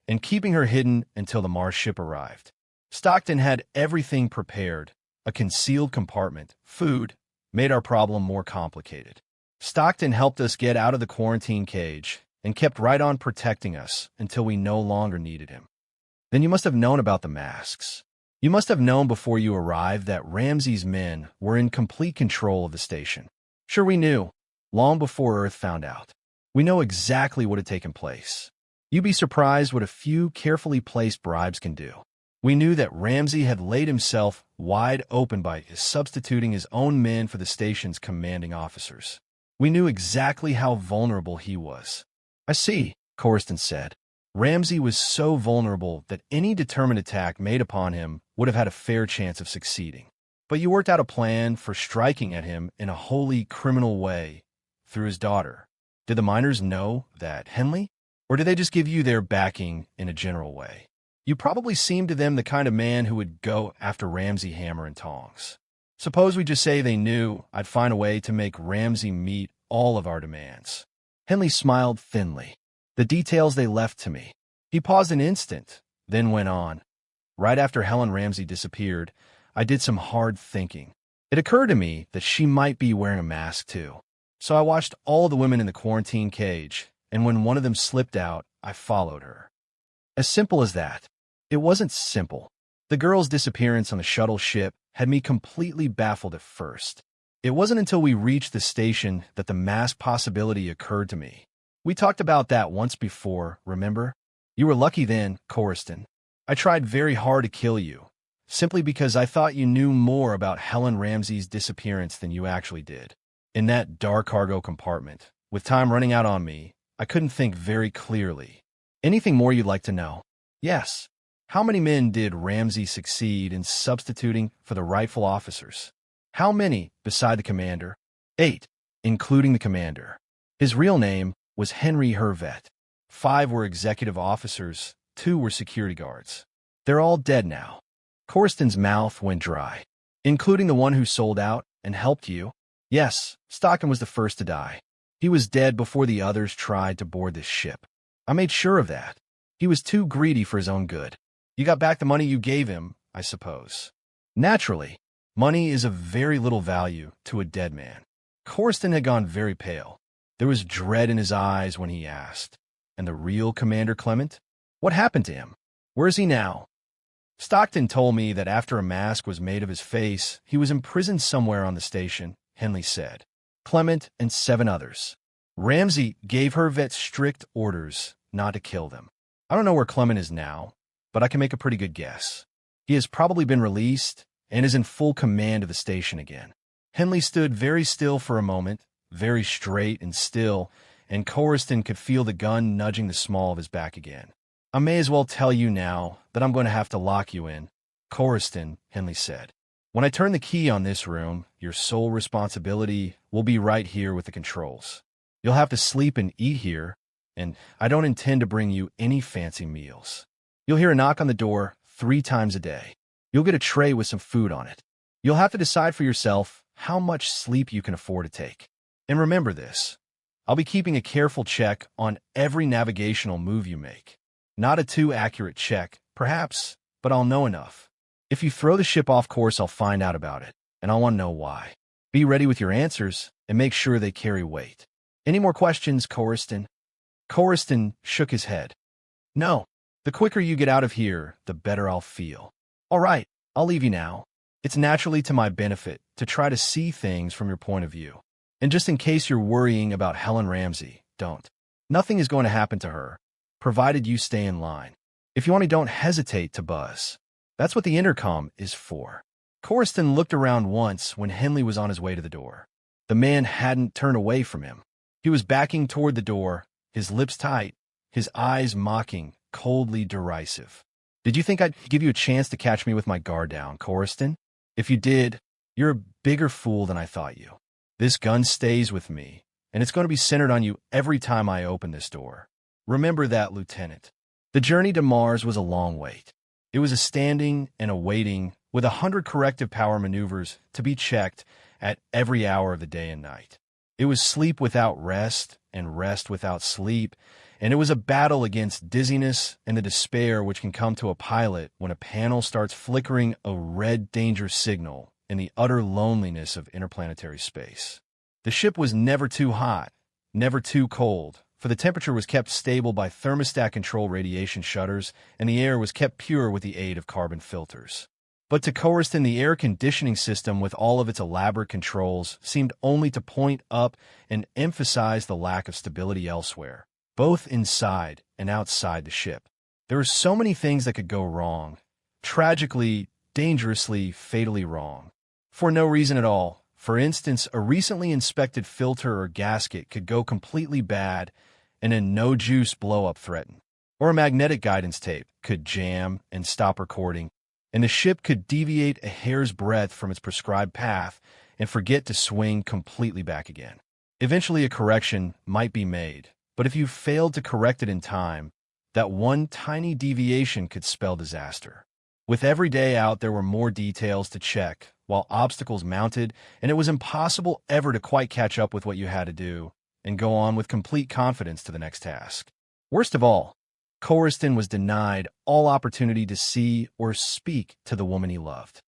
and keeping her hidden until the Mars ship arrived. Stockton had everything prepared. A concealed compartment, food, made our problem more complicated. Stockton helped us get out of the quarantine cage and kept right on protecting us until we no longer needed him. Then you must have known about the masks. You must have known before you arrived that Ramsey's men were in complete control of the station. Sure, we knew, long before Earth found out. We know exactly what had taken place. You'd be surprised what a few carefully placed bribes can do. We knew that Ramsey had laid himself wide open by substituting his own men for the station's commanding officers. We knew exactly how vulnerable he was. "I see," Coruscant said. "Ramsey was so vulnerable that any determined attack made upon him would have had a fair chance of succeeding. But you worked out a plan for striking at him in a wholly criminal way through his daughter. Did the miners know that, Henley? Or did they just give you their backing in a general way? You probably seemed to them the kind of man who would go after Ramsay hammer and tongs. Suppose we just say they knew I'd find a way to make Ramsay meet all of our demands. Henley smiled thinly. The details they left to me. He paused an instant, then went on. Right after Helen Ramsay disappeared, I did some hard thinking. It occurred to me that she might be wearing a mask too. So I watched all the women in the quarantine cage, and when one of them slipped out, I followed her. As simple as that. It wasn't simple. The girl's disappearance on the shuttle ship had me completely baffled at first. It wasn't until we reached the station that the mask possibility occurred to me. We talked about that once before, remember? You were lucky then, Corriston. I tried very hard to kill you, simply because I thought you knew more about Helen Ramsay's disappearance than you actually did. In that dark cargo compartment, with time running out on me, I couldn't think very clearly. Anything more you'd like to know? Yes. How many men did Ramsay succeed in substituting for the rightful officers? How many, beside the commander? 8, including the commander. His real name was Henry Hervet. 5 were executive officers, 2 were security guards. They're all dead now. Corriston's mouth went dry. Including the one who sold out and helped you? Yes, Stockton was the first to die. He was dead before the others tried to board this ship. I made sure of that. He was too greedy for his own good. You got back the money you gave him, I suppose. Naturally, money is of very little value to a dead man. Corriston had gone very pale. There was dread in his eyes when he asked, "And the real Commander Clement? What happened to him? Where is he now?" Stockton told me that after a mask was made of his face, he was imprisoned somewhere on the station, Henley said. Clement and 7 others. Ramsay gave Hervet strict orders not to kill them. I don't know where Clement is now, but I can make a pretty good guess. He has probably been released and is in full command of the station again. Henley stood very still for a moment, very straight and still, and Corriston could feel the gun nudging the small of his back again. I may as well tell you now that I'm going to have to lock you in. Corriston, Henley said. When I turn the key on this room, your sole responsibility will be right here with the controls. You'll have to sleep and eat here, and I don't intend to bring you any fancy meals. You'll hear a knock on the door 3 times a day. You'll get a tray with some food on it. You'll have to decide for yourself how much sleep you can afford to take. And remember this, I'll be keeping a careful check on every navigational move you make. Not a too accurate check, perhaps, but I'll know enough. If you throw the ship off course, I'll find out about it, and I'll want to know why. Be ready with your answers, and make sure they carry weight. Any more questions, Corriston? Corriston shook his head. No. The quicker you get out of here, the better I'll feel. All right, I'll leave you now. It's naturally to my benefit to try to see things from your point of view. And just in case you're worrying about Helen Ramsay, don't. Nothing is going to happen to her, provided you stay in line. If you want to, don't hesitate to buzz. That's what the intercom is for. Corriston looked around once when Henley was on his way to the door. The man hadn't turned away from him. He was backing toward the door, his lips tight, his eyes mocking, coldly derisive. Did you think I'd give you a chance to catch me with my guard down, Corriston? If you did, you're a bigger fool than I thought you. This gun stays with me, and it's going to be centered on you every time I open this door. Remember that, Lieutenant. The journey to Mars was a long wait. It was a standing and a waiting with 100 corrective power maneuvers to be checked at every hour of the day and night. It was sleep without rest and rest without sleep, and it was a battle against dizziness and the despair which can come to a pilot when a panel starts flickering a red danger signal in the utter loneliness of interplanetary space. The ship was never too hot, never too cold, for the temperature was kept stable by thermostat-controlled radiation shutters, and the air was kept pure with the aid of carbon filters. But to Corriston, the air conditioning system, with all of its elaborate controls, seemed only to point up and emphasize the lack of stability elsewhere, both inside and outside the ship. There were so many things that could go wrong, tragically, dangerously, fatally wrong, for no reason at all. For instance, a recently inspected filter or gasket could go completely bad and a no-juice blow-up threaten. Or a magnetic guidance tape could jam and stop recording. and the ship could deviate a hair's breadth from its prescribed path and forget to swing completely back again. Eventually, a correction might be made, but if you failed to correct it in time, that one tiny deviation could spell disaster. With every day out, there were more details to check, while obstacles mounted, and it was impossible ever to quite catch up with what you had to do and go on with complete confidence to the next task. Worst of all, Coriston was denied all opportunity to see or speak to the woman he loved.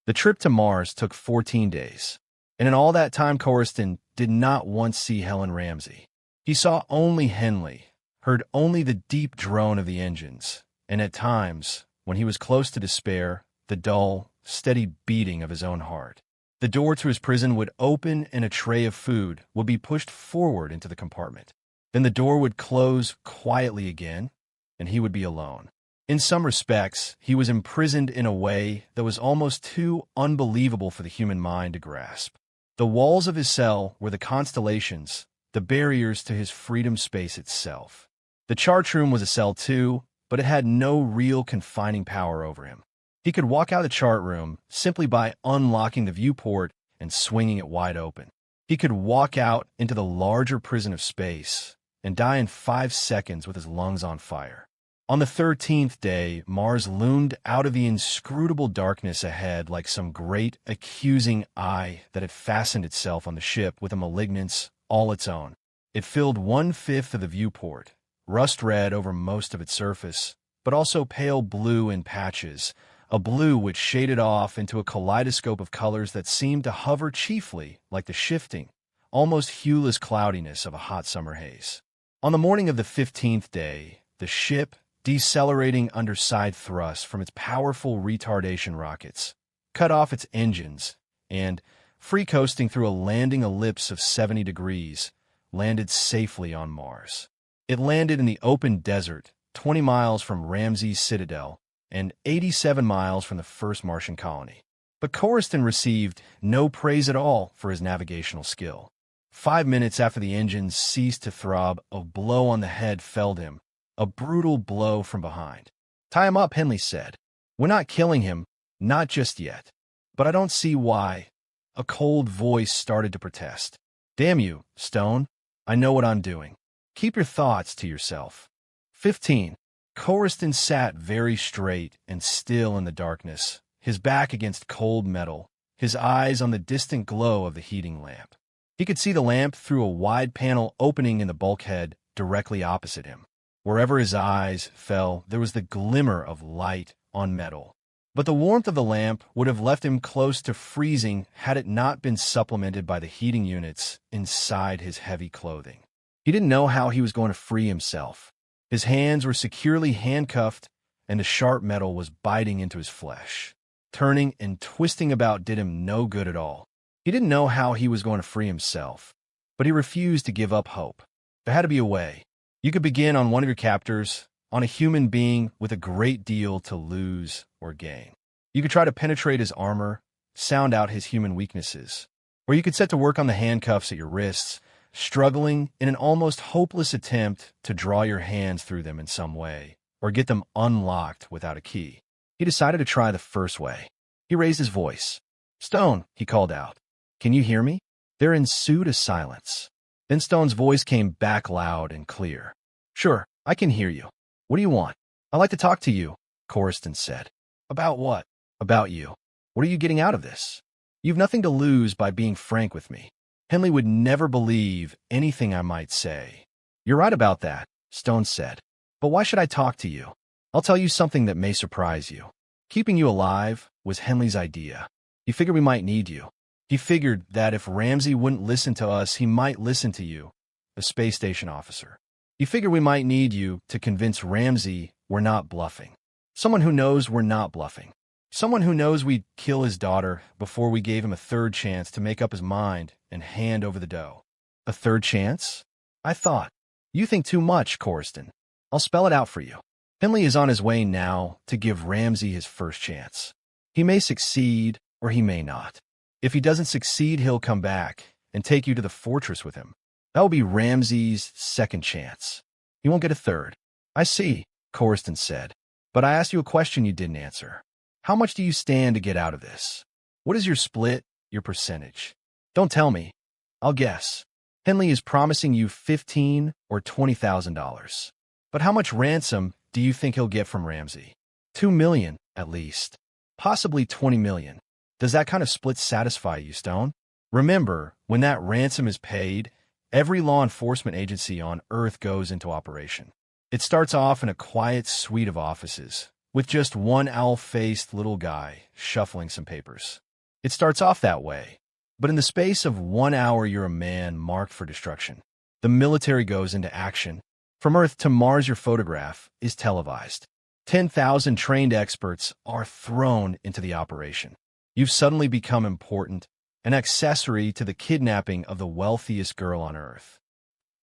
The trip to Mars took 14 days, and in all that time Coriston did not once see Helen Ramsay. He saw only Henley, heard only the deep drone of the engines, and at times, when he was close to despair, the dull, steady beating of his own heart. The door to his prison would open and a tray of food would be pushed forward into the compartment. Then the door would close quietly again, and he would be alone. In some respects, he was imprisoned in a way that was almost too unbelievable for the human mind to grasp. The walls of his cell were the constellations, the barriers to his freedom space itself. The chart room was a cell too, but it had no real confining power over him. He could walk out of the chart room simply by unlocking the viewport and swinging it wide open. He could walk out into the larger prison of space and die in 5 seconds with his lungs on fire. On the 13th day, Mars loomed out of the inscrutable darkness ahead like some great, accusing eye that had fastened itself on the ship with a malignance all its own. It filled 1/5 of the viewport, rust red over most of its surface, but also pale blue in patches, a blue which shaded off into a kaleidoscope of colors that seemed to hover chiefly like the shifting, almost hueless cloudiness of a hot summer haze. On the morning of the 15th day, the ship, decelerating under side thrust from its powerful retardation rockets, cut off its engines, and, free coasting through a landing ellipse of 70 degrees, landed safely on Mars. It landed in the open desert, 20 miles from Ramsay's citadel, and 87 miles from the first Martian colony. But Coriston received no praise at all for his navigational skill. 5 minutes after the engines ceased to throb, a blow on the head felled him, a brutal blow from behind. "Tie him up," Henley said. "We're not killing him, not just yet." "But I don't see why." A cold voice started to protest. "Damn you, Stone. I know what I'm doing. Keep your thoughts to yourself." 15. Coriston sat very straight and still in the darkness, his back against cold metal, his eyes on the distant glow of the heating lamp. He could see the lamp through a wide panel opening in the bulkhead directly opposite him. Wherever his eyes fell, there was the glimmer of light on metal. But the warmth of the lamp would have left him close to freezing had it not been supplemented by the heating units inside his heavy clothing. He didn't know how he was going to free himself. His hands were securely handcuffed, and the sharp metal was biting into his flesh. Turning and twisting about did him no good at all. He didn't know how he was going to free himself, but he refused to give up hope. There had to be a way. You could begin on one of your captors, on a human being with a great deal to lose or gain. You could try to penetrate his armor, sound out his human weaknesses, or you could set to work on the handcuffs at your wrists, struggling in an almost hopeless attempt to draw your hands through them in some way, or get them unlocked without a key. He decided to try the first way. He raised his voice. "Stone," he called out. "Can you hear me?" There ensued a silence. Then Stone's voice came back loud and clear. "Sure, I can hear you. What do you want?" "I'd like to talk to you," Coriston said. "About what?" "About you. What are you getting out of this? You've nothing to lose by being frank with me. Henley would never believe anything I might say." "You're right about that," Stone said. "But why should I talk to you? I'll tell you something that may surprise you. Keeping you alive was Henley's idea. He figured we might need you. He figured that if Ramsay wouldn't listen to us, he might listen to you, a space station officer. He figured we might need you to convince Ramsay we're not bluffing. Someone who knows we're not bluffing. Someone who knows we'd kill his daughter before we gave him a third chance to make up his mind and hand over the dough." "A third chance?" I thought. "You think too much, Coriston. I'll spell it out for you. Henley is on his way now to give Ramsay his first chance. He may succeed or he may not. If he doesn't succeed, he'll come back and take you to the fortress with him. That will be Ramsay's second chance. He won't get a third." "I see," Coriston said. "But I asked you a question you didn't answer. How much do you stand to get out of this? What is your split, your percentage? Don't tell me. I'll guess. Henley is promising you $15,000 or $20,000. But how much ransom do you think he'll get from Ramsey? $2 million, at least. Possibly $20 million. Does that kind of split satisfy you, Stone? Remember, when that ransom is paid, every law enforcement agency on Earth goes into operation. It starts off in a quiet suite of offices, with just one owl-faced little guy shuffling some papers. It starts off that way, but in the space of 1 hour you're a man marked for destruction. The military goes into action. From Earth to Mars your photograph is televised. 10,000 trained experts are thrown into the operation. You've suddenly become important, an accessory to the kidnapping of the wealthiest girl on Earth.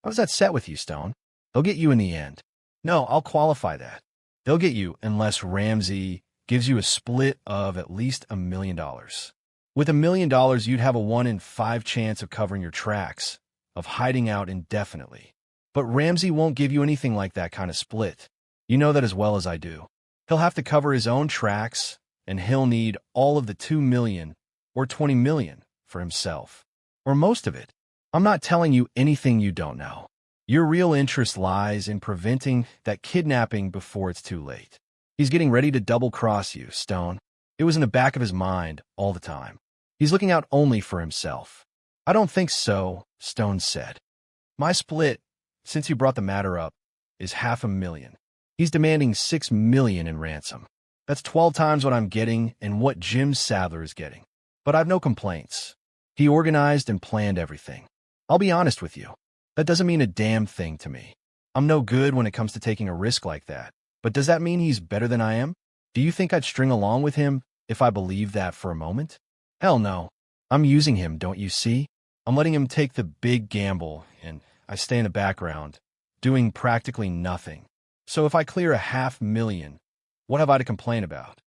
How does that set with you, Stone? They'll get you in the end. No, I'll qualify that. They'll get you unless Ramsey gives you a split of at least $1 million. With $1 million, you'd have a 1 in 5 chance of covering your tracks, of hiding out indefinitely. But Ramsey won't give you anything like that kind of split. You know that as well as I do. He'll have to cover his own tracks, and he'll need all of the $2 million or $20 million for himself. Or most of it. I'm not telling you anything you don't know. Your real interest lies in preventing that kidnapping before it's too late. He's getting ready to double-cross you, Stone. It was in the back of his mind all the time. He's looking out only for himself. I don't think so, Stone said. My split, since you brought the matter up, is $500,000. He's demanding $6 million in ransom. That's 12 times what I'm getting and what Jim Sadler is getting. But I've no complaints. He organized and planned everything. I'll be honest with you. That doesn't mean a damn thing to me. I'm no good when it comes to taking a risk like that. But does that mean he's better than I am? Do you think I'd string along with him if I believed that for a moment? Hell no. I'm using him, don't you see? I'm letting him take the big gamble, and I stay in the background, doing practically nothing. So if I clear $500,000, what have I to complain about?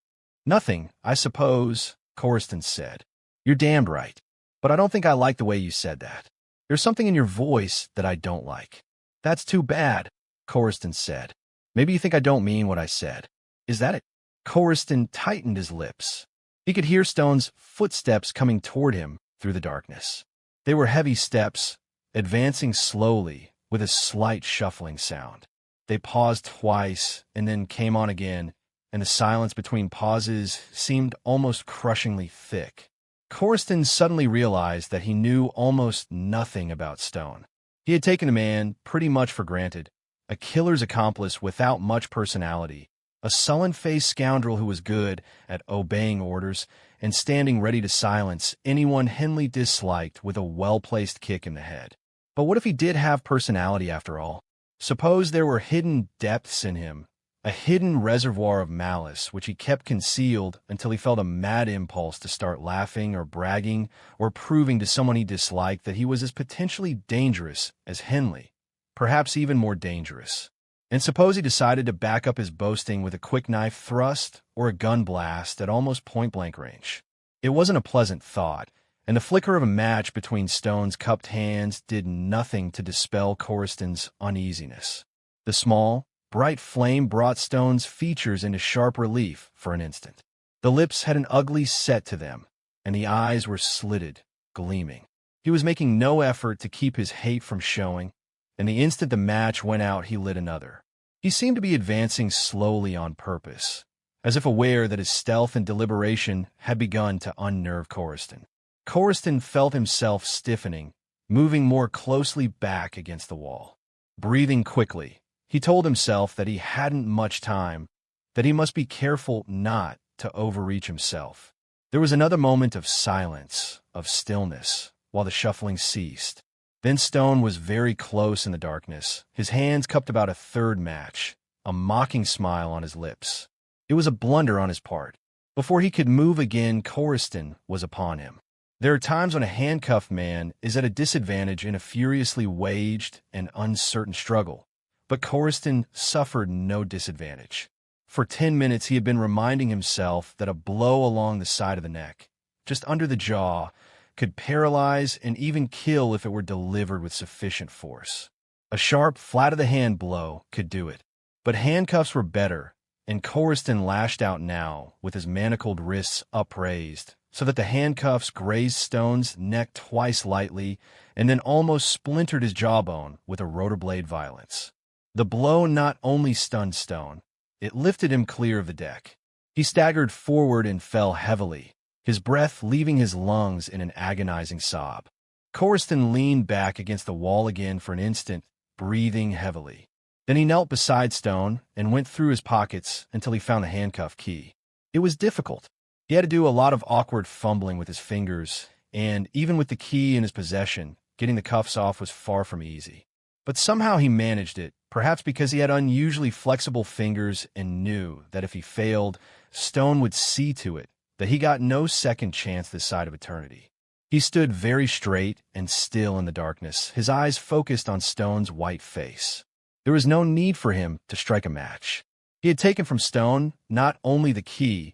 Nothing, I suppose, Corriston said. You're damned right. But I don't think I like the way you said that. There's something in your voice that I don't like. That's too bad, Corriston said. Maybe you think I don't mean what I said. Is that it? Corriston tightened his lips. He could hear Stone's footsteps coming toward him through the darkness. They were heavy steps, advancing slowly with a slight shuffling sound. They paused twice and then came on again, and the silence between pauses seemed almost crushingly thick. Corriston suddenly realized that he knew almost nothing about Stone. He had taken the man pretty much for granted, a killer's accomplice without much personality, a sullen-faced scoundrel who was good at obeying orders and standing ready to silence anyone Henley disliked with a well-placed kick in the head. But what if he did have personality after all? Suppose there were hidden depths in him, a hidden reservoir of malice which he kept concealed until he felt a mad impulse to start laughing or bragging or proving to someone he disliked that he was as potentially dangerous as Henley, perhaps even more dangerous. And suppose he decided to back up his boasting with a quick knife thrust or a gun blast at almost point-blank range. It wasn't a pleasant thought, and the flicker of a match between Stone's cupped hands did nothing to dispel Corriston's uneasiness. The small, bright flame brought Stone's features into sharp relief for an instant. The lips had an ugly set to them, and the eyes were slitted, gleaming. He was making no effort to keep his hate from showing, and the instant the match went out he lit another. He seemed to be advancing slowly on purpose, as if aware that his stealth and deliberation had begun to unnerve Corriston. Corriston felt himself stiffening, moving more closely back against the wall. Breathing quickly, he told himself that he hadn't much time, that he must be careful not to overreach himself. There was another moment of silence, of stillness, while the shuffling ceased. Then Stone was very close in the darkness, his hands cupped about a third match, a mocking smile on his lips. It was a blunder on his part. Before he could move again, Corriston was upon him. There are times when a handcuffed man is at a disadvantage in a furiously waged and uncertain struggle, but Corriston suffered no disadvantage. For 10 minutes he had been reminding himself that a blow along the side of the neck, just under the jaw, could paralyze and even kill if it were delivered with sufficient force. A sharp, flat-of-the-hand blow could do it. But handcuffs were better, and Coriston lashed out now with his manacled wrists upraised, so that the handcuffs grazed Stone's neck twice lightly and then almost splintered his jawbone with a rotor-blade violence. The blow not only stunned Stone, it lifted him clear of the deck. He staggered forward and fell heavily, his breath leaving his lungs in an agonizing sob. Coriston leaned back against the wall again for an instant, breathing heavily. Then he knelt beside Stone and went through his pockets until he found the handcuff key. It was difficult. He had to do a lot of awkward fumbling with his fingers, and even with the key in his possession, getting the cuffs off was far from easy. But somehow he managed it, perhaps because he had unusually flexible fingers and knew that if he failed, Stone would see to it that he got no second chance this side of eternity. He stood very straight and still in the darkness, his eyes focused on Stone's white face. There was no need for him to strike a match. He had taken from Stone not only the key,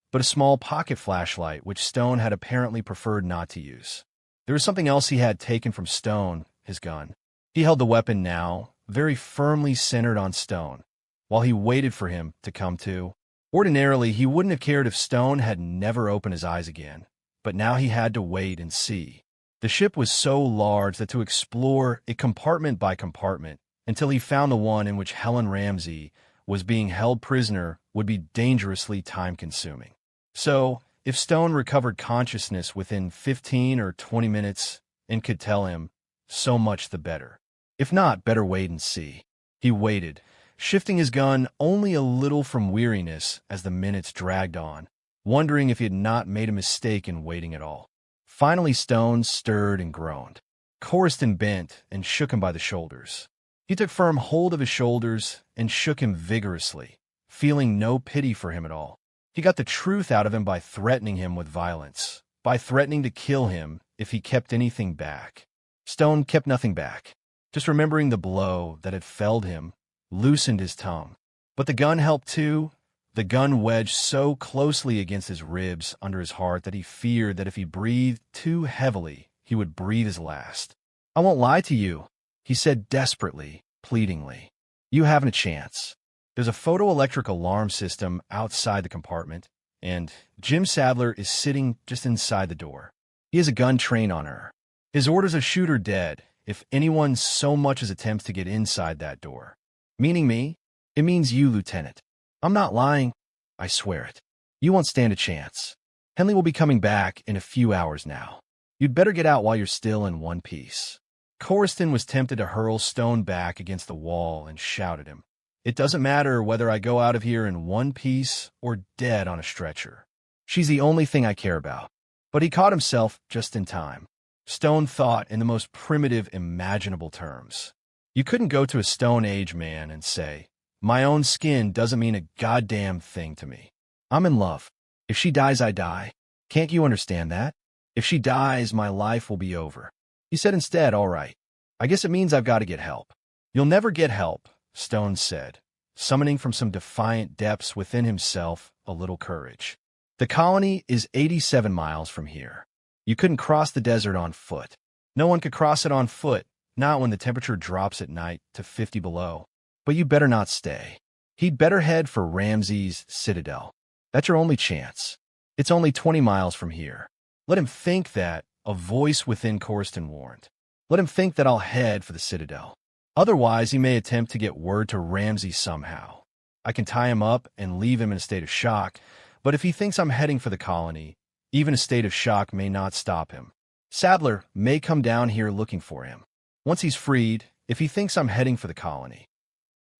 but a small pocket flashlight, which Stone had apparently preferred not to use. There was something else he had taken from Stone, his gun. He held the weapon now, very firmly centered on Stone, while he waited for him to come to. Ordinarily, he wouldn't have cared if Stone had never opened his eyes again, but now he had to wait and see. The ship was so large that to explore it compartment by compartment until he found the one in which Helen Ramsey was being held prisoner would be dangerously time-consuming. So, if Stone recovered consciousness within 15 or 20 minutes and could tell him, so much the better. If not, better wait and see. He waited, shifting his gun only a little from weariness as the minutes dragged on, wondering if he had not made a mistake in waiting at all. Finally, Stone stirred and groaned. Coriston bent and shook him by the shoulders. He took firm hold of his shoulders and shook him vigorously, feeling no pity for him at all. He got the truth out of him by threatening him with violence, by threatening to kill him if he kept anything back. Stone kept nothing back. Just remembering the blow that had felled him loosened his tongue. But the gun helped too. The gun wedged so closely against his ribs under his heart that he feared that if he breathed too heavily, he would breathe his last. "I won't lie to you," he said desperately, pleadingly. "You haven't a chance. There's a photoelectric alarm system outside the compartment, and Jim Sadler is sitting just inside the door. He has a gun trained on her. His orders are shoot her dead if anyone so much as attempts to get inside that door. Meaning me? It means you, Lieutenant. I'm not lying. I swear it. You won't stand a chance. Henley will be coming back in a few hours now. You'd better get out while you're still in one piece." Coriston was tempted to hurl Stone back against the wall and shout at him, "It doesn't matter whether I go out of here in one piece or dead on a stretcher. She's the only thing I care about." But he caught himself just in time. Stone thought in the most primitive imaginable terms. You couldn't go to a Stone Age man and say, "My own skin doesn't mean a goddamn thing to me. I'm in love. If she dies, I die. Can't you understand that? If she dies, my life will be over." He said instead, "All right. I guess it means I've got to get help." "You'll never get help," Stone said, summoning from some defiant depths within himself a little courage. "The colony is 87 miles from here. You couldn't cross the desert on foot. No one could cross it on foot, not when the temperature drops at night to 50 below. But you better not stay. He'd better head for Ramsey's Citadel. That's your only chance. It's only 20 miles from here. Let him think that," a voice within Coriston warned. "Let him think that I'll head for the Citadel. Otherwise, he may attempt to get word to Ramsey somehow. I can tie him up and leave him in a state of shock, but if he thinks I'm heading for the colony, even a state of shock may not stop him. Sadler may come down here looking for him. Once he's freed, if he thinks I'm heading for the colony."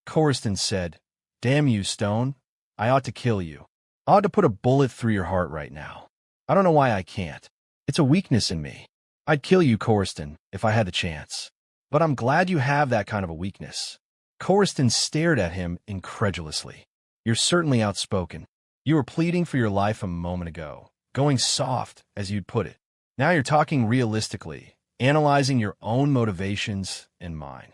Coriston said, "Damn you, Stone. I ought to kill you. I ought to put a bullet through your heart right now. I don't know why I can't. It's a weakness in me. I'd kill you, Coriston, if I had the chance. But I'm glad you have that kind of a weakness." Coriston stared at him incredulously. "You're certainly outspoken. You were pleading for your life a moment ago, going soft, as you'd put it. Now you're talking realistically, analyzing your own motivations and mine.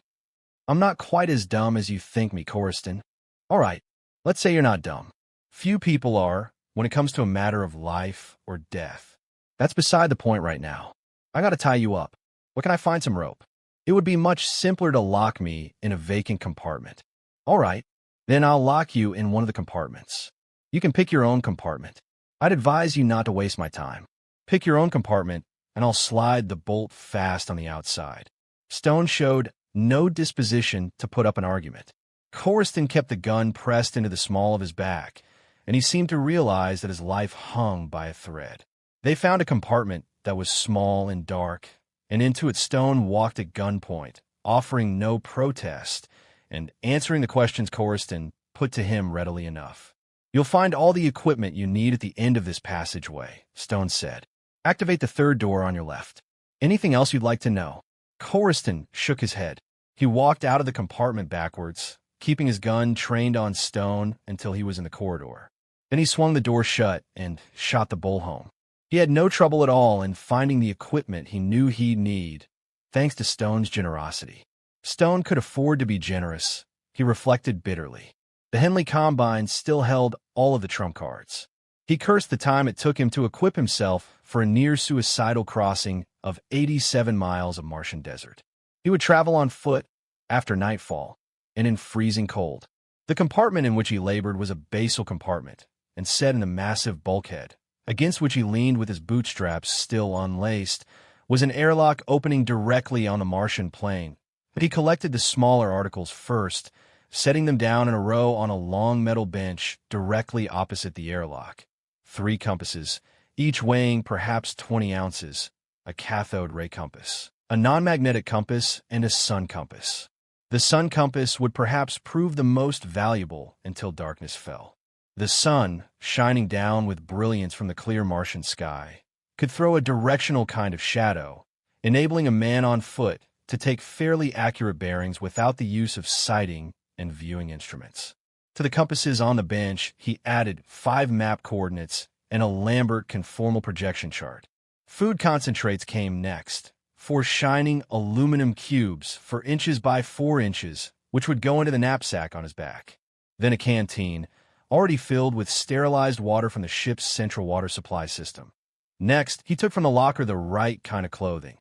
I'm not quite as dumb as you think me, Coriston. All right, let's say you're not dumb. Few people are when it comes to a matter of life or death. That's beside the point right now. I gotta tie you up. Where can I find some rope? It would be much simpler to lock me in a vacant compartment. All right, Then I'll lock you in one of the compartments. You can pick your own compartment. I'd advise you not to waste my time. Pick your own compartment, and I'll slide the bolt fast on the outside. Stone showed no disposition to put up an argument. Corriston kept the gun pressed into the small of his back, and he seemed to realize that his life hung by a thread. They found a compartment that was small and dark, and into it Stone walked at gunpoint, offering no protest and answering the questions Corriston put to him readily enough. You'll find all the equipment you need at the end of this passageway, Stone said. Activate the third door on your left. Anything else you'd like to know? Corriston shook his head. He walked out of the compartment backwards, keeping his gun trained on Stone until he was in the corridor. Then he swung the door shut and shot the bolt home. He had no trouble at all in finding the equipment he knew he'd need, thanks to Stone's generosity. Stone could afford to be generous, he reflected bitterly. The Henley Combine still held all of the trump cards. He cursed the time it took him to equip himself for a near-suicidal crossing of 87 miles of Martian desert. He would travel on foot after nightfall and in freezing cold. The compartment in which he labored was a basal compartment and set in a massive bulkhead, against which he leaned with his bootstraps still unlaced, was an airlock opening directly on the Martian plain. But he collected the smaller articles first, setting them down in a row on a long metal bench directly opposite the airlock. 3 compasses, each weighing perhaps 20 ounces, a cathode ray compass, a non-magnetic compass, and a sun compass. The sun compass would perhaps prove the most valuable until darkness fell. The sun, shining down with brilliance from the clear Martian sky, could throw a directional kind of shadow, enabling a man on foot to take fairly accurate bearings without the use of sighting and viewing instruments. To the compasses on the bench, he added 5 map coordinates and a Lambert conformal projection chart. Food concentrates came next, 4 shining aluminum cubes 4 inches by 4 inches, which would go into the knapsack on his back. Then a canteen, already filled with sterilized water from the ship's central water supply system. Next, he took from the locker the right kind of clothing.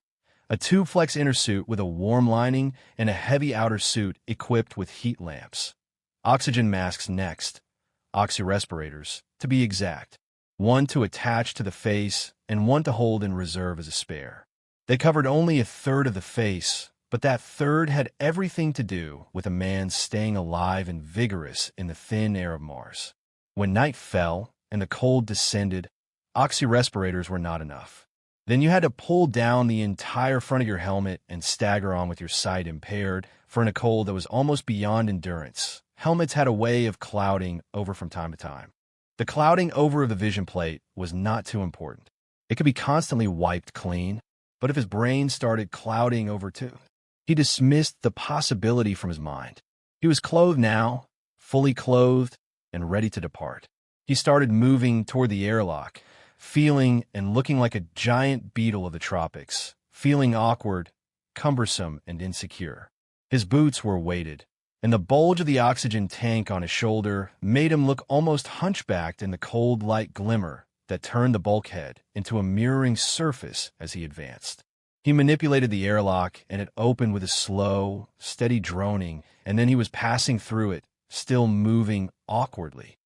A tube-flex inner suit with a warm lining and a heavy outer suit equipped with heat lamps. Oxygen masks next, oxyrespirators, to be exact. 1 to attach to the face and 1 to hold in reserve as a spare. They covered only a third of the face, but that third had everything to do with a man staying alive and vigorous in the thin air of Mars. When night fell and the cold descended, oxyrespirators were not enough. Then you had to pull down the entire front of your helmet and stagger on with your sight impaired, for in a cold that was almost beyond endurance, helmets had a way of clouding over from time to time. The clouding over of the vision plate was not too important. It could be constantly wiped clean, but if his brain started clouding over too, he dismissed the possibility from his mind. He was clothed now, fully clothed, and ready to depart. He started moving toward the airlock, feeling and looking like a giant beetle of the tropics, feeling awkward, cumbersome, and insecure. His boots were weighted, and the bulge of the oxygen tank on his shoulder made him look almost hunchbacked in the cold light glimmer that turned the bulkhead into a mirroring surface as he advanced. He manipulated the airlock, and it opened with a slow, steady droning, and then he was passing through it, still moving awkwardly.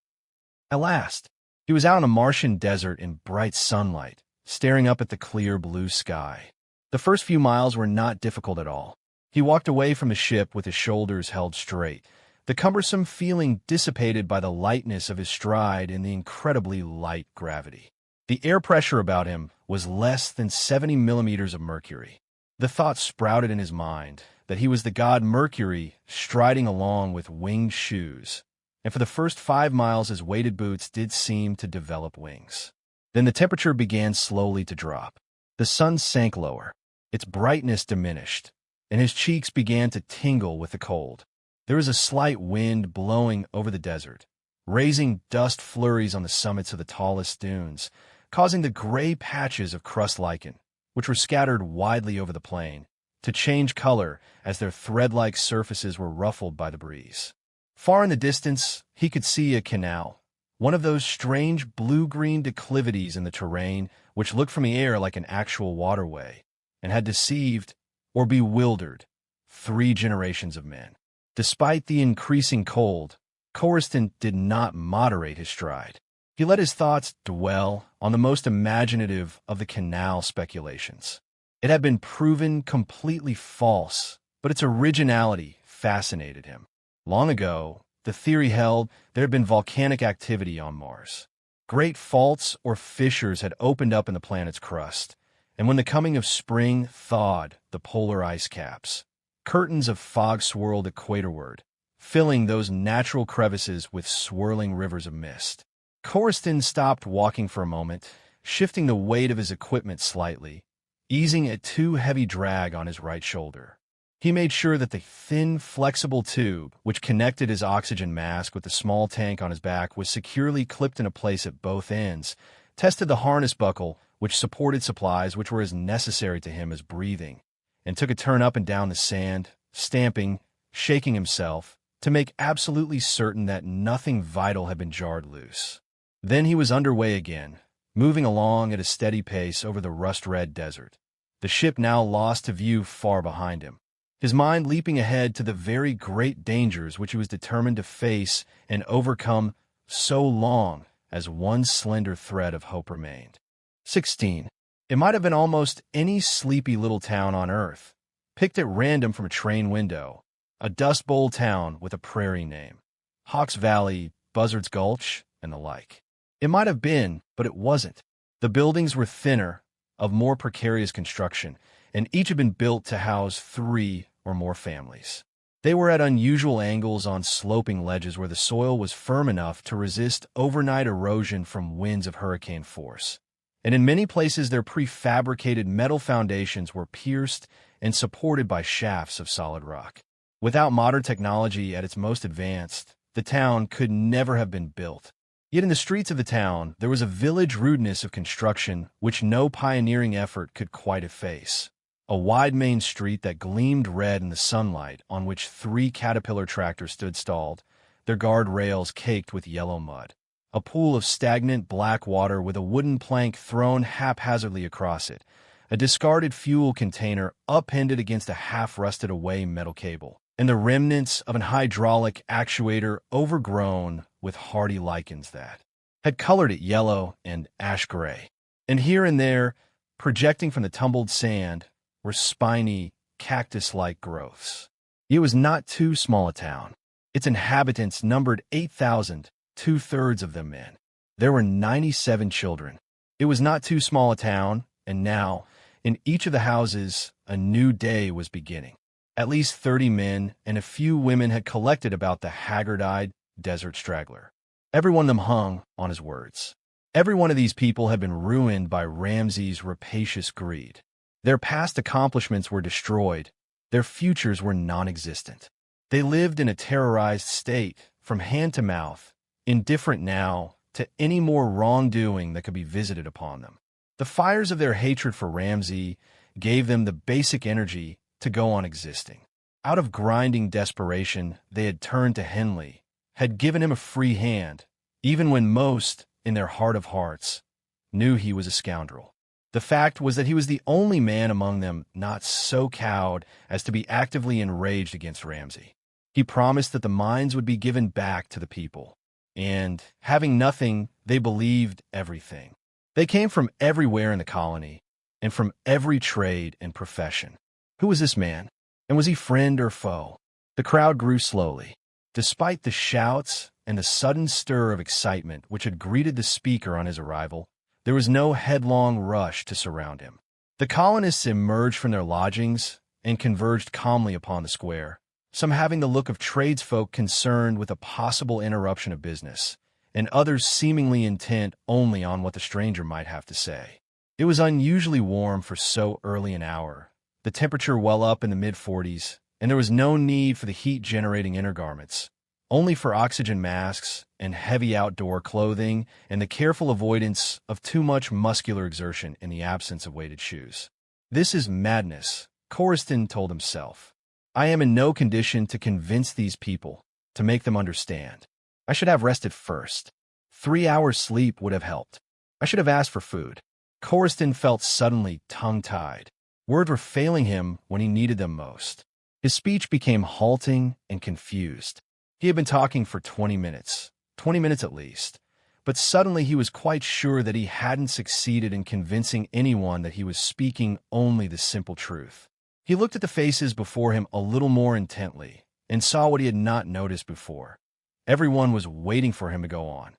At last, he was out in a Martian desert in bright sunlight, staring up at the clear blue sky. The first few miles were not difficult at all. He walked away from the ship with his shoulders held straight, the cumbersome feeling dissipated by the lightness of his stride and the incredibly light gravity. The air pressure about him was less than 70 millimeters of mercury. The thought sprouted in his mind that he was the god Mercury striding along with winged shoes, and for the first 5 miles his weighted boots did seem to develop wings. Then the temperature began slowly to drop. The sun sank lower. Its brightness diminished, and his cheeks began to tingle with the cold. There was a slight wind blowing over the desert, raising dust flurries on the summits of the tallest dunes, causing the gray patches of crust lichen, which were scattered widely over the plain, to change color as their thread-like surfaces were ruffled by the breeze. Far in the distance, he could see a canal, one of those strange blue-green declivities in the terrain which looked from the air like an actual waterway, and had deceived or bewildered 3 generations of men. Despite the increasing cold, Coriston did not moderate his stride. He let his thoughts dwell on the most imaginative of the canal speculations. It had been proven completely false, but its originality fascinated him. Long ago, the theory held there had been volcanic activity on Mars. Great faults or fissures had opened up in the planet's crust, and when the coming of spring thawed the polar ice caps, curtains of fog swirled equatorward, filling those natural crevices with swirling rivers of mist. Coriston stopped walking for a moment, shifting the weight of his equipment slightly, easing a too heavy drag on his right shoulder. He made sure that the thin, flexible tube, which connected his oxygen mask with the small tank on his back, was securely clipped into place at both ends, tested the harness buckle, which supported supplies which were as necessary to him as breathing, and took a turn up and down the sand, stamping, shaking himself, to make absolutely certain that nothing vital had been jarred loose. Then he was underway again, moving along at a steady pace over the rust-red desert, the ship now lost to view far behind him, his mind leaping ahead to the very great dangers which he was determined to face and overcome so long as one slender thread of hope remained. 16. It might have been almost any sleepy little town on Earth, picked at random from a train window, a Dust Bowl town with a prairie name, Hawks Valley, Buzzard's Gulch, and the like. It might have been, but it wasn't. The buildings were thinner, of more precarious construction, and each had been built to house 3 or more families. They were at unusual angles on sloping ledges where the soil was firm enough to resist overnight erosion from winds of hurricane force. And in many places their prefabricated metal foundations were pierced and supported by shafts of solid rock. Without modern technology at its most advanced, the town could never have been built. Yet in the streets of the town, there was a village rudeness of construction which no pioneering effort could quite efface. A wide main street that gleamed red in the sunlight, on which 3 Caterpillar tractors stood stalled, their guard rails caked with yellow mud. A pool of stagnant black water with a wooden plank thrown haphazardly across it, a discarded fuel container upended against a half-rusted away metal cable, and the remnants of an hydraulic actuator overgrown with hardy lichens that had colored it yellow and ash-gray. And here and there, projecting from the tumbled sand, were spiny, cactus-like growths. It was not too small a town. Its inhabitants numbered 8,000, 2/3 of them men. There were 97 children. It was not too small a town, and now, in each of the houses, a new day was beginning. At least 30 men and a few women had collected about the haggard-eyed desert straggler. Every one of them hung on his words. Every one of these people had been ruined by Ramsay's rapacious greed. Their past accomplishments were destroyed. Their futures were non-existent. They lived in a terrorized state, from hand to mouth, indifferent now to any more wrongdoing that could be visited upon them. The fires of their hatred for Ramsay gave them the basic energy to go on existing. Out of grinding desperation, they had turned to Henley, had given him a free hand, even when most, in their heart of hearts, knew he was a scoundrel. The fact was that he was the only man among them not so cowed as to be actively enraged against Ramsay. He promised that the mines would be given back to the people, and, having nothing, they believed everything. They came from everywhere in the colony, and from every trade and profession. Who was this man? And was he friend or foe? The crowd grew slowly. Despite the shouts and the sudden stir of excitement which had greeted the speaker on his arrival, there was no headlong rush to surround him. The colonists emerged from their lodgings and converged calmly upon the square, some having the look of tradesfolk concerned with a possible interruption of business, and others seemingly intent only on what the stranger might have to say. It was unusually warm for so early an hour, the temperature well up in the mid-40s, and there was no need for the heat-generating undergarments, only for oxygen masks and heavy outdoor clothing and the careful avoidance of too much muscular exertion in the absence of weighted shoes. This is madness, Coriston told himself. I am in no condition to convince these people, to make them understand. I should have rested first. 3 hours sleep would have helped. I should have asked for food. Coriston felt suddenly tongue-tied. Words were failing him when he needed them most. His speech became halting and confused. He had been talking for 20 minutes, 20 minutes at least, but suddenly he was quite sure that he hadn't succeeded in convincing anyone that he was speaking only the simple truth. He looked at the faces before him a little more intently and saw what he had not noticed before. Everyone was waiting for him to go on.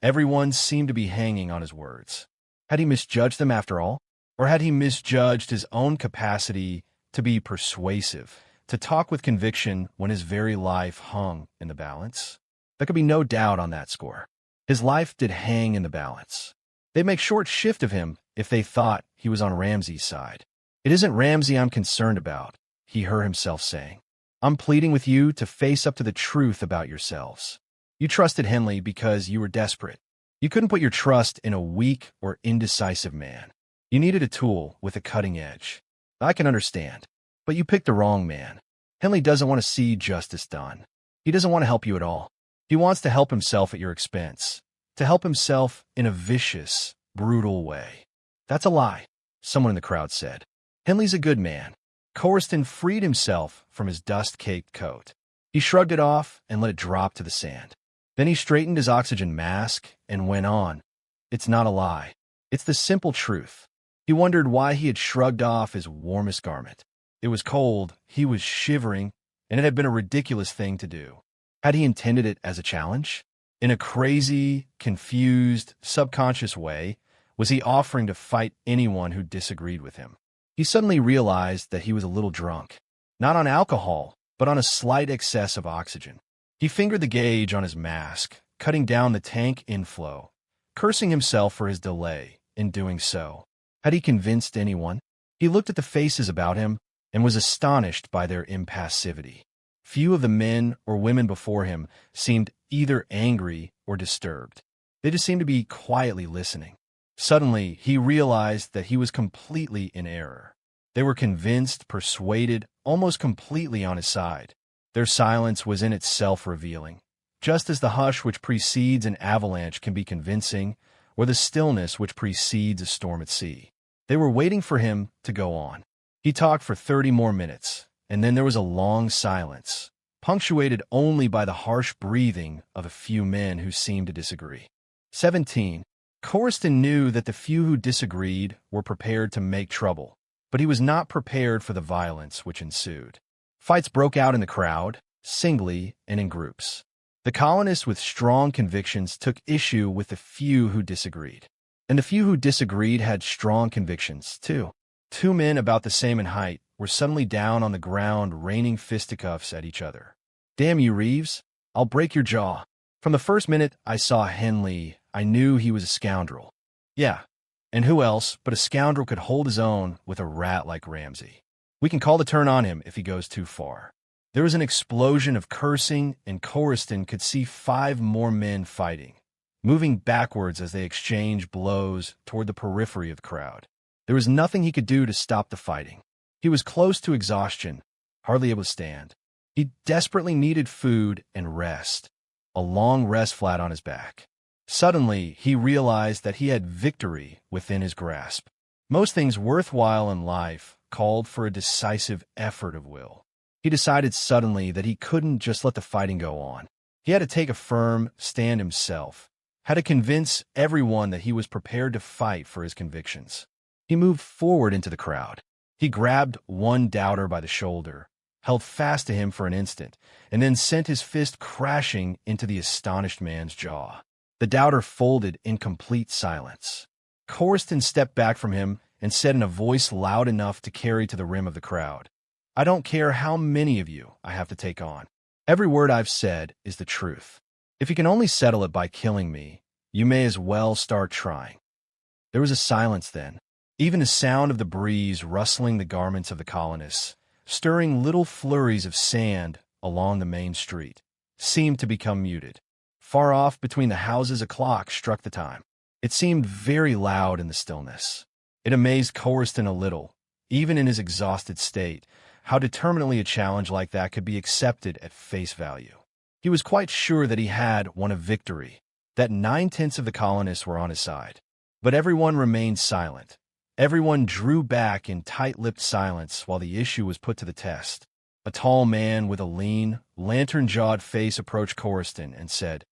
Everyone seemed to be hanging on his words. Had he misjudged them after all? Or had he misjudged his own capacity to be persuasive, to talk with conviction when his very life hung in the balance? There could be no doubt on that score. His life did hang in the balance. They'd make short shift of him if they thought he was on Ramsey's side. "It isn't Ramsey I'm concerned about," he heard himself saying. "I'm pleading with you to face up to the truth about yourselves. You trusted Henley because you were desperate. You couldn't put your trust in a weak or indecisive man. You needed a tool with a cutting edge. I can understand, but you picked the wrong man. Henley doesn't want to see justice done. He doesn't want to help you at all. He wants to help himself at your expense, to help himself in a vicious, brutal way." "That's a lie," someone in the crowd said. "Henley's a good man." Corriston freed himself from his dust-caked coat. He shrugged it off and let it drop to the sand. Then he straightened his oxygen mask and went on. "It's not a lie. It's the simple truth." He wondered why he had shrugged off his warmest garment. It was cold, he was shivering, and it had been a ridiculous thing to do. Had he intended it as a challenge? In a crazy, confused, subconscious way, was he offering to fight anyone who disagreed with him? He suddenly realized that he was a little drunk. Not on alcohol, but on a slight excess of oxygen. He fingered the gauge on his mask, cutting down the tank inflow, cursing himself for his delay in doing so. Had he convinced anyone? He looked at the faces about him and was astonished by their impassivity. Few of the men or women before him seemed either angry or disturbed. They just seemed to be quietly listening. Suddenly, he realized that he was completely in error. They were convinced, persuaded, almost completely on his side. Their silence was in itself revealing. Just as the hush which precedes an avalanche can be convincing, or the stillness which precedes a storm at sea. They were waiting for him to go on. He talked for 30 more minutes, and then there was a long silence, punctuated only by the harsh breathing of a few men who seemed to disagree. 17. Corriston knew that the few who disagreed were prepared to make trouble, but he was not prepared for the violence which ensued. Fights broke out in the crowd, singly and in groups. The colonists with strong convictions took issue with the few who disagreed. And the few who disagreed had strong convictions, too. Two men about the same in height were suddenly down on the ground raining fisticuffs at each other. "Damn you, Reeves. I'll break your jaw. From the first minute I saw Henley, I knew he was a scoundrel." "Yeah, and who else but a scoundrel could hold his own with a rat like Ramsey? We can call the turn on him if he goes too far." There was an explosion of cursing, and Corriston could see 5 more men fighting, moving backwards as they exchanged blows toward the periphery of the crowd. There was nothing he could do to stop the fighting. He was close to exhaustion, hardly able to stand. He desperately needed food and rest, a long rest flat on his back. Suddenly, he realized that he had victory within his grasp. Most things worthwhile in life called for a decisive effort of will. He decided suddenly that he couldn't just let the fighting go on. He had to take a firm stand himself, had to convince everyone that he was prepared to fight for his convictions. He moved forward into the crowd. He grabbed one doubter by the shoulder, held fast to him for an instant, and then sent his fist crashing into the astonished man's jaw. The doubter folded in complete silence. Corriston stepped back from him and said in a voice loud enough to carry to the rim of the crowd, "I don't care how many of you I have to take on. Every word I've said is the truth. If you can only settle it by killing me, you may as well start trying." There was a silence then, even the sound of the breeze rustling the garments of the colonists, stirring little flurries of sand along the main street, seemed to become muted. Far off between the houses a clock struck the time. It seemed very loud in the stillness. It amazed Corriston a little, even in his exhausted state, how determinedly a challenge like that could be accepted at face value. He was quite sure that he had won a victory, that 9/10 of the colonists were on his side. But everyone remained silent. Everyone drew back in tight-lipped silence while the issue was put to the test. A tall man with a lean, lantern-jawed face approached Corriston and said,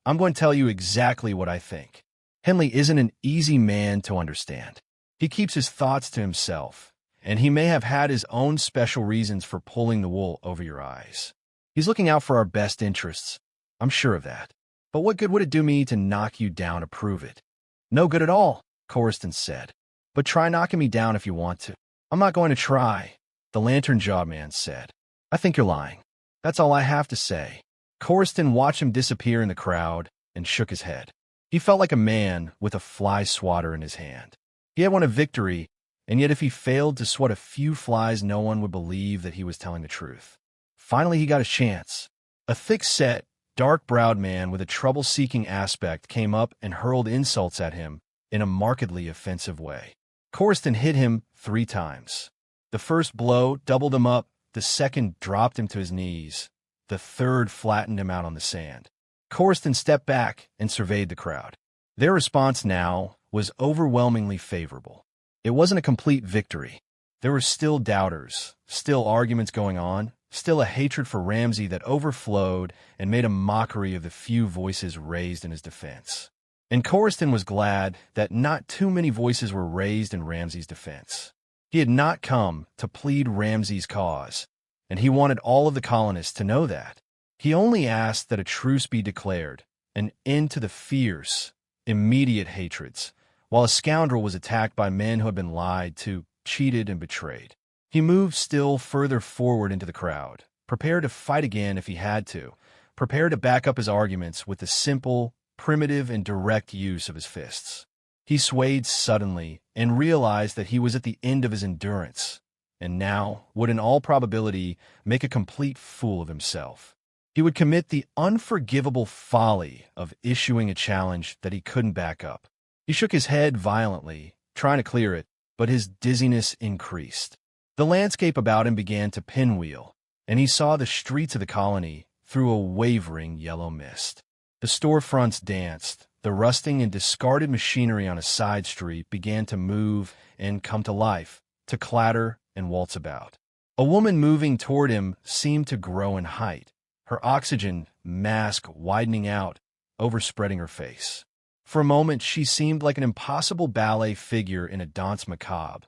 "I'm going to tell you exactly what I think. Henley isn't an easy man to understand. He keeps his thoughts to himself, and he may have had his own special reasons for pulling the wool over your eyes. He's looking out for our best interests. I'm sure of that. But what good would it do me to knock you down to prove it?" "No good at all," Corriston said. "But try knocking me down if you want to." "I'm not going to try," the lantern-jawed man said. "I think you're lying. That's all I have to say." Corriston watched him disappear in the crowd and shook his head. He felt like a man with a fly swatter in his hand. He had won a victory, and yet if he failed to swat a few flies, no one would believe that he was telling the truth. Finally, he got his chance. A thick-set, dark-browed man with a trouble-seeking aspect came up and hurled insults at him in a markedly offensive way. Corriston hit him 3 times. The first blow doubled him up, the second dropped him to his knees, the third flattened him out on the sand. Corriston stepped back and surveyed the crowd. Their response now was overwhelmingly favorable. It wasn't a complete victory. There were still doubters, still arguments going on, still a hatred for Ramsay that overflowed and made a mockery of the few voices raised in his defense. And Corriston was glad that not too many voices were raised in Ramsay's defense. He had not come to plead Ramsay's cause, and he wanted all of the colonists to know that. He only asked that a truce be declared, an end to the fierce, immediate hatreds, while a scoundrel was attacked by men who had been lied to, cheated, and betrayed. He moved still further forward into the crowd, prepared to fight again if he had to, prepared to back up his arguments with the simple, primitive, and direct use of his fists. He swayed suddenly and realized that he was at the end of his endurance, and now would in all probability make a complete fool of himself. He would commit the unforgivable folly of issuing a challenge that he couldn't back up. He shook his head violently, trying to clear it, but his dizziness increased. The landscape about him began to pinwheel, and he saw the streets of the colony through a wavering yellow mist. The storefronts danced. The rusting and discarded machinery on a side street began to move and come to life, to clatter and waltz about. A woman moving toward him seemed to grow in height, her oxygen mask widening out, overspreading her face. For a moment, she seemed like an impossible ballet figure in a danse macabre,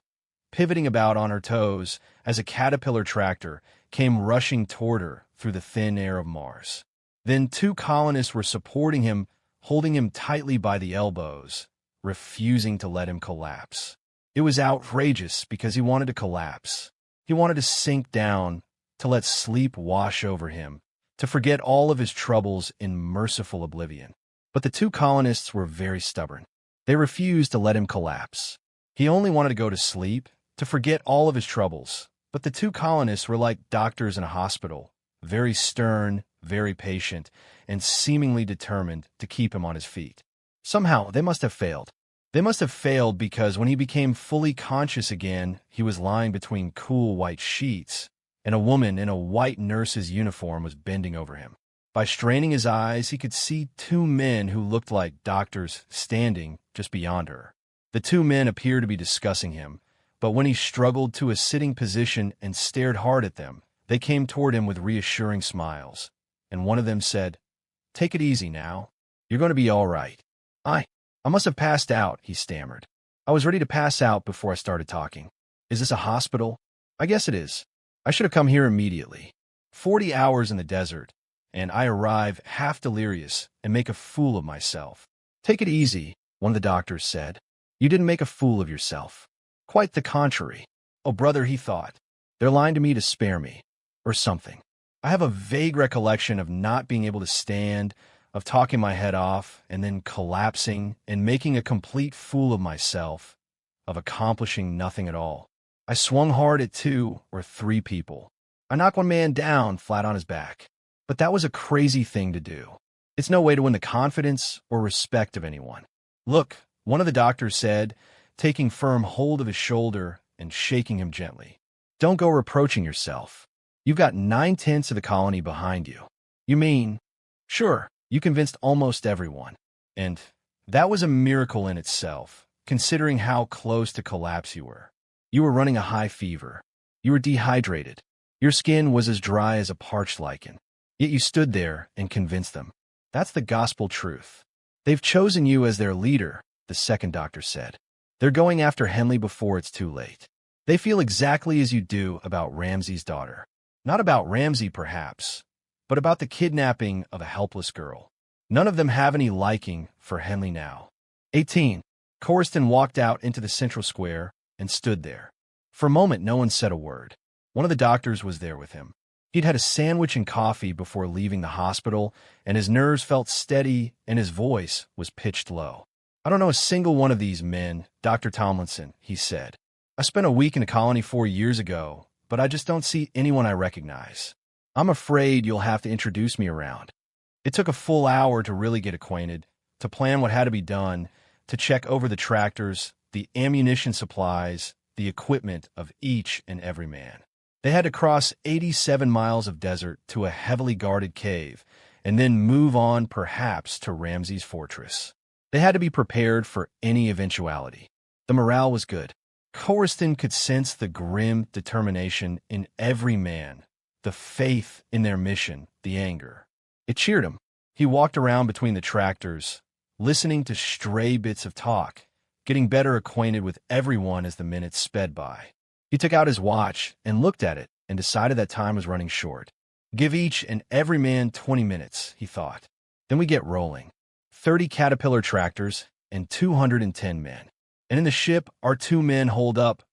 pivoting about on her toes as a caterpillar tractor came rushing toward her through the thin air of Mars. Then 2 colonists were supporting him, holding him tightly by the elbows, refusing to let him collapse. It was outrageous because he wanted to collapse. He wanted to sink down, to let sleep wash over him, to forget all of his troubles in merciful oblivion. But the 2 colonists were very stubborn. They refused to let him collapse. He only wanted to go to sleep, to forget all of his troubles. But the 2 colonists were like doctors in a hospital, very stern, very patient, and seemingly determined to keep him on his feet. Somehow, they must have failed. They must have failed because when he became fully conscious again, he was lying between cool white sheets, and a woman in a white nurse's uniform was bending over him. By straining his eyes, he could see 2 men who looked like doctors standing just beyond her. The 2 men appeared to be discussing him, but when he struggled to a sitting position and stared hard at them, they came toward him with reassuring smiles. And one of them said, "Take it easy now. You're going to be all right." I must have passed out," he stammered. "I was ready to pass out before I started talking. Is this a hospital?" "I guess it is. I should have come here immediately. 40 hours in the desert, and I arrive half delirious and make a fool of myself." "Take it easy," one of the doctors said. "You didn't make a fool of yourself. Quite the contrary." "Oh, brother," he thought, "they're lying to me to spare me, or something. I have a vague recollection of not being able to stand, of talking my head off, and then collapsing and making a complete fool of myself, of accomplishing nothing at all. I swung hard at 2 or 3 people. I knocked one man down flat on his back. But that was a crazy thing to do. It's no way to win the confidence or respect of anyone." "Look," one of the doctors said, taking firm hold of his shoulder and shaking him gently. "Don't go reproaching yourself. You've got 9/10 of the colony behind you. You mean, sure, you convinced almost everyone. And that was a miracle in itself, considering how close to collapse you were. You were running a high fever. You were dehydrated. Your skin was as dry as a parched lichen. Yet you stood there and convinced them. That's the gospel truth. They've chosen you as their leader, the second doctor said. They're going after Henley before it's too late. They feel exactly as you do about Ramsey's daughter. Not about Ramsey, perhaps, but about the kidnapping of a helpless girl. None of them have any liking for Henley now. 18. Corriston walked out into the central square and stood there. For a moment, no one said a word. One of the doctors was there with him. He'd had a sandwich and coffee before leaving the hospital, and his nerves felt steady and his voice was pitched low. I don't know a single one of these men, Dr. Tomlinson, he said. I spent a week in a colony 4 years ago, but I just don't see anyone I recognize. I'm afraid you'll have to introduce me around. It took a full hour to really get acquainted, to plan what had to be done, to check over the tractors, the ammunition supplies, the equipment of each and every man. They had to cross 87 miles of desert to a heavily guarded cave, and then move on perhaps to Ramsey's fortress. They had to be prepared for any eventuality. The morale was good. Corriston could sense the grim determination in every man, the faith in their mission, the anger. It cheered him. He walked around between the tractors, listening to stray bits of talk, getting better acquainted with everyone as the minutes sped by. He took out his watch and looked at it and decided that time was running short. Give each and every man 20 minutes, he thought. Then we get rolling. 30 Caterpillar tractors and 210 men. And in the ship are 2 men holed up,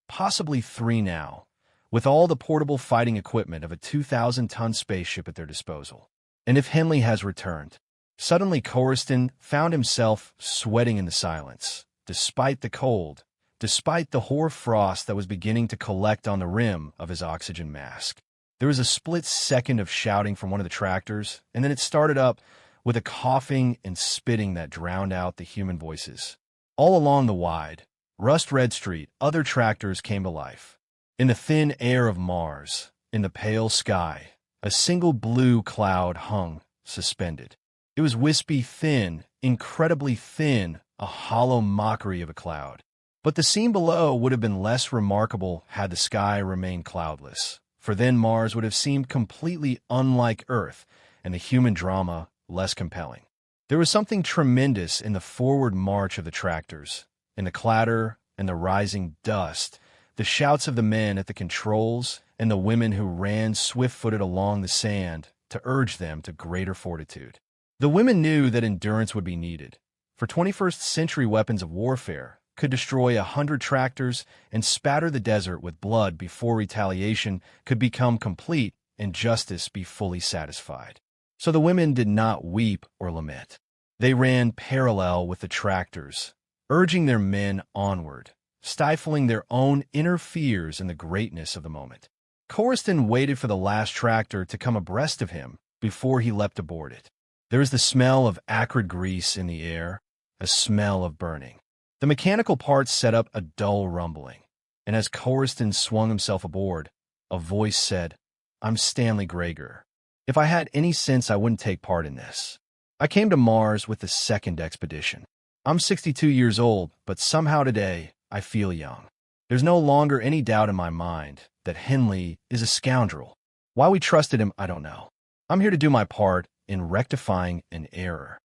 possibly 3 now, with all the portable fighting equipment of a 2,000-ton spaceship at their disposal. And if Henley has returned. Suddenly Corriston found himself sweating in the silence, despite the cold, despite the hoar frost that was beginning to collect on the rim of his oxygen mask. There was a split second of shouting from one of the tractors, and then it started up with a coughing and spitting that drowned out the human voices. All along the wide, rust-red street, other tractors came to life. In the thin air of Mars, in the pale sky, a single blue cloud hung, suspended. It was wispy thin, incredibly thin, a hollow mockery of a cloud. But the scene below would have been less remarkable had the sky remained cloudless, for then Mars would have seemed completely unlike Earth, and the human drama less compelling. There was something tremendous in the forward march of the tractors, in the clatter and the rising dust, the shouts of the men at the controls, and the women who ran swift-footed along the sand to urge them to greater fortitude. The women knew that endurance would be needed, for 21st-century weapons of warfare could destroy 100 tractors and spatter the desert with blood before retaliation could become complete and justice be fully satisfied. So the women did not weep or lament. They ran parallel with the tractors, urging their men onward, stifling their own inner fears in the greatness of the moment. Corriston waited for the last tractor to come abreast of him before he leapt aboard it. There was the smell of acrid grease in the air, a smell of burning. The mechanical parts set up a dull rumbling, and as Corriston swung himself aboard, a voice said, "I'm Stanley Gregor. If I had any sense, I wouldn't take part in this. I came to Mars with the second expedition. I'm 62 years old, but somehow today I feel young. There's no longer any doubt in my mind that Henley is a scoundrel. Why we trusted him, I don't know. I'm here to do my part in rectifying an error."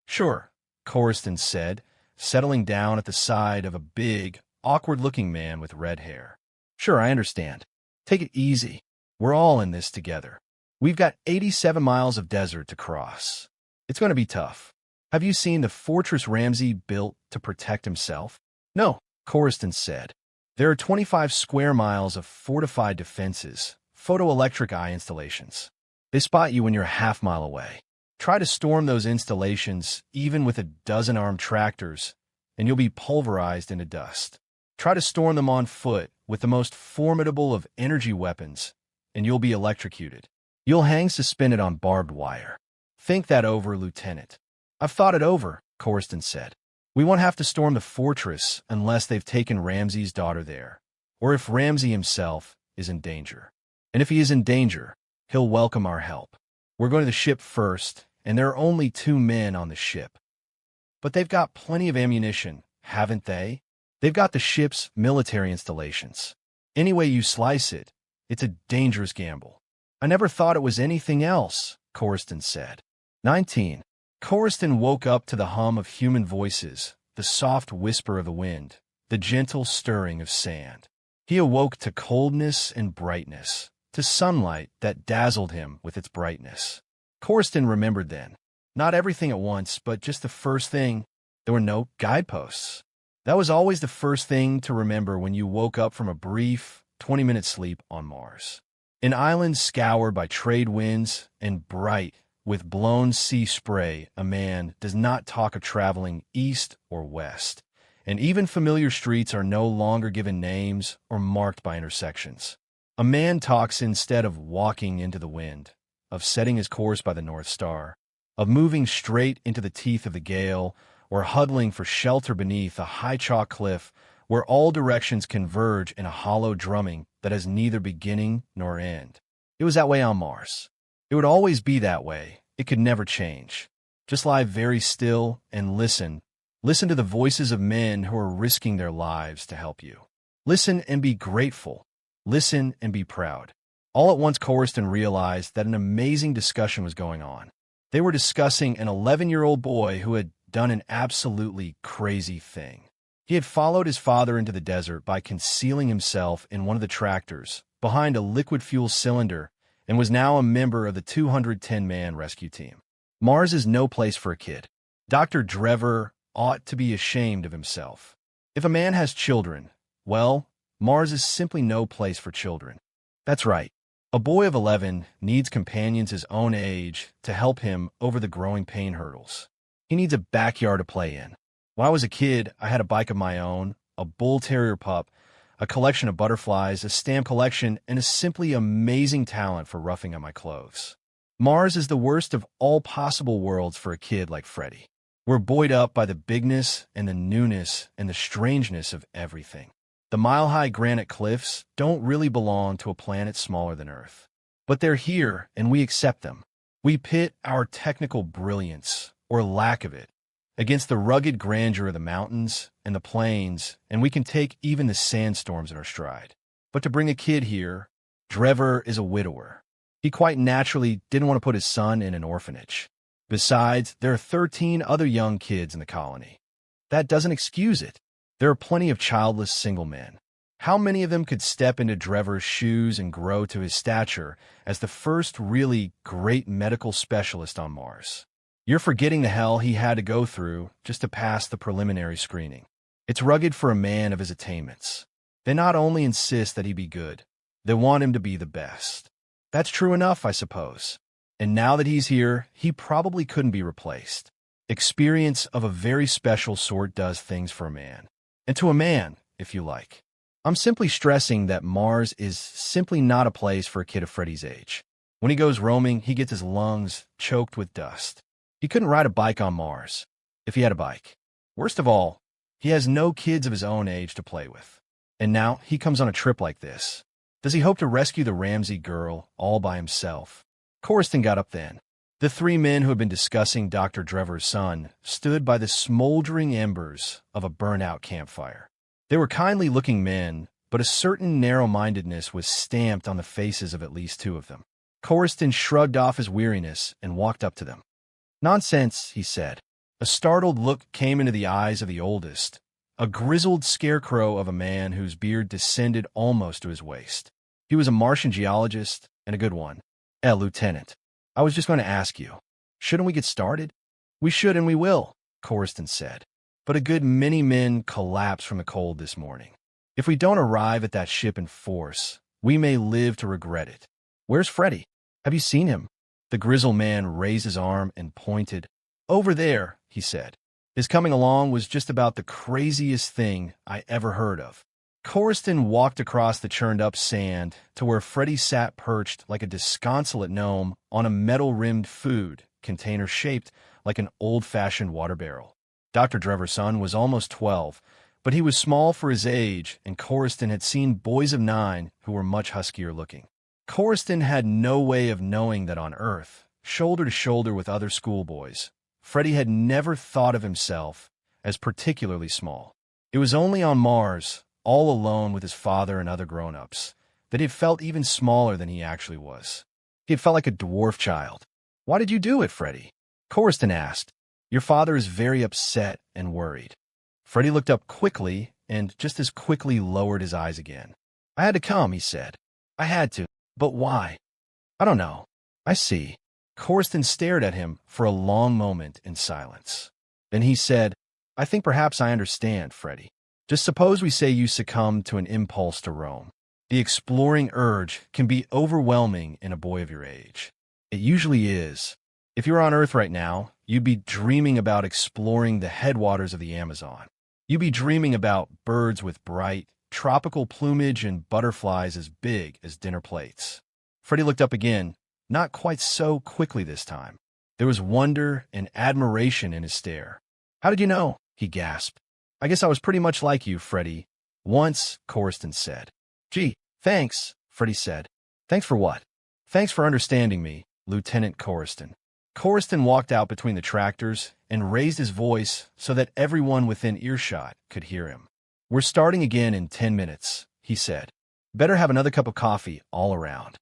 "Sure," Corriston said, settling down at the side of a big, awkward-looking man with red hair. "Sure, I understand. Take it easy. We're all in this together. We've got 87 miles of desert to cross. It's going to be tough. Have you seen the fortress Ramsey built to protect himself?" "No," Corriston said. "There are 25 square miles of fortified defenses, photoelectric eye installations. They spot you when you're a half-mile away. Try to storm those installations, even with a dozen armed tractors, and you'll be pulverized into dust. Try to storm them on foot with the most formidable of energy weapons, and you'll be electrocuted. You'll hang suspended on barbed wire. Think that over, Lieutenant." "I've thought it over," Corriston said. "We won't have to storm the fortress unless they've taken Ramsey's daughter there, or if Ramsey himself is in danger. And if he is in danger, he'll welcome our help. We're going to the ship first, and there are only 2 men on the ship. But they've got plenty of ammunition, haven't they? They've got the ship's military installations. Any way you slice it, It's a dangerous gamble. I never thought it was anything else, Corriston said. 19. Corriston woke up to the hum of human voices, the soft whisper of the wind, the gentle stirring of sand. He awoke to coldness and brightness, to sunlight that dazzled him with its brightness. Corriston remembered then, not everything at once, but just the first thing. There were no guideposts. That was always the first thing to remember when you woke up from a brief 20-minute sleep on Mars. An island scoured by trade winds and bright with blown sea spray, a man does not talk of traveling east or west, and even familiar streets are no longer given names or marked by intersections. A man talks instead of walking into the wind, of setting his course by the North Star, of moving straight into the teeth of the gale, or huddling for shelter beneath a high chalk cliff where all directions converge in a hollow drumming that has neither beginning nor end. It was that way on Mars. It would always be that way. It could never change. Just lie very still and listen. Listen to the voices of men who are risking their lives to help you. Listen and be grateful. Listen and be proud. All at once, Corriston realized that an amazing discussion was going on. They were discussing an 11-year-old boy who had done an absolutely crazy thing. He had followed his father into the desert by concealing himself in one of the tractors behind a liquid fuel cylinder and was now a member of the 210-man rescue team. Mars is no place for a kid. Dr. Drever ought to be ashamed of himself. If a man has children, well, Mars is simply no place for children. That's right. A boy of 11 needs companions his own age to help him over the growing pain hurdles. He needs a backyard to play in. When I was a kid, I had a bike of my own, a bull terrier pup, a collection of butterflies, a stamp collection, and a simply amazing talent for roughing up my clothes. Mars is the worst of all possible worlds for a kid like Freddie. We're buoyed up by the bigness and the newness and the strangeness of everything. The mile-high granite cliffs don't really belong to a planet smaller than Earth. But they're here, and we accept them. We pit our technical brilliance, or lack of it, against the rugged grandeur of the mountains and the plains, and we can take even the sandstorms in our stride. But to bring a kid here, Drever is a widower. He quite naturally didn't want to put his son in an orphanage. Besides, there are 13 other young kids in the colony. That doesn't excuse it. There are plenty of childless single men. How many of them could step into Drever's shoes and grow to his stature as the first really great medical specialist on Mars? You're forgetting the hell he had to go through just to pass the preliminary screening. It's rugged for a man of his attainments. They not only insist that he be good, they want him to be the best. That's true enough, I suppose. And now that he's here, he probably couldn't be replaced. Experience of a very special sort does things for a man. And to a man, if you like. I'm simply stressing that Mars is simply not a place for a kid of Freddie's age. When he goes roaming, he gets his lungs choked with dust. He couldn't ride a bike on Mars, if he had a bike. Worst of all, he has no kids of his own age to play with. And now he comes on a trip like this. Does he hope to rescue the Ramsey girl all by himself? Corriston got up then. The three men who had been discussing Dr. Drever's son stood by the smoldering embers of a burnt-out campfire. They were kindly-looking men, but a certain narrow-mindedness was stamped on the faces of at least two of them. Corriston shrugged off his weariness and walked up to them. "Nonsense," he said. A startled look came into the eyes of the oldest, a grizzled scarecrow of a man whose beard descended almost to his waist. He was a Martian geologist, and a good one. Lieutenant, I was just going to ask you, shouldn't we get started?" "We should and we will," Corriston said. "But a good many men collapsed from the cold this morning. If we don't arrive at that ship in force, we may live to regret it. Where's Freddie? Have you seen him?" The grizzled man raised his arm and pointed. "Over there," he said. "His coming along was just about the craziest thing I ever heard of." Corriston walked across the churned-up sand to where Freddie sat perched like a disconsolate gnome on a metal-rimmed food container shaped like an old-fashioned water barrel. Dr. Drever's son was almost 12, but he was small for his age, and Corriston had seen boys of 9 who were much huskier looking. Corriston had no way of knowing that on Earth, shoulder to shoulder with other schoolboys, Freddie had never thought of himself as particularly small. It was only on Mars, all alone with his father and other grown-ups, that he felt even smaller than he actually was. He had felt like a dwarf child. "Why did you do it, Freddie?" Coruscant asked. "Your father is very upset and worried." Freddie looked up quickly and just as quickly lowered his eyes again. "I had to come," he said. "I had to. But why?" "I don't know." "I see." Coruscant stared at him for a long moment in silence. Then he said, "I think perhaps I understand, Freddie. Just suppose we say you succumb to an impulse to roam. The exploring urge can be overwhelming in a boy of your age. It usually is. If you were on Earth right now, you'd be dreaming about exploring the headwaters of the Amazon. You'd be dreaming about birds with bright, tropical plumage and butterflies as big as dinner plates." Freddie looked up again, not quite so quickly this time. There was wonder and admiration in his stare. "How did you know?" he gasped. "I guess I was pretty much like you, Freddie. Once," Coruscant said. "Gee, thanks," Freddie said. "Thanks for what?" "Thanks for understanding me, Lieutenant Coruscant." Coruscant walked out between the tractors and raised his voice so that everyone within earshot could hear him. "We're starting again in 10 minutes, he said. "Better have another cup of coffee all around."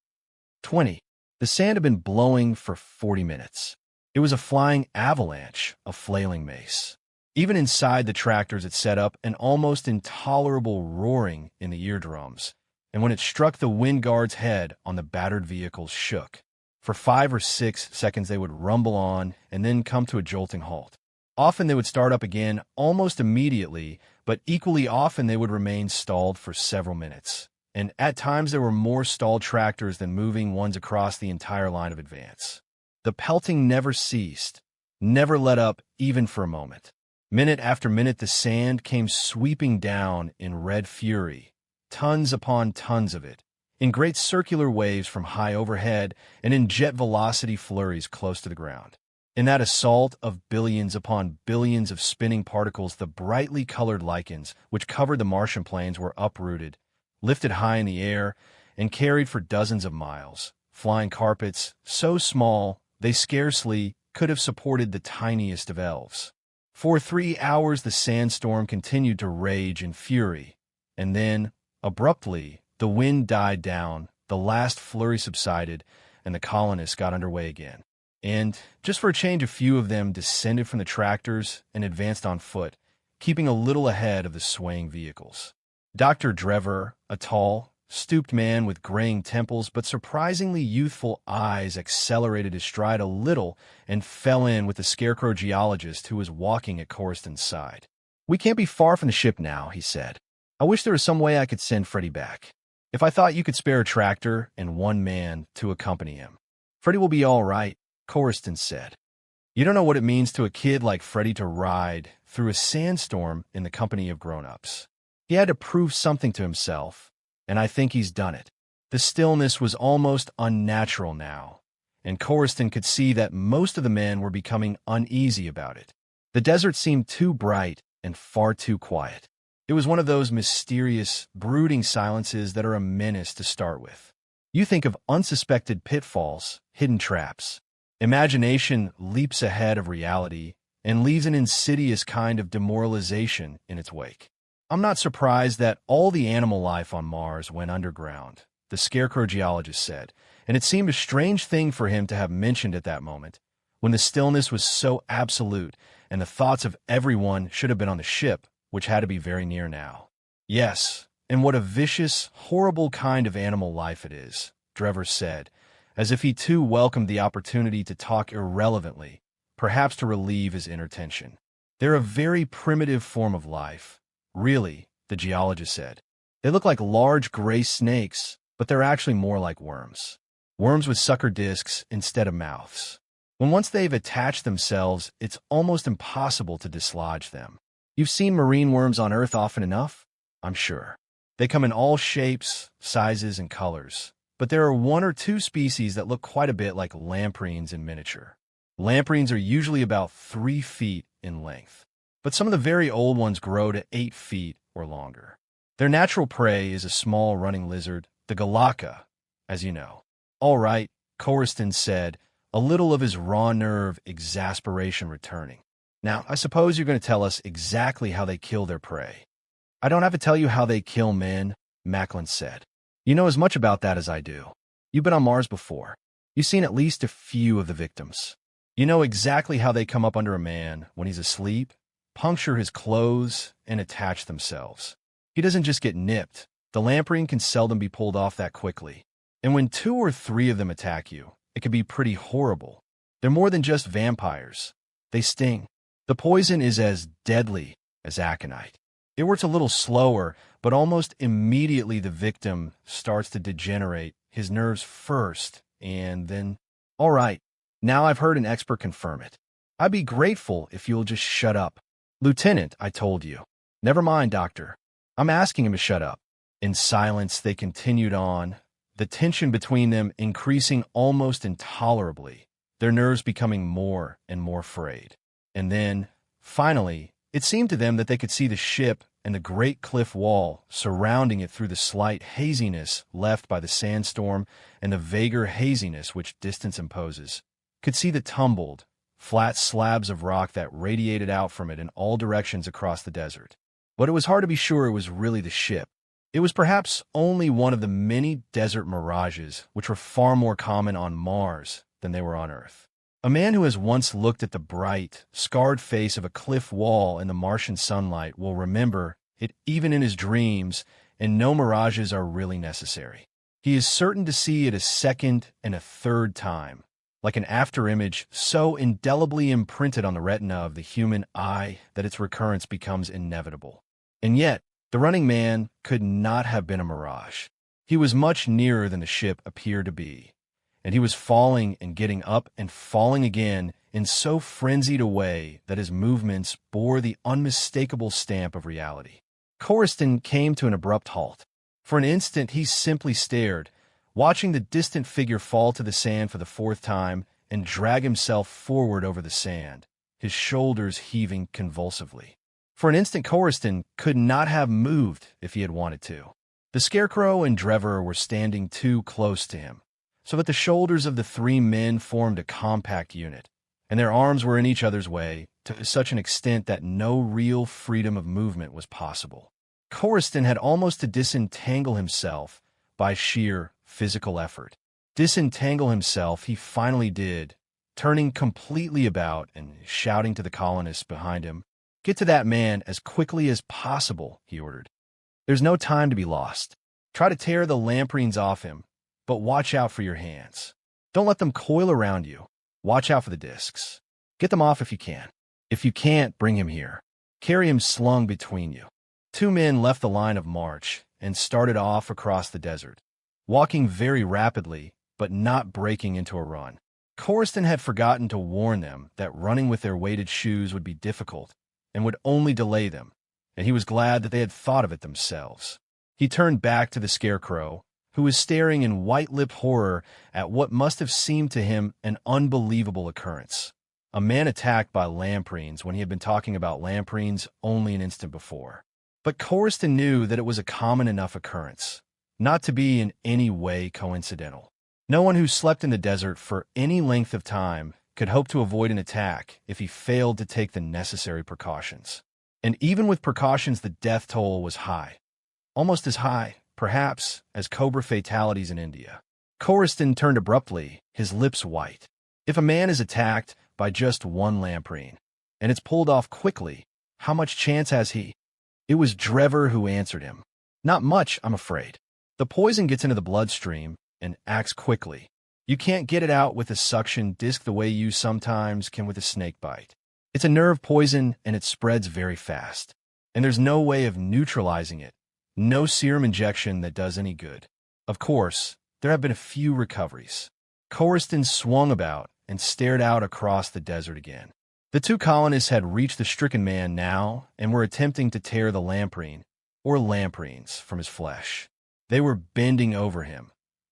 20. The sand had been blowing for 40 minutes. It was a flying avalanche of flailing mace. Even inside the tractors, it set up an almost intolerable roaring in the eardrums, and when it struck the wind guard's head on the battered vehicles shook. For 5 or 6 seconds they would rumble on and then come to a jolting halt. Often they would start up again almost immediately, but equally often they would remain stalled for several minutes. And at times there were more stalled tractors than moving ones across the entire line of advance. The pelting never ceased, never let up even for a moment. Minute after minute the sand came sweeping down in red fury, tons upon tons of it, in great circular waves from high overhead and in jet velocity flurries close to the ground. In that assault of billions upon billions of spinning particles, the brightly colored lichens which covered the Martian plains were uprooted, lifted high in the air, and carried for dozens of miles, flying carpets so small they scarcely could have supported the tiniest of elves. For 3 hours the sandstorm continued to rage in fury, and then, abruptly, the wind died down, the last flurry subsided, and the colonists got underway again. And, just for a change, a few of them descended from the tractors and advanced on foot, keeping a little ahead of the swaying vehicles. Dr. Drever, a tall, stooped man with graying temples but surprisingly youthful eyes, accelerated his stride a little and fell in with the scarecrow geologist who was walking at Coruscant's side. "We can't be far from the ship now," he said. "I wish there was some way I could send Freddie back. If I thought you could spare a tractor and 1 man to accompany him." "Freddie will be all right," Coruscant said. "You don't know what it means to a kid like Freddie to ride through a sandstorm in the company of grown-ups. He had to prove something to himself, and I think he's done it." The stillness was almost unnatural now, and Coruscant could see that most of the men were becoming uneasy about it. The desert seemed too bright and far too quiet. It was one of those mysterious, brooding silences that are a menace to start with. You think of unsuspected pitfalls, hidden traps. Imagination leaps ahead of reality and leaves an insidious kind of demoralization in its wake. "I'm not surprised that all the animal life on Mars went underground," the scarecrow geologist said, and it seemed a strange thing for him to have mentioned at that moment, when the stillness was so absolute and the thoughts of everyone should have been on the ship, which had to be very near now. "Yes, and what a vicious, horrible kind of animal life it is," Drever said, as if he too welcomed the opportunity to talk irrelevantly, perhaps to relieve his inner tension. "They're a very primitive form of life. Really," the geologist said. "They look like large gray snakes, but they're actually more like worms. Worms with sucker discs instead of mouths. Once they've attached themselves, it's almost impossible to dislodge them. You've seen marine worms on Earth often enough, I'm sure. They come in all shapes, sizes, and colors, but there are 1 or 2 species that look quite a bit like lampreys in miniature. Lampreys are usually about 3 feet in length, but some of the very old ones grow to 8 feet or longer. Their natural prey is a small running lizard, the galaka, as you know." "All right," Coruscant said, a little of his raw nerve exasperation returning. "Now, I suppose you're going to tell us exactly how they kill their prey." "I don't have to tell you how they kill men," Macklin said. You know as much about that as I do. You've been on Mars before. You've seen at least a few of the victims. You know exactly how they come up under a man when he's asleep, puncture his clothes, and attach themselves. He doesn't just get nipped. The lamprey can seldom be pulled off that quickly. And when 2 or 3 of them attack you, it can be pretty horrible. They're more than just vampires. They sting. The poison is as deadly as aconite. It works a little slower, but almost immediately the victim starts to degenerate, his nerves first, and then, all right, now I've heard an expert confirm it. I'd be grateful if you'll just shut up. Lieutenant, I told you. Never mind, Doctor. I'm asking him to shut up. In silence, they continued on, the tension between them increasing almost intolerably, their nerves becoming more and more frayed. And then, finally, it seemed to them that they could see the ship and the great cliff wall surrounding it through the slight haziness left by the sandstorm and the vaguer haziness which distance imposes. Could see the tumbled, flat slabs of rock that radiated out from it in all directions across the desert. But it was hard to be sure it was really the ship. It was perhaps only one of the many desert mirages which were far more common on Mars than they were on Earth. A man who has once looked at the bright, scarred face of a cliff wall in the Martian sunlight will remember it even in his dreams, and no mirages are really necessary. He is certain to see it a second and a third time, like an afterimage so indelibly imprinted on the retina of the human eye that its recurrence becomes inevitable. And yet, the running man could not have been a mirage. He was much nearer than the ship appeared to be, and he was falling and getting up and falling again in so frenzied a way that his movements bore the unmistakable stamp of reality. Coriston came to an abrupt halt. For an instant he simply stared, watching the distant figure fall to the sand for the 4th time and drag himself forward over the sand, his shoulders heaving convulsively. For an instant Coriston could not have moved if he had wanted to. The Scarecrow and Drever were standing too close to him, so that the shoulders of the 3 men formed a compact unit, and their arms were in each other's way to such an extent that no real freedom of movement was possible. Coriston had almost to disentangle himself by sheer physical effort. Disentangle himself he finally did, turning completely about and shouting to the colonists behind him, "Get to that man as quickly as possible," he ordered. "There's no time to be lost. Try to tear the lampreys off him, but watch out for your hands. Don't let them coil around you. Watch out for the discs. Get them off if you can. If you can't, bring him here. Carry him slung between you." 2 men left the line of march and started off across the desert, walking very rapidly, but not breaking into a run. Coriston had forgotten to warn them that running with their weighted shoes would be difficult and would only delay them, and he was glad that they had thought of it themselves. He turned back to the Scarecrow, who was staring in white-lipped horror at what must have seemed to him an unbelievable occurrence. A man attacked by lampreys when he had been talking about lampreys only an instant before. But Coriston knew that it was a common enough occurrence, not to be in any way coincidental. No one who slept in the desert for any length of time could hope to avoid an attack if he failed to take the necessary precautions. And even with precautions, the death toll was high. Almost as high, perhaps, as cobra fatalities in India. Coriston turned abruptly, his lips white. If a man is attacked by just 1 lamprey, and it's pulled off quickly, how much chance has he? It was Drever who answered him. "Not much, I'm afraid. The poison gets into the bloodstream and acts quickly. You can't get it out with a suction disc the way you sometimes can with a snake bite. It's a nerve poison and it spreads very fast. And there's no way of neutralizing it. No serum injection that does any good. Of course, there have been a few recoveries." Coriston swung about and stared out across the desert again. The 2 colonists had reached the stricken man now and were attempting to tear the lamprey, or lampreys, from his flesh. They were bending over him,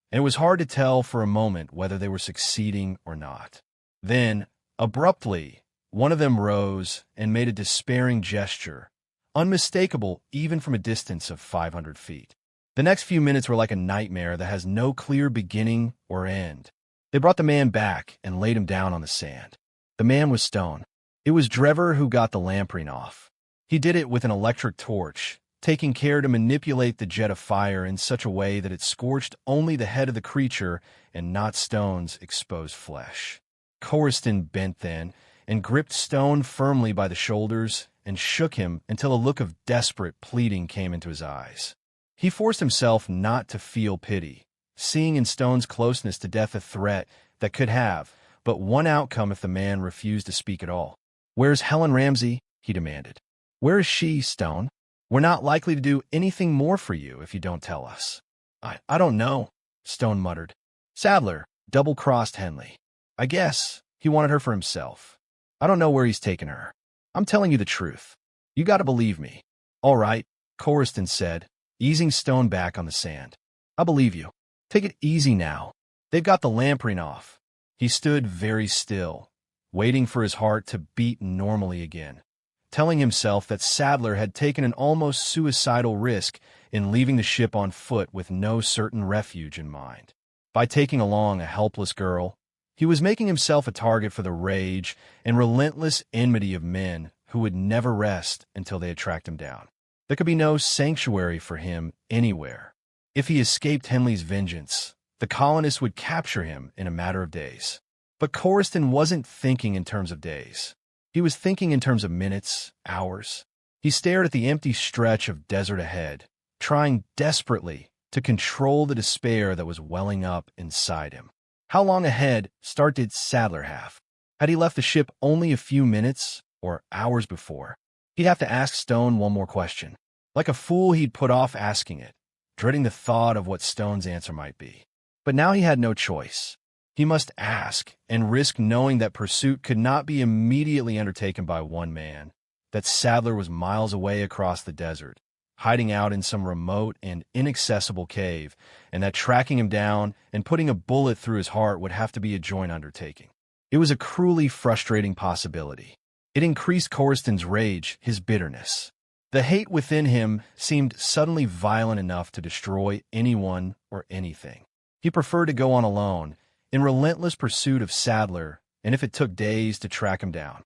and it was hard to tell for a moment whether they were succeeding or not. Then, abruptly, one of them rose and made a despairing gesture, unmistakable even from a distance of 500 feet. The next few minutes were like a nightmare that has no clear beginning or end. They brought the man back and laid him down on the sand. The man was stone. It was Drever who got the lamprey off. He did it with an electric torch, taking care to manipulate the jet of fire in such a way that it scorched only the head of the creature and not Stone's exposed flesh. Coriston bent then and gripped Stone firmly by the shoulders and shook him until a look of desperate pleading came into his eyes. He forced himself not to feel pity, seeing in Stone's closeness to death a threat that could have but one outcome if the man refused to speak at all. "Where's Helen Ramsay?" he demanded. "Where is she, Stone? We're not likely to do anything more for you if you don't tell us." I don't know," Stone muttered. "Sadler double-crossed Henley. I guess he wanted her for himself. I don't know where he's taken her. I'm telling you the truth. You gotta believe me." "All right," Coriston said, easing Stone back on the sand. "I believe you. Take it easy now. They've got the lamprey off." He stood very still, waiting for his heart to beat normally again, telling himself that Sadler had taken an almost suicidal risk in leaving the ship on foot with no certain refuge in mind. By taking along a helpless girl, he was making himself a target for the rage and relentless enmity of men who would never rest until they had tracked him down. There could be no sanctuary for him anywhere. If he escaped Henley's vengeance, the colonists would capture him in a matter of days. But Coriston wasn't thinking in terms of days. He was thinking in terms of minutes, hours. He stared at the empty stretch of desert ahead, trying desperately to control the despair that was welling up inside him. How long ahead start did Sadler have? Had he left the ship only a few minutes or hours before? He'd have to ask Stone one more question. Like a fool, he'd put off asking it, dreading the thought of what Stone's answer might be. But now he had no choice. He must ask and risk knowing that pursuit could not be immediately undertaken by one man, that Sadler was miles away across the desert, hiding out in some remote and inaccessible cave, and that tracking him down and putting a bullet through his heart would have to be a joint undertaking. It was a cruelly frustrating possibility. It increased Coriston's rage, his bitterness. The hate within him seemed suddenly violent enough to destroy anyone or anything. He preferred to go on alone, in relentless pursuit of Sadler, and if it took days to track him down.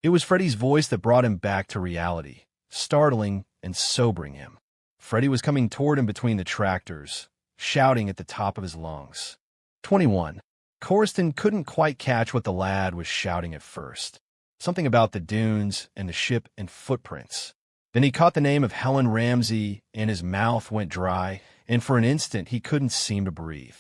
It was Freddy's voice that brought him back to reality, startling and sobering him. Freddy was coming toward him between the tractors, shouting at the top of his lungs. 21. Coriston couldn't quite catch what the lad was shouting at first. Something about the dunes and the ship and footprints. Then he caught the name of Helen Ramsay, and his mouth went dry, and for an instant he couldn't seem to breathe.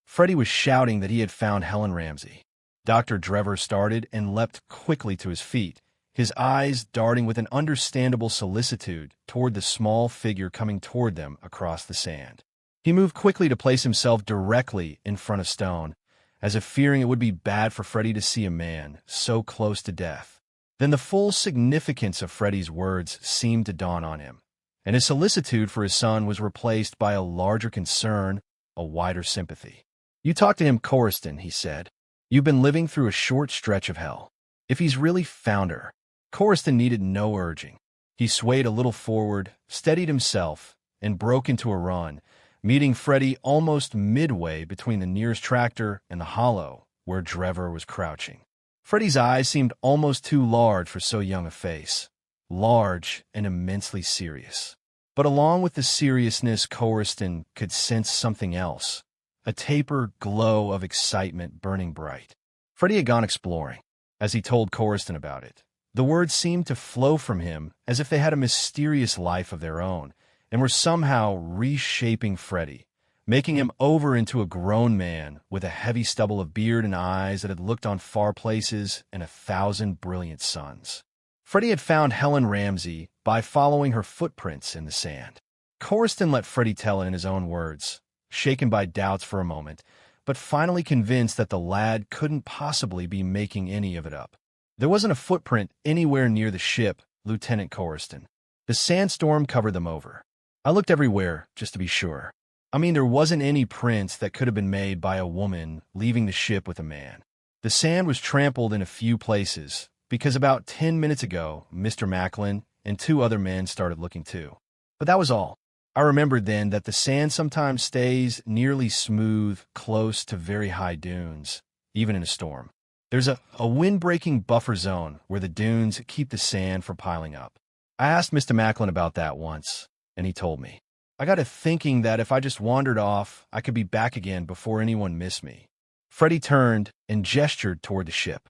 Freddy was shouting that he had found Helen Ramsay. Dr. Drever started and leapt quickly to his feet, his eyes darting with an understandable solicitude toward the small figure coming toward them across the sand. He moved quickly to place himself directly in front of Stone, as if fearing it would be bad for Freddy to see a man so close to death. Then the full significance of Freddy's words seemed to dawn on him, and his solicitude for his son was replaced by a larger concern, a wider sympathy. "You talk to him, Coriston," he said. "You've been living through a short stretch of hell. If he's really found her..." Coriston needed no urging. He swayed a little forward, steadied himself, and broke into a run, meeting Freddy almost midway between the nearest tractor and the hollow where Drever was crouching. Freddy's eyes seemed almost too large for so young a face, large and immensely serious. But along with the seriousness, Coriston could sense something else, a taper glow of excitement burning bright. Freddy had gone exploring, as he told Coriston about it. The words seemed to flow from him as if they had a mysterious life of their own, and were somehow reshaping Freddy, making him over into a grown man with a heavy stubble of beard and eyes that had looked on far places and 1,000 brilliant suns. Freddy had found Helen Ramsay by following her footprints in the sand. Coriston let Freddy tell it in his own words, shaken by doubts for a moment, but finally convinced that the lad couldn't possibly be making any of it up. There wasn't a footprint anywhere near the ship, Lieutenant Coriston. The sandstorm covered them over. I looked everywhere, just to be sure. I mean, there wasn't any prints that could have been made by a woman leaving the ship with a man. The sand was trampled in a few places, because about 10 minutes ago, Mr. Macklin and 2 other men started looking too. But that was all. I remembered then that the sand sometimes stays nearly smooth close to very high dunes, even in a storm. There's a wind-breaking buffer zone where the dunes keep the sand from piling up. I asked Mr. Macklin about that once. and he told me. I got to thinking that if I just wandered off, I could be back again before anyone missed me. Freddie turned and gestured toward the ship.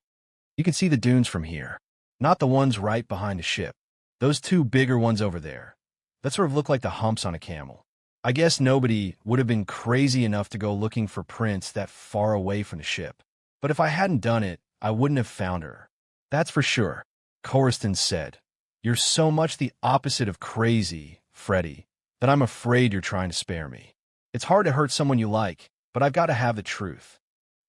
You can see the dunes from here, not the ones right behind the ship. Those two bigger ones over there. That sort of look like the humps on a camel. I guess nobody would have been crazy enough to go looking for prints that far away from the ship. But if I hadn't done it, I wouldn't have found her. That's for sure, Corriston said. You're so much the opposite of crazy, Freddie, that I'm afraid you're trying to spare me. It's hard to hurt someone you like, but I've got to have the truth.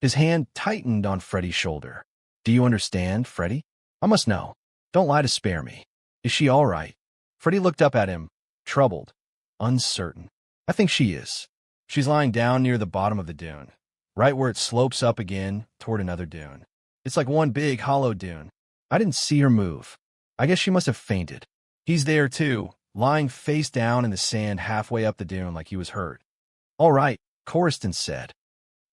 His hand tightened on Freddie's shoulder. Do you understand, Freddie? I must know. Don't lie to spare me. Is she all right? Freddie looked up at him, troubled, uncertain. I think she is. She's lying down near the bottom of the dune, right where it slopes up again toward another dune. It's like one big hollow dune. I didn't see her move. I guess she must have fainted. He's there too, lying face down in the sand halfway up the dune like he was hurt. All right, Corriston said.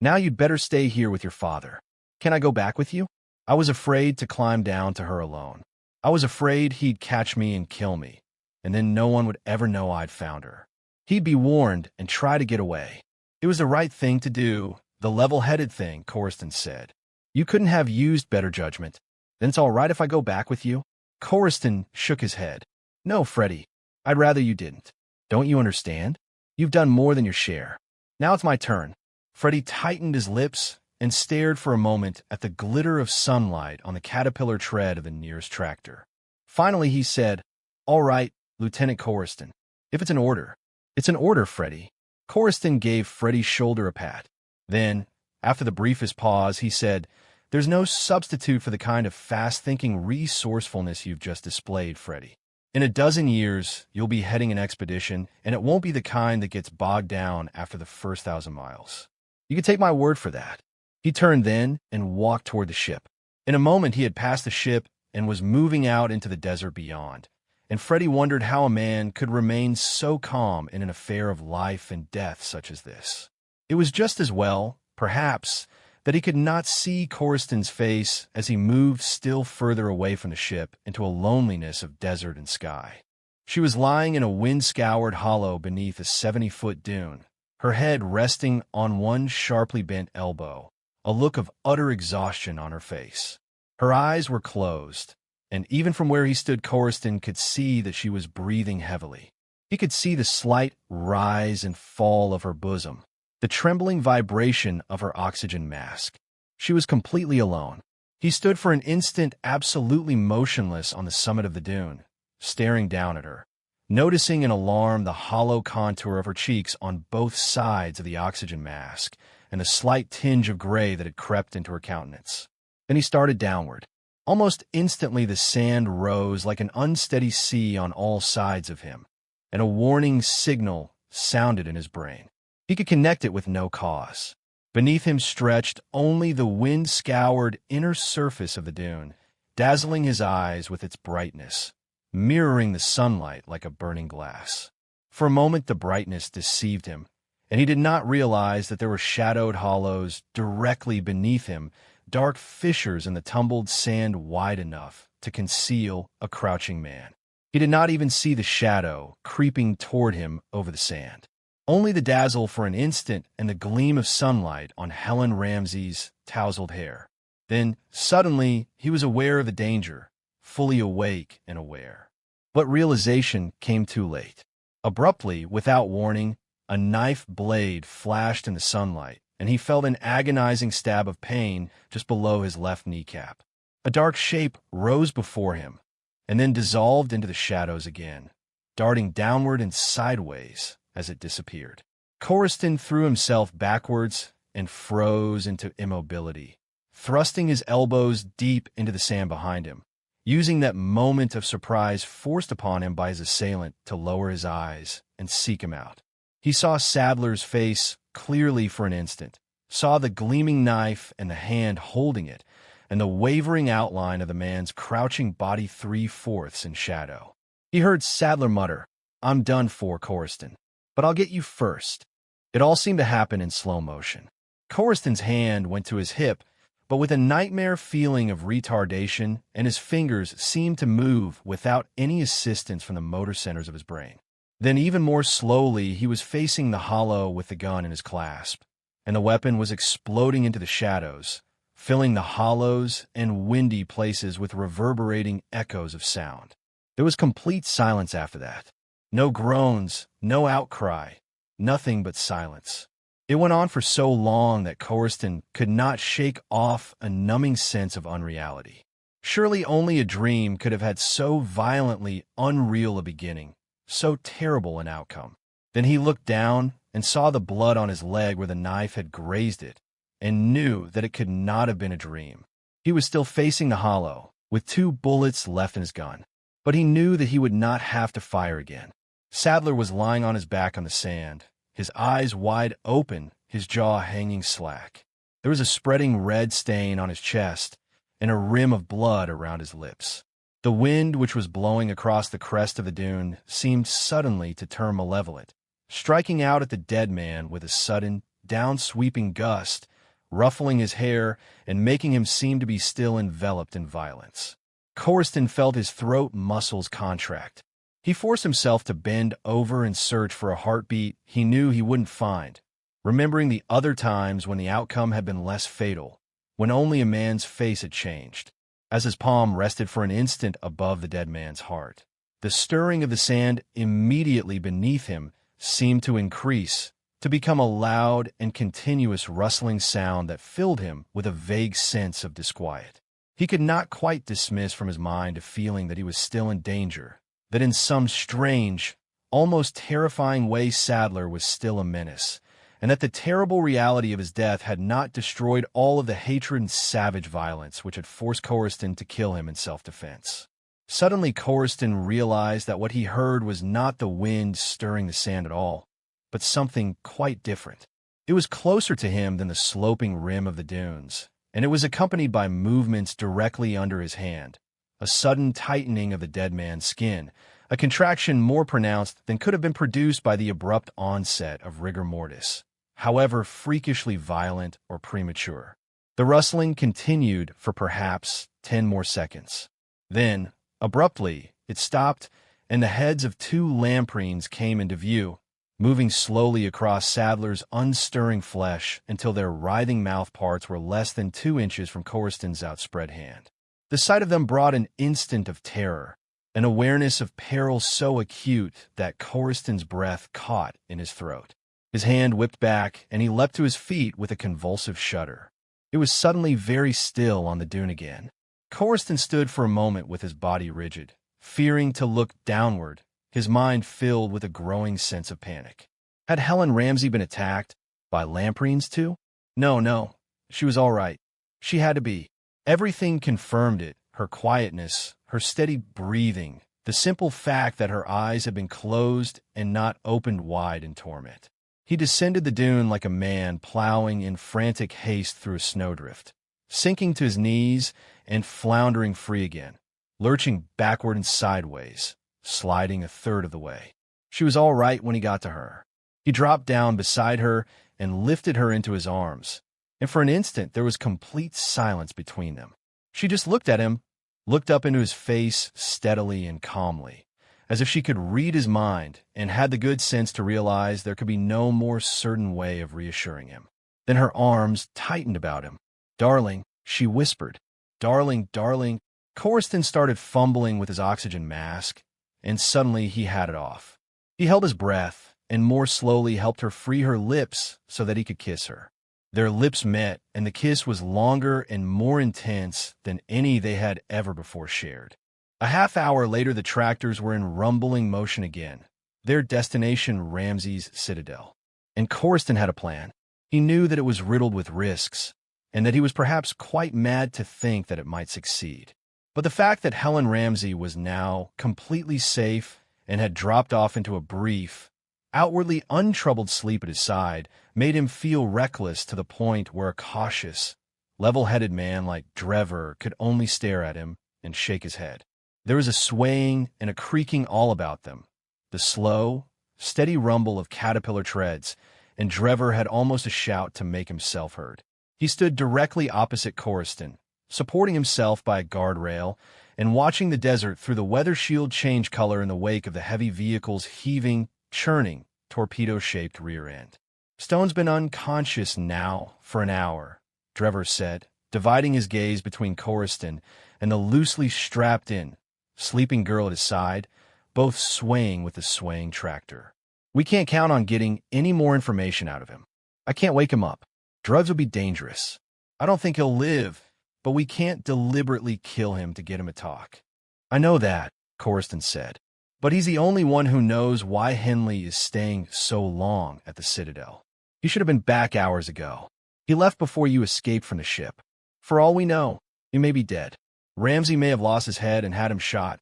Now you'd better stay here with your father. Can I go back with you? I was afraid to climb down to her alone. I was afraid he'd catch me and kill me, and then no one would ever know I'd found her. He'd be warned and try to get away. It was the right thing to do, the level-headed thing, Corriston said. You couldn't have used better judgment. Then it's all right if I go back with you? Corriston shook his head. No, Freddie. I'd rather you didn't. Don't you understand? You've done more than your share. Now it's my turn. Freddie tightened his lips and stared for a moment at the glitter of sunlight on the caterpillar tread of the nearest tractor. Finally, he said, All right, Lieutenant Corriston. If it's an order. It's an order, Freddie. Corriston gave Freddie's shoulder a pat. Then, after the briefest pause, he said, There's no substitute for the kind of fast-thinking resourcefulness you've just displayed, Freddie. In a dozen years, you'll be heading an expedition, and it won't be the kind that gets bogged down after the first 1,000 miles. You can take my word for that. He turned then and walked toward the ship. In a moment, he had passed the ship and was moving out into the desert beyond. And Freddie wondered how a man could remain so calm in an affair of life and death such as this. It was just as well, perhaps, that he could not see Corriston's face as he moved still further away from the ship into a loneliness of desert and sky. She was lying in a wind-scoured hollow beneath a 70-foot dune, her head resting on one sharply bent elbow, a look of utter exhaustion on her face. Her eyes were closed, and even from where he stood, Corriston could see that she was breathing heavily. He could see the slight rise and fall of her bosom, the trembling vibration of her oxygen mask. She was completely alone. He stood for an instant absolutely motionless on the summit of the dune, staring down at her, noticing in alarm the hollow contour of her cheeks on both sides of the oxygen mask and the slight tinge of gray that had crept into her countenance. Then he started downward. Almost instantly the sand rose like an unsteady sea on all sides of him, and a warning signal sounded in his brain. He could connect it with no cause. Beneath him stretched only the wind-scoured inner surface of the dune, dazzling his eyes with its brightness, mirroring the sunlight like a burning glass. For a moment the brightness deceived him, and he did not realize that there were shadowed hollows directly beneath him, dark fissures in the tumbled sand wide enough to conceal a crouching man. He did not even see the shadow creeping toward him over the sand. Only the dazzle for an instant and the gleam of sunlight on Helen Ramsey's tousled hair. Then, suddenly, he was aware of the danger, fully awake and aware. But realization came too late. Abruptly, without warning, a knife blade flashed in the sunlight, and he felt an agonizing stab of pain just below his left kneecap. A dark shape rose before him, and then dissolved into the shadows again, darting downward and sideways as it disappeared. Corriston threw himself backwards and froze into immobility, thrusting his elbows deep into the sand behind him, using that moment of surprise forced upon him by his assailant to lower his eyes and seek him out. He saw Sadler's face clearly for an instant, saw the gleaming knife and the hand holding it, and the wavering outline of the man's crouching body 3/4 in shadow. He heard Sadler mutter, "I'm done for, Corriston, but I'll get you first." It all seemed to happen in slow motion. Corriston's hand went to his hip, but with a nightmare feeling of retardation, and his fingers seemed to move without any assistance from the motor centers of his brain. Then even more slowly, he was facing the hollow with the gun in his clasp, and the weapon was exploding into the shadows, filling the hollows and windy places with reverberating echoes of sound. There was complete silence after that. No groans, no outcry, nothing but silence. It went on for so long that Coriston could not shake off a numbing sense of unreality. Surely only a dream could have had so violently unreal a beginning, so terrible an outcome. Then he looked down and saw the blood on his leg where the knife had grazed it, and knew that it could not have been a dream. He was still facing the hollow, with 2 bullets left in his gun, but he knew that he would not have to fire again. Sadler was lying on his back on the sand, his eyes wide open, his jaw hanging slack. There was a spreading red stain on his chest, and a rim of blood around his lips. The wind which was blowing across the crest of the dune seemed suddenly to turn malevolent, striking out at the dead man with a sudden, down-sweeping gust, ruffling his hair and making him seem to be still enveloped in violence. Coriston felt his throat muscles contract. He forced himself to bend over and search for a heartbeat he knew he wouldn't find, remembering the other times when the outcome had been less fatal, when only a man's face had changed. As his palm rested for an instant above the dead man's heart, the stirring of the sand immediately beneath him seemed to increase, to become a loud and continuous rustling sound that filled him with a vague sense of disquiet. He could not quite dismiss from his mind a feeling that he was still in danger, that in some strange, almost terrifying way Sadler was still a menace, and that the terrible reality of his death had not destroyed all of the hatred and savage violence which had forced Coriston to kill him in self-defense. Suddenly Coriston realized that what he heard was not the wind stirring the sand at all, but something quite different. It was closer to him than the sloping rim of the dunes, and it was accompanied by movements directly under his hand, a sudden tightening of the dead man's skin, a contraction more pronounced than could have been produced by the abrupt onset of rigor mortis, however freakishly violent or premature. The rustling continued for perhaps 10 more seconds. Then, abruptly, it stopped, and the heads of 2 lampreys came into view, moving slowly across Sadler's unstirring flesh until their writhing mouth parts were less than 2 inches from Coriston's outspread hand. The sight of them brought an instant of terror, an awareness of peril so acute that Coriston's breath caught in his throat. His hand whipped back, and he leapt to his feet with a convulsive shudder. It was suddenly very still on the dune again. Coriston stood for a moment with his body rigid, fearing to look downward, his mind filled with a growing sense of panic. Had Helen Ramsay been attacked by lampreys too? No, she was all right. She had to be. Everything confirmed it, her quietness, her steady breathing, the simple fact that her eyes had been closed and not opened wide in torment. He descended the dune like a man plowing in frantic haste through a snowdrift, sinking to his knees and floundering free again, lurching backward and sideways, sliding a third of the way. She was all right when he got to her. He dropped down beside her and lifted her into his arms, and for an instant there was complete silence between them. She just looked at him, looked up into his face steadily and calmly, as if she could read his mind and had the good sense to realize there could be no more certain way of reassuring him. Then her arms tightened about him. "Darling," she whispered. "Darling, darling." Coriston started fumbling with his oxygen mask, and suddenly he had it off. He held his breath and more slowly helped her free her lips so that he could kiss her. Their lips met, and the kiss was longer and more intense than any they had ever before shared. A half-hour later, the tractors were in rumbling motion again, their destination Ramsay's citadel. And Coriston had a plan. He knew that it was riddled with risks, and that he was perhaps quite mad to think that it might succeed. But the fact that Helen Ramsay was now completely safe and had dropped off into a brief, outwardly untroubled sleep at his side made him feel reckless to the point where a cautious, level-headed man like Drever could only stare at him and shake his head. There was a swaying and a creaking all about them, the slow, steady rumble of caterpillar treads, and Drever had almost a shout to make himself heard. He stood directly opposite Coriston, supporting himself by a guardrail, and watching the desert through the weather shield change color in the wake of the heavy vehicle's heaving, churning, torpedo-shaped rear end. "Stone's been unconscious now for an hour," Trevor said, dividing his gaze between Coriston and the loosely strapped-in, sleeping girl at his side, both swaying with the swaying tractor. "We can't count on getting any more information out of him. I can't wake him up. Drugs would be dangerous. I don't think he'll live, but we can't deliberately kill him to get him to talk." "I know that," Coriston said, "but he's the only one who knows why Henley is staying so long at the Citadel. He should have been back hours ago. He left before you escaped from the ship. For all we know, he may be dead. Ramsay may have lost his head and had him shot,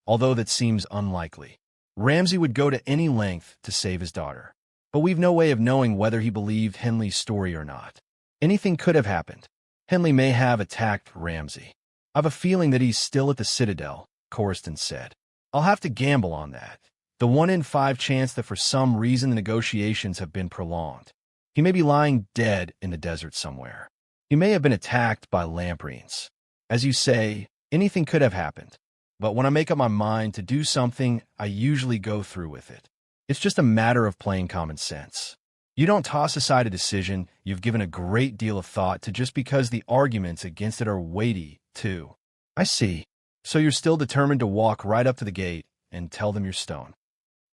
although that seems unlikely. Ramsay would go to any length to save his daughter. But we've no way of knowing whether he believed Henley's story or not. Anything could have happened. Henley may have attacked Ramsay. I've a feeling that he's still at the Citadel," Coriston said. "I'll have to gamble on that. The 1 in 5 chance that for some reason the negotiations have been prolonged. He may be lying dead in the desert somewhere. He may have been attacked by lampreys. As you say, anything could have happened. But when I make up my mind to do something, I usually go through with it. It's just a matter of plain common sense. You don't toss aside a decision you've given a great deal of thought to just because the arguments against it are weighty, too." "I see. So you're still determined to walk right up to the gate and tell them you're Stone."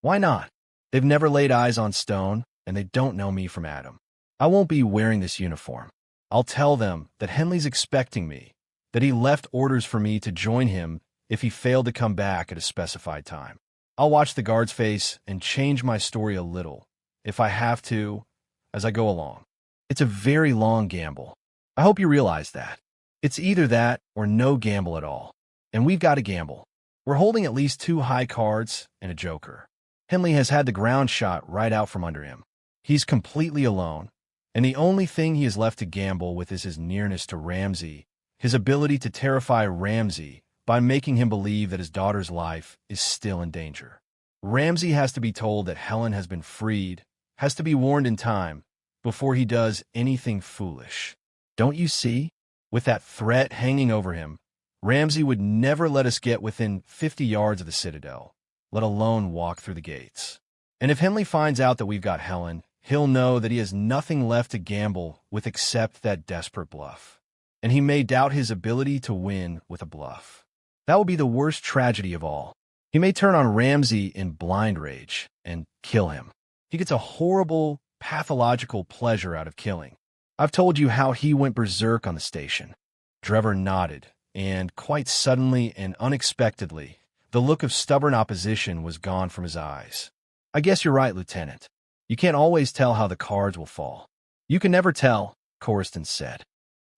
"Why not? They've never laid eyes on Stone, and they don't know me from Adam. I won't be wearing this uniform. I'll tell them that Henley's expecting me, that he left orders for me to join him if he failed to come back at a specified time. I'll watch the guard's face and change my story a little, if I have to, as I go along. It's a very long gamble. I hope you realize that. It's either that or no gamble at all. And we've got to gamble. We're holding at least 2 high cards and a joker. Henley has had the ground shot right out from under him. He's completely alone, and the only thing he has left to gamble with is his nearness to Ramsay, his ability to terrify Ramsay by making him believe that his daughter's life is still in danger. Ramsay has to be told that Helen has been freed, has to be warned in time, before he does anything foolish. Don't you see? With that threat hanging over him, Ramsay would never let us get within 50 yards of the Citadel, let alone walk through the gates. And if Henley finds out that we've got Helen, he'll know that he has nothing left to gamble with except that desperate bluff. And he may doubt his ability to win with a bluff. That will be the worst tragedy of all. He may turn on Ramsay in blind rage and kill him. He gets a horrible, pathological pleasure out of killing. I've told you how he went berserk on the station." Trevor nodded, and quite suddenly and unexpectedly, the look of stubborn opposition was gone from his eyes. "I guess you're right, Lieutenant. You can't always tell how the cards will fall." "You can never tell," Coriston said.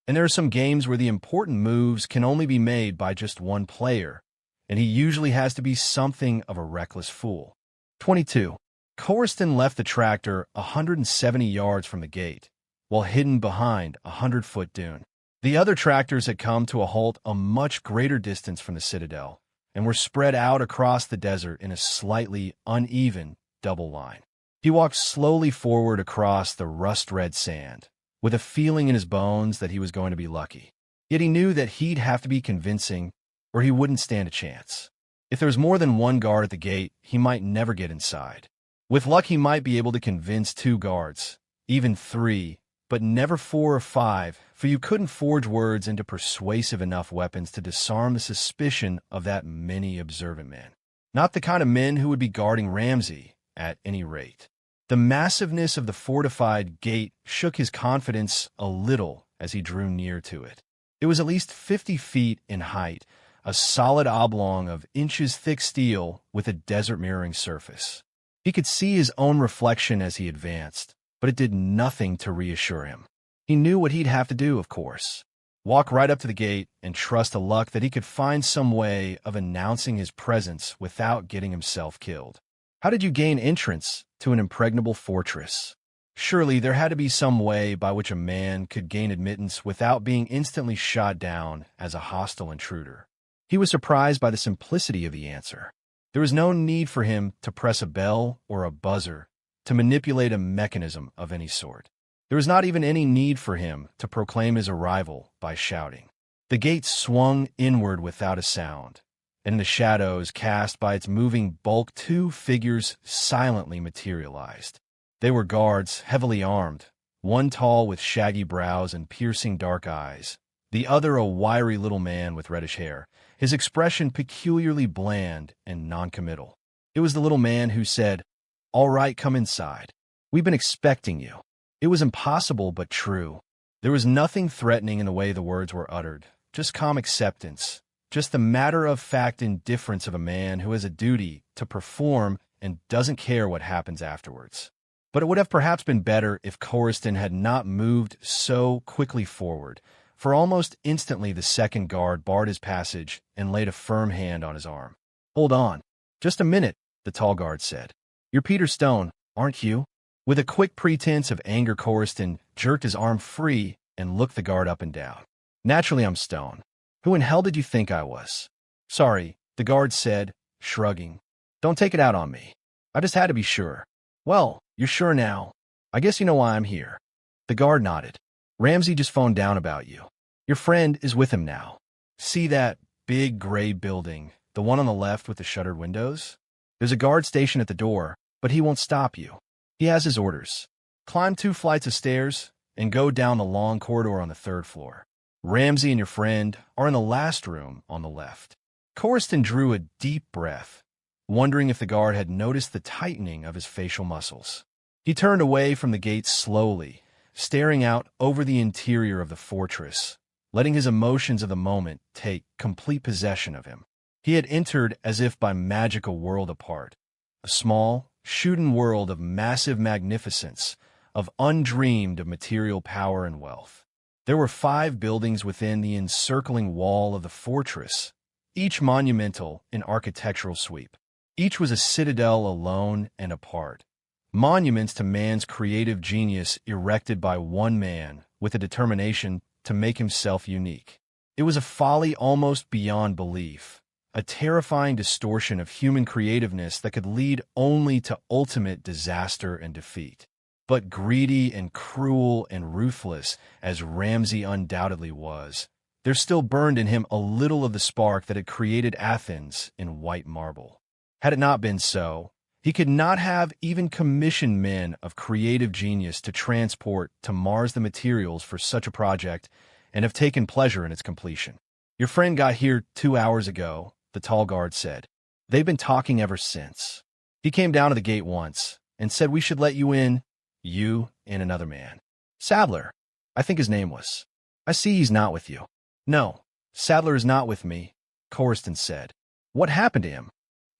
"And there are some games where the important moves can only be made by just one player, and he usually has to be something of a reckless fool." 22. Coriston left the tractor 170 yards from the gate, while hidden behind a 100-foot dune. The other tractors had come to a halt a much greater distance from the Citadel, and were spread out across the desert in a slightly uneven double line. He walked slowly forward across the rust-red sand, with a feeling in his bones that he was going to be lucky. Yet he knew that he'd have to be convincing, or he wouldn't stand a chance. If there was more than one guard at the gate, he might never get inside. With luck, he might be able to convince 2 guards, even 3, but never 4 or 5, for you couldn't forge words into persuasive enough weapons to disarm the suspicion of that many observant men. Not the kind of men who would be guarding Ramsay, at any rate. The massiveness of the fortified gate shook his confidence a little as he drew near to it. It was at least 50 feet in height, a solid oblong of inches-thick steel with a desert-mirroring surface. He could see his own reflection as he advanced, but it did nothing to reassure him. He knew what he'd have to do, of course. Walk right up to the gate and trust to luck that he could find some way of announcing his presence without getting himself killed. How did you gain entrance to an impregnable fortress? Surely there had to be some way by which a man could gain admittance without being instantly shot down as a hostile intruder. He was surprised by the simplicity of the answer. There was no need for him to press a bell or a buzzer to manipulate a mechanism of any sort. There was not even any need for him to proclaim his arrival by shouting. The gate swung inward without a sound, and in the shadows cast by its moving bulk, two figures silently materialized. They were guards, heavily armed, one tall with shaggy brows and piercing dark eyes, the other a wiry little man with reddish hair, his expression peculiarly bland and noncommittal. It was the little man who said, "All right, come inside. We've been expecting you." It was impossible but true. There was nothing threatening in the way the words were uttered, just calm acceptance, just the matter-of-fact indifference of a man who has a duty to perform and doesn't care what happens afterwards. But it would have perhaps been better if Coriston had not moved so quickly forward, for almost instantly the second guard barred his passage and laid a firm hand on his arm. "Hold on. Just a minute," the tall guard said. "You're Peter Stone, aren't you?" With a quick pretense of anger, Coriston jerked his arm free and looked the guard up and down. "Naturally I'm Stone. Who in hell did you think I was?" "Sorry," the guard said, shrugging. "Don't take it out on me. I just had to be sure." "Well, you're sure now. I guess you know why I'm here." The guard nodded. "Ramsey just phoned down about you. Your friend is with him now. See that big gray building, the one on the left with the shuttered windows? There's a guard stationed at the door, but he won't stop you. He has his orders. Climb 2 flights of stairs and go down the long corridor on the 3rd floor. Ramsey and your friend are in the last room on the left." Coriston drew a deep breath, wondering if the guard had noticed the tightening of his facial muscles. He turned away from the gate slowly, staring out over the interior of the fortress, letting his emotions of the moment take complete possession of him. He had entered as if by magic a world apart, a small, shooting world of massive magnificence, of undreamed of material power and wealth. There were 5 buildings within the encircling wall of the fortress, each monumental in architectural sweep. Each was a citadel alone and apart, monuments to man's creative genius erected by one man with a determination to make himself unique. It was a folly almost beyond belief, a terrifying distortion of human creativeness that could lead only to ultimate disaster and defeat. But greedy and cruel and ruthless as Ramsey undoubtedly was, there still burned in him a little of the spark that had created Athens in white marble. Had it not been so, he could not have even commissioned men of creative genius to transport to Mars the materials for such a project and have taken pleasure in its completion. "Your friend got here 2 hours ago," the tall guard said. "They've been talking ever since. He came down to the gate once and said we should let you in, you and another man. Sadler, I think his name was. I see he's not with you." "No, Sadler is not with me," Coriston said. "What happened to him?"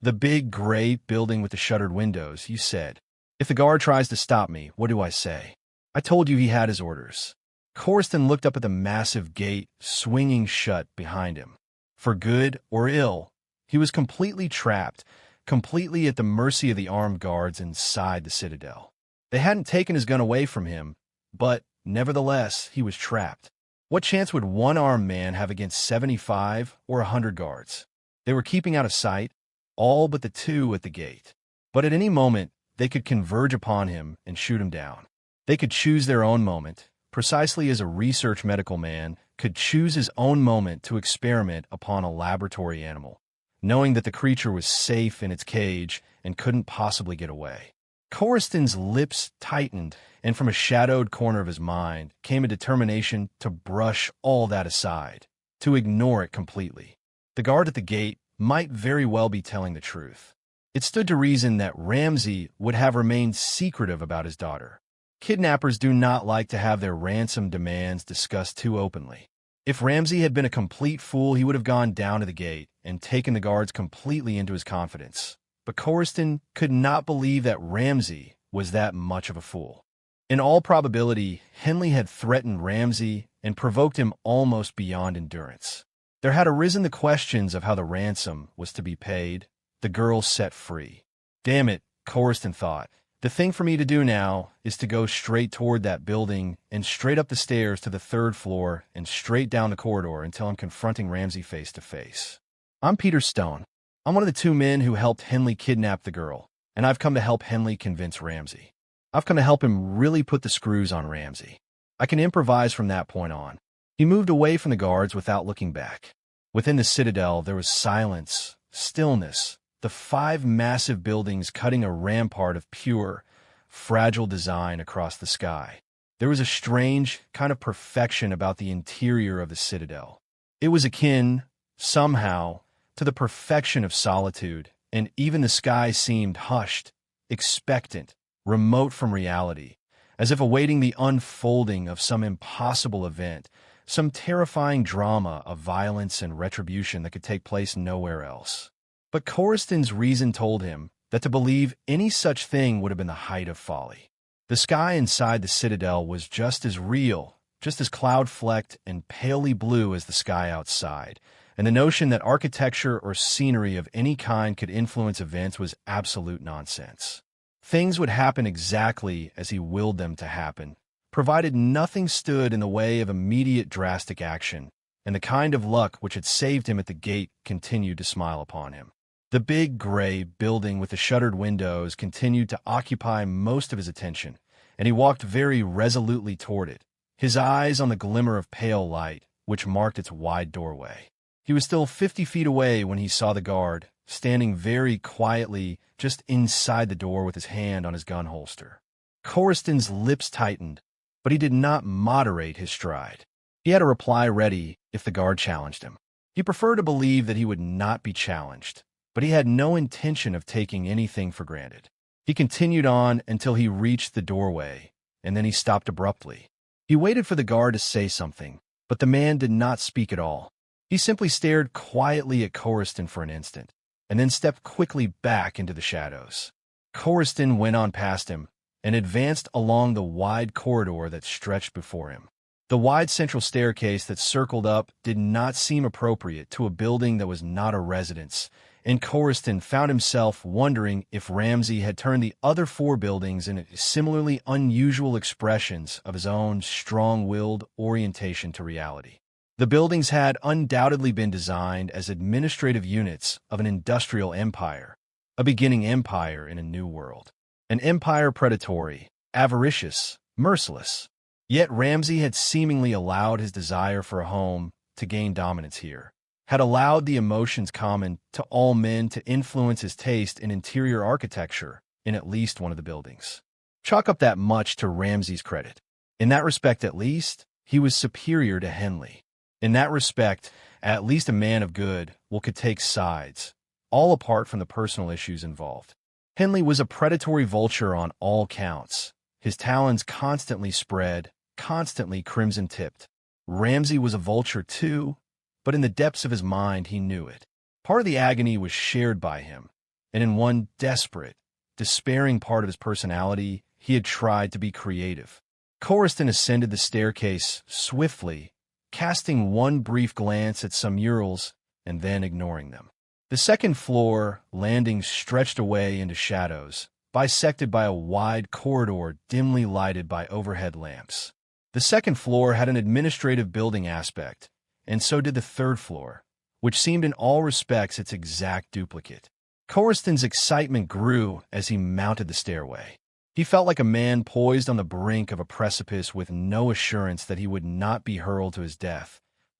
"The big gray building with the shuttered windows, you said. If the guard tries to stop me, what do I say? I told you he had his orders." Coriston looked up at the massive gate swinging shut behind him. For good or ill, he was completely trapped, completely at the mercy of the armed guards inside the citadel. They hadn't taken his gun away from him, but, nevertheless, he was trapped. What chance would one armed man have against 75 or 100 guards? They were keeping out of sight, all but the 2 at the gate. But at any moment, they could converge upon him and shoot him down. They could choose their own moment, precisely as a research medical man could choose his own moment to experiment upon a laboratory animal, knowing that the creature was safe in its cage and couldn't possibly get away. Coriston's lips tightened, and from a shadowed corner of his mind came a determination to brush all that aside, to ignore it completely. The guard at the gate might very well be telling the truth. It stood to reason that Ramsey would have remained secretive about his daughter. Kidnappers do not like to have their ransom demands discussed too openly. If Ramsey had been a complete fool, he would have gone down to the gate and taken the guards completely into his confidence. But Coriston could not believe that Ramsey was that much of a fool. In all probability, Henley had threatened Ramsey and provoked him almost beyond endurance. There had arisen the questions of how the ransom was to be paid, the girl set free. Damn it, Coriston thought. The thing for me to do now is to go straight toward that building and straight up the stairs to the 3rd floor and straight down the corridor until I'm confronting Ramsey face to face. I'm Peter Stone. I'm one of the 2 men who helped Henley kidnap the girl, and I've come to help Henley convince Ramsey. I've come to help him really put the screws on Ramsey. I can improvise from that point on. He moved away from the guards without looking back. Within the citadel, there was silence, stillness, the 5 massive buildings cutting a rampart of pure, fragile design across the sky. There was a strange kind of perfection about the interior of the citadel. It was akin, somehow, to the perfection of solitude, and even the sky seemed hushed, expectant, remote from reality, as if awaiting the unfolding of some impossible event, some terrifying drama of violence and retribution that could take place nowhere else. But Coruscant's reason told him that to believe any such thing would have been the height of folly. The sky inside the citadel was just as real, just as cloud-flecked and palely blue as the sky outside, and the notion that architecture or scenery of any kind could influence events was absolute nonsense. Things would happen exactly as he willed them to happen, provided nothing stood in the way of immediate drastic action, and the kind of luck which had saved him at the gate continued to smile upon him. The big gray building with the shuttered windows continued to occupy most of his attention, and he walked very resolutely toward it, his eyes on the glimmer of pale light which marked its wide doorway. He was still 50 feet away when he saw the guard, standing very quietly just inside the door with his hand on his gun holster. Coruscant's lips tightened, but he did not moderate his stride. He had a reply ready if the guard challenged him. He preferred to believe that he would not be challenged, but he had no intention of taking anything for granted. He continued on until he reached the doorway, and then he stopped abruptly. He waited for the guard to say something, but the man did not speak at all. He simply stared quietly at Coruscant for an instant, and then stepped quickly back into the shadows. Coruscant went on past him, and advanced along the wide corridor that stretched before him. The wide central staircase that circled up did not seem appropriate to a building that was not a residence, and Coruscant found himself wondering if Ramsay had turned the other 4 buildings into similarly unusual expressions of his own strong-willed orientation to reality. The buildings had undoubtedly been designed as administrative units of an industrial empire, a beginning empire in a new world. An empire predatory, avaricious, merciless. Yet Ramsay had seemingly allowed his desire for a home to gain dominance here, had allowed the emotions common to all men to influence his taste in interior architecture in at least one of the buildings. Chalk up that much to Ramsay's credit. In that respect at least, he was superior to Henley. In that respect, at least a man of good could take sides, all apart from the personal issues involved. Henley was a predatory vulture on all counts, his talons constantly spread, constantly crimson-tipped. Ramsay was a vulture too, but in the depths of his mind he knew it. Part of the agony was shared by him, and in one desperate, despairing part of his personality, he had tried to be creative. Coruscant ascended the staircase swiftly, casting one brief glance at some murals and then ignoring them. The second floor landing stretched away into shadows, bisected by a wide corridor dimly lighted by overhead lamps. The second floor had an administrative building aspect, and so did the third floor, which seemed in all respects its exact duplicate. Coruscant's excitement grew as he mounted the stairway. He felt like a man poised on the brink of a precipice with no assurance that he would not be hurled to his death,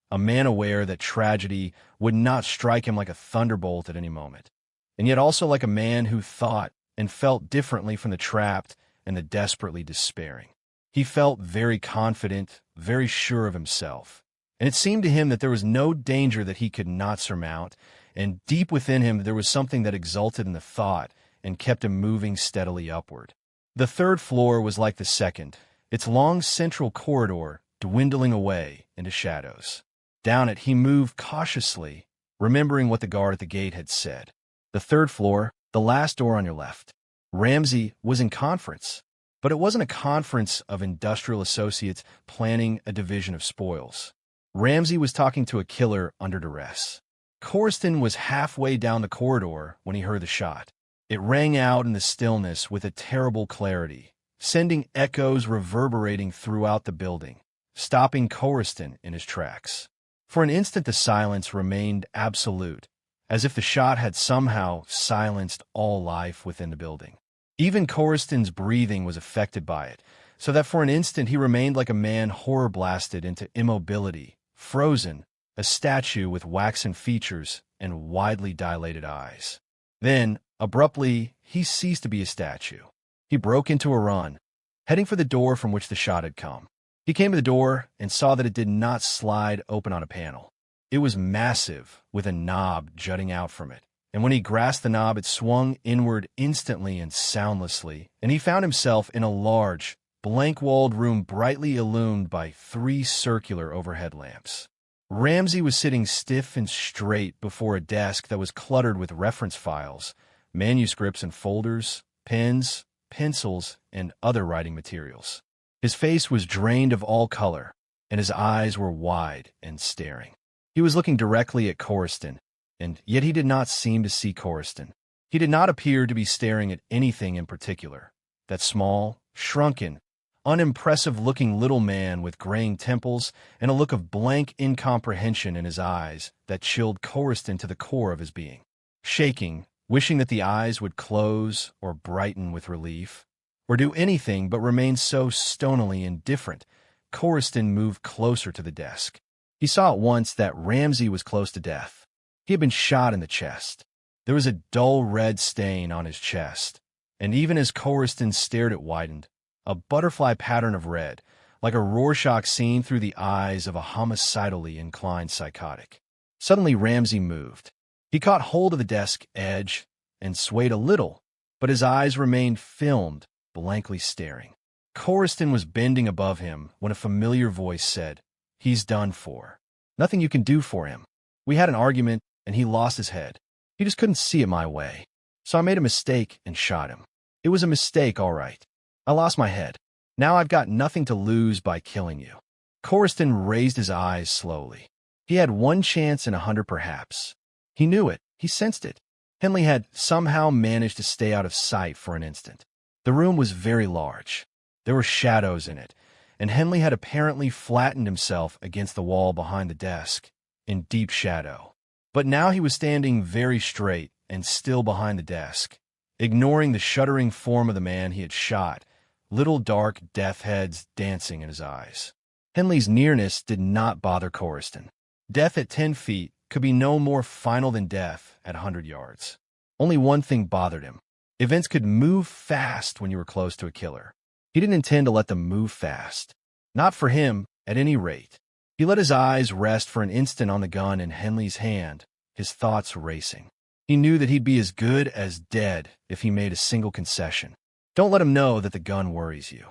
a man aware that tragedy would not strike him like a thunderbolt at any moment, and yet also like a man who thought and felt differently from the trapped and the desperately despairing. He felt very confident, very sure of himself, and it seemed to him that there was no danger that he could not surmount, and deep within him there was something that exulted in the thought and kept him moving steadily upward. The third floor was like the second, its long central corridor dwindling away into shadows. Down it he moved cautiously, remembering what the guard at the gate had said. The third floor, the last door on your left. Ramsay was in conference, but it wasn't a conference of industrial associates planning a division of spoils. Ramsay was talking to a killer under duress. Coruscant was halfway down the corridor when he heard the shot. It rang out in the stillness with a terrible clarity, sending echoes reverberating throughout the building, stopping Coruscant in his tracks. For an instant the silence remained absolute, as if the shot had somehow silenced all life within the building. Even Coruscant's breathing was affected by it, so that for an instant he remained like a man horror-blasted into immobility, frozen, a statue with waxen features and widely dilated eyes. Then, abruptly, he ceased to be a statue. He broke into a run, heading for the door from which the shot had come. He came to the door and saw that it did not slide open on a panel. It was massive, with a knob jutting out from it, and when he grasped the knob, it swung inward instantly and soundlessly, and he found himself in a large, blank-walled room brightly illumined by 3 circular overhead lamps. Ramsey was sitting stiff and straight before a desk that was cluttered with reference files, manuscripts and folders, pens, pencils, and other writing materials. His face was drained of all color, and his eyes were wide and staring. He was looking directly at Corriston, and yet he did not seem to see Corriston. He did not appear to be staring at anything in particular. That small, shrunken, unimpressive-looking little man with graying temples and a look of blank incomprehension in his eyes that chilled Corriston to the core of his being. Shaking, wishing that the eyes would close or brighten with relief, or do anything but remain so stonily indifferent, Corriston moved closer to the desk. He saw at once that Ramsey was close to death. He had been shot in the chest. There was a dull red stain on his chest, and even as Corriston stared it widened, a butterfly pattern of red, like a Rorschach seen through the eyes of a homicidally inclined psychotic. Suddenly Ramsey moved. He caught hold of the desk edge and swayed a little, but his eyes remained filmed, blankly staring. Corriston was bending above him when a familiar voice said, "He's done for. Nothing you can do for him. We had an argument, and he lost his head. He just couldn't see it my way. So I made a mistake and shot him. It was a mistake, all right. I lost my head. Now I've got nothing to lose by killing you." Corriston raised his eyes slowly. He had 1 chance in 100 perhaps. He knew it. He sensed it. Henley had somehow managed to stay out of sight for an instant. The room was very large. There were shadows in it, and Henley had apparently flattened himself against the wall behind the desk, in deep shadow. But now he was standing very straight and still behind the desk, ignoring the shuddering form of the man he had shot, little dark death heads dancing in his eyes. Henley's nearness did not bother Corriston. Death at 10 feet could be no more final than death at 100 yards. Only one thing bothered him. Events could move fast when you were close to a killer. He didn't intend to let them move fast. Not for him, at any rate. He let his eyes rest for an instant on the gun in Henley's hand, his thoughts racing. He knew that he'd be as good as dead if he made a single concession. Don't let him know that the gun worries you.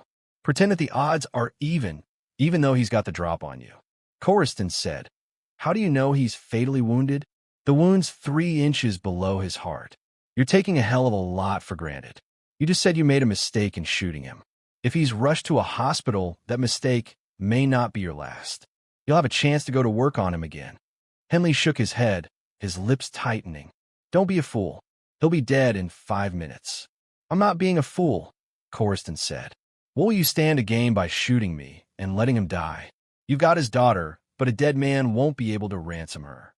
Pretend that the odds are even though he's got the drop on you. Corriston said, "How do you know he's fatally wounded? The wound's 3 inches below his heart. You're taking a hell of a lot for granted. You just said you made a mistake in shooting him. If he's rushed to a hospital, that mistake may not be your last. You'll have a chance to go to work on him again." Henley shook his head, his lips tightening. "Don't be a fool. He'll be dead in 5 minutes. "I'm not being a fool," Corriston said. "What will you stand to gain by shooting me and letting him die? You've got his daughter, but a dead man won't be able to ransom her."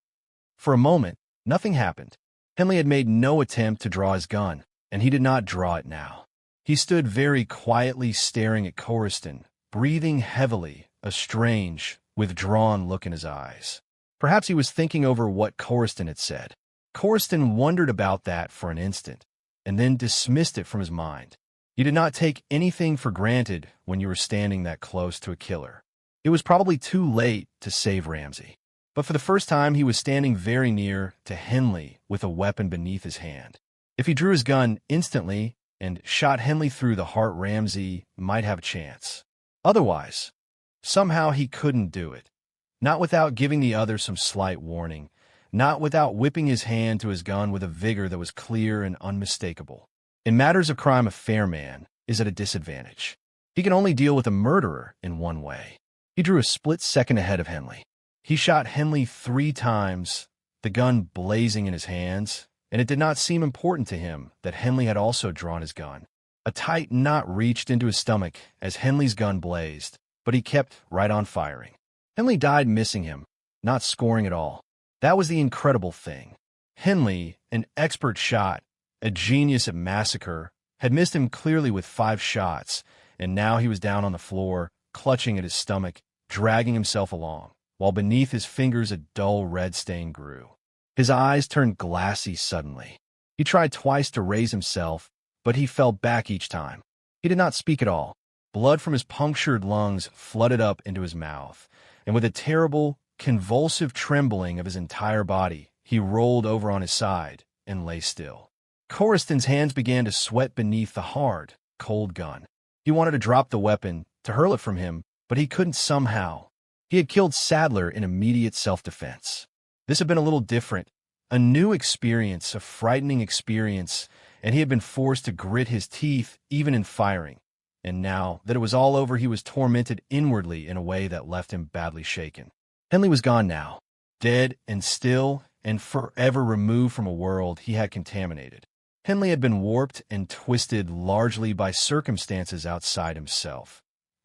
For a moment, nothing happened. Henley had made no attempt to draw his gun, and he did not draw it now. He stood very quietly staring at Corriston, breathing heavily, a strange, withdrawn look in his eyes. Perhaps he was thinking over what Corriston had said. Corriston wondered about that for an instant, and then dismissed it from his mind. You did not take anything for granted when you were standing that close to a killer. It was probably too late to save Ramsey. But for the first time, he was standing very near to Henley with a weapon beneath his hand. If he drew his gun instantly and shot Henley through the heart, Ramsey might have a chance. Otherwise, somehow he couldn't do it. Not without giving the other some slight warning. Not without whipping his hand to his gun with a vigor that was clear and unmistakable. In matters of crime, a fair man is at a disadvantage. He can only deal with a murderer in one way. He drew a split second ahead of Henley. He shot Henley 3 times, the gun blazing in his hands, and it did not seem important to him that Henley had also drawn his gun. A tight knot reached into his stomach as Henley's gun blazed, but he kept right on firing. Henley died missing him, not scoring at all. That was the incredible thing. Henley, an expert shot, a genius at massacre, had missed him clearly with 5 shots, and now he was down on the floor, clutching at his stomach, dragging himself along, while beneath his fingers a dull red stain grew. His eyes turned glassy suddenly. He tried twice to raise himself, but he fell back each time. He did not speak at all. Blood from his punctured lungs flooded up into his mouth, and with a terrible, convulsive trembling of his entire body, he rolled over on his side and lay still. Corriston's hands began to sweat beneath the hard, cold gun. He wanted to drop the weapon, to hurl it from him, but he couldn't somehow. He had killed Sadler in immediate self-defense. This had been a little different, a new experience, a frightening experience, and he had been forced to grit his teeth even in firing. And now that it was all over, he was tormented inwardly in a way that left him badly shaken. Henley was gone now, dead and still and forever removed from a world he had contaminated. Henley had been warped and twisted largely by circumstances outside himself.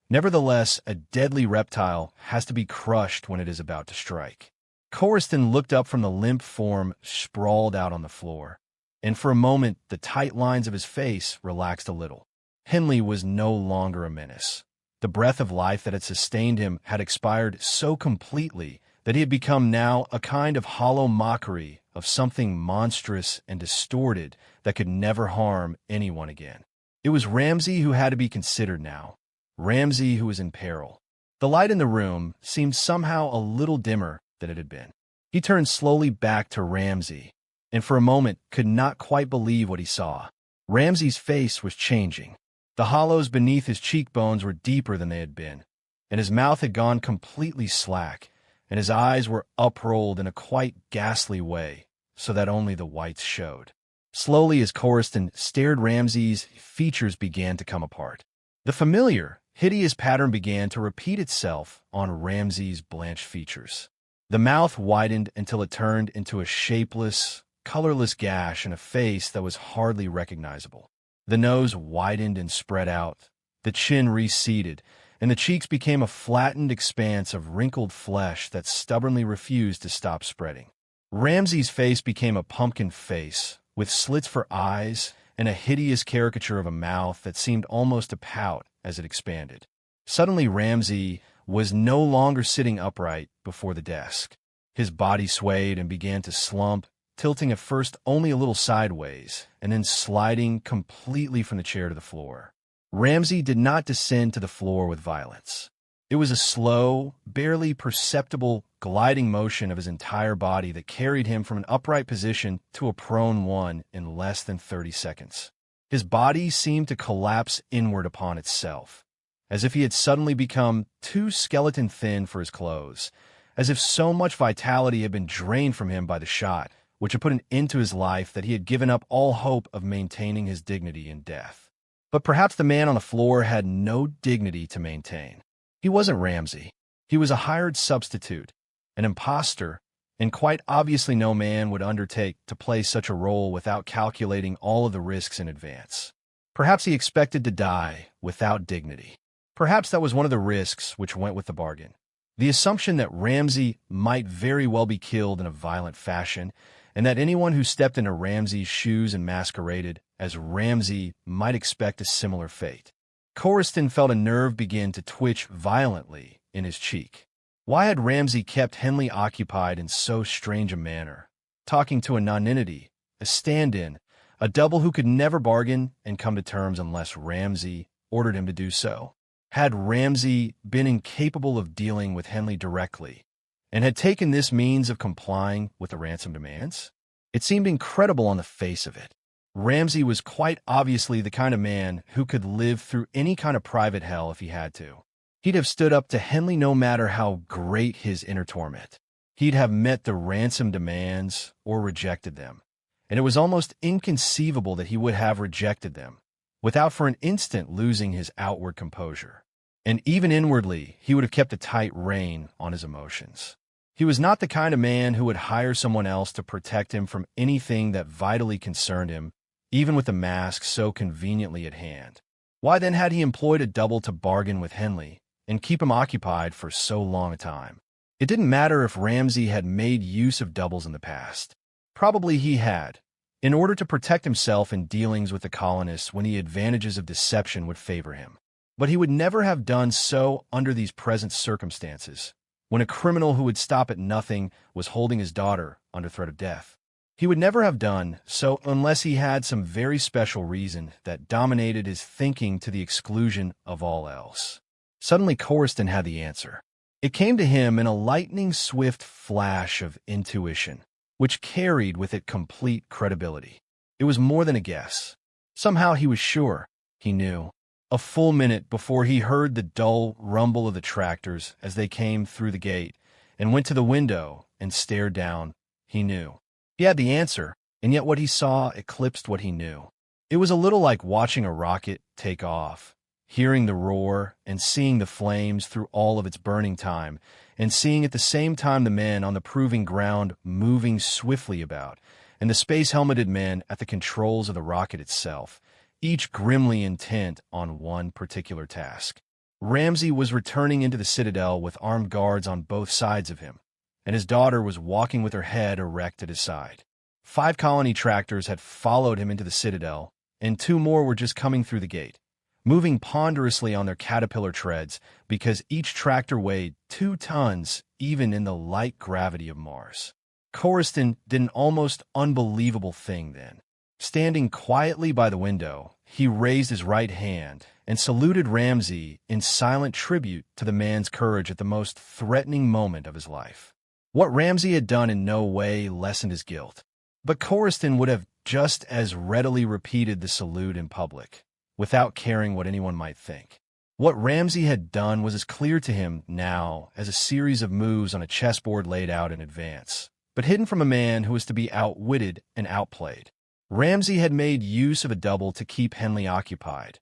Nevertheless, a deadly reptile has to be crushed when it is about to strike. Corriston looked up from the limp form sprawled out on the floor, and for a moment the tight lines of his face relaxed a little. Henley was no longer a menace. The breath of life that had sustained him had expired so completely that he had become now a kind of hollow mockery of something monstrous and distorted that could never harm anyone again. It was Ramsay who had to be considered now. Ramsay who was in peril. The light in the room seemed somehow a little dimmer than it had been. He turned slowly back to Ramsay, and for a moment could not quite believe what he saw. Ramsay's face was changing. The hollows beneath his cheekbones were deeper than they had been, and his mouth had gone completely slack, and his eyes were uprolled in a quite ghastly way, so that only the whites showed. Slowly, as Corriston stared, Ramsay's features began to come apart. The familiar, hideous pattern began to repeat itself on Ramsay's blanched features. The mouth widened until it turned into a shapeless, colorless gash in a face that was hardly recognizable. The nose widened and spread out, the chin receded, and the cheeks became a flattened expanse of wrinkled flesh that stubbornly refused to stop spreading. Ramsay's face became a pumpkin face, with slits for eyes and a hideous caricature of a mouth that seemed almost to pout as it expanded. Suddenly, Ramsay was no longer sitting upright before the desk. His body swayed and began to slump, tilting at first only a little sideways, and then sliding completely from the chair to the floor. Ramsay did not descend to the floor with violence. It was a slow, barely perceptible gliding motion of his entire body that carried him from an upright position to a prone one in less than 30 seconds. His body seemed to collapse inward upon itself, as if he had suddenly become too skeleton thin for his clothes, as if so much vitality had been drained from him by the shot, which had put an end to his life, that he had given up all hope of maintaining his dignity in death. But perhaps the man on the floor had no dignity to maintain. He wasn't Ramsay. He was a hired substitute, an imposter, and quite obviously no man would undertake to play such a role without calculating all of the risks in advance. Perhaps he expected to die without dignity. Perhaps that was one of the risks which went with the bargain. The assumption that Ramsay might very well be killed in a violent fashion, and that anyone who stepped into Ramsay's shoes and masqueraded as Ramsay might expect a similar fate. Corriston felt a nerve begin to twitch violently in his cheek. Why had Ramsay kept Henley occupied in so strange a manner, talking to a nonentity, a stand-in, a double who could never bargain and come to terms unless Ramsay ordered him to do so? Had Ramsay been incapable of dealing with Henley directly, and had taken this means of complying with the ransom demands? It seemed incredible on the face of it. Ramsay was quite obviously the kind of man who could live through any kind of private hell if he had to. He'd have stood up to Henley no matter how great his inner torment. He'd have met the ransom demands or rejected them, and it was almost inconceivable that he would have rejected them, without for an instant losing his outward composure. And even inwardly, he would have kept a tight rein on his emotions. He was not the kind of man who would hire someone else to protect him from anything that vitally concerned him, even with the mask so conveniently at hand. Why then had he employed a double to bargain with Henley and keep him occupied for so long a time? It didn't matter if Ramsay had made use of doubles in the past. Probably he had, in order to protect himself in dealings with the colonists when the advantages of deception would favor him. But he would never have done so under these present circumstances, when a criminal who would stop at nothing was holding his daughter under threat of death. He would never have done so unless he had some very special reason that dominated his thinking to the exclusion of all else. Suddenly, Corriston had the answer. It came to him in a lightning-swift flash of intuition, which carried with it complete credibility. It was more than a guess. Somehow he was sure. He knew. A full minute before he heard the dull rumble of the tractors as they came through the gate and went to the window and stared down, he knew. He had the answer, and yet what he saw eclipsed what he knew. It was a little like watching a rocket take off, hearing the roar and seeing the flames through all of its burning time, and seeing at the same time the men on the proving ground moving swiftly about, and the space-helmeted men at the controls of the rocket itself, each grimly intent on one particular task. Ramsay was returning into the citadel with armed guards on both sides of him, and his daughter was walking with her head erect at his side. 5 colony tractors had followed him into the citadel, and 2 more were just coming through the gate, moving ponderously on their caterpillar treads because each tractor weighed 2 tons even in the light gravity of Mars. Corriston did an almost unbelievable thing then. Standing quietly by the window, he raised his right hand and saluted Ramsay in silent tribute to the man's courage at the most threatening moment of his life. What Ramsay had done in no way lessened his guilt, but Corriston would have just as readily repeated the salute in public, without caring what anyone might think. What Ramsay had done was as clear to him now as a series of moves on a chessboard laid out in advance, but hidden from a man who was to be outwitted and outplayed. Ramsay had made use of a double to keep Henley occupied,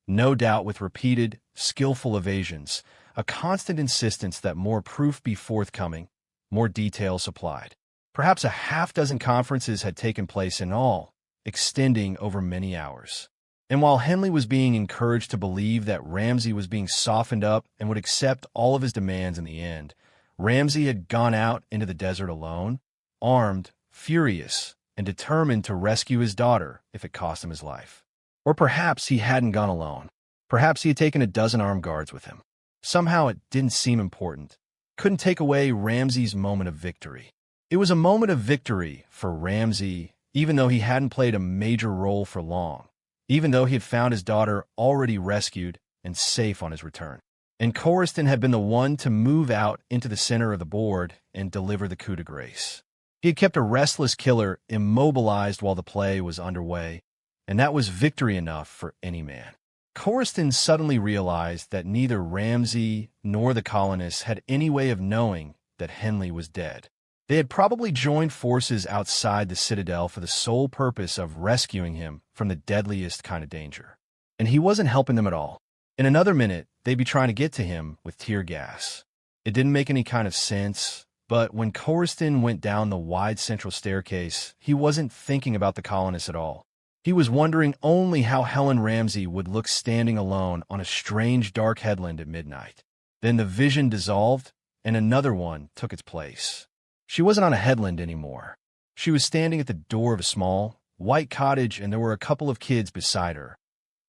no doubt with repeated, skillful evasions, a constant insistence that more proof be forthcoming, more details supplied. Perhaps a half-dozen conferences had taken place in all, extending over many hours. And while Henley was being encouraged to believe that Ramsay was being softened up and would accept all of his demands in the end, Ramsay had gone out into the desert alone, armed, furious, and determined to rescue his daughter if it cost him his life. Or perhaps he hadn't gone alone. Perhaps he had taken a dozen armed guards with him. Somehow it didn't seem important. Couldn't take away Ramsay's moment of victory. It was a moment of victory for Ramsay, even though he hadn't played a major role for long, even though he had found his daughter already rescued and safe on his return. And Corriston had been the one to move out into the center of the board and deliver the coup de grace. He had kept a restless killer immobilized while the play was underway, and that was victory enough for any man. Corriston suddenly realized that neither Ramsay nor the colonists had any way of knowing that Henley was dead. They had probably joined forces outside the citadel for the sole purpose of rescuing him from the deadliest kind of danger. And he wasn't helping them at all. In another minute, they'd be trying to get to him with tear gas. It didn't make any kind of sense, but when Corriston went down the wide central staircase, he wasn't thinking about the colonists at all. He was wondering only how Helen Ramsay would look standing alone on a strange dark headland at midnight. Then the vision dissolved, and another one took its place. She wasn't on a headland anymore. She was standing at the door of a small, white cottage, and there were a couple of kids beside her.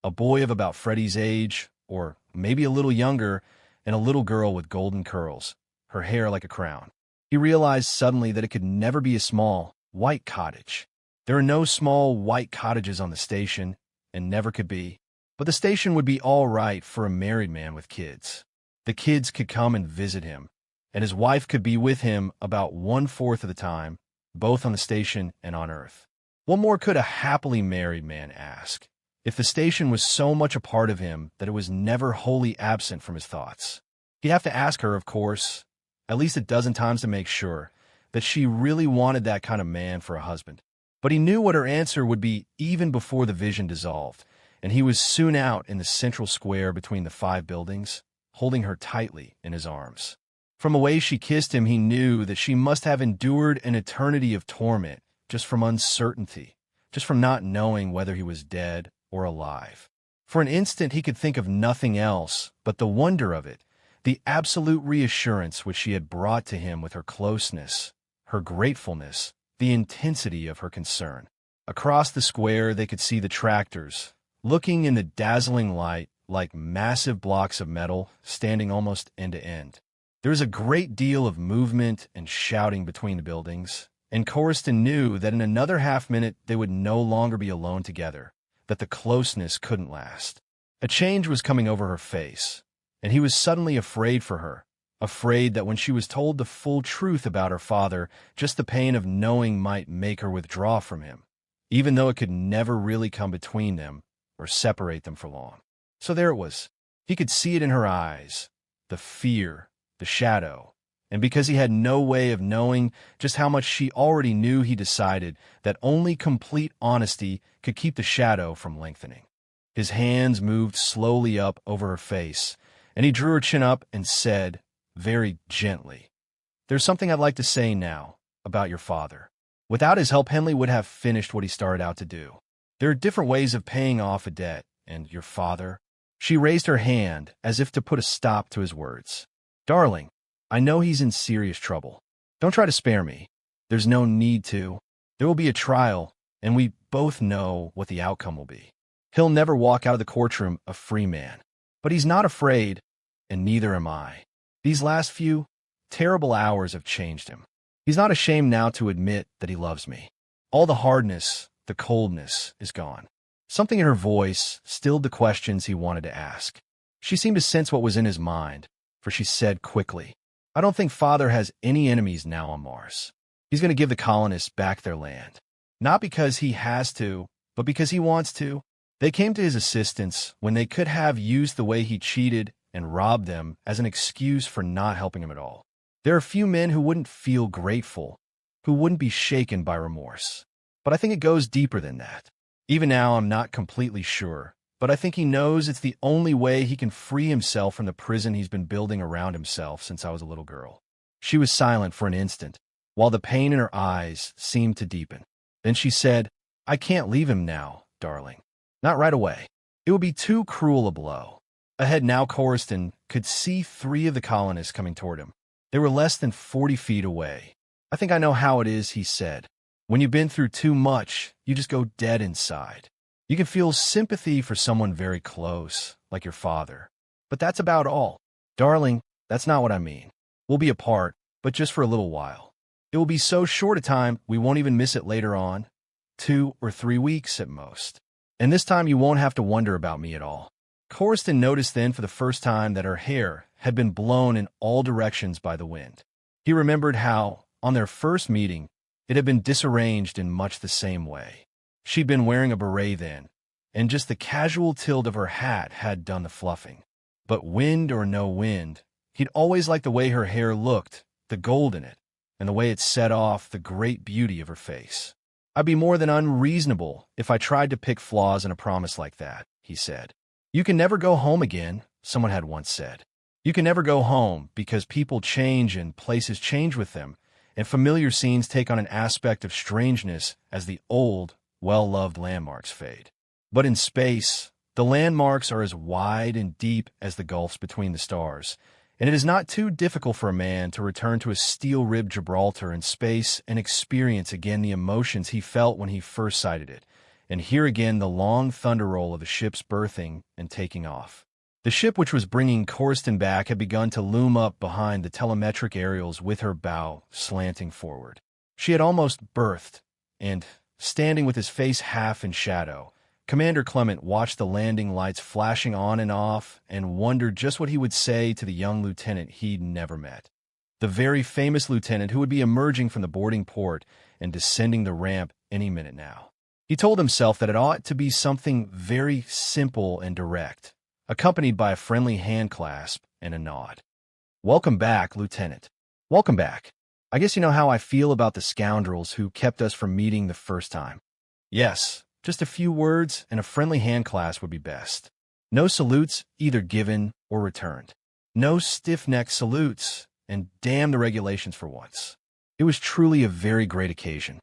A boy of about Freddie's age, or maybe a little younger, and a little girl with golden curls, her hair like a crown. He realized suddenly that it could never be a small, white cottage. There are no small, white cottages on the station, and never could be. But the station would be all right for a married man with kids. The kids could come and visit him, and his wife could be with him about 1/4 of the time, both on the station and on Earth. What more could a happily married man ask, if the station was so much a part of him that it was never wholly absent from his thoughts? He'd have to ask her, of course, at least a dozen times to make sure that she really wanted that kind of man for a husband. But he knew what her answer would be even before the vision dissolved, and he was soon out in the central square between the 5 buildings, holding her tightly in his arms. From the way she kissed him, he knew that she must have endured an eternity of torment just from uncertainty, just from not knowing whether he was dead or alive. For an instant, he could think of nothing else but the wonder of it, the absolute reassurance which she had brought to him with her closeness, her gratefulness, the intensity of her concern. Across the square, they could see the tractors, looking in the dazzling light like massive blocks of metal standing almost end to end. There was a great deal of movement and shouting between the buildings, and Corriston knew that in another half-minute they would no longer be alone together, that the closeness couldn't last. A change was coming over her face, and he was suddenly afraid for her, afraid that when she was told the full truth about her father, just the pain of knowing might make her withdraw from him, even though it could never really come between them or separate them for long. So there it was. He could see it in her eyes, the fear, the shadow, and because he had no way of knowing just how much she already knew, he decided that only complete honesty could keep the shadow from lengthening. His hands moved slowly up over her face, and he drew her chin up and said, very gently, "There's something I'd like to say now about your father. Without his help, Henley would have finished what he started out to do. There are different ways of paying off a debt, and your father—" She raised her hand as if to put a stop to his words. "Darling, I know he's in serious trouble. Don't try to spare me. There's no need to. There will be a trial, and we both know what the outcome will be. He'll never walk out of the courtroom a free man. But he's not afraid, and neither am I. These last few terrible hours have changed him. He's not ashamed now to admit that he loves me. All the hardness, the coldness is gone." Something in her voice stilled the questions he wanted to ask. She seemed to sense what was in his mind, for she said quickly, "I don't think Father has any enemies now on Mars. He's going to give the colonists back their land. Not because he has to, but because he wants to. They came to his assistance when they could have used the way he cheated and robbed them as an excuse for not helping him at all. There are few men who wouldn't feel grateful, who wouldn't be shaken by remorse. But I think it goes deeper than that. Even now, I'm not completely sure, but I think he knows it's the only way he can free himself from the prison he's been building around himself since I was a little girl." She was silent for an instant, while the pain in her eyes seemed to deepen. Then she said, "I can't leave him now, darling. Not right away. It would be too cruel a blow." Ahead now, Corriston could see 3 of the colonists coming toward him. They were less than 40 feet away. "I think I know how it is," he said. "When you've been through too much, you just go dead inside. You can feel sympathy for someone very close, like your father. But that's about all. Darling, that's not what I mean. We'll be apart, but just for a little while. It will be so short a time we won't even miss it later on. 2 or 3 weeks at most. And this time you won't have to wonder about me at all." Corriston noticed then for the first time that her hair had been blown in all directions by the wind. He remembered how, on their first meeting, it had been disarranged in much the same way. She'd been wearing a beret then, and just the casual tilt of her hat had done the fluffing. But wind or no wind, he'd always liked the way her hair looked, the gold in it, and the way it set off the great beauty of her face. "I'd be more than unreasonable if I tried to pick flaws in a promise like that," he said. "You can never go home again," someone had once said. "You can never go home because people change and places change with them, and familiar scenes take on an aspect of strangeness as the old, well-loved landmarks fade. But in space, the landmarks are as wide and deep as the gulfs between the stars, and it is not too difficult for a man to return to a steel-ribbed Gibraltar in space and experience again the emotions he felt when he first sighted it, and hear again the long thunder roll of the ship's berthing and taking off. The ship which was bringing Corriston back had begun to loom up behind the telemetric aerials with her bow slanting forward. She had almost berthed, and, standing with his face half in shadow, Commander Clement watched the landing lights flashing on and off and wondered just what he would say to the young lieutenant he'd never met. The very famous lieutenant who would be emerging from the boarding port and descending the ramp any minute now. He told himself that it ought to be something very simple and direct, accompanied by a friendly hand clasp and a nod. "Welcome back, Lieutenant. Welcome back. I guess you know how I feel about the scoundrels who kept us from meeting the first time." Yes, just a few words and a friendly hand clasp would be best. No salutes either given or returned. No stiff-necked salutes, and damn the regulations for once. It was truly a very great occasion.